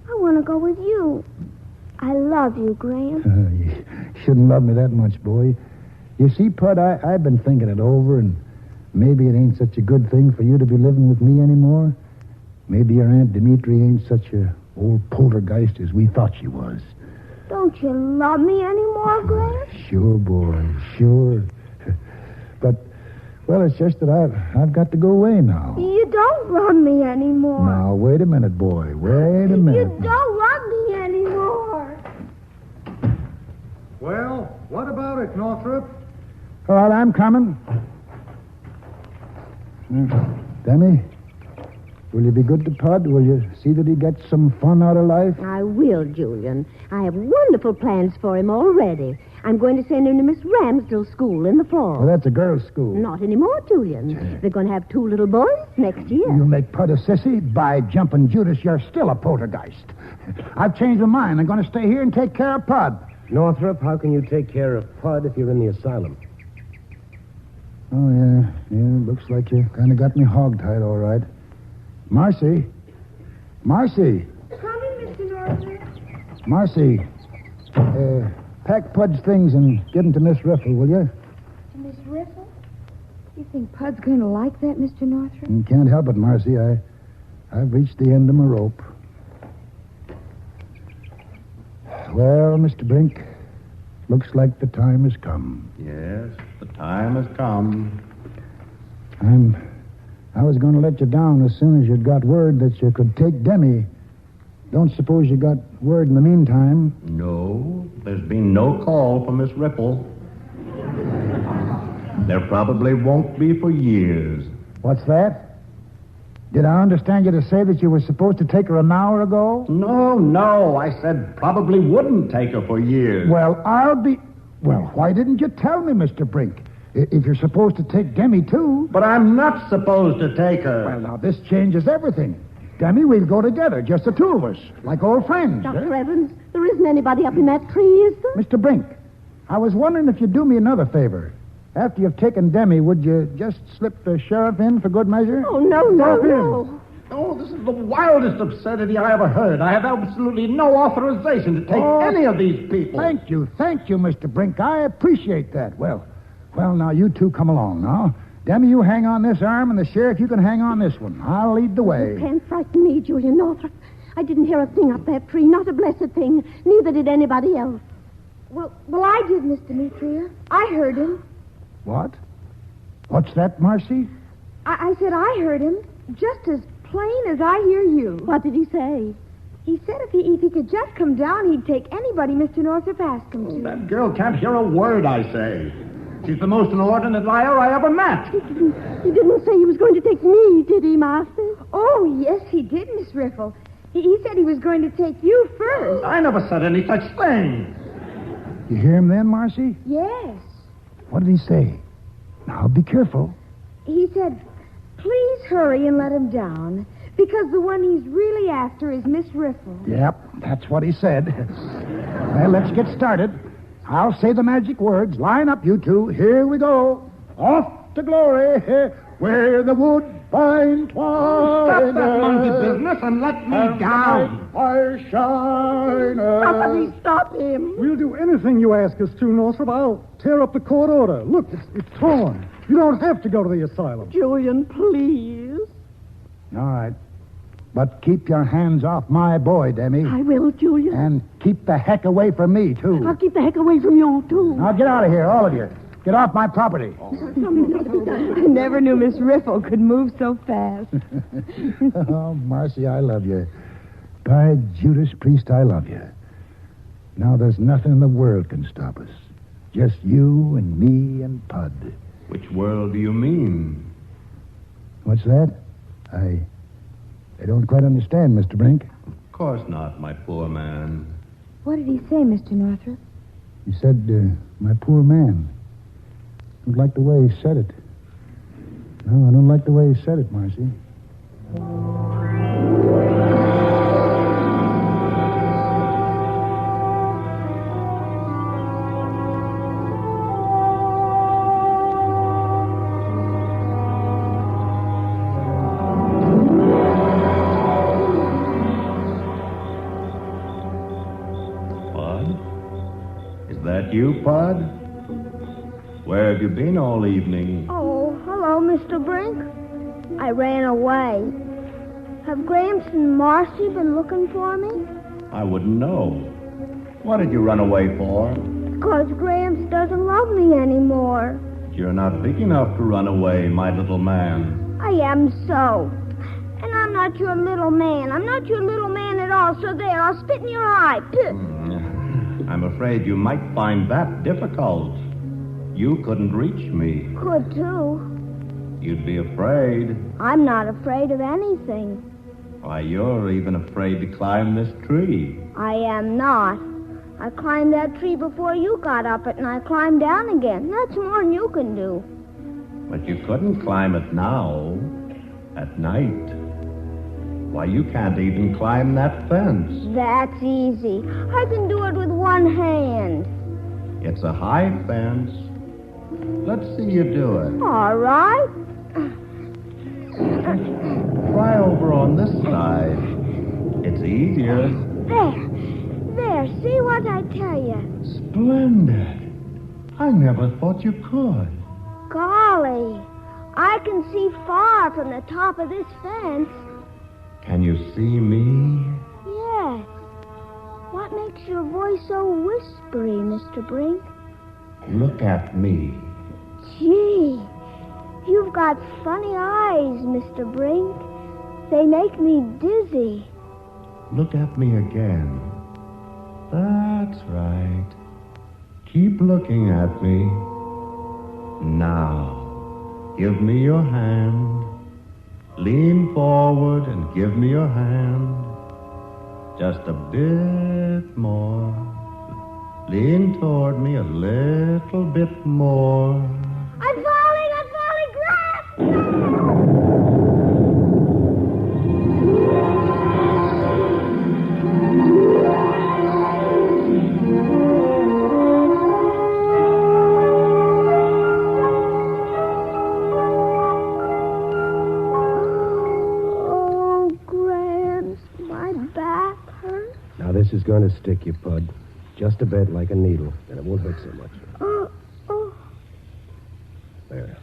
I want to go with you. I love you, Gramps. You shouldn't love me that much, boy. You see, Pud, I've been thinking it over, and maybe it ain't such a good thing for you to be living with me anymore. Maybe your Aunt Dimitri ain't such a old poltergeist as we thought she was. Don't you love me anymore, Gramps? Sure, boy, sure. But, well, it's just that I've got to go away now. You don't love me anymore. Now, wait a minute, boy. Wait a minute. You don't love me anymore. Well, what about it, Northrop? All right, I'm coming. Demi, will you be good to Pud? Will you see that he gets some fun out of life? I will, Julian. I have wonderful plans for him already. I'm going to send him to Miss Ramsdell's school in the fall. Well, that's a girls' school. Not anymore, Julian. They're going to have 2 little boys next year. You'll make Pud a sissy? By jumping Judas, you're still a poltergeist. I've changed my mind. I'm going to stay here and take care of Pud. Northrop, how can you take care of Pud if you're in the asylum? Oh, yeah. Looks like you kind of got me hogtied, all right. Marcy. Marcy. Coming, Mr. Northrop. Marcy. Pack Pud's things and give them to Miss Riffle, will you? To Miss Riffle? You think Pud's going to like that, Mr. Northrop? You can't help it, Marcy. I've reached the end of my rope. Well, Mr. Brink, looks like the time has come. Yes, the time has come. I was going to let you down as soon as you'd got word that you could take Demi. Don't suppose you got word in the meantime? No, there's been no call from Miss Ripple. There probably won't be for years. What's that? Did I understand you to say that you were supposed to take her an hour ago? No. I said probably wouldn't take her for years. Well, why didn't you tell me, Mr. Brink? If you're supposed to take Demi, too. But I'm not supposed to take her. Well, now, this changes everything. Demi, we'll go together, just the two of us, like old friends. Dr. Evans, there isn't anybody up in that tree, is there? Mr. Brink, I was wondering if you'd do me another favor. After you've taken Demi, would you just slip the sheriff in for good measure? Oh, no. Oh, this is the wildest absurdity I ever heard. I have absolutely no authorization to take any of these people. Thank you, Mr. Brink. I appreciate that. Well, now, you two come along now. Demi, you hang on this arm, and the sheriff, you can hang on this one. I'll lead the way. You can't frighten me, Julian Northrop. I didn't hear a thing up that tree, not a blessed thing. Neither did anybody else. Well, I did, Miss Demetria. I heard him. What? What's that, Marcy? I said I heard him, just as plain as I hear you. What did he say? He said if he could just come down, he'd take anybody Mr. Northrop asked him to. That girl can't hear a word I say. She's the most inordinate liar I ever met. He didn't say he was going to take me, did he, Master? Oh, yes, he did, Miss Riffle. He said he was going to take you first. I never said any such thing. You hear him then, Marcy? Yes. What did he say? Now, be careful. He said, please hurry and let him down, because the one he's really after is Miss Riffle. Yep, that's what he said. Well, let's get started. I'll say the magic words. Line up, you two. Here we go. Off to glory, where the woodbine twine. Stop that monkey business and let me down. I shine. Somebody stop him. We'll do anything you ask us to, Northrop. I'll tear up the court order. Look, it's torn. You don't have to go to the asylum. Julian, please. All right. But keep your hands off my boy, Demi. I will, Julian. And keep the heck away from me, too. I'll keep the heck away from you, too. Now get out of here, all of you. Get off my property. I never knew Miss Riffle could move so fast. Oh, Marcy, I love you. By Judas Priest, I love you. Now there's nothing in the world can stop us. Just you and me and Pud. Which world do you mean? What's that? I don't quite understand, Mr. Brink. Of course not, my poor man. What did he say, Mr. Northrop? He said, my poor man. Don't like the way he said it. No, I don't like the way he said it, Marcy. You, Pud? Where have you been all evening? Oh, hello, Mr. Brink. I ran away. Have Gramps and Marcy been looking for me? I wouldn't know. What did you run away for? Because Gramps doesn't love me anymore. You're not big enough to run away, my little man. I am so. And I'm not your little man. I'm not your little man at all. So there, I'll spit in your eye. I'm afraid you might find that difficult. You couldn't reach me. Could, too. You'd be afraid. I'm not afraid of anything. Why, you're even afraid to climb this tree. I am not. I climbed that tree before you got up it, and I climbed down again. That's more than you can do. But you couldn't climb it now, at night. Why, you can't even climb that fence. That's easy. I can do it with one hand. It's a high fence. Let's see you do it. All right. Try over on this side. It's easier. There. See what I tell you. Splendid. I never thought you could. Golly. I can see far from the top of this fence. Can you see me? Yes. What makes your voice so whispery, Mr. Brink? Look at me. Gee, You've got funny eyes, Mr. Brink. They make me dizzy. Look at me again. That's right. Keep looking at me. Now, give me your hand. Lean forward and give me your hand. Just a bit more. Lean toward me a little bit more. I'm falling, grab! Oh, Gramps, my back hurts. Now, this is going to stick you, Pud. Just a bit, like a needle, and it won't hurt so much. There.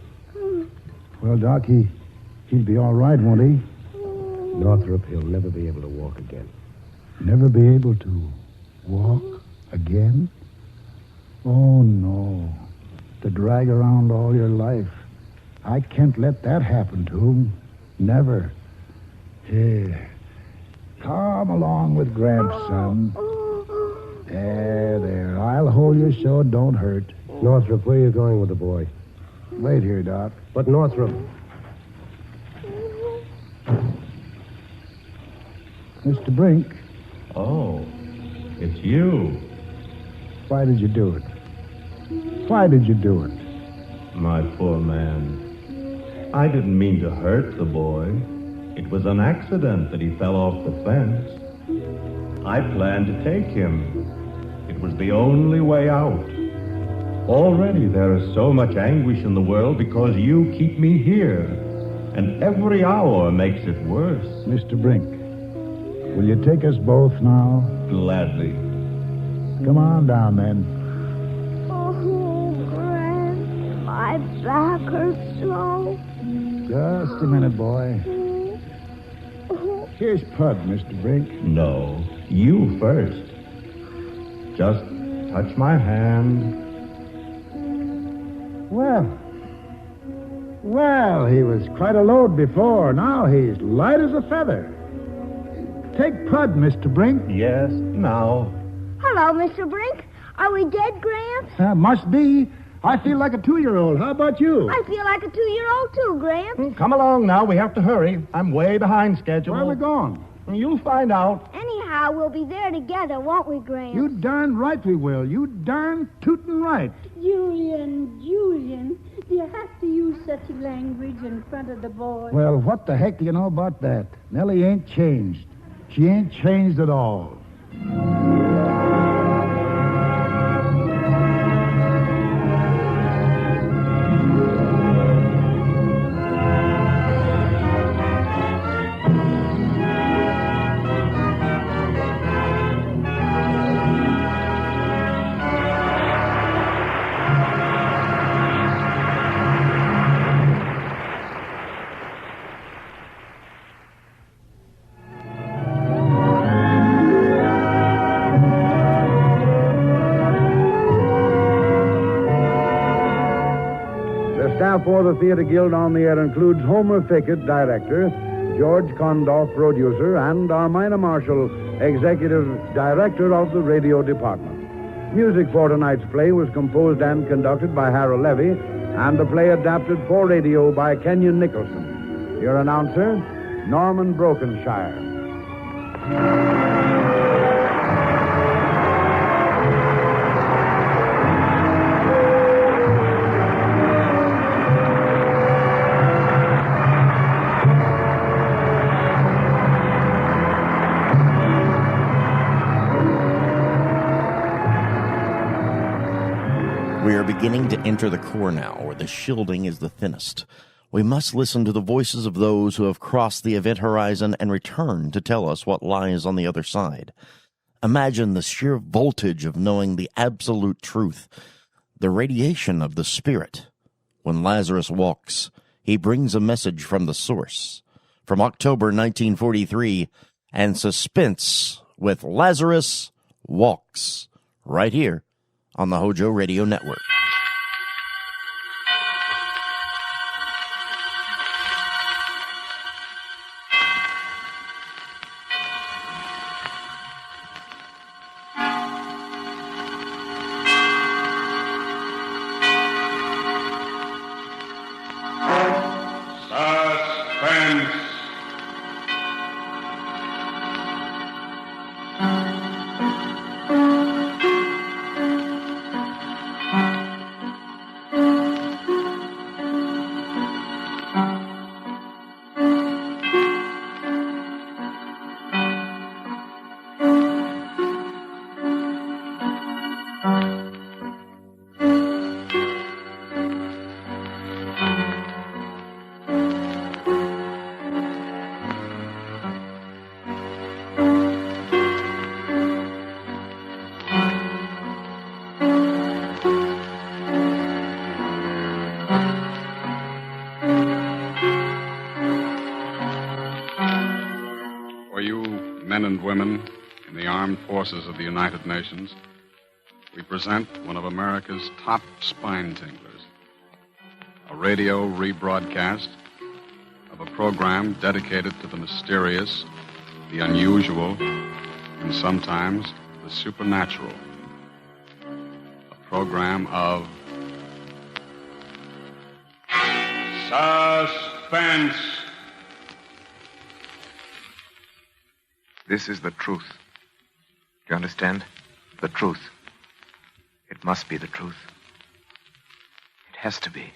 Well, Doc, he'll be all right, won't he? Northrop, he'll never be able to walk again. Never be able to walk again? Oh, no. To drag around all your life. I can't let that happen to him. Never. Here. Come along with Gramps, son. There. I'll hold you so it don't hurt. Northrop, where are you going with the boy? Wait here, Doc. But Northrop... Mr. Brink. Oh, it's you. Why did you do it? Why did you do it? My poor man. I didn't mean to hurt the boy. It was an accident that he fell off the fence. I planned to take him. It was the only way out. Already there is so much anguish in the world because you keep me here. And every hour makes it worse. Mr. Brink, will you take us both now? Gladly. Come on down, then. Oh, Gramps, my back hurts so. Just a minute, boy. Here's Pud, Mr. Brink. No, you first. Just touch my hand. Well, he was quite a load before. Now he's light as a feather. Take Pud, Mr. Brink. Yes, now. Hello, Mr. Brink. Are we dead, Gramps? Must be. I feel like a 2-year-old. How about you? I feel like a 2-year-old, too, Gramps. Come along now. We have to hurry. I'm way behind schedule. Where are we going? You'll find out. Anyhow, we'll be there together, won't we, Gramps? You darn right we will. You darn tootin' right. Julian, do you have to use such language in front of the boy? Well, what the heck do you know about that? Nellie ain't changed. She ain't changed at all. Staff for the Theater Guild on the Air includes Homer Fickett, director, George Condoff, producer, and Armina Marshall, executive director of the radio department. Music for tonight's play was composed and conducted by Harold Levy, and the play adapted for radio by Kenyon Nicholson. Your announcer, Norman Brokenshire. We are beginning to enter the core now, where the shielding is the thinnest. We must listen to the voices of those who have crossed the event horizon and returned to tell us what lies on the other side. Imagine the sheer voltage of knowing the absolute truth, the radiation of the Spirit. When Lazarus walks, he brings a message from the source. From October 1943, and suspense with Lazarus Walks, right here on the Hojo Radio Network. Suspense. For you men and women in the armed forces of the United Nations, we present one of America's top spine tinglers, a radio rebroadcast of a program dedicated to the mysterious, the unusual, and sometimes the supernatural. A program of suspense. This is the truth. Do you understand? The truth. It must be the truth. It has to be.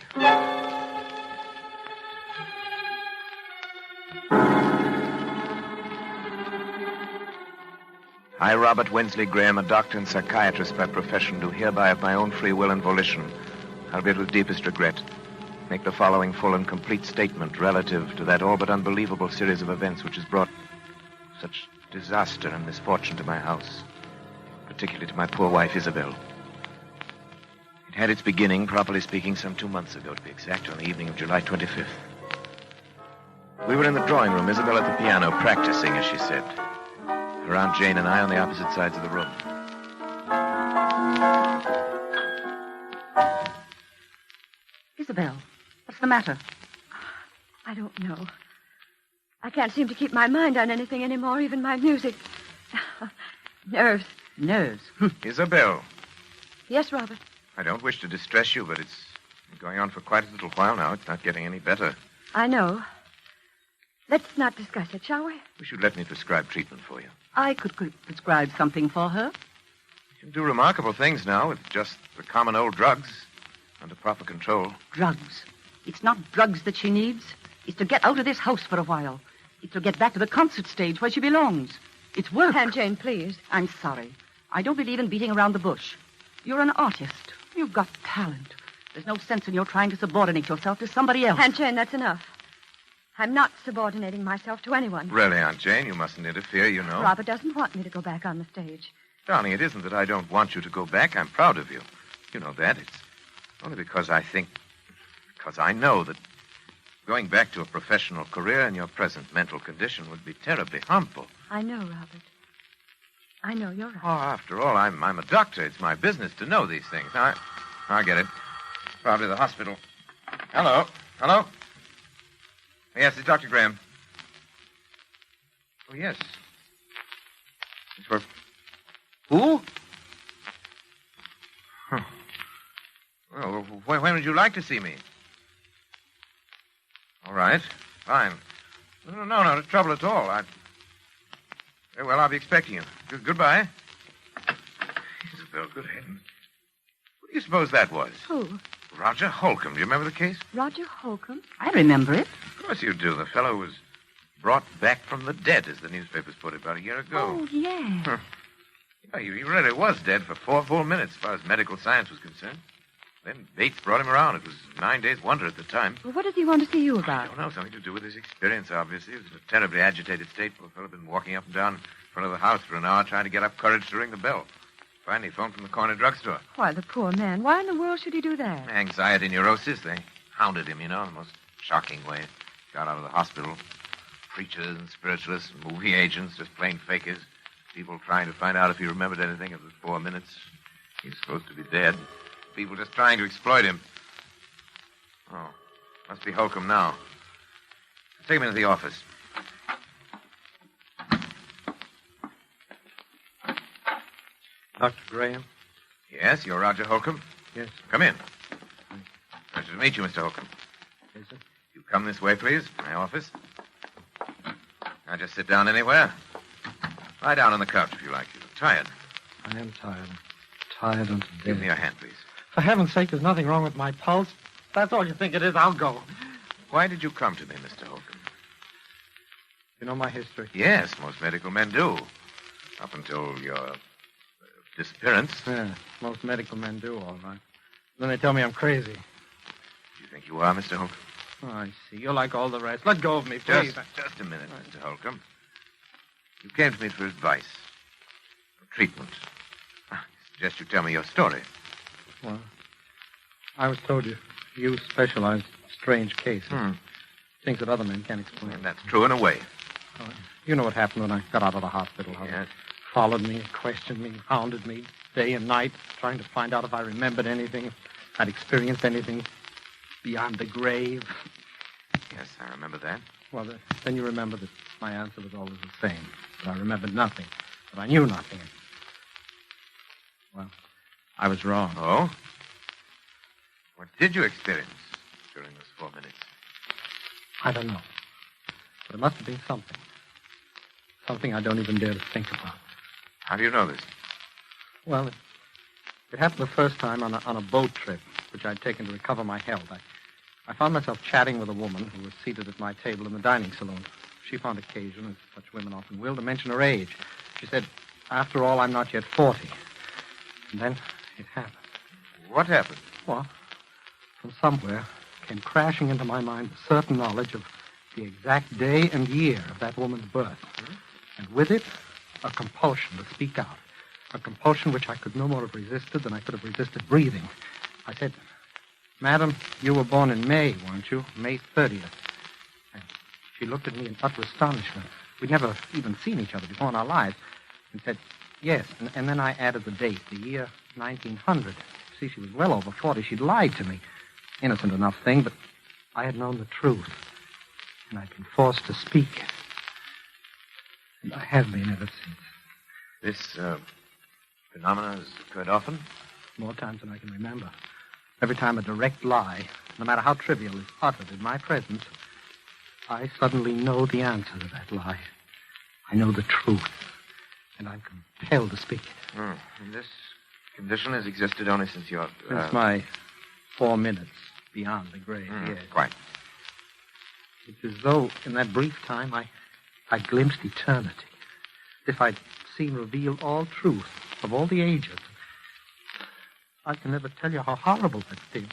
I, Robert Wensley Graham, a doctor and psychiatrist by profession, do hereby of my own free will and volition, albeit with deepest regret, make the following full and complete statement relative to that all but unbelievable series of events which has brought such disaster and misfortune to my house, particularly to my poor wife, Isabel. It had its beginning, properly speaking, some 2 months ago, to be exact, on the evening of July 25th. We were in the drawing room, Isabel at the piano, practicing, as she said. Her Aunt Jane and I on the opposite sides of the room. Isabel, what's the matter? I don't know. I can't seem to keep my mind on anything anymore, even my music. Nerves. Nerves? Isabel, Yes, Robert. I don't wish to distress you, but it's been going on for quite a little while now. It's not getting any better. I know. Let's not discuss it, shall we? You should let me prescribe treatment for you. I could prescribe something for her. You can do remarkable things now with just the common old drugs under proper control. Drugs. It's not drugs that she needs. It's to get out of this house for a while. It's to get back to the concert stage where she belongs. It's work. Aunt Jane, please. I'm sorry. I don't believe in beating around the bush. You're an artist. You've got talent. There's no sense in your trying to subordinate yourself to somebody else. Aunt Jane, that's enough. I'm not subordinating myself to anyone. Really, Aunt Jane, you mustn't interfere, you know. Robert doesn't want me to go back on the stage. Darling, it isn't that I don't want you to go back. I'm proud of you. You know that. It's only because I know that going back to a professional career in your present mental condition would be terribly harmful. I know, Robert. I know, you're right. Oh, after all, I'm a doctor. It's my business to know these things. Now, I get it. Probably the hospital. Hello? Hello? Yes, it's Dr. Graham. Oh, yes. It's for... Who? Huh. Well, when would you like to see me? All right. Fine. No, no trouble at all. Very well, I'll be expecting you. Goodbye. Isabel, good heavens. What do you suppose that was? Who? Roger Holcomb. Do you remember the case? Roger Holcomb? I remember it. Of course you do. The fellow was brought back from the dead, as the newspapers put it, about a year ago. Oh, yeah. Yeah, he really was dead for 4 full minutes, as far as medical science was concerned. Then Bates brought him around. It was 9 days' wonder at the time. Well, what does he want to see you I about? don't know. Something to do with his experience, obviously. He was in a terribly agitated state. Poor fellow had been walking up and down in front of the house for an hour trying to get up courage to ring the bell. Finally, he phoned from the corner drugstore. Why, the poor man. Why in the world should he do that? Anxiety, neurosis. They hounded him, you know, in the most shocking way. Got out of the hospital. Preachers and spiritualists and movie agents, just plain fakers. People trying to find out if he remembered anything of the 4 minutes. He's supposed to be dead. People just trying to exploit him. Oh, must be Holcomb now. Take him into the office. Dr. Graham? Yes, you're Roger Holcomb? Yes. Come in. Pleasure to meet you, Mr. Holcomb. Yes, sir. You come this way, please. My office. Now just sit down anywhere. Lie down on the couch if you like. You're tired. I am tired. Tired unto death. Give me your hand, please. For heaven's sake, there's nothing wrong with my pulse. If that's all you think it is, I'll go. Why did you come to me, Mr. Holcomb? You know my history? Yes, most medical men do. Up until your disappearance. Yeah, most medical men do, all right. Then they tell me I'm crazy. Do you think you are, Mr. Holcomb? Oh, I see. You're like all the rest. Let go of me, please. Just a minute, Mr. Holcomb. You came to me for advice. For treatment. I suggest you tell me your story. Well, I was told you specialize in strange cases. Things that other men can't explain. And that's true in a way. Oh, you know what happened when I got out of the hospital. How Yes. they followed me, questioned me, hounded me day and night, trying to find out if I remembered anything, if I'd experienced anything beyond the grave. Yes, I remember that. Well, then you remember that my answer was always the same. That I remembered nothing. That I knew nothing. Well, I was wrong. Oh? What did you experience during those 4 minutes? I don't know. But it must have been something. Something I don't even dare to think about. How do you know this? Well, it happened the first time on a boat trip, which I'd taken to recover my health. I found myself chatting with a woman who was seated at my table in the dining saloon. She found occasion, as such women often will, to mention her age. She said, after all, I'm not yet 40. And then it happened. What happened? Well, from somewhere came crashing into my mind a certain knowledge of the exact day and year of that woman's birth. And with it, a compulsion to speak out. A compulsion which I could no more have resisted than I could have resisted breathing. I said, Madam, you were born in May, weren't you? May 30th. And she looked at me in utter astonishment. We'd never even seen each other before in our lives. And said, yes. And then I added the date, the year 1900. See, she was well over 40. She'd lied to me. Innocent enough thing, but I had known the truth. And I'd been forced to speak. And I have been ever since. This phenomenon has occurred often? More times than I can remember. Every time a direct lie, no matter how trivial, is uttered in my presence, I suddenly know the answer to that lie. I know the truth. And I'm compelled to speak it. And this condition has existed only since your... Since my 4 minutes beyond the grave, yes. Quite. It's as though, in that brief time, I glimpsed eternity. As if I'd seen revealed all truth of all the ages. I can never tell you how horrible that's been.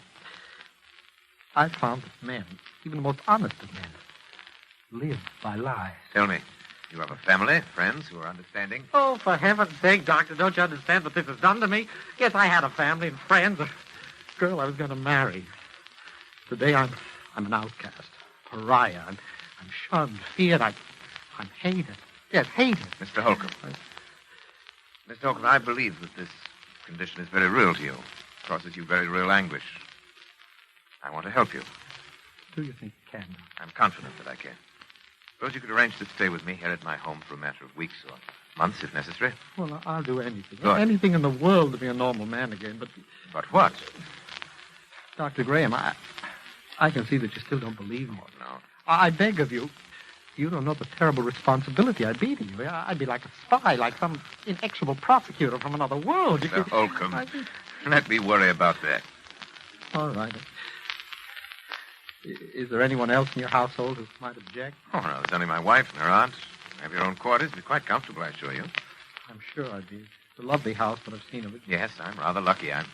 I found that men, even the most honest of men, live by lies. Tell me, you have a family, friends who are understanding? Oh, for heaven's sake, Doctor, don't you understand what this has done to me? Yes, I had a family and friends, a girl I was going to marry. Today I'm an outcast, pariah. I'm shunned, feared. I'm hated. Yes, hated. Mr. Holcomb. Mr. Holcomb, I believe that this condition is very real to you. Causes you very real anguish. I want to help you. Do you think you can? I'm confident that I can. Suppose you could arrange to stay with me here at my home for a matter of weeks or months, if necessary. Well, I'll do anything. Good. Anything in the world to be a normal man again, but... But what? Dr. Graham, I can see that you still don't believe me. Oh, no. I beg of you. You don't know the terrible responsibility I'd be to you. I'd be like a spy, like some inexorable prosecutor from another world. Mr. Holcomb, let me worry about that. All right. Is there anyone else in your household who might object? Oh, no, there's only my wife and her aunt. You have your own quarters. Be quite comfortable, I assure you. I'm sure I'd be. It's a lovely house, but I've seen of it. Yes, I'm rather lucky. I'm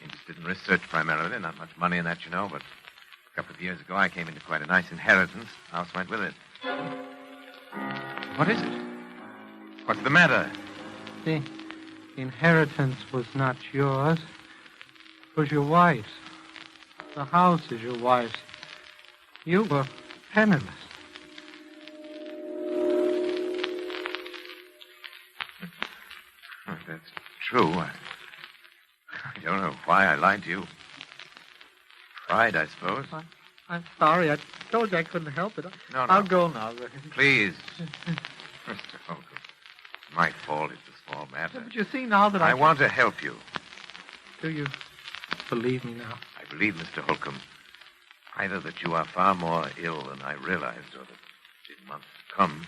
interested in research primarily. Not much money in that, you know, but a couple of years ago I came into quite a nice inheritance. The house went with it. What is it? What's the matter? The inheritance was not yours. It was your wife's. The house is your wife's. You were penniless. If that's true, I don't know why I lied to you. Pride, I suppose. I'm sorry. I told you I couldn't help it. No. I'll go now. Please. Mr. Holcomb, my fault. It's a small matter. But you see now that I want to help you. Do you believe me now? I believe, Mr. Holcomb, either that you are far more ill than I realized, or that in months to come,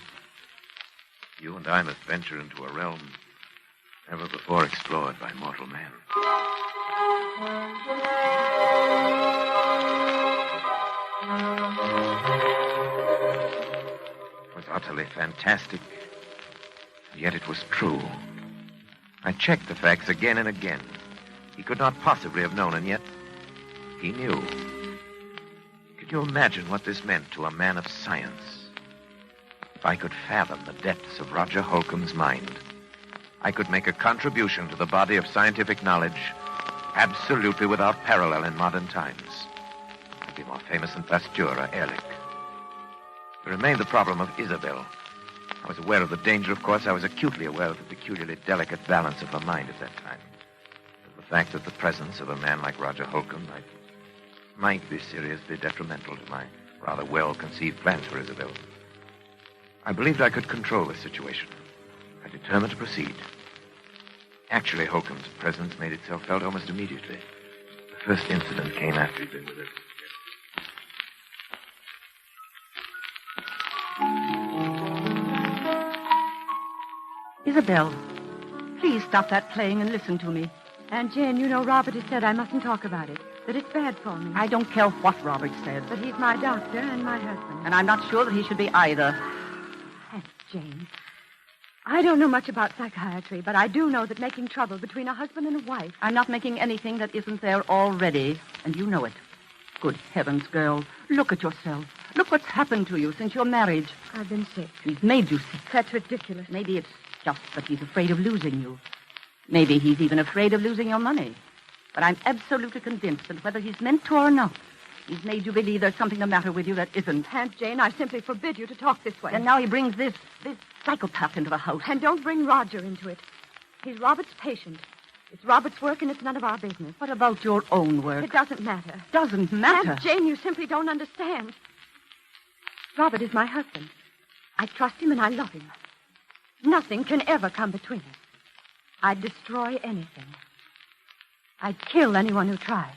You and I must venture into a realm never before explored by mortal man. It was utterly fantastic, and yet it was true. I checked the facts again and again. He could not possibly have known, and yet he knew. Could you imagine what this meant to a man of science? If I could fathom the depths of Roger Holcomb's mind, I could make a contribution to the body of scientific knowledge absolutely without parallel in modern times. I'd be more famous than Pasteur or Ehrlich. There remained the problem of Isabel. I was aware of the danger, of course. I was acutely aware of the peculiarly delicate balance of her mind at that time. Of the fact that the presence of a man like Roger Holcomb might be seriously detrimental to my rather well-conceived plans for Isabel. I believed I could control the situation. I determined to proceed. Actually, Holcomb's presence made itself felt almost immediately. The first incident came after he'd been with us. Isabel, please stop that playing and listen to me. Aunt Jane, you know Robert has said I mustn't talk about it, that it's bad for me. I don't care what Robert said. But he's my doctor and my husband. And I'm not sure that he should be either. Aunt Jane, I don't know much about psychiatry, but I do know that making trouble between a husband and a wife... I'm not making anything that isn't there already, and you know it. Good heavens, girl, look at yourself. Look what's happened to you since your marriage. I've been sick. He's made you sick. That's ridiculous. Maybe it's just that he's afraid of losing you. Maybe he's even afraid of losing your money. But I'm absolutely convinced that whether he's meant to or not, he's made you believe there's something the matter with you that isn't. Aunt Jane, I simply forbid you to talk this way. And now he brings this psychopath into the house. And don't bring Roger into it. He's Robert's patient. It's Robert's work and it's none of our business. What about your own work? It doesn't matter. Doesn't matter? Aunt Jane, you simply don't understand. Robert is my husband. I trust him and I love him. Nothing can ever come between us. I'd destroy anything. I'd kill anyone who tried.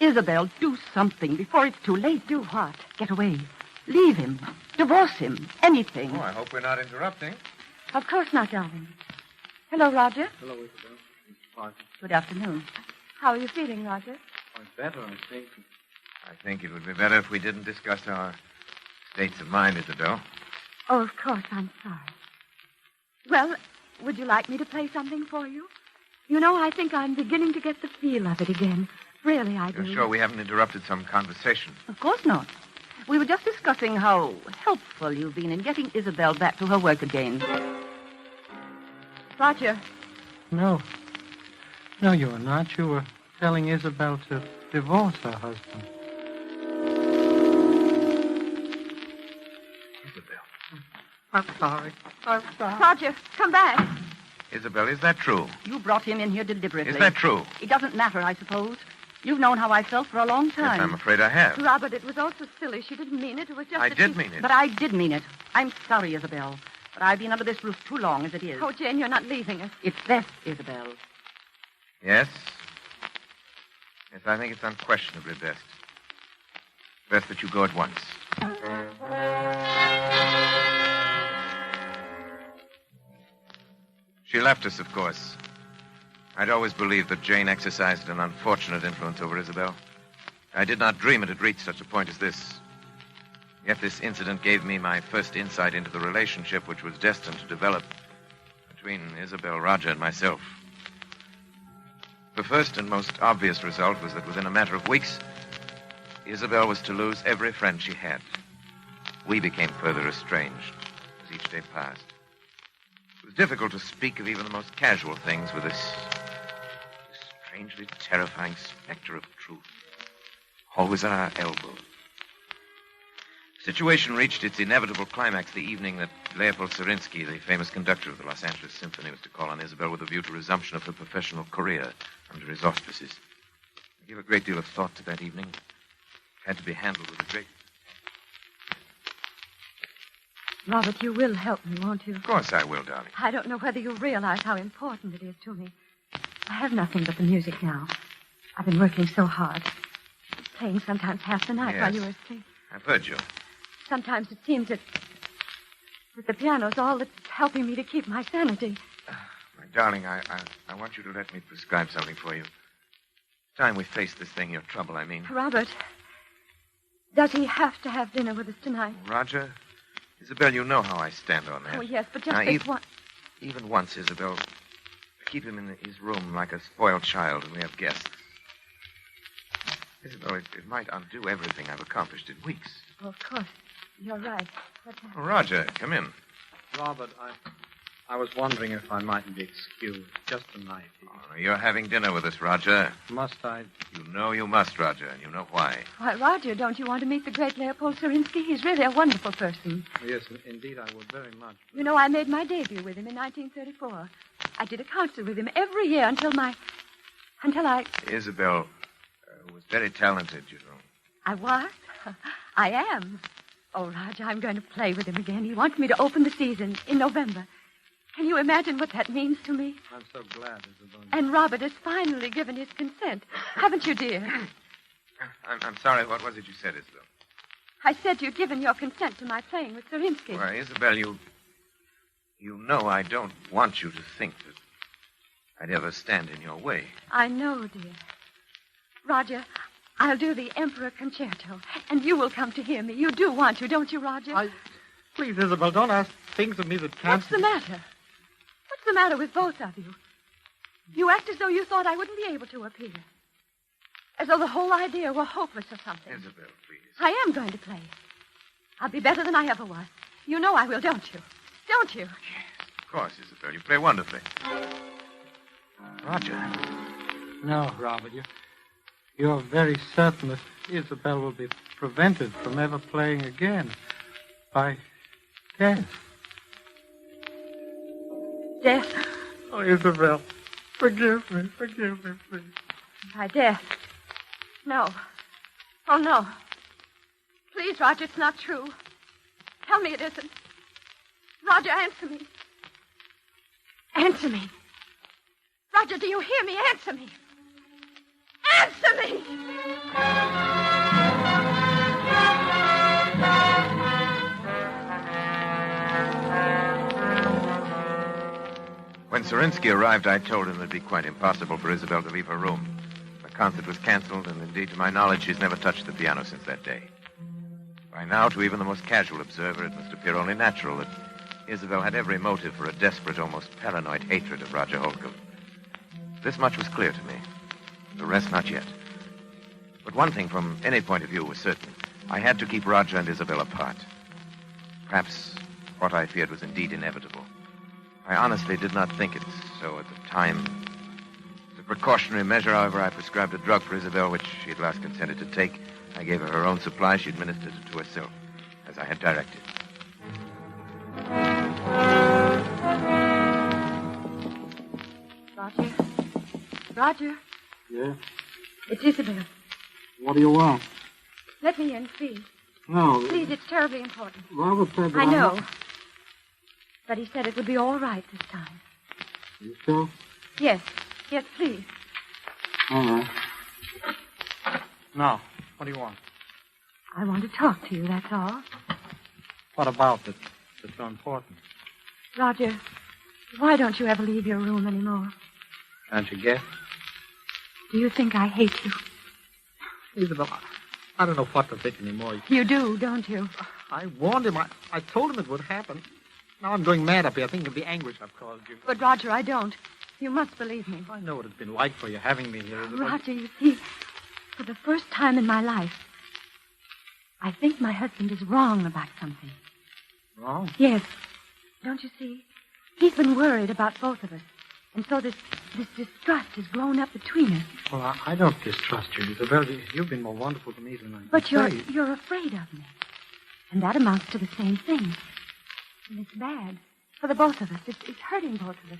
Isabel, do something before it's too late. Do what? Get away. Leave him. Divorce him. Anything. Oh, I hope we're not interrupting. Of course not, darling. Hello, Roger. Hello, Isabel. Fine. Good afternoon. How are you feeling, Roger? I'm better, I think. I think it would be better if we didn't discuss our states of mind, Isabel. Oh, of course, I'm sorry. Well, would you like me to play something for you? You know, I think I'm beginning to get the feel of it again. Really, I do. You're sure we haven't interrupted some conversation? Of course not. We were just discussing how helpful you've been in getting Isabel back to her work again. Roger. No. No, you were not. You were telling Isabel to divorce her husband. Isabel. I'm sorry. Roger, come back. Isabel, is that true? You brought him in here deliberately. Is that true? It doesn't matter, I suppose. You've known how I felt for a long time. Yes, I'm afraid I have. Robert, it was all so silly. She didn't mean it. It was just I did mean it. But I did mean it. I'm sorry, Isabel. But I've been under this roof too long as it is. Oh, Jane, you're not leaving us. It's best, Isabel. Yes? Yes, I think it's unquestionably best. Best that you go at once. She left us, of course. I'd always believed that Jane exercised an unfortunate influence over Isabel. I did not dream it had reached such a point as this. Yet this incident gave me my first insight into the relationship which was destined to develop between Isabel, Roger, and myself. The first and most obvious result was that within a matter of weeks, Isabel was to lose every friend she had. We became further estranged as each day passed. It was difficult to speak of even the most casual things with this strangely terrifying specter of truth always at our elbow. The situation reached its inevitable climax the evening that Leopold Sorinsky, the famous conductor of the Los Angeles Symphony, was to call on Isabel with a view to resumption of her professional career under his auspices. I gave a great deal of thought to that evening. It had to be handled with a great... Robert, you will help me, won't you? Of course I will, darling. I don't know whether you realize how important it is to me. I have nothing but the music now. I've been working so hard. Playing sometimes half the night Yes. while you were asleep. I've heard you. Sometimes it seems that the piano's all that's helping me to keep my sanity. My darling, I want you to let me prescribe something for you. Time we face this thing, your trouble, I mean. Robert, does he have to have dinner with us tonight? Roger? Isabel, you know how I stand on that. Oh, yes, but just Now, this one. Even once, Isabel. Keep him in his room like a spoiled child when we have guests. Isabel, it might undo everything I've accomplished in weeks. Oh, of course. You're right. But, Oh, Roger, come in. Robert, I was wondering if I mightn't be excused just tonight. Oh, you're having dinner with us, Roger. Must I? You know you must, Roger, and you know why. Why, Roger, don't you want to meet the great Leopold Sorinsky? He's really a wonderful person. Yes, indeed, I would very much. You know, I made my debut with him in 1934. I did a concert with him every year until I... Isabel was very talented, you know. I was? I am. Oh, Roger, I'm going to play with him again. He wants me to open the season in November. Can you imagine what that means to me? I'm so glad, Isabel. And Robert has finally given his consent. Haven't you, dear? I'm sorry. What was it you said, Isabel? I said you'd given your consent to my playing with Sorinsky. Why, Isabel, you know I don't want you to think that I'd ever stand in your way. I know, dear. Roger, I'll do the Emperor Concerto, and you will come to hear me. You do want to, don't you, Roger? Please, Isabel, don't ask things of me that can't... What's the matter? What's the matter with both of you? You act as though you thought I wouldn't be able to appear. As though the whole idea were hopeless or something. Isabel, please. I am going to play. I'll be better than I ever was. You know I will, don't you? Don't you? Of course, Isabel. You play wonderfully. Roger. No, Robert, you're very certain that Isabel will be prevented from ever playing again by death. Death? Oh, Isabel, forgive me, please. By death? No. Oh, no. Please, Roger, it's not true. Tell me it isn't. Roger, answer me. Answer me. Roger, do you hear me? Answer me. Answer me! When Sorinsky arrived, I told him it'd be quite impossible for Isabel to leave her room. The concert was canceled, and indeed, to my knowledge, she's never touched the piano since that day. By now, to even the most casual observer, it must appear only natural that Isabel had every motive for a desperate, almost paranoid hatred of Roger Holcomb. This much was clear to me. The rest not yet. But one thing from any point of view was certain. I had to keep Roger and Isabel apart. Perhaps what I feared was indeed inevitable. I honestly did not think it so at the time. As a precautionary measure, however, I prescribed a drug for Isabel, which she at last consented to take. I gave her her own supply. She administered it to herself, as I had directed. Roger? Roger? Yeah? It's Isabel. What do you want? Let me in, please. No. Please, it's terribly important. Robert said that I know. not- But he said it would be all right this time. You sure? Yes. Yes, please. All right. Now, what do you want? I want to talk to you, that's all. What about it that's so important? Roger, why don't you ever leave your room anymore? Can't you guess? Do you think I hate you? Isabel, I don't know what to think anymore. You do, don't you? I warned him. I told him it would happen. Now I'm going mad up here thinking of the anguish I've caused you. But, Roger, I don't. You must believe me. I know what it's been like for you having me here. Isabel. Roger, you see, for the first time in my life, I think my husband is wrong about something. Wrong? Yes. Don't you see? He's been worried about both of us. And so this distrust has grown up between us. Well, I don't distrust you, Isabel. You've been more wonderful to me than I But can say. you're afraid of me. And that amounts to the same thing. And it's bad for the both of us. It's hurting both of us.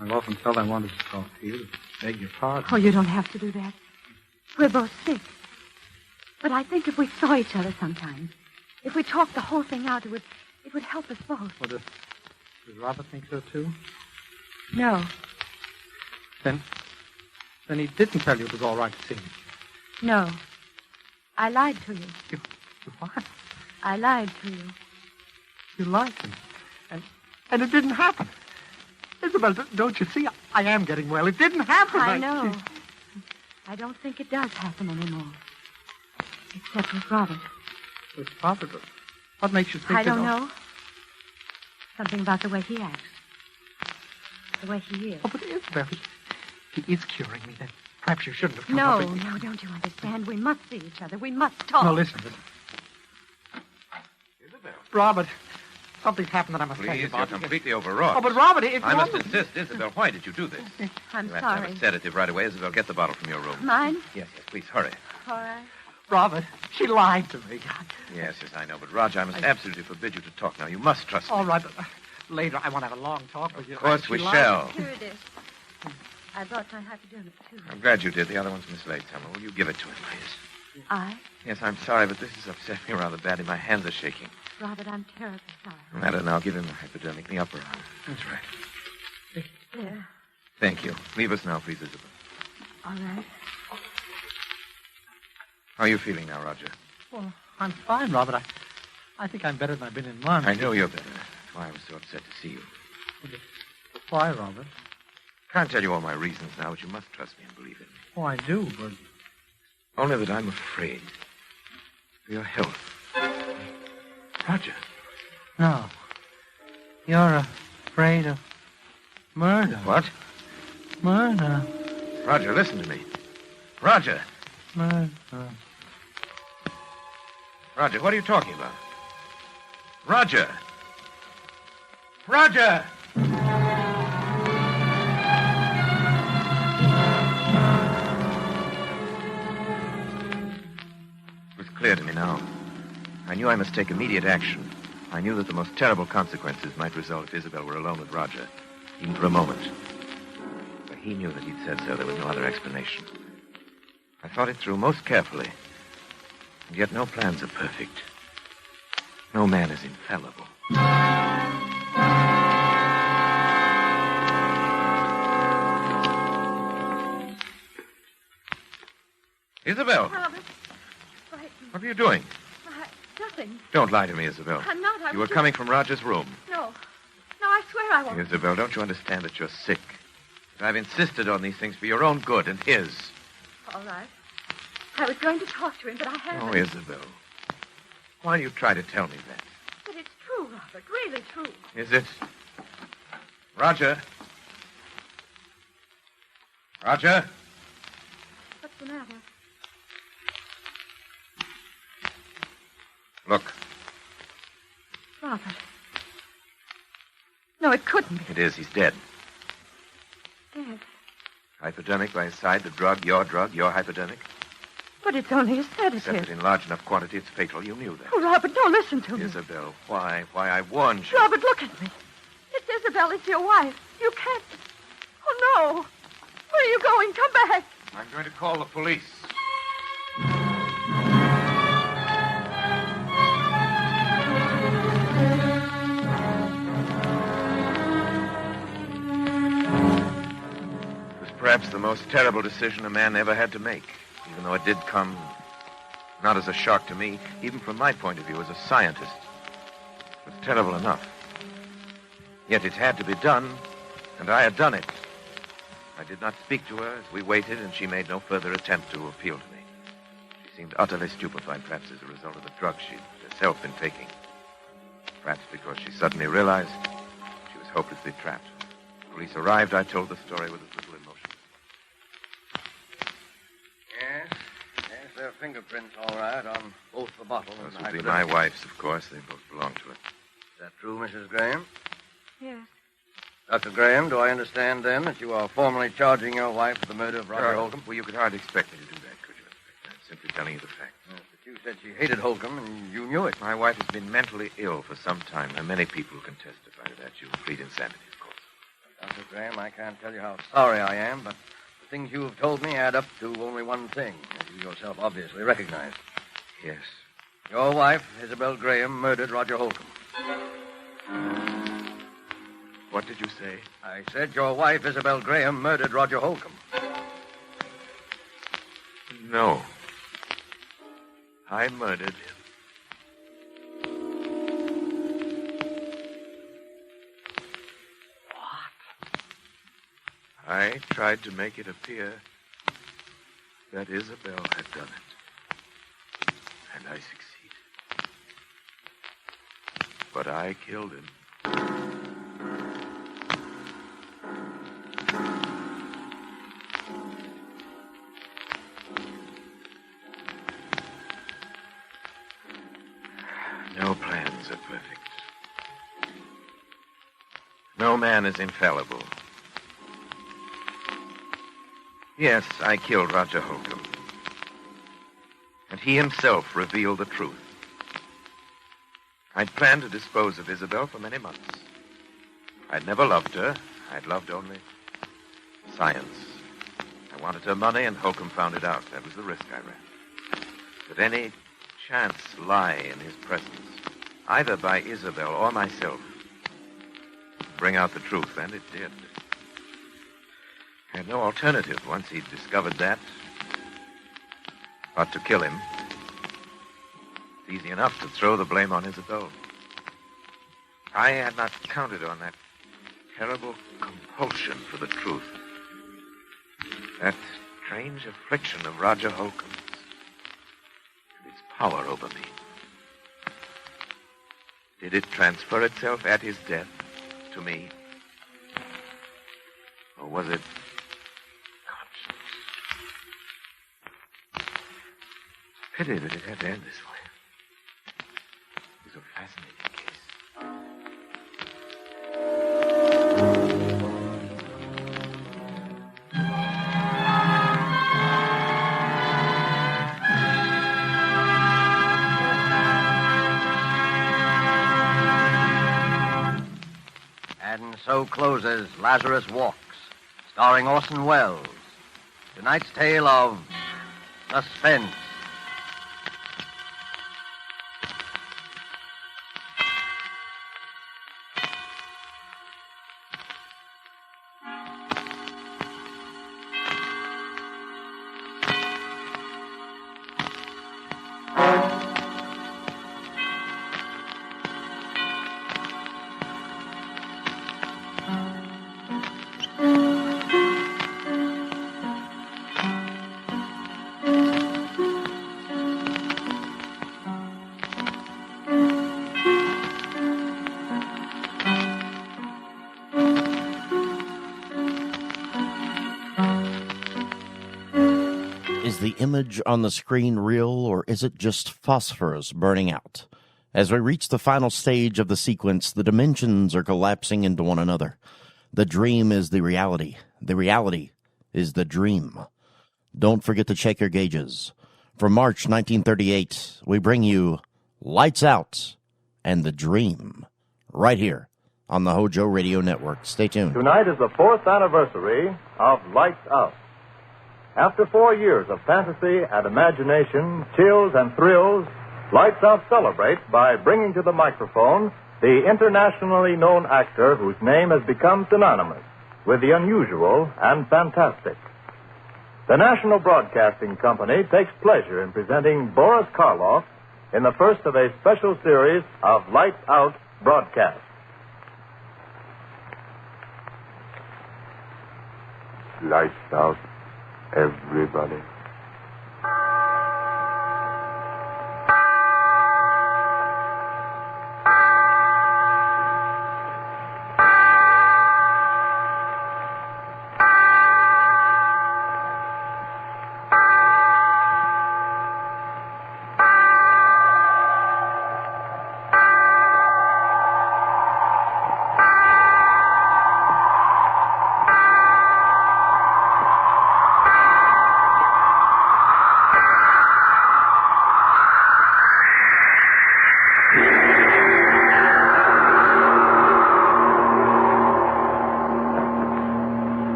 I've often felt I wanted to talk to you, to beg your pardon. Oh, you don't have to do that. We're both sick. But I think if we saw each other sometimes, if we talked the whole thing out, it would help us both. Well, does Robert think so, too? No. Then he didn't tell you it was all right to see me. No. I lied to you. You what? I lied to you. You liked him. And it didn't happen. Isabel, don't you see? I am getting well. It didn't happen. I know. I don't think it does happen anymore. Except with Robert. With Robert? What makes you think I don't know. Something about the way he acts. The way he is. Oh, but Isabel, he is curing me. Then perhaps you shouldn't have come No, up with... no, don't you understand? We must see each other. We must talk. No, listen. Isabel. Robert, something's happened that I must tell you Please, about. you're completely overwrought. Oh, but Robert, if I you must want to- insist, Isabel, why did you do this? I'm You have to sorry. have a sedative right away. Isabel, get the bottle from your room. Mine? Yes, please, hurry. All right. Robert, she lied to me. Yes, I know. But, Roger, I must absolutely forbid you to talk now. You must trust me. All right, but later I want to have a long talk with you. Of course She we lied. shall. Here it is. I brought my hypodermic, too. I'm glad you did. The other one's mislaid somewhere. Will you give it to him, please? I? Yes, I'm sorry, but this has upset me rather badly. My hands are shaking. Robert, I'm terribly sorry. No matter now. Give him the hypodermic in the upper arm. That's right. There. Thank you. Leave us now, please, Isabel. All right. How are you feeling now, Roger? Well, I'm fine, Robert. I think I'm better than I've been in months. I know you're better. That's why I was so upset to see you. Why, Robert? Can't tell you all my reasons now, but you must trust me and believe in me. Oh, I do, but... Only that I'm afraid for your health. Roger. No. You're afraid of murder. What? Murder. Roger, listen to me. Roger. Murder. Roger, what are you talking about? Roger. Roger! It was clear to me now. I knew I must take immediate action. I knew that the most terrible consequences might result if Isabel were alone with Roger, even for a moment. But he knew that he'd said so. There was no other explanation. I thought it through most carefully. And yet no plans are perfect. No man is infallible. Isabel, Robert, frightened. what are you doing? Nothing. Don't lie to me, Isabel. I'm not. I You was were just- coming from Roger's room. No. No, I swear I won't. Isabel, don't you understand that you're sick? That I've insisted on these things for your own good and his. All right. I was going to talk to him, but I haven't. Oh, Isabel. Why do you try to tell me that? But it's true, Robert. Really true. Is it? Roger? Roger? What's the matter? Look, Robert. No, it couldn't be. it is. He's dead. Dead. Hypodermic by his side, the drug, your hypodermic. But it's only a Except sedative. that in large enough quantity, it's fatal. You knew that. Oh, Robert, no, listen to me. Isabel, why? Why, I warned you. Robert, look at me. It's Isabel. It's your wife. You can't. Oh, no. Where are you going? Come back. I'm going to call the police. It was perhaps the most terrible decision a man ever had to make, even though it did come not as a shock to me, even from my point of view as a scientist. It was terrible enough. Yet it had to be done, and I had done it. I did not speak to her as we waited, and she made no further attempt to appeal to me. She seemed utterly stupefied, perhaps as a result of the drugs she'd herself been taking. Perhaps because she suddenly realized she was hopelessly trapped. When police arrived, I told the story with as little emotion. Yes, there are fingerprints, all right, on both the bottle and Those the would be hypodermic. my wife's, of course. They both belong to it. Is that true, Mrs. Graham? Yes. Dr. Graham, do I understand, then, that you are formally charging your wife with the murder of Roger Holcomb? Well, you could hardly expect me to do that, could you, Inspector? I'm simply telling you the facts. Yes, but you said she hated Holcomb, and you knew it. My wife has been mentally ill for some time. There are many people who can testify to that. You plead insanity, of course. Dr. Graham, I can't tell you how sorry I am, but the things you have told me add up to only one thing, as you yourself obviously recognize. Yes. Your wife, Isabel Graham, murdered Roger Holcomb. What did you say? I said your wife, Isabel Graham, murdered Roger Holcomb. No. I murdered him. I tried to make it appear that Isabel had done it. And I succeeded. But I killed him. No plans are perfect. No man is infallible. Yes, I killed Roger Holcomb. And he himself revealed the truth. I'd planned to dispose of Isabel for many months. I'd never loved her. I'd loved only science. I wanted her money, and Holcomb found it out. That was the risk I ran. Did any chance lie in his presence, either by Isabel or myself, bring out the truth? And it did. I had no alternative once he'd discovered that but to kill him. It's easy enough to throw the blame on Isabel. I had not counted on that terrible compulsion for the truth. That strange affliction of Roger Holcomb's and its power over me. Did it transfer itself at his death to me? Or was it conscience? Pity that it had to end this way. It was a fascinating case. And so closes Lazarus Walks, starring Orson Welles. Tonight's tale of suspense. Is the image on the screen real, or is it just phosphorus burning out? As we reach the final stage of the sequence, the dimensions are collapsing into one another. The dream is the reality. The reality is the dream. Don't forget to check your gauges. For March 1938, we bring you Lights Out and The Dream, right here on the Hojo Radio Network. Stay tuned. Tonight is the 4th anniversary of Lights Out. After 4 years of fantasy and imagination, chills and thrills, Lights Out celebrates by bringing to the microphone the internationally known actor whose name has become synonymous with the unusual and fantastic. The National Broadcasting Company takes pleasure in presenting Boris Karloff in the first of a special series of Lights Out broadcasts. Lights out, everybody.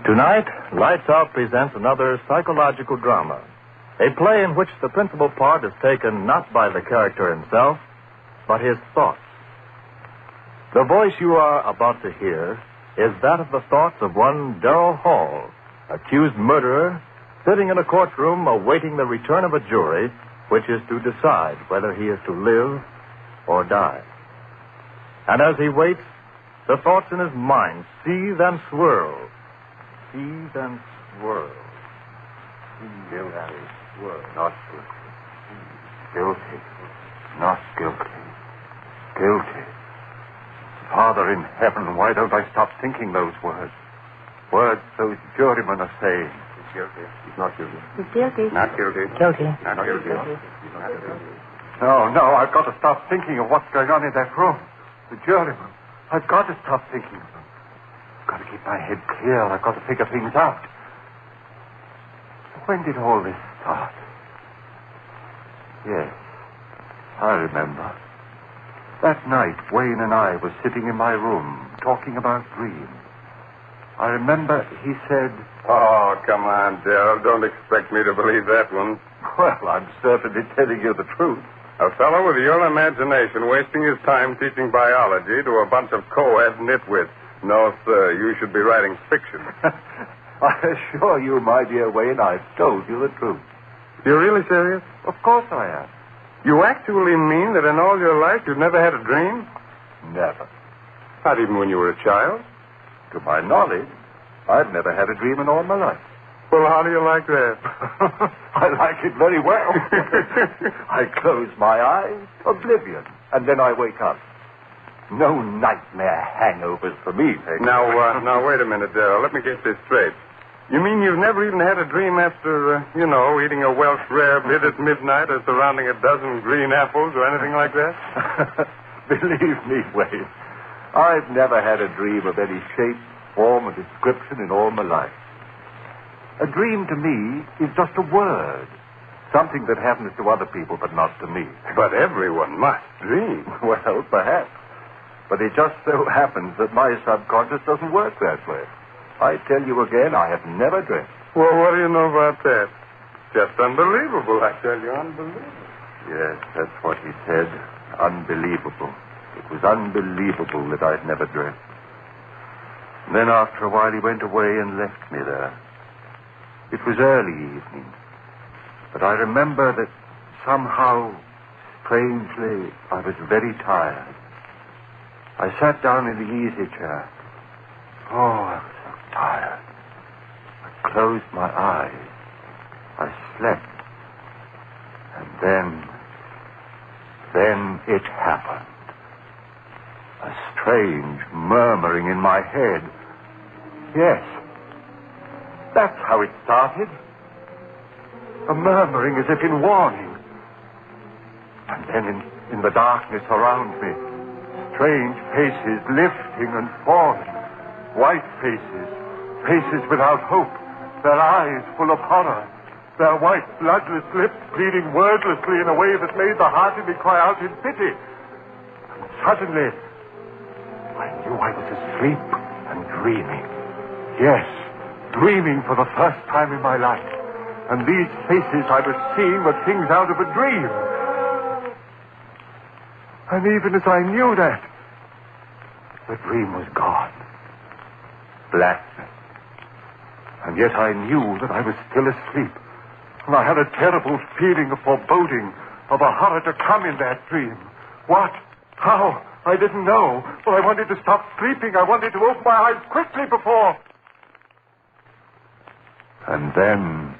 Tonight, Lights Out presents another psychological drama, a play in which the principal part is taken not by the character himself, but his thoughts. The voice you are about to hear is that of the thoughts of one Darrell Hall, accused murderer, sitting in a courtroom awaiting the return of a jury which is to decide whether he is to live or die. And as he waits, The thoughts in his mind seethe and swirl. Seethe and swirl. Guilty. Not guilty. Guilty. Not guilty. Guilty. Father in heaven, why don't I stop thinking those words? Words those jurymen are saying. He's guilty. He's not guilty. He's guilty. Not guilty. Guilty. Not guilty. Guilty. He's not guilty. No, I've got to stop thinking of what's going on in that room. The jurymen. I've got to stop thinking of them. I've got to keep my head clear. I've got to figure things out. When did all this start? Yes, I remember. That night, Wayne and I were sitting in my room, talking about dreams. I remember he said... Oh, come on, Darrell. Don't expect me to believe that one. Well, I'm certainly telling you the truth. A fellow with your imagination wasting his time teaching biology to a bunch of co-ed nitwits. No, sir, you should be writing fiction. I assure you, my dear Wayne, I've told you the truth. You're really serious? Of course I am. You actually mean that in all your life you've never had a dream? Never. Not even when you were a child? To my knowledge, I've never had a dream in all my life. Well, how do you like that? I like it very well. I close my eyes, oblivion, and then I wake up. No nightmare hangovers for me. Now, wait a minute, Darrell. Let me get this straight. You mean you've never even had a dream after, eating a Welsh rarebit at midnight or surrounding a dozen green apples or anything like that? Believe me, Wade, I've never had a dream of any shape, form, or description in all my life. A dream to me is just a word. Something that happens to other people, but not to me. But everyone must dream. Well, perhaps. But it just so happens that my subconscious doesn't work that way. I tell you again, I have never dreamt. Well, what do you know about that? Just unbelievable, I tell you, unbelievable. Yes, that's what he said. Unbelievable. It was unbelievable that I'd never dreamt. And then after a while he went away and left me there. It was early evening. But I remember that somehow, strangely, I was very tired. I sat down in the easy chair. Oh, I was so tired. I closed my eyes. I slept. And then it happened. A strange murmuring in my head. Yes, that's how it started. A murmuring as if in warning. And then in the darkness around me, strange faces lifting and falling. White faces. Faces without hope. Their eyes full of horror. Their white, bloodless lips pleading wordlessly in a way that made the heart in me cry out in pity. And suddenly, I knew I was asleep and dreaming. Yes, dreaming for the first time in my life. And these faces I was seeing were things out of a dream. And even as I knew that, the dream was gone. Blackness. And yet I knew that I was still asleep. And I had a terrible feeling of foreboding, of a horror to come in that dream. What? How? I didn't know. But I wanted to stop sleeping. I wanted to open my eyes quickly before. And then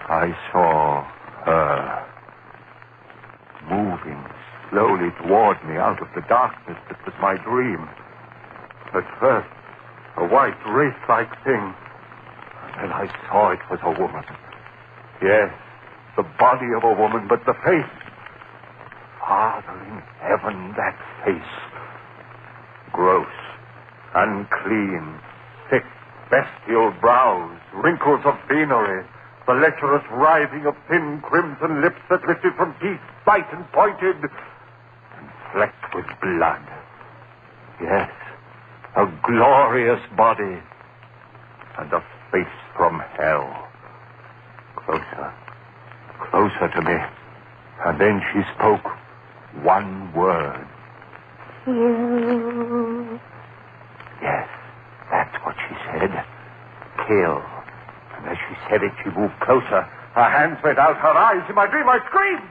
I saw her moving slowly toward me out of the darkness that was my dream. At first, a white, wraith-like thing. And then I saw it was a woman. Yes, the body of a woman, but the face. Father in heaven, that face. Gross, unclean, thick, bestial brows, wrinkles of venery, the lecherous writhing of thin crimson lips that lifted from teeth, white and pointed, and flecked with blood. Yes, a glorious body, and a face from hell. Closer, closer to me. And then she spoke one word. Kill. Yes, that's what she said. Kill. And as she said it, she moved closer. Her hands went out, her eyes. In my dream, I screamed.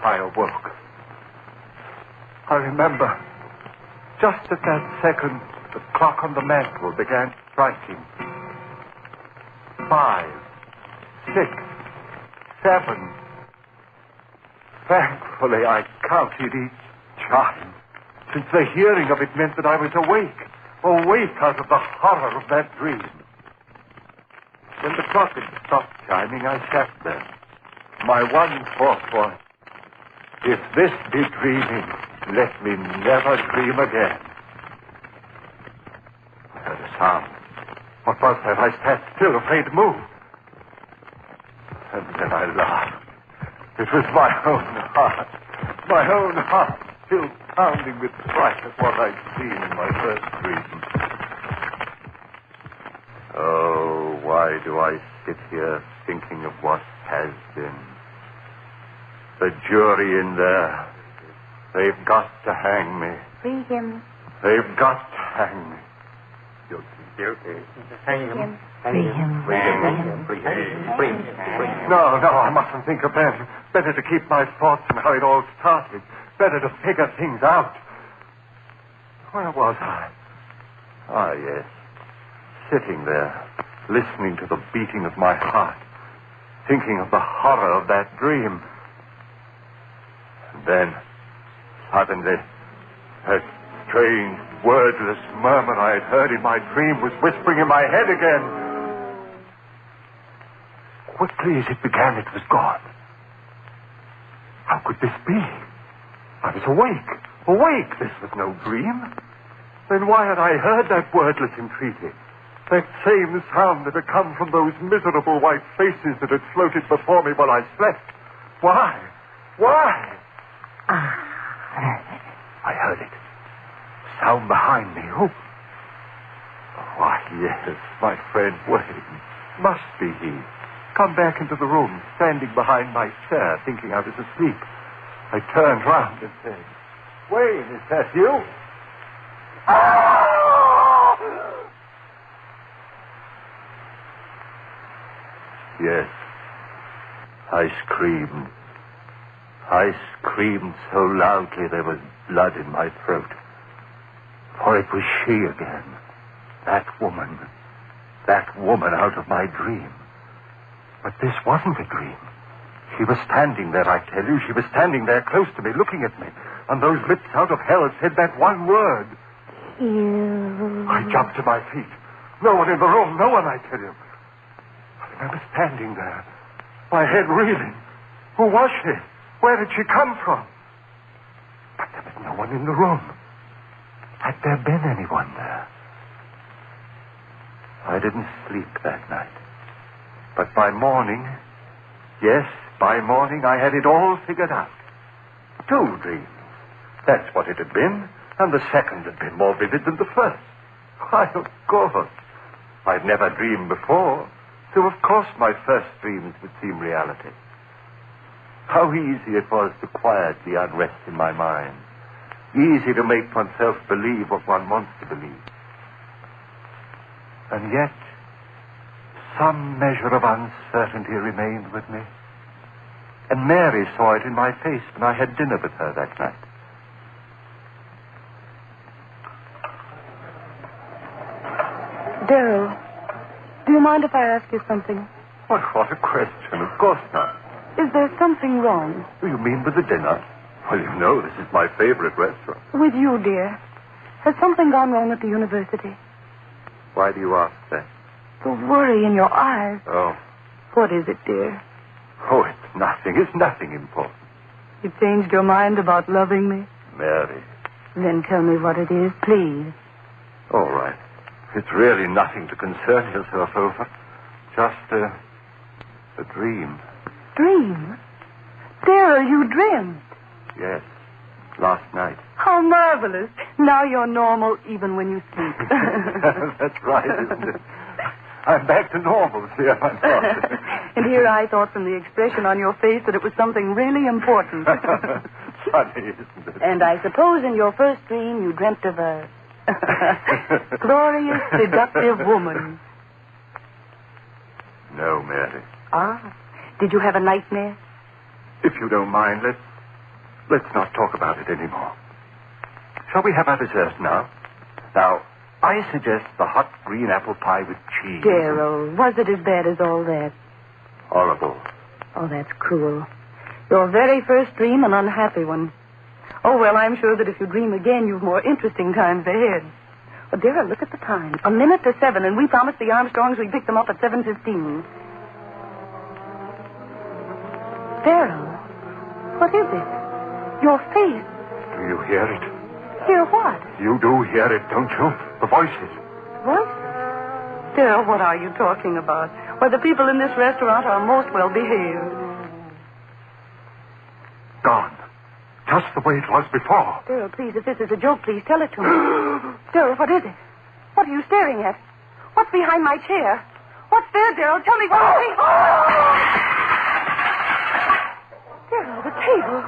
I awoke. I remember. Just at that second, the clock on the mantel began striking. 5, 6, 7. Thankfully, I counted each chime, since the hearing of it meant that I was awake out of the horror of that dream. When the clock had stopped chiming, I sat there. My one thought was, if this be dreaming, let me never dream again. I heard a sound. What was that? I sat still, afraid to move. And then I laughed. It was my own heart, still pounding with fright at what I'd seen in my first dream. Oh, why do I sit here thinking of what has been? The jury in there, they've got to hang me. Free him. They've got to hang me. Guilty. Hang him. Free him. No, I mustn't think of them. Better to keep my thoughts on how it all started. Better to figure things out. Where was I? Ah, yes. Sitting there, listening to the beating of my heart, thinking of the horror of that dream. And then, suddenly, that strange, wordless murmur I had heard in my dream was whispering in my head again. Quickly as it began, it was gone. How could this be? I was awake. This was no dream. Then why had I heard that wordless entreaty? That same sound that had come from those miserable white faces that had floated before me while I slept. Why? I heard it. Sound behind me. Who? Why, yes, my friend Wayne. Must be he. Come back into the room, standing behind my chair, thinking I was asleep. I turned round and said, Wayne, is that you? Yes. I screamed. I screamed so loudly there was blood in my throat. For it was she again. That woman out of my dream. But this wasn't a dream. She was standing there, I tell you. She was standing there close to me, looking at me. And those lips out of hell said that one word. You. I jumped to my feet. No one in the room, no one, I tell you. I remember standing there, my head reeling. Who was she? Where did she come from? But there was no one in the room. Had there been anyone there? I didn't sleep that night. But by morning, yes, by morning, I had it all figured out. 2 dreams. That's what it had been, and the second had been more vivid than the first. Why, of course. I'd never dreamed before, so of course my first dreams would seem reality. How easy it was to quiet the unrest in my mind. Easy to make oneself believe what one wants to believe. And yet, some measure of uncertainty remained with me. And Mary saw it in my face when I had dinner with her that night. Darrell, do you mind if I ask you something? What a question. Of course not. Is there something wrong? You mean with the dinner? Well, you know, this is my favorite restaurant. With you, dear. Has something gone wrong at the university? Why do you ask that? The worry in your eyes. Oh. What is it, dear? Oh, it's nothing. It's nothing important. You changed your mind about loving me? Mary. Then tell me what it is, please. All right. It's really nothing to concern yourself over. Just a dream. Dream? Darrell, you dreamed. Yes. Last night. How marvelous. Now you're normal even when you sleep. That's right, isn't it? I'm back to normal, see, am I not? And here I thought from the expression on your face that it was something really important. Funny, isn't it? And I suppose in your first dream you dreamt of a glorious, seductive woman. No, Mary. Ah. Did you have a nightmare? If you don't mind, let's not talk about it anymore. Shall we have our dessert now? Now, I suggest the hot green apple pie with cheese. Darrell, was it as bad as all that? Horrible. Oh, that's cruel. Your very first dream, an unhappy one. Oh, well, I'm sure that if you dream again, you've more interesting times ahead. Well, Darrell, look at the time. 7:01, and we promised the Armstrongs we'd pick them up at 7:15. Darrell, what is it? Your face. Do you hear it? Hear what? You do hear it, don't you? The voices. Voices? Darrell, what are you talking about? Why, the people in this restaurant are most well behaved. Gone. Just the way it was before. Darrell, please, if this is a joke, please tell it to me. Darrell, what is it? What are you staring at? What's behind my chair? What's there, Darrell? Tell me what you see. Darrell, the table.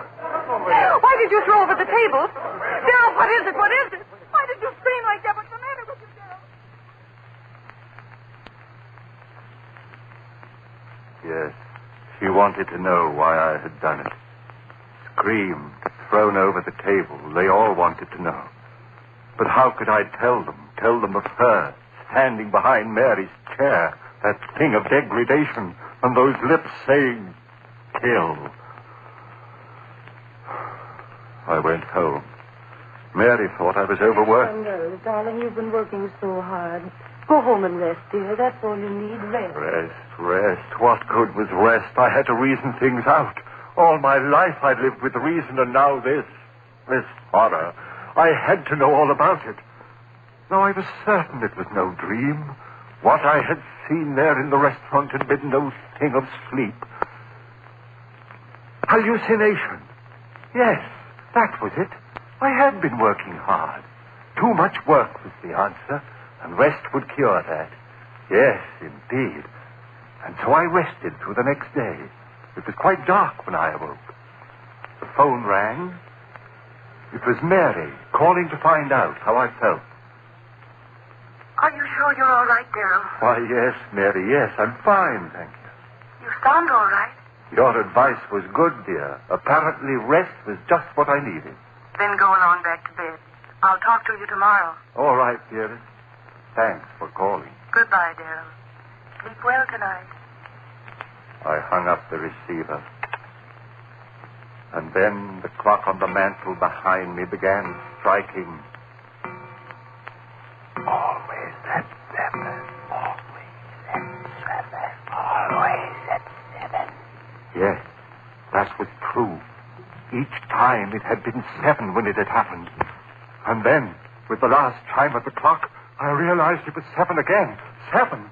Why did you throw over the table? Darrell, what is it? What is it? Why did you scream like that? What's the matter with you, Darrell? Yes. She wanted to know why I had done it. Screamed, thrown over the table. They all wanted to know. But how could I tell them? Tell them of her, standing behind Mary's chair, that thing of degradation, and those lips saying, kill. I went home. Mary thought I was overworked. Oh, no, darling, you've been working so hard. Go home and rest, dear. That's all you need, rest. Rest. What good was rest? I had to reason things out. All my life I'd lived with reason, and now this horror. I had to know all about it. Now I was certain it was no dream. What I had seen there in the restaurant had been no thing of sleep. Hallucination. Yes, that was it. I had been working hard. Too much work was the answer, and rest would cure that. Yes, indeed. And so I rested through the next day. It was quite dark when I awoke. The phone rang. It was Mary calling to find out how I felt. Are you sure you're all right, Darrell? Why, yes, Mary, yes, I'm fine, thank you. You sound all right. Your advice was good, dear. Apparently rest was just what I needed. Then go along back to bed. I'll talk to you tomorrow. All right, dearest. Thanks for calling. Goodbye, Darrell. Sleep well tonight. I hung up the receiver. And then the clock on the mantel behind me began striking. Always at 7. Always at 7. Always at 7. Yes, that was true. Each time it had been 7 when it had happened. And then, with the last chime of the clock, I realized it was 7 again. 7.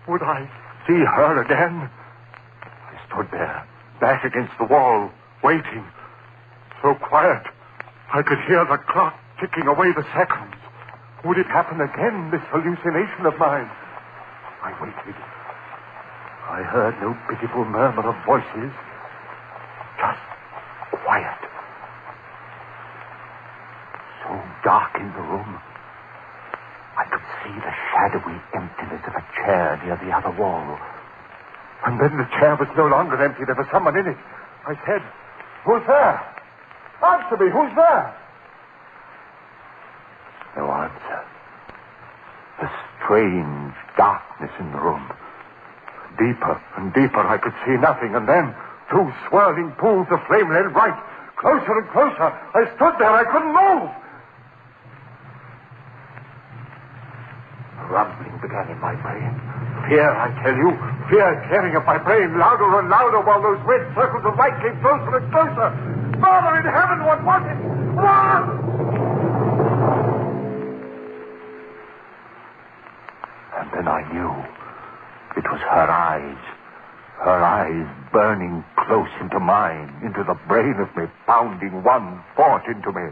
Would I see her again? I stood there, back against the wall, waiting. So quiet, I could hear the clock ticking away the seconds. Would it happen again, this hallucination of mine? I waited. I heard no pitiful murmur of voices. Just quiet. So dark in the room, I could see the shadowy emptiness of a chair near the other wall. And then the chair was no longer empty. There was someone in it. I said, "Who's there? Answer me, who's there?" No answer. The strange darkness in the room. Deeper and deeper, I could see nothing, and then 2 swirling pools of flame led right. Closer and closer. I stood there, I couldn't move. Rumbling began in my brain. Fear, I tell you. Fear tearing at my brain, louder and louder, while those red circles of light came closer and closer. Father in heaven, what was it? Run! And then I knew. It was her eyes. Her eyes burning close into mine, into the brain of me, pounding one thought into me.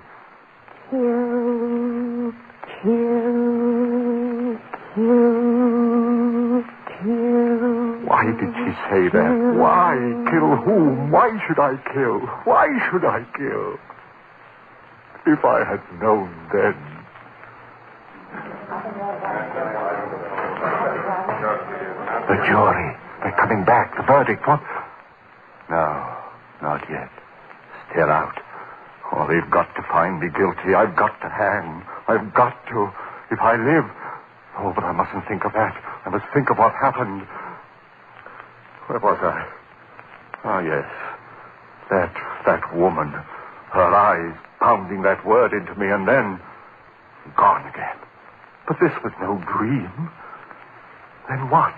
Kill, kill, kill, kill. Why did she say that? Why? Kill whom? Why should I kill? Why should I kill? If I had known then. The jury. They're coming back. The verdict. What? No, not yet. Still out. All Oh, they've got to find me guilty. I've got to hang. I've got to. If I live. Oh, but I mustn't think of that. I must think of what happened. Where was I? Ah, yes. That woman. Her eyes pounding that word into me and then gone again. But this was no dream. Then what?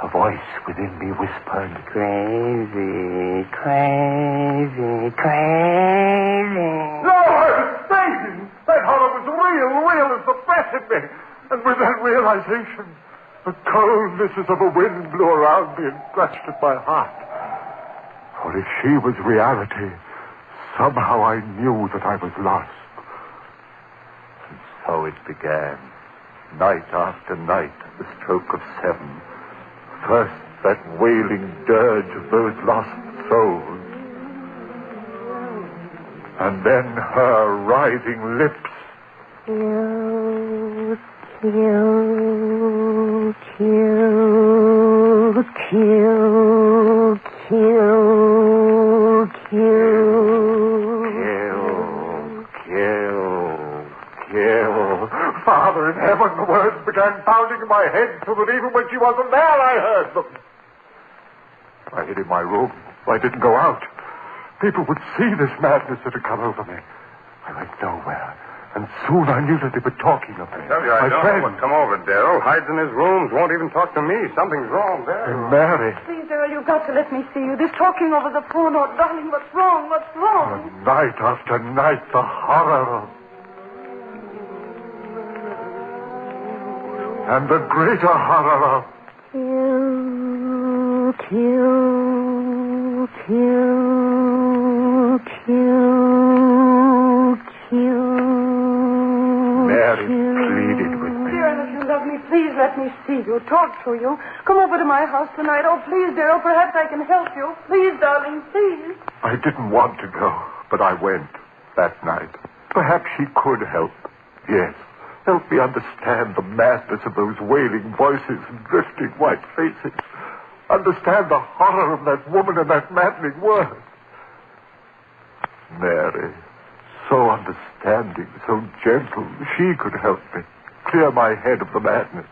A voice within me whispered, "Crazy, crazy, crazy." No, I was saying that horror was real as the breath in me. And with that realization, the coldnesses of a wind blew around me and clutched at my heart. For if she was reality, somehow I knew that I was lost. And so it began. Night after night, the stroke of 7. First, that wailing dirge of those lost souls. And then her writhing lips. Kill, kill, kill, kill, kill, Kill. Father in heaven, the words began pounding in my head so that even when she wasn't there, I heard them. I hid in my room. I didn't go out. People would see this madness that had come over me. I went nowhere. And soon I knew that they were talking of me. I tell you, I don't know what's come over Darrell. Hides in his rooms, won't even talk to me. Something's wrong there. And Mary. Please, Darrell, you've got to let me see you. This talking over the phone, oh, darling, what's wrong? What's wrong? Night after night, the horror of... And the greater horror of... kill, kill, kill, kill, kill. Mary pleaded with me. Darrell, if you love me, please let me see you, talk to you. Come over to my house tonight. Oh, please, Darrell, perhaps I can help you. Please, darling, please. I didn't want to go, but I went that night. Perhaps she could help. Yes. Help me understand the madness of those wailing voices and drifting white faces. Understand the horror of that woman and that maddening word. Mary, so understanding, so gentle, she could help me. Clear my head of the madness.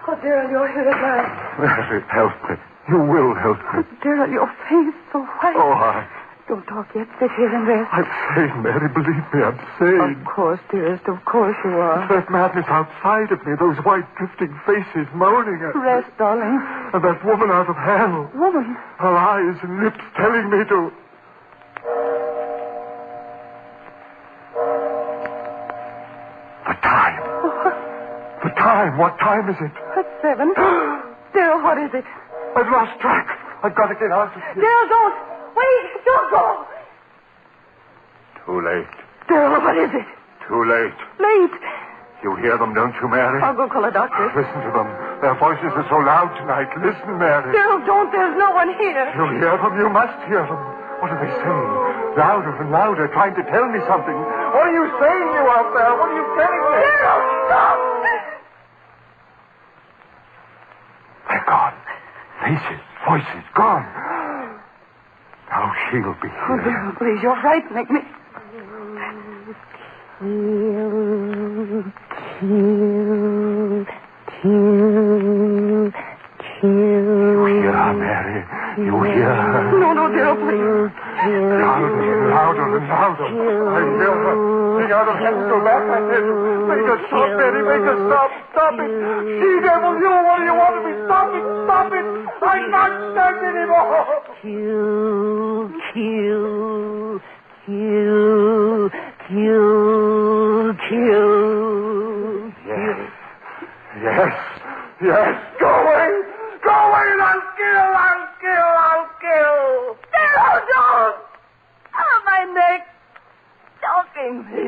Oh, Darrell, you're here at last. Mary, help me. You will help me. Oh, Darrell, your face so white. Oh, Don't talk yet. Sit here and rest. I'm sane, Mary. Believe me, I'm sane. Of course, dearest. Of course you are. It's that madness outside of me, those white drifting faces moaning at me. Rest, darling. And that woman out of hell. Woman? Her eyes and lips telling me to... The time. The time. What time is it? It's 7. Darrell, what is it? I've lost track. I've got to get out of here. Darrell, don't. Wait. Don't go. Too late. Darrell, what is it? Too late. Late. You hear them, don't you, Mary? I'll go call a doctor. Listen to them. Their voices are so loud tonight. Listen, Mary. Darrell, don't. There's no one here. You hear them? You must hear them. What are they saying? Louder and louder, trying to tell me something. What are you saying, you out there? What are you telling me? Darrell, stop! They're gone. Faces, voices, gone. Now she'll be here. Oh, Darrell, please, you're right. Make me... Kill, kill, kill. You hear her, Mary? You hear her? No, Darrell, please. Louder and louder and louder. I hear her. Sing out of heaven, go back, I said. Make her stop, Mary, make her stop. Stop it. She devil, you, what do you want of me? Stop it, stop it. I can't stand it anymore. Kill, kill, kill, kill, kill. Yes. Yes. Yes. Go away. Go away and I'll kill. Darrell, don't! Out of my neck. Choking me.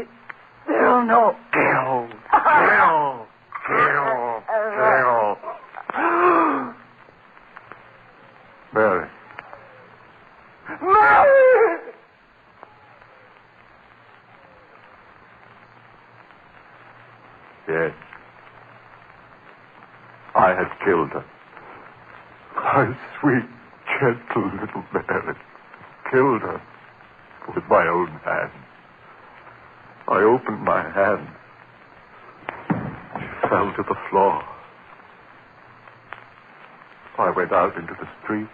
Darrell, no. Kill. Mary. Mary! Yes. I have killed her. My sweet, gentle little Mary. Killed her. with my own hand. I opened my hand. She fell to the floor. I went out into the street.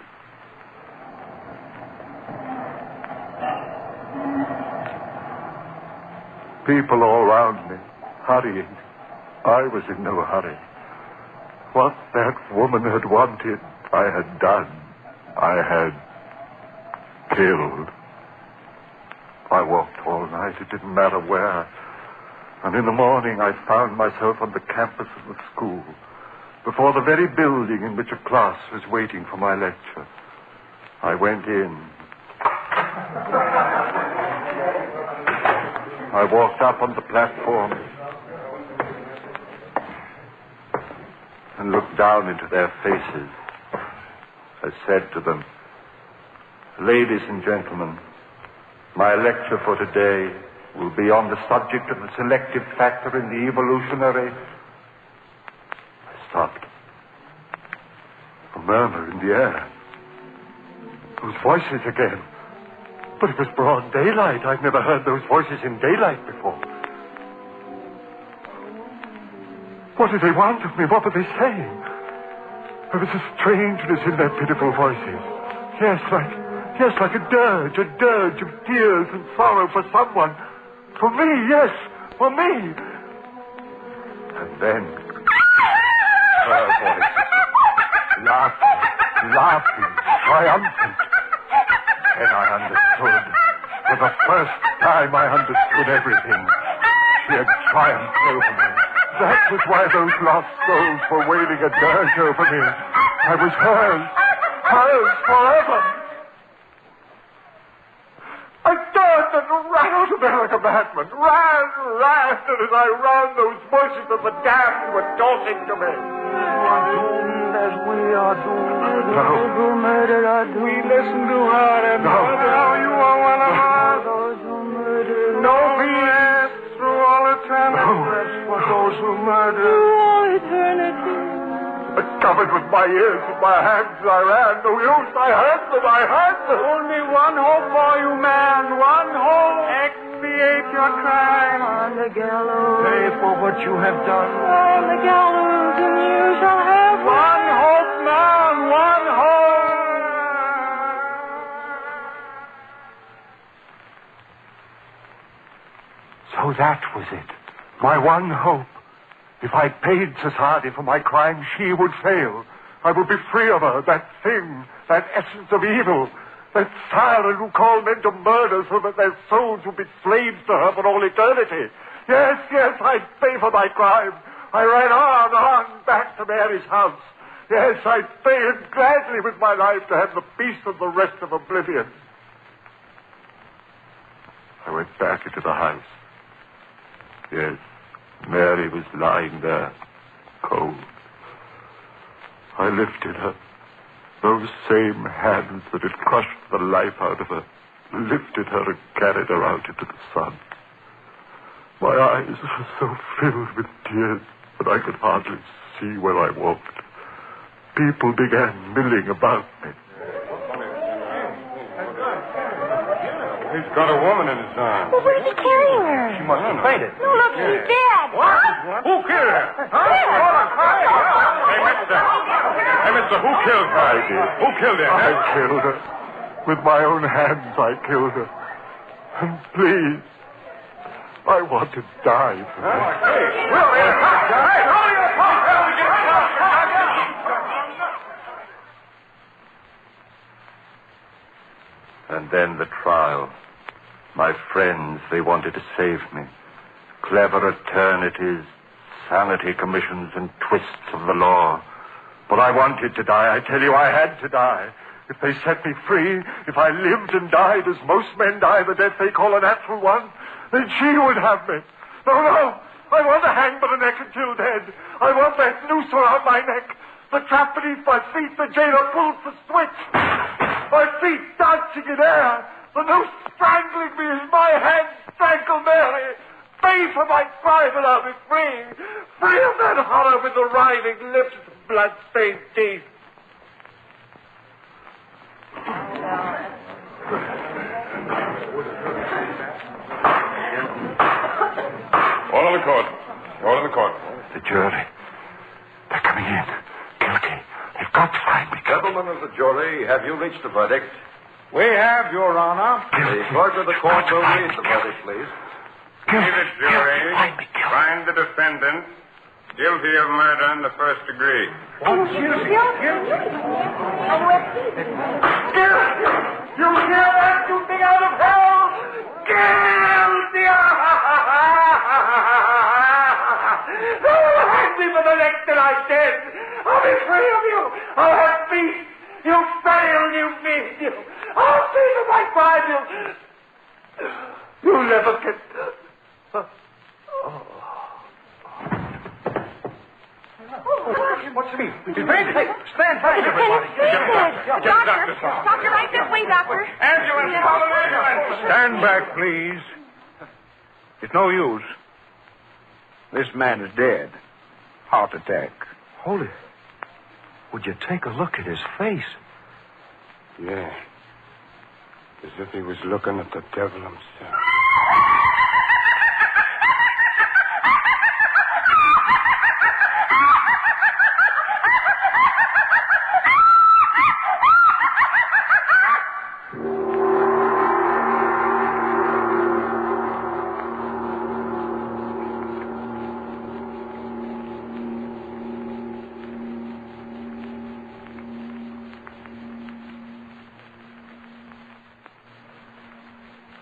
People all round me, hurrying. I was in no hurry. What that woman had wanted, I had done. I had killed. I walked all night. It didn't matter where. And in the morning, I found myself on the campus of the school, before the very building in which a class was waiting for my lecture. I went in. I walked up on the platform and looked down into their faces. I said to them, "Ladies and gentlemen, my lecture for today will be on the subject of the selective factor in the evolutionary..." I stopped. A murmur in the air. Those voices again. But it was broad daylight. I'd never heard those voices in daylight before. What did they want of me? What were they saying? There was a strangeness in their pitiful voices. Yes, like a dirge of tears and sorrow for someone. For me, yes, for me. And then her voice, laughing, triumphant. Then I understood. For the first time I understood everything. She had triumphed over me. That was why those lost souls were waving a dirge over me. I was hers forever. I turned and ran out of there like a madman. Ran, and as I ran, those voices of the damned were talking to me. As we are doomed, No. who murdered our doomed. We listen to her and No. now you are one of us. Those who murdered. No peace through all eternity. No. Rest for those who murdered. Through all eternity. Covered with my ears and my hands, I ran. No use. I heard them. Only one hope for you, man. One hope. Expiate your crime on the gallows. Pay for what you have done. On the gallows, and you shall have one hope, man. One hope. So that was it. My one hope. If I paid society for my crime, she would fail. I would be free of her, that thing, that essence of evil, that siren who called men to murder so that their souls would be slaves to her for all eternity. Yes, I'd pay for my crime. I ran on, back to Mary's house. Yes, I'd pay it gladly with my life to have the peace of the rest of oblivion. I went back into the house. Yes. Mary was lying there, cold. I lifted her. Those same hands that had crushed the life out of her lifted her and carried her out into the sun. My eyes were so filled with tears that I could hardly see where I walked. People began milling about me. He's got a woman in his arms. Well, where's he carrying her? She must have fainted. No, look, she's dead. What? Who killed her? Hey, mister, who killed her? I did. Who killed her? I killed her. With my own hands, I killed her. And please, I want to die for her. And then the trial. My friends, they wanted to save me. Clever eternities, sanity commissions, and twists of the law. But I wanted to die. I tell you, I had to die. If they set me free, if I lived and died as most men die, the death they call a natural one, then she would have me. No. I want to hang by the neck until dead. I want that noose around my neck. The trap beneath my feet, the jailer pulls the switch. My feet dancing in air. The noose strangling me as my hands strangle Mary. Pay for my crime and I'll be free. Free of that horror with the writhing lips and blood-stained teeth. All in the court. All in the court. The jury. They're coming in. Gilkey, they've got to find me. Gentlemen of the jury, have you reached a verdict? We have, Your Honor. The clerk of the court will read the verdict, please. See the jury. Find the defendant guilty of murder in the first degree. Oh, guilty. You hear that, you thing out of hell? Guilty! Hang me for the next that I said. I'll be free of you. I'll have peace. You failed, you beat you. I'll see that I find you. You'll never get... What's the mean? He's fainted. Stand tight, everybody. Doctor, right this way, doctor. Ambulance, call an ambulance. Stand back, please. It's no use. This man is dead. Heart attack. Hold it. Would you take a look at his face? Yeah. As if he was looking at the devil himself.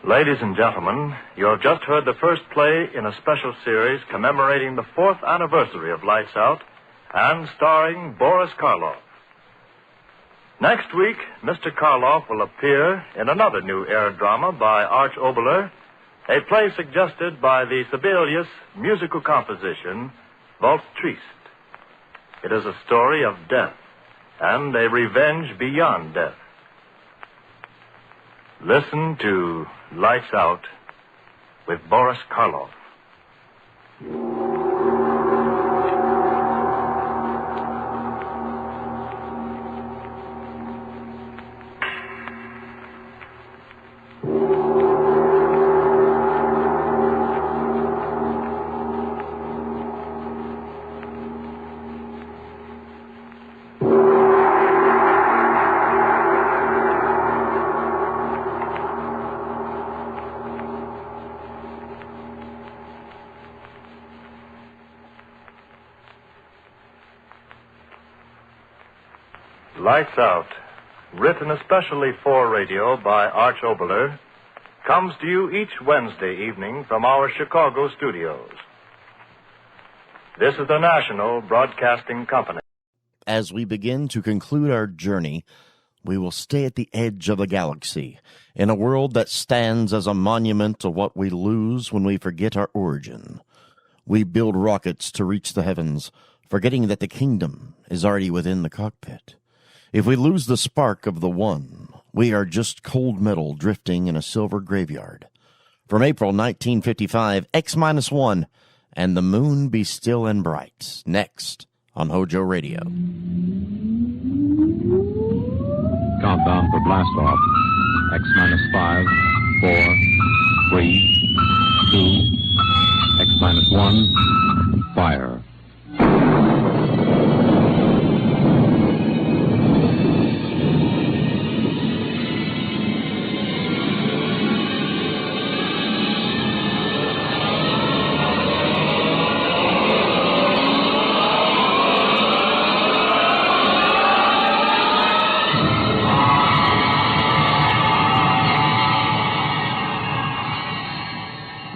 Ladies and gentlemen, you have just heard the first play in a special series commemorating the 4th anniversary of Lights Out and starring Boris Karloff. Next week, Mr. Karloff will appear in another new air drama by Arch Oboler, a play suggested by the Sibelius musical composition, Waltz Triste. It is a story of death and a revenge beyond death. Listen to Lights Out with Boris Karloff. Lights Out, written especially for radio by Arch Oboler, comes to you each Wednesday evening from our Chicago studios. This is the National Broadcasting Company. As we begin to conclude our journey, we will stay at the edge of the galaxy, in a world that stands as a monument to what we lose when we forget our origin. We build rockets to reach the heavens, forgetting that the kingdom is already within the cockpit. If we lose the spark of the one, we are just cold metal drifting in a silver graveyard. From April 1955, X-1, and the moon be still and bright. Next on Hojo Radio. Countdown for blast off. X-5, 4, 3, 2, X-1, fire.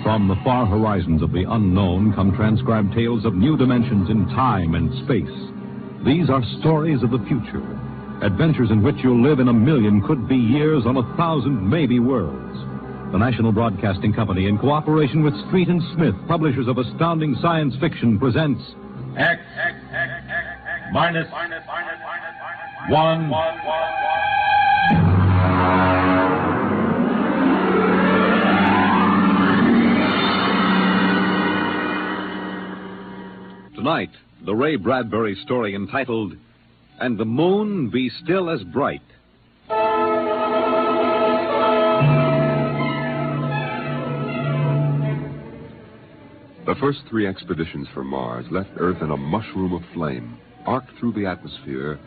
From the far horizons of the unknown come transcribed tales of new dimensions in time and space. These are stories of the future, adventures in which you'll live in 1,000,000 could-be years on 1,000 maybe worlds. The National Broadcasting Company, in cooperation with Street and Smith, publishers of astounding science fiction, presents X minus 1. Tonight, the Ray Bradbury story entitled, And the Moon Be Still as Bright. The first 3 expeditions for Mars left Earth in a mushroom of flame, arced through the atmosphere,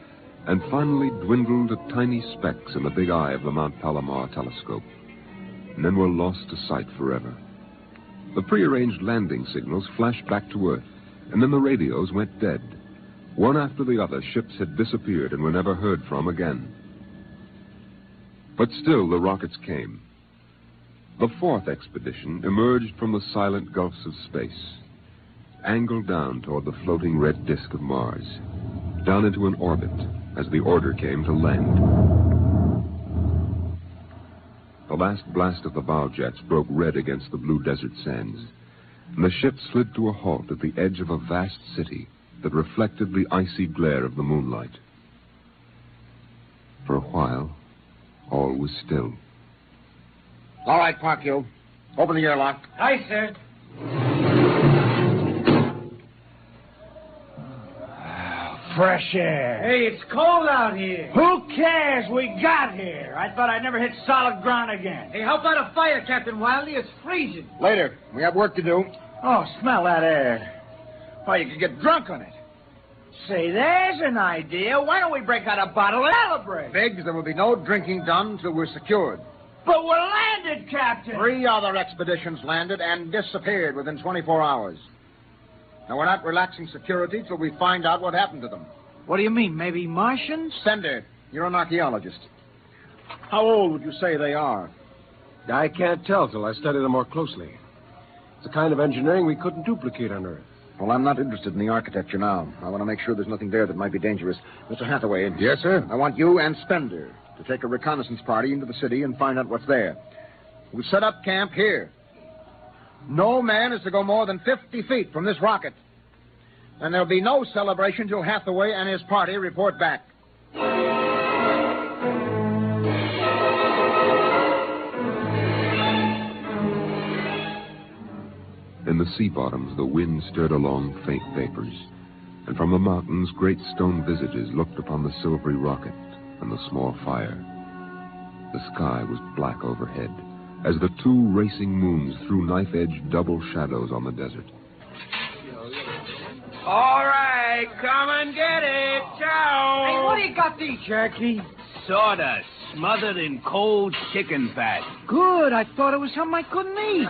and finally dwindled to tiny specks in the big eye of the Mount Palomar telescope, and then were lost to sight forever. The prearranged landing signals flashed back to Earth, and then the radios went dead. One after the other, ships had disappeared and were never heard from again. But still the rockets came. The 4th expedition emerged from the silent gulfs of space, angled down toward the floating red disk of Mars, down into an orbit as the order came to land. The last blast of the bow jets broke red against the blue desert sands, and the ship slid to a halt at the edge of a vast city that reflected the icy glare of the moonlight. For a while, all was still. All right, park you. Open the airlock. Aye, sir. Fresh air. Hey, it's cold out here. Who cares? We got here. I thought I'd never hit solid ground again. Hey, how about a fire, Captain Wiley? It's freezing. Later. We have work to do. Oh, smell that air. Why, you could get drunk on it. Say, there's an idea. Why don't we break out a bottle and celebrate? Biggs, there will be no drinking done till we're secured. But we're landed, Captain. 3 other expeditions landed and disappeared within 24 hours. Now, we're not relaxing security till we find out what happened to them. What do you mean, maybe Martians? Sender, you're an archaeologist. How old would you say they are? I can't tell till I study them more closely. It's a kind of engineering we couldn't duplicate on Earth. Well, I'm not interested in the architecture now. I want to make sure there's nothing there that might be dangerous. Mr. Hathaway. Yes, sir? I want you and Spender to take a reconnaissance party into the city and find out what's there. We'll set up camp here. No man is to go more than 50 feet from this rocket. And there'll be no celebration till Hathaway and his party report back. In the sea bottoms, the wind stirred along faint vapors, and from the mountains, great stone visages looked upon the silvery rocket and the small fire. The sky was black overhead, as the 2 racing moons threw knife-edged double shadows on the desert. All right, come and get it. Ciao. Hey, what do you got these, Cherokee? Sawdust, smothered in cold chicken fat. Good. I thought it was something I couldn't eat.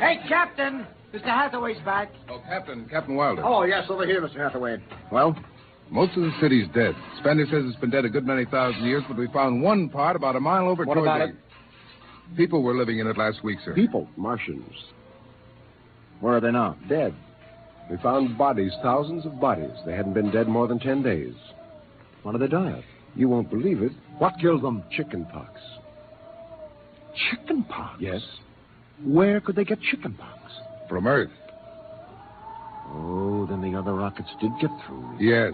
Hey, Captain. Mr. Hathaway's back. Oh, Captain Wilder. Oh, yes, over here, Mr. Hathaway. Well? Most of the city's dead. Spender says it's been dead a good many thousand years, but we found one part about a mile over What toward about it? People were living in it last week, sir. People? Martians. Where are they now? Dead. We found bodies, thousands of bodies. They hadn't been dead more than 10 days. What did they die of? You won't believe it. What killed them? Chickenpox. Chickenpox? Yes. Where could they get chickenpox? From Earth. Oh, then the other rockets did get through. Yes.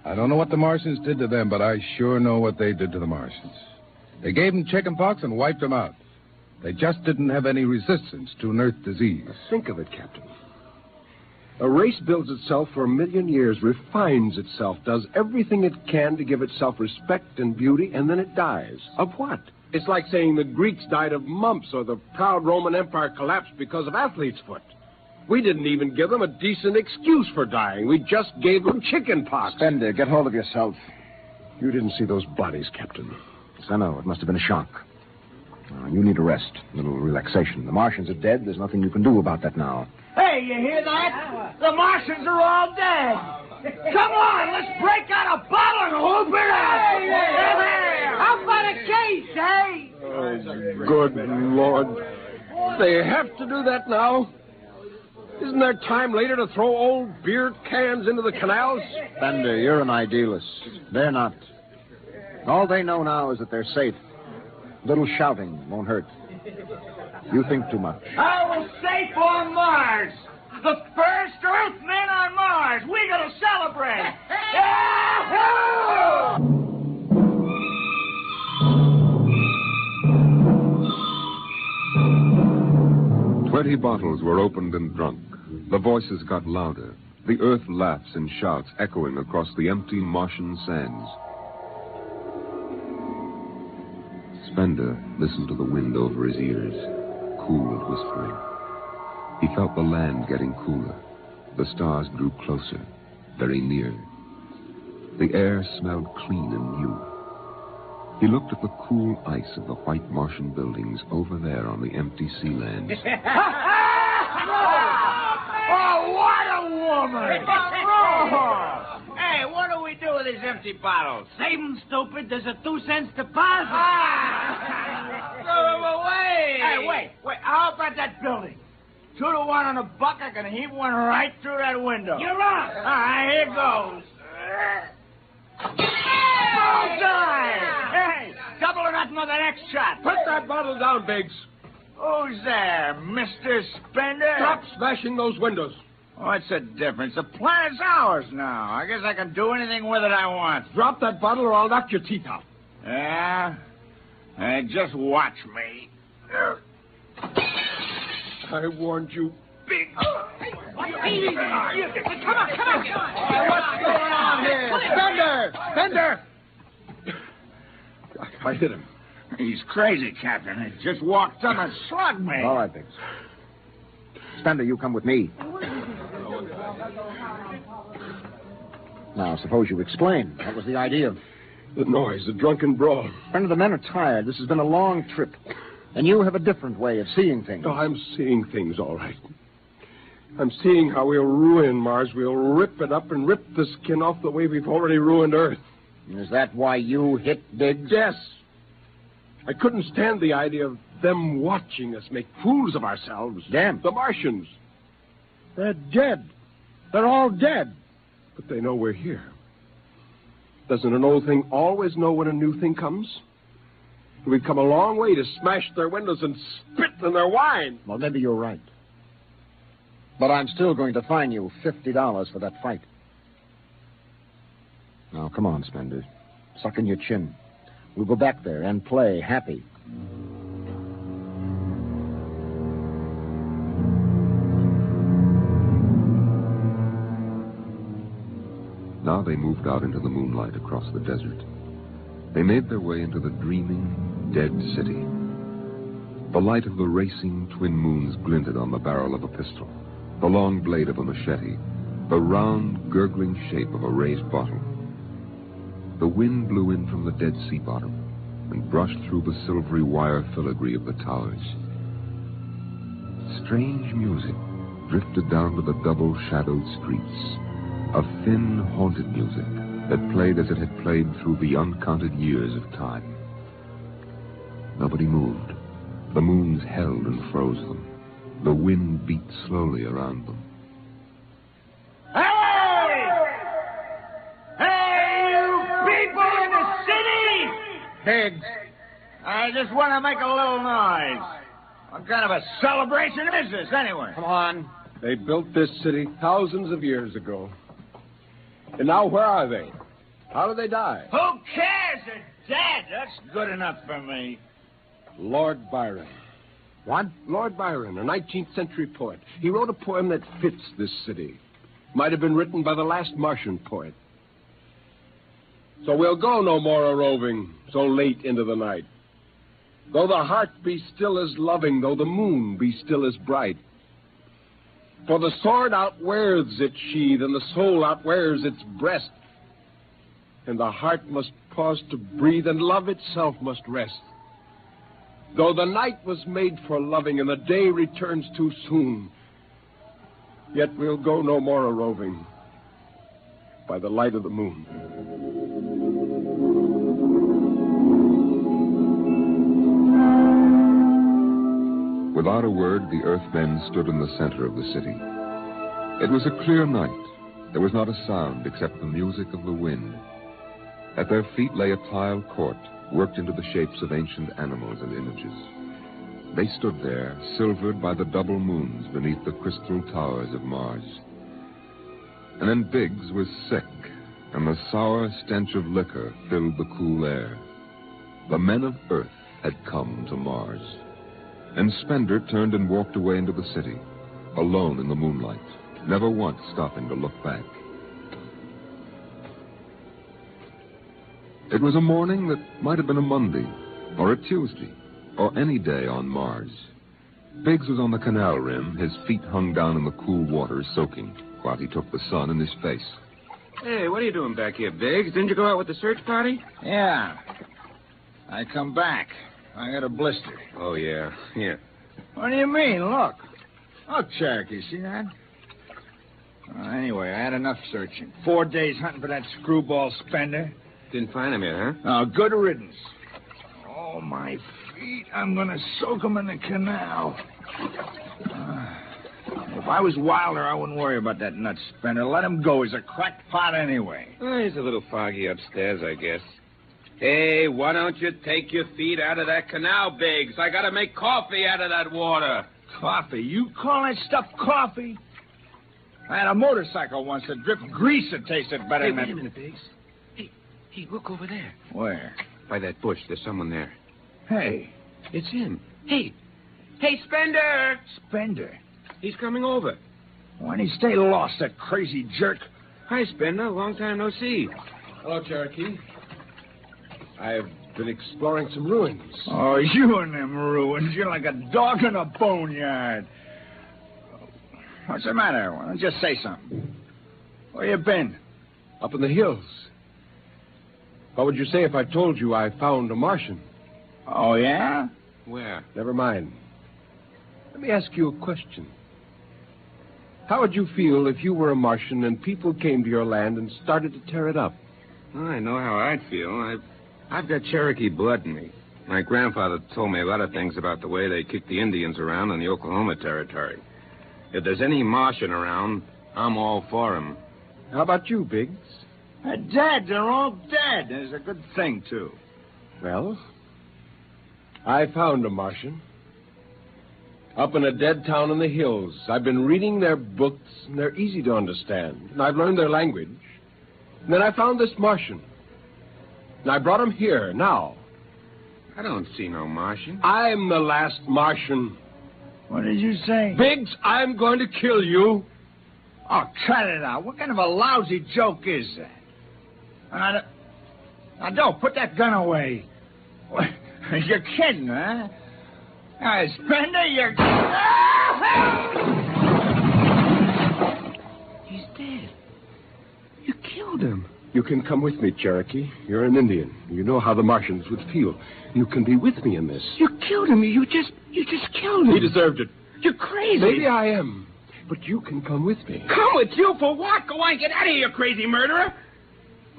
I don't know what the Martians did to them, but I sure know what they did to the Martians. They gave them chickenpox and wiped them out. They just didn't have any resistance to an Earth disease. Think of it, Captain. A race builds itself for 1 million years, refines itself, does everything it can to give itself respect and beauty, and then it dies. Of what? It's like saying the Greeks died of mumps or the proud Roman Empire collapsed because of athlete's foot. We didn't even give them a decent excuse for dying. We just gave them chickenpox. Spender, get hold of yourself. You didn't see those bodies, Captain. Yes, I know. It must have been a shock. You need a rest, a little relaxation. The Martians are dead. There's nothing you can do about that now. Hey, you hear that? The Martians are all dead. Come on, let's break out a bottle and whoop it out. Hey, how about a case, hey? Oh, good Lord. They have to do that now? Isn't there time later to throw old beer cans into the canals? Bender, you're an idealist. They're not. All they know now is that they're safe. Little shouting won't hurt. You think too much. I was safe on Mars. The first Earthmen on Mars. We're going to celebrate. Yahoo! 20 bottles were opened and drunk. The voices got louder. The earth laughs and shouts echoing across the empty Martian sands. Spender listened to the wind over his ears, cool and whispering. He felt the land getting cooler. The stars drew closer, very near. The air smelled clean and new. He looked at the cool ice of the white Martian buildings over there on the empty sea lands. Oh, what a woman! Oh. Hey, what do we do with these empty bottles? Save them, stupid. There's a 2-cent deposit. Throw them away! Hey, wait. How about that building? 2 to 1 on a buck, I can heave one right through that window. You're on. All right, here goes. Bullseye! Hey, double or nothing on the next shot. Put that bottle down, Biggs. Who's there, Mr. Spender? Stop smashing those windows. What's the difference? The planet's ours now. I guess I can do anything with it I want. Drop that bottle or I'll knock your teeth out. Yeah? Hey, just watch me. I warned you, Biggs. Come on. What's going on here? Spender! I hit him. He's crazy, Captain. He just walked up and slugged me. All right, Biggs. Spender, you come with me. Now, suppose you explain. What was the idea? The noise, the drunken brawl. Spender, the men are tired. This has been a long trip. And you have a different way of seeing things. No, I'm seeing things all right. I'm seeing how we'll ruin Mars. We'll rip it up and rip the skin off the way we've already ruined Earth. Is that why you hit Biggs? Yes. I couldn't stand the idea of them watching us make fools of ourselves. Damn. The Martians. They're dead. They're all dead. But they know we're here. Doesn't an old thing always know when a new thing comes? We've come a long way to smash their windows and spit in their wine. Well, maybe you're right. But I'm still going to fine you $50 for that fight. Now, come on, Spender. Suck in your chin. We'll go back there and play happy. Now they moved out into the moonlight across the desert. They made their way into the dreaming, dead city. The light of the racing twin moons glinted on the barrel of a pistol, the long blade of a machete, the round, gurgling shape of a raised bottle. The wind blew in from the Dead Sea bottom and brushed through the silvery wire filigree of the towers. Strange music drifted down to the double-shadowed streets, a thin, haunted music that played as it had played through the uncounted years of time. Nobody moved. The moons held and froze them. The wind beat slowly around them. Biggs, I just want to make a little noise. What kind of a celebration is this, anyway? Come on. They built this city thousands of years ago. And now where are they? How did they die? Who cares? They're dead. That's good enough for me. Lord Byron. What? Lord Byron, a 19th century poet. He wrote a poem that fits this city. Might have been written by the last Martian poet. So we'll go no more a-roving so late into the night. Though the heart be still as loving, though the moon be still as bright. For the sword outwears its sheath, and the soul outwears its breast. And the heart must pause to breathe, and love itself must rest. Though the night was made for loving, and the day returns too soon, yet we'll go no more a-roving by the light of the moon. Without a word, the Earthmen stood in the center of the city. It was a clear night. There was not a sound except the music of the wind. At their feet lay a tiled court, worked into the shapes of ancient animals and images. They stood there, silvered by the double moons beneath the crystal towers of Mars. And then Biggs was sick, and the sour stench of liquor filled the cool air. The men of Earth had come to Mars. And Spender turned and walked away into the city, alone in the moonlight, never once stopping to look back. It was a morning that might have been a Monday, or a Tuesday, or any day on Mars. Biggs was on the canal rim, his feet hung down in the cool water, soaking, while he took the sun in his face. Hey, what are you doing back here, Biggs? Didn't you go out with the search party? Yeah. I come back. I got a blister. Oh, yeah. Here. What do you mean? Look. Look, Cherokee, see that? Anyway, I had enough searching. 4 days hunting for that screwball Spender. Didn't find him yet, huh? Oh, good riddance. Oh, my feet. I'm going to soak them in the canal. If I was Wilder, I wouldn't worry about that nut Spender. Let him go. He's a cracked pot anyway. He's a little foggy upstairs, I guess. Hey, why don't you take your feet out of that canal, Biggs? I gotta make coffee out of that water. Coffee? You call that stuff coffee? I had a motorcycle once that dripped grease that tasted better than... Wait a minute, Biggs. Hey, look over there. Where? By that bush. There's someone there. Hey. It's him. Hey, Spender! Spender? He's coming over. Why'd he stay lost, that crazy jerk? Hi, Spender. Long time no see. Hello, Cherokee. I've been exploring some ruins. Oh, you and them ruins. You're like a dog in a boneyard. What's the matter? Well, just say something. Where you been? Up in the hills. What would you say if I told you I found a Martian? Oh, yeah? Where? Never mind. Let me ask you a question. How would you feel if you were a Martian and people came to your land and started to tear it up? I know how I'd feel. I've got Cherokee blood in me. My grandfather told me a lot of things about the way they kicked the Indians around in the Oklahoma Territory. If there's any Martian around, I'm all for him. How about you, Biggs? They're dead. They're all dead. It's a good thing, too. Well, I found a Martian. Up in a dead town in the hills. I've been reading their books, and they're easy to understand. And I've learned their language. And then I found this Martian. And I brought him here, now. I don't see no Martian. I'm the last Martian. What did you say? Biggs, I'm going to kill you. Oh, cut it out. What kind of a lousy joke is that? Now, don't put that gun away. You're kidding, huh? Spender, you're... He's dead. You killed him. You can come with me, Cherokee. You're an Indian. You know how the Martians would feel. You can be with me in this. You killed him. You just killed him. He deserved it. You're crazy. Maybe I am. But you can come with me. Come with you for what? Go on, get out of here, you crazy murderer.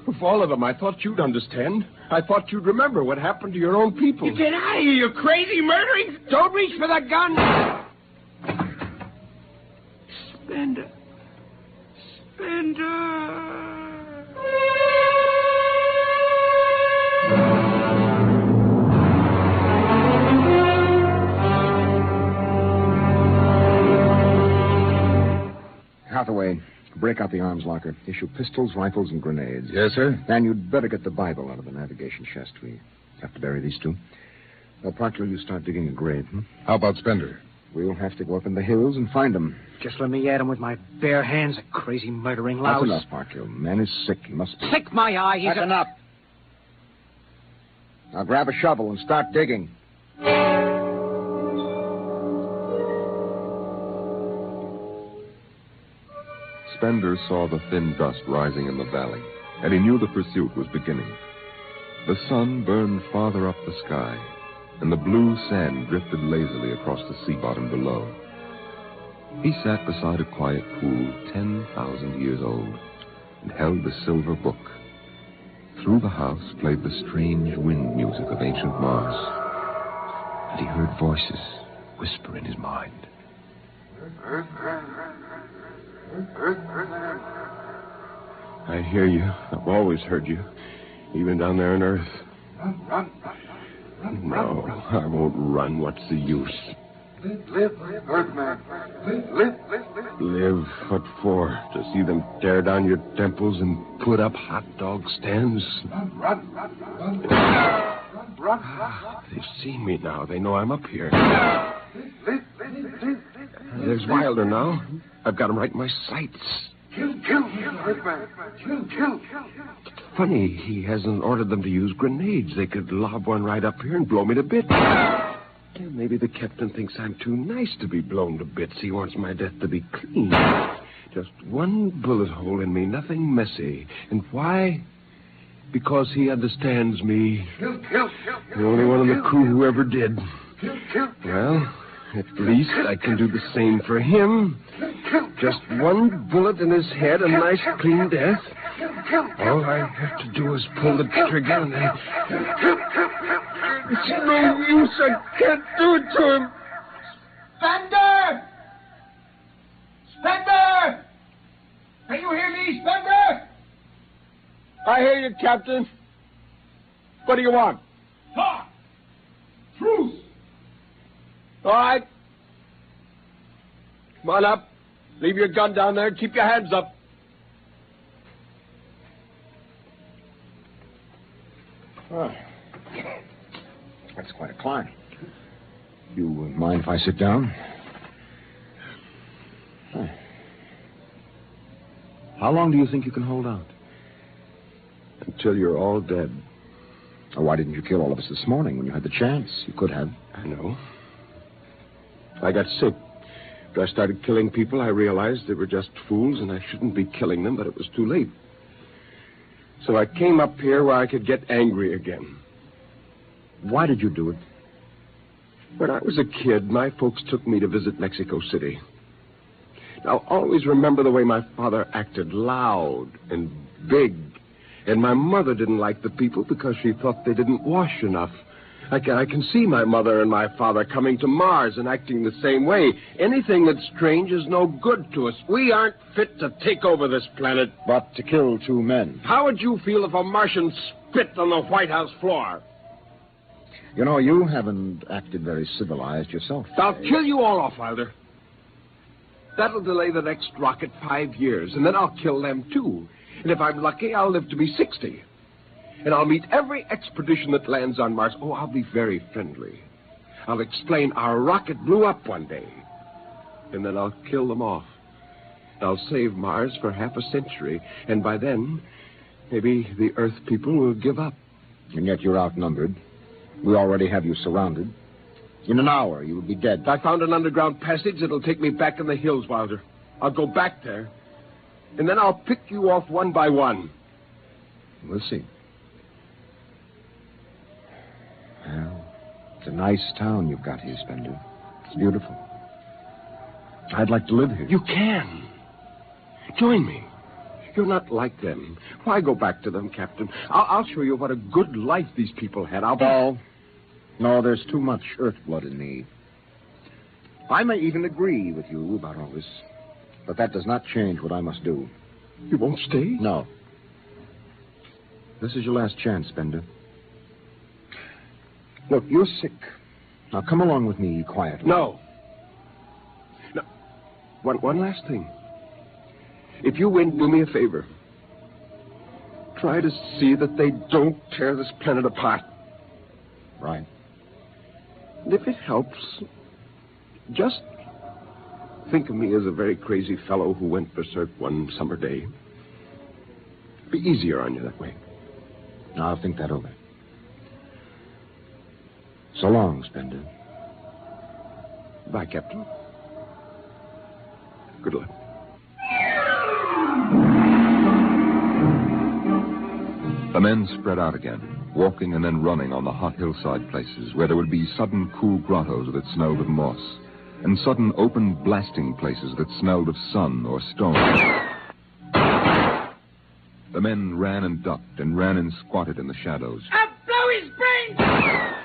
Of all of them, I thought you'd understand. I thought you'd remember what happened to your own people. You get out of here, you crazy murdering. Don't reach for the gun. Spender. Hathaway, break out the arms locker. Issue pistols, rifles, and grenades. Yes, sir. And you'd better get the Bible out of the navigation chest. We have to bury these two. Proctor, you start digging a grave. How about Spender? We'll have to go up in the hills and find him. Just let me at him with my bare hands, a crazy murdering louse. That's enough, Parkhill. Man is sick. He must be... Sick my eye. He's That's enough. Now grab a shovel and start digging. Spender saw the thin dust rising in the valley, and he knew the pursuit was beginning. The sun burned farther up the sky, and the blue sand drifted lazily across the sea bottom below. He sat beside a quiet pool 10,000 years old and held the silver book. Through the house played the strange wind music of ancient Mars, and he heard voices whisper in his mind. I hear you. I've always heard you, even down there on Earth. No, I won't run. What's the use? Live, Earthman. Live. Live? What for? To see them tear down your temples and put up hot dog stands? Run. They've seen me now. They know I'm up here. Live. There's Wilder now. I've got him right in my sights. Kill, Earthman. Kill. Funny, he hasn't ordered them to use grenades. They could lob one right up here and blow me to bits. Yeah, maybe the captain thinks I'm too nice to be blown to bits. He wants my death to be clean. Just one bullet hole in me, nothing messy. And why? Because he understands me. The only one in the crew who ever did. Well, at least I can do the same for him. Just one bullet in his head, a nice clean death. All I have to do is pull the trigger and then... It's no use. I can't do it to him. Spender! Spender! Can you hear me, Spender? I hear you, Captain. What do you want? Talk! Truce! All right. Come on up. Leave your gun down there and keep your hands up. Oh. That's quite a climb. You mind if I sit down? Oh. How long do you think you can hold out? Until you're all dead. Oh, why didn't you kill all of us this morning when you had the chance? You could have. I know. I got sick. After I started killing people, I realized they were just fools and I shouldn't be killing them, but it was too late. So I came up here where I could get angry again. Why did you do it? When I was a kid, my folks took me to visit Mexico City. I'll always remember the way my father acted, loud and big. And my mother didn't like the people because she thought they didn't wash enough. I can see my mother and my father coming to Mars and acting the same way. Anything that's strange is no good to us. We aren't fit to take over this planet. But to kill 2 men. How would you feel if a Martian spit on the White House floor? You know, you haven't acted very civilized yourself. I'll kill you all off, Wilder. That'll delay the next rocket 5 years, and then I'll kill them, too. And if I'm lucky, I'll live to be 60. And I'll meet every expedition that lands on Mars. Oh, I'll be very friendly. I'll explain our rocket blew up one day. And then I'll kill them off. I'll save Mars for half a century. And by then, maybe the Earth people will give up. And yet you're outnumbered. We already have you surrounded. In an hour, you will be dead. I found an underground passage that'll take me back in the hills, Wilder. I'll go back there. And then I'll pick you off one by one. We'll see. Well, it's a nice town you've got here, Spender. It's beautiful. I'd like to live here. You can. Join me. You're not like them. Why go back to them, Captain? I'll show you what a good life these people had. No, there's too much earth blood in me. I may even agree with you about all this, but that does not change what I must do. You won't stay? No. This is your last chance, Spender. Look, you're sick. Now come along with me quietly. No. One last thing. If you win, do me a favor. Try to see that they don't tear this planet apart. Right. And if it helps, just think of me as a very crazy fellow who went berserk one summer day. Be easier on you that way. I'll think that over. So long, Spender. Bye, Captain. Good luck. The men spread out again, walking and then running on the hot hillside places where there would be sudden cool grottos that smelled of moss, and sudden open blasting places that smelled of sun or stone. The men ran and ducked and ran and squatted in the shadows. I'll blow his brains!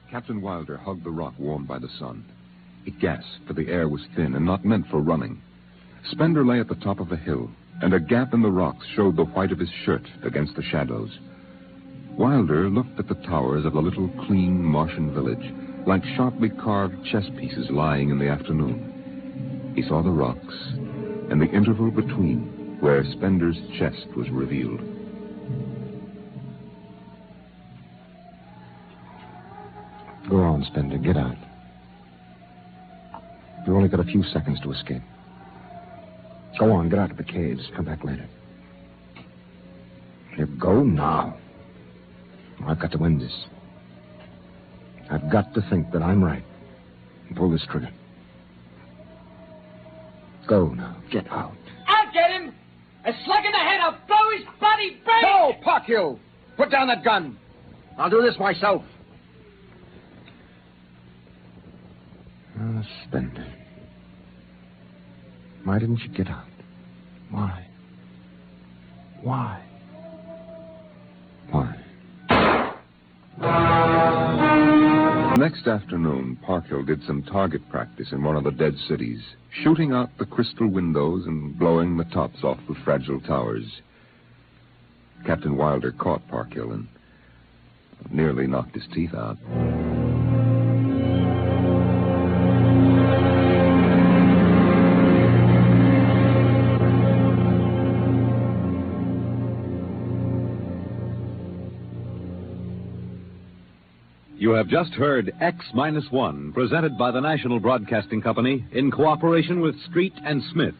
Captain Wilder hugged the rock warmed by the sun. He gasped, for the air was thin and not meant for running. Spender lay at the top of a hill, and a gap in the rocks showed the white of his shirt against the shadows. Wilder looked at the towers of the little clean Martian village, like sharply carved chess pieces lying in the afternoon. He saw the rocks, and the interval between, where Spender's chest was revealed. Go on, Spender. Get out. You've only got a few seconds to escape. Go on, get out of the caves. Come back later. Here, go now. I've got to win this. I've got to think that I'm right. Pull this trigger. Go now. Get out. I'll get him! A slug in the head, I'll blow his body brains! No, Parkhill! Put down that gun. I'll do this myself. Splendid. Why didn't you get out? Why? Why? Next afternoon, Parkhill did some target practice in one of the dead cities, shooting out the crystal windows and blowing the tops off the fragile towers. Captain Wilder caught Parkhill and nearly knocked his teeth out. You have just heard X-1, presented by the National Broadcasting Company in cooperation with Street and Smith,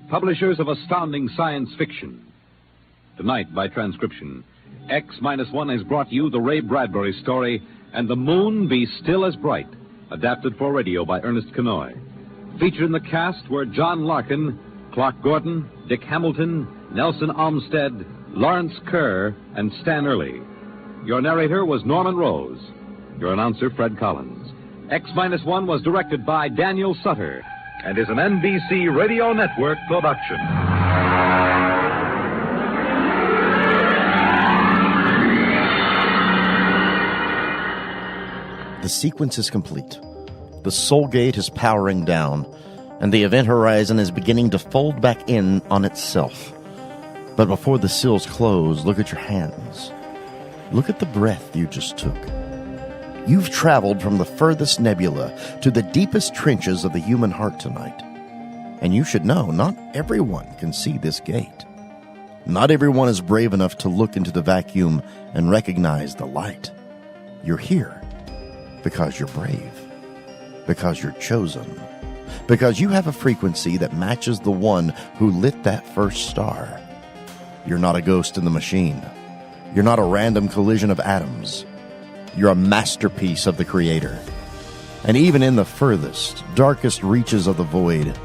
publishers of astounding science fiction. Tonight, by transcription, X-1 has brought you the Ray Bradbury story, And the Moon Be Still as Bright, adapted for radio by Ernest Kenoy. Featured in the cast were John Larkin, Clark Gordon, Dick Hamilton, Nelson Olmsted, Lawrence Kerr, and Stan Early. Your narrator was Norman Rose. Your announcer, Fred Collins. X-1 was directed by Daniel Sutter and is an NBC Radio Network production. The sequence is complete. The Soul Gate is powering down, and the event horizon is beginning to fold back in on itself. But before the seals close, look at your hands. Look at the breath you just took. You've traveled from the furthest nebula to the deepest trenches of the human heart tonight. And you should know, not everyone can see this gate. Not everyone is brave enough to look into the vacuum and recognize the light. You're here because you're brave, because you're chosen, because you have a frequency that matches the one who lit that first star. You're not a ghost in the machine. You're not a random collision of atoms. You're a masterpiece of the Creator. And even in the furthest, darkest reaches of the void,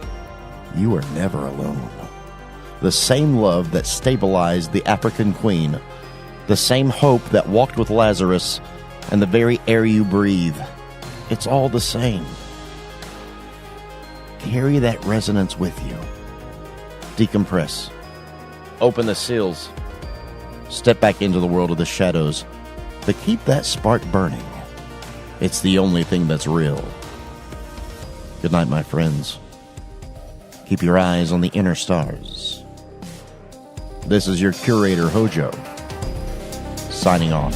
you are never alone. The same love that stabilized the African queen, the same hope that walked with Lazarus, and the very air you breathe, it's all the same. Carry that resonance with you. Decompress. Open the seals. Step back into the world of the shadows. But keep that spark burning. It's the only thing that's real. Good night, my friends. Keep your eyes on the inner stars. This is your curator, Hojo, signing off.